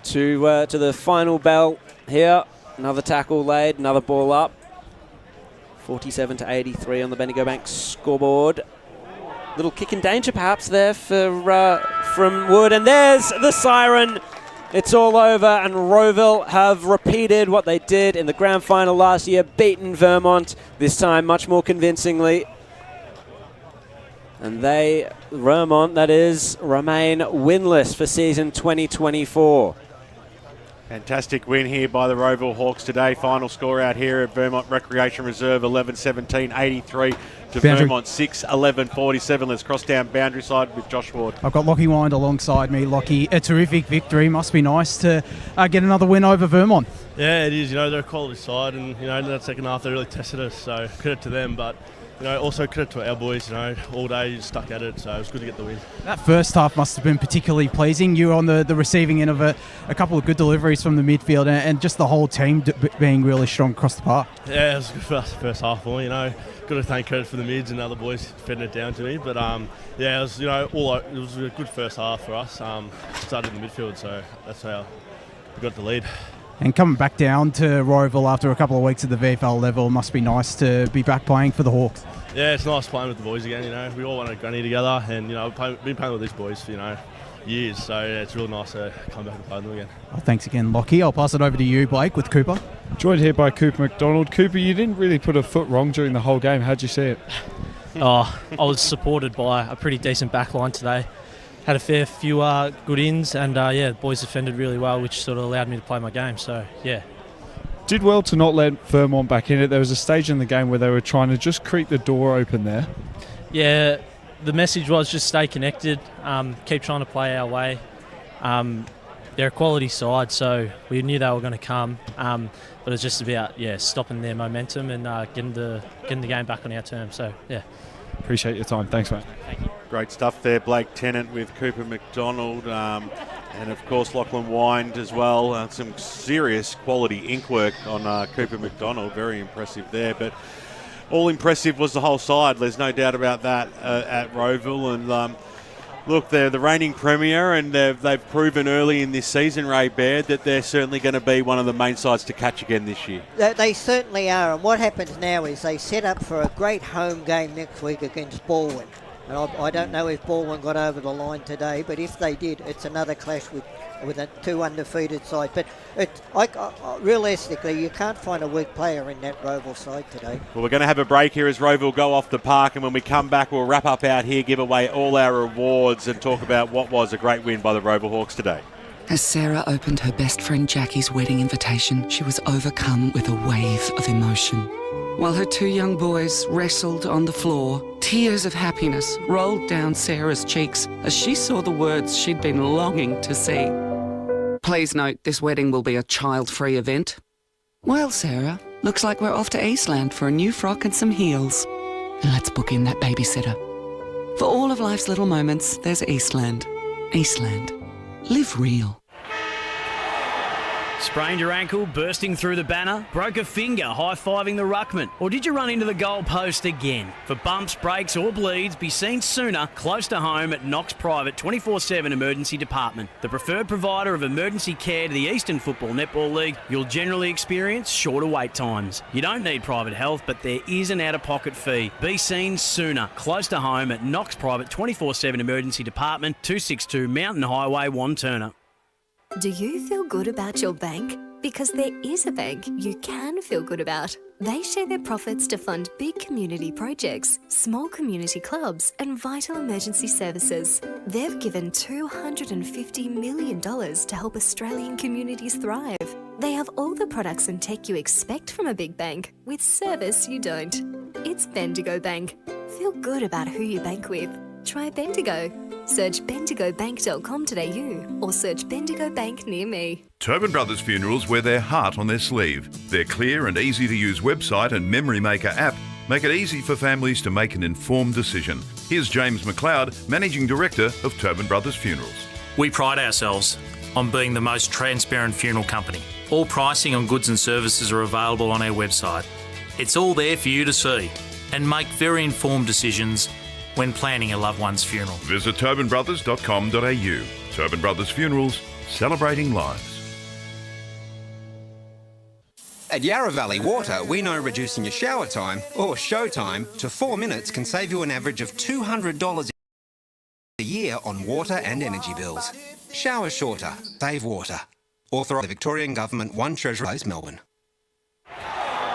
to the final bell here. Another tackle laid, another ball up. 47-83 on the Bendigo Bank scoreboard. Little kick in danger perhaps there from Wood. And there's the siren. It's all over, and Rowville have repeated what they did in the grand final last year, beaten Vermont, this time much more convincingly. And Vermont, that is, remain winless for season 2024. Fantastic win here by the Rowville Hawks today. Final score out here at Vermont Recreation Reserve, 11-17-83 to Vermont 6-11-47. Let's cross down boundary side with Josh Ward. I've got Lockie Wind alongside me. Lockie, a terrific victory. Must be nice to get another win over Vermont. Yeah, it is. They're a quality side, and in that second half they really tested us. So credit to them, but also credit to our boys. All day stuck at it, so it was good to get the win. That first half must have been particularly pleasing. You were on the receiving end of a couple of good deliveries from the midfield, and just the whole team being really strong across the park. Yeah, it was good for us first half. Well, got to thank credit for the mids and other boys feeding it down to me. But yeah, it was it was a good first half for us. Started in the midfield, so that's how we got the lead. And coming back down to Rowville after a couple of weeks at the VFL level, must be nice to be back playing for the Hawks. Yeah, it's nice playing with the boys again. We all want to granny together, and I've been playing with these boys for years, so yeah, it's real nice to come back and play with them again. Well, thanks again, Lockie. I'll pass it over to you, Blake, with Cooper. Joined here by Cooper McDonald. Cooper, you didn't really put a foot wrong during the whole game. How'd you see it? I was supported by a pretty decent backline today. Had a fair few good ins, and the boys defended really well, which sort of allowed me to play my game. So, yeah. Did well to not let Vermont back in it. There was a stage in the game where they were trying to just creep the door open there. Yeah, the message was just stay connected, keep trying to play our way. They're a quality side, so we knew they were going to come, but it's just about stopping their momentum and getting the game back on our terms. So, yeah. Appreciate your time. Thanks, mate. Thank you. Great stuff there, Blake Tennant with Cooper McDonald, and of course Lachlan Wind as well. Some serious quality ink work on Cooper McDonald, very impressive there. But all impressive was the whole side. There's no doubt about that at Rowville. And look, they're the reigning premier, and they've proven early in this season, Ray Baird, that they're certainly going to be one of the main sides to catch again this year. They certainly are, and what happens now is they set up for a great home game next week against Baldwin. And I don't know if Baldwin got over the line today, but if they did, it's another clash with a two undefeated side. But realistically, you can't find a weak player in that Rowville side today. Well, we're going to have a break here as Rowville go off the park, and when we come back, we'll wrap up out here, give away all our rewards, and talk about what was a great win by the Rowville Hawks today. As Sarah opened her best friend Jackie's wedding invitation, she was overcome with a wave of emotion. While her two young boys wrestled on the floor, tears of happiness rolled down Sarah's cheeks as she saw the words she'd been longing to see. Please note, this wedding will be a child-free event. Well, Sarah, looks like we're off to Eastland for a new frock and some heels. And let's book in that babysitter. For all of life's little moments, there's Eastland. Eastland. Live real. Sprained your ankle, bursting through the banner? Broke a finger, high-fiving the ruckman? Or did you run into the goal post again? For bumps, breaks or bleeds, be seen sooner, close to home at Knox Private 24/7 Emergency Department. The preferred provider of emergency care to the Eastern Football Netball League, you'll generally experience shorter wait times. You don't need private health, but there is an out-of-pocket fee. Be seen sooner, close to home at Knox Private 24/7 Emergency Department, 262 Mountain Highway, Wanturna. Do you feel good about your bank? Because there is a bank you can feel good about. They share their profits to fund big community projects, small community clubs, and vital emergency services. They've given $250 million to help Australian communities thrive. They have all the products and tech you expect from a big bank, with service you don't. It's Bendigo Bank. Feel good about who you bank with. Try Bendigo. Search bendigobank.com.au or search Bendigo Bank near me. Tobin Brothers Funerals wear their heart on their sleeve. Their clear and easy-to-use website and Memory Maker app make it easy for families to make an informed decision. Here's James McLeod, Managing Director of Tobin Brothers Funerals. We pride ourselves on being the most transparent funeral company. All pricing on goods and services are available on our website. It's all there for you to see and make very informed decisions when planning a loved one's funeral. Visit tobinbrothers.com.au. Tobin Brothers Funerals, celebrating lives. At Yarra Valley Water, we know reducing your shower time, or show time, to 4 minutes can save you an average of $200 a year on water and energy bills. Shower shorter, save water. Authorised by the Victorian Government, 1 Treasury Place, Melbourne.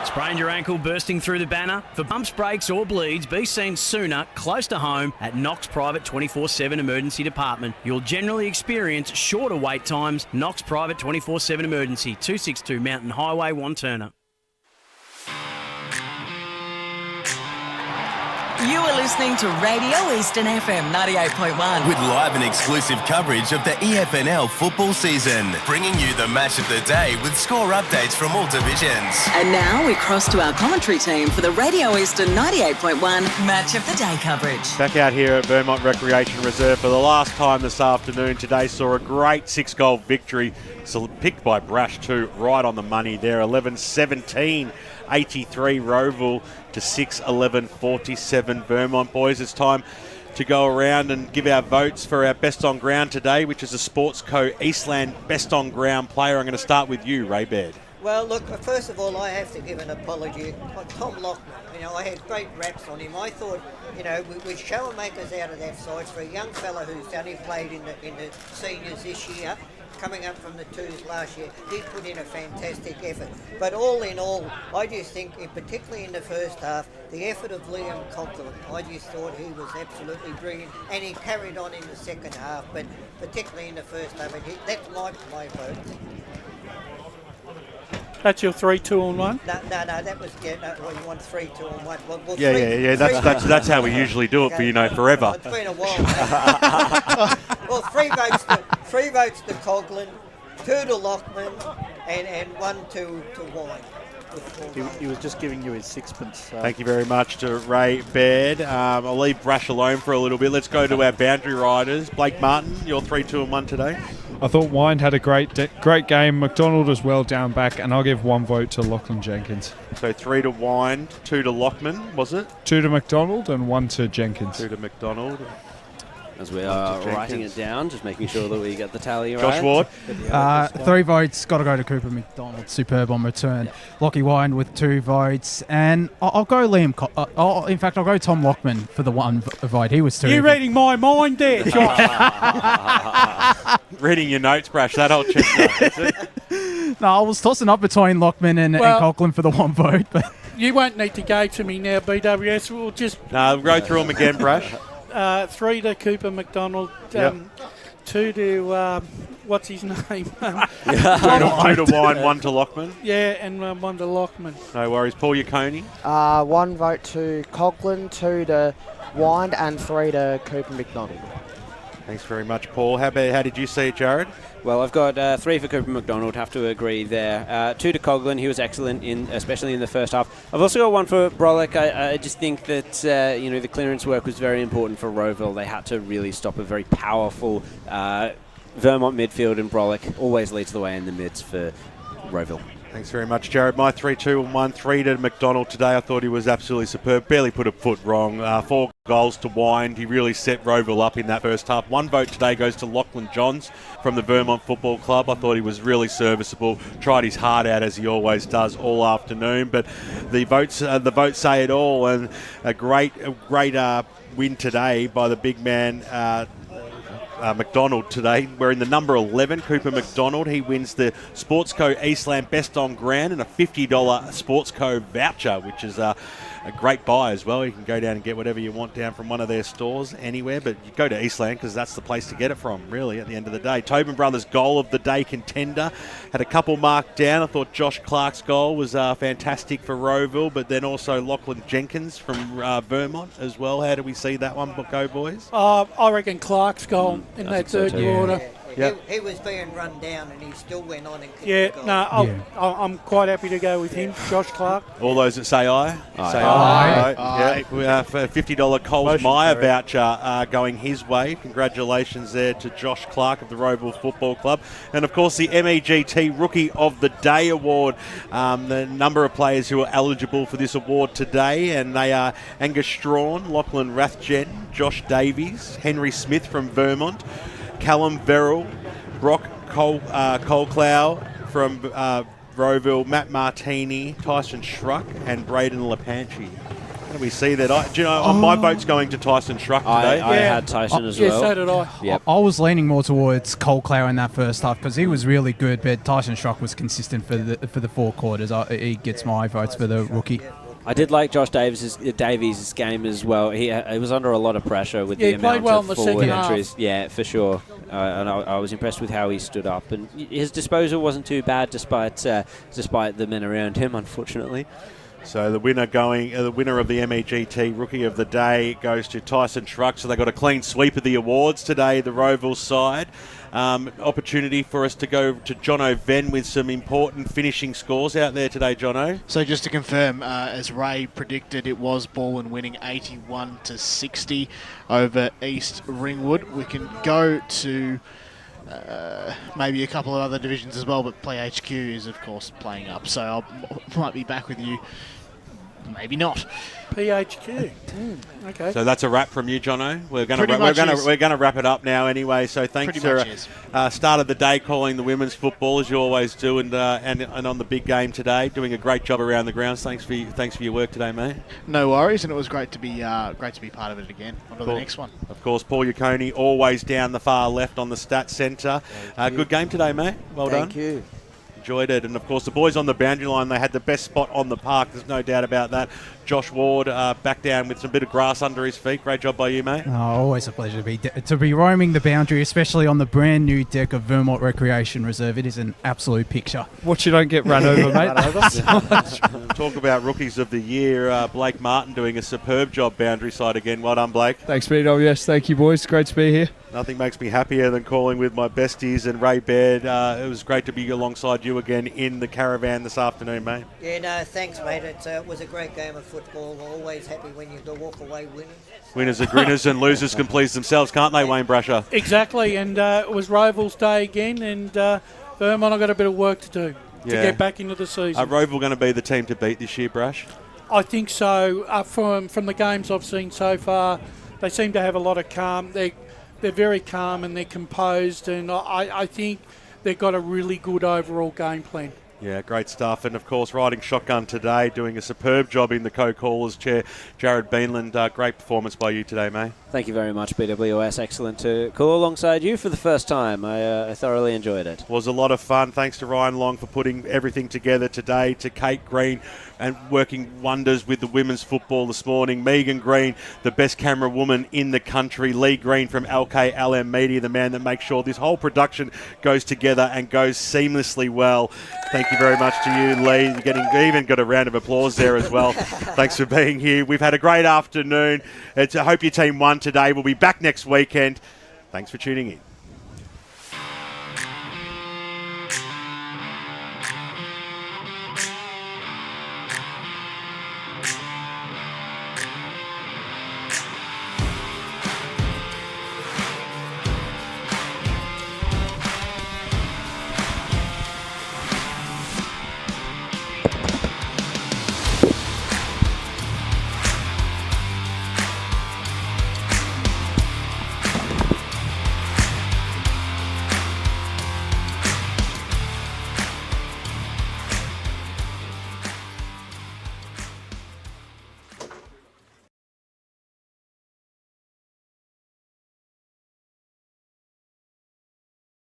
Sprained your ankle bursting through the banner? For bumps, breaks or bleeds, be seen sooner, close to home, at Knox Private 24/7 Emergency Department. You'll generally experience shorter wait times. Knox Private 24/7 Emergency, 262 Mountain Highway, Wanturna. You are listening to Radio Eastern FM 98.1. With live and exclusive coverage of the EFNL football season. Bringing you the match of the day with score updates from all divisions. And now we cross to our commentary team for the Radio Eastern 98.1 Match of the Day coverage. Back out here at Vermont Recreation Reserve for the last time this afternoon. Today saw a great 6-goal victory, picked by Brash too, right on the money there. 11-17. 83 Rowville to 6-11-47 Vermont. Boys, it's time to go around and give our votes for our best on ground today, which is a Sportsco Eastland best on ground player. I'm going to start with you, Ray Baird. Well, look, first of all, I have to give an apology. Tom Lockman, I had great raps on him. I thought, with shower makers out of that side, for a young fella who's only played in the seniors this year, coming up from the twos last year, he put in a fantastic effort. But all in all, I just think, particularly in the first half, the effort of Liam Conklin, I just thought he was absolutely brilliant, and he carried on in the second half, but particularly in the first half. That's my vote. That's your 3, 2 and 1? No, that was, you want 3, 2 and 1. Well, Yeah, that's how we usually do it for, forever. It's been a while. Well, 3 votes to Coughlin, 2 to Lockman, and 1 to Wine. He was just giving you his sixpence. So. Thank you very much to Ray Baird. I'll leave Brash alone for a little bit. Let's go to our boundary riders. Blake Martin, your 3, 2 and 1 today. I thought Wind had a great game. McDonald as well down back, and I'll give 1 vote to Lachlan Jenkins. So 3 to Wind, 2 to Lockman, was it? 2 to McDonald and 1 to Jenkins. 2 to McDonald. As we are writing it down, just making sure that we get the tally right. Josh Ward. 3 votes, got to go to Cooper McDonald. Superb on return. Yep. Lockie Wind with 2 votes. And I'll go I'll go Tom Lockman for the 1 vote. He was 2. You're reading my mind there, Josh. Reading your notes, Brash. That old chestnut, is it? No, I was tossing up between Lockman and Coughlin for the 1 vote. But you won't need to go to me now, BWS. We'll just... No, we'll go through them again, Brash. 3 to Cooper McDonald, 2 to what's his name? 2 to Wine, 1 to Lockman. Yeah, and 1 to Lockman. No worries. Paul Yaconi. 1 vote to Coughlin, 2 to Wind, and 3 to Cooper McDonald. Thanks very much, Paul. How did you see it, Jared? Well, I've got 3 for Cooper McDonald, have to agree there. 2 to Coughlin, he was excellent, especially in the first half. I've also got 1 for Brolick. I just think that the clearance work was very important for Rowville. They had to really stop a very powerful Vermont midfield, and Brolick always leads the way in the mids for Rowville. Thanks very much, Jared. My 3, 2 and 1. 3 to McDonald today. I thought he was absolutely superb. Barely put a foot wrong. 4 goals to Wind. He really set Rowville up in that first half. 1 vote today goes to Lachlan Johns from the Vermont Football Club. I thought he was really serviceable. Tried his heart out as he always does all afternoon. But the votes say it all. And a great win today by the big man. McDonald today. We're in the number 11, Cooper McDonald. He wins the Sportsco Eastland Best on Ground and a $50 Sportsco voucher, which is a great buy as well. You can go down and get whatever you want down from one of their stores anywhere, but you go to Eastland because that's the place to get it from, really, at the end of the day. Tobin Brothers goal of the day contender. Had a couple marked down. I thought Josh Clark's goal was fantastic for Rowville, but then also Lachlan Jenkins from Vermont as well. How do we see that one go, boys? I reckon Clark's goal in that third quarter. He was being run down and he still went on and Yeah, kicked the no, goal. I'm quite happy to go with him, Josh Clark. All those that say aye. Say Aye. aye. Yeah, we have a $50 Coles Motion Myer carried. voucher going his way. Congratulations there to Josh Clark of the Rowville Football Club. And, of course, the MEGT Rookie of the Day award. The number of players who are eligible for this award today, and they are Angus Strawn, Lachlan Rathjen, Josh Davies, Henry Smith from Vermont, Callum Verrill, Brock Colclough from Rowville, Matt Martini, Tyson Schruck, and Braden Lepanchi. How do we see that? My vote's going to Tyson Schruck today. I had Tyson as well. Yeah, so did I. Yep. I was leaning more towards Colclough in that first half because he was really good, but Tyson Schrock was consistent for the 4 quarters. He gets my votes for the rookie. I did like Josh Davies' game as well. He was under a lot of pressure with the he played amount well of in the forward second half. entries. Yeah, for sure. And I was impressed with how he stood up. And his disposal wasn't too bad despite the men around him, unfortunately. So the winner of the MEGT Rookie of the Day goes to Tyson Schruck. So they got a clean sweep of the awards today, the Rowville side. Opportunity for us to go to Jono Venn with some important finishing scores out there today, Jono. So just to confirm, as Ray predicted, it was Baldwin winning 81-60 over East Ringwood. We can go to maybe a couple of other divisions as well, but Play HQ is, of course, playing up. So I might be back with you. Maybe not. PHQ. Okay. So that's a wrap from you, Jono. We're going to wrap it up now anyway. So thanks for start of the day calling the women's football as you always do, and on the big game today, doing a great job around the grounds. Thanks for your work today, mate. No worries, and it was great to be part of it again. On to the next one. Of course, Paul Yaconi always down the far left on the stats centre. Good game today, mate. Well done. Thank you. Enjoyed it. And, of course, the boys on the boundary line, they had the best spot on the park. There's no doubt about that. Josh Ward back down with some bit of grass under his feet. Great job by you, mate. Oh, always a pleasure to be roaming the boundary, especially on the brand new deck of Vermont Recreation Reserve. It is an absolute picture. Watch you don't get run over, mate. Talk about rookies of the year. Blake Martin doing a superb job boundary side again. Well done, Blake. Thanks, BWS. Thank you, boys. Great to be here. Nothing makes me happier than calling with my besties and Ray Baird. It was great to be alongside you again in the caravan this afternoon, mate. Yeah, no, thanks, mate. It was a great game of football. Always happy when you walk away winning. Winners are grinners and losers can please themselves, can't they, Wayne Brasher? Exactly, and it was Rowville's day again, and Vermont, I've got a bit of work to do to get back into the season. Are Rowville going to be the team to beat this year, Brash? I think so. From the games I've seen so far, they seem to have a lot of calm. They're very calm and they're composed, and I think they've got a really good overall game plan. Yeah, great stuff. And, of course, riding shotgun today, doing a superb job in the co-caller's chair. Jared Beanland, great performance by you today, mate. Thank you very much, BWS. Excellent to call alongside you for the first time. I thoroughly enjoyed it. Was a lot of fun. Thanks to Ryan Long for putting everything together today, to Kate Green and working wonders with the women's football this morning. Megan Green, the best camera woman in the country. Lee Green from LKLM Media, the man that makes sure this whole production goes together and goes seamlessly well. Thank you very much to you, Lee. You're even got a round of applause there as well. Thanks for being here. We've had a great afternoon. I hope your team won today. We'll be back next weekend. Thanks for tuning in.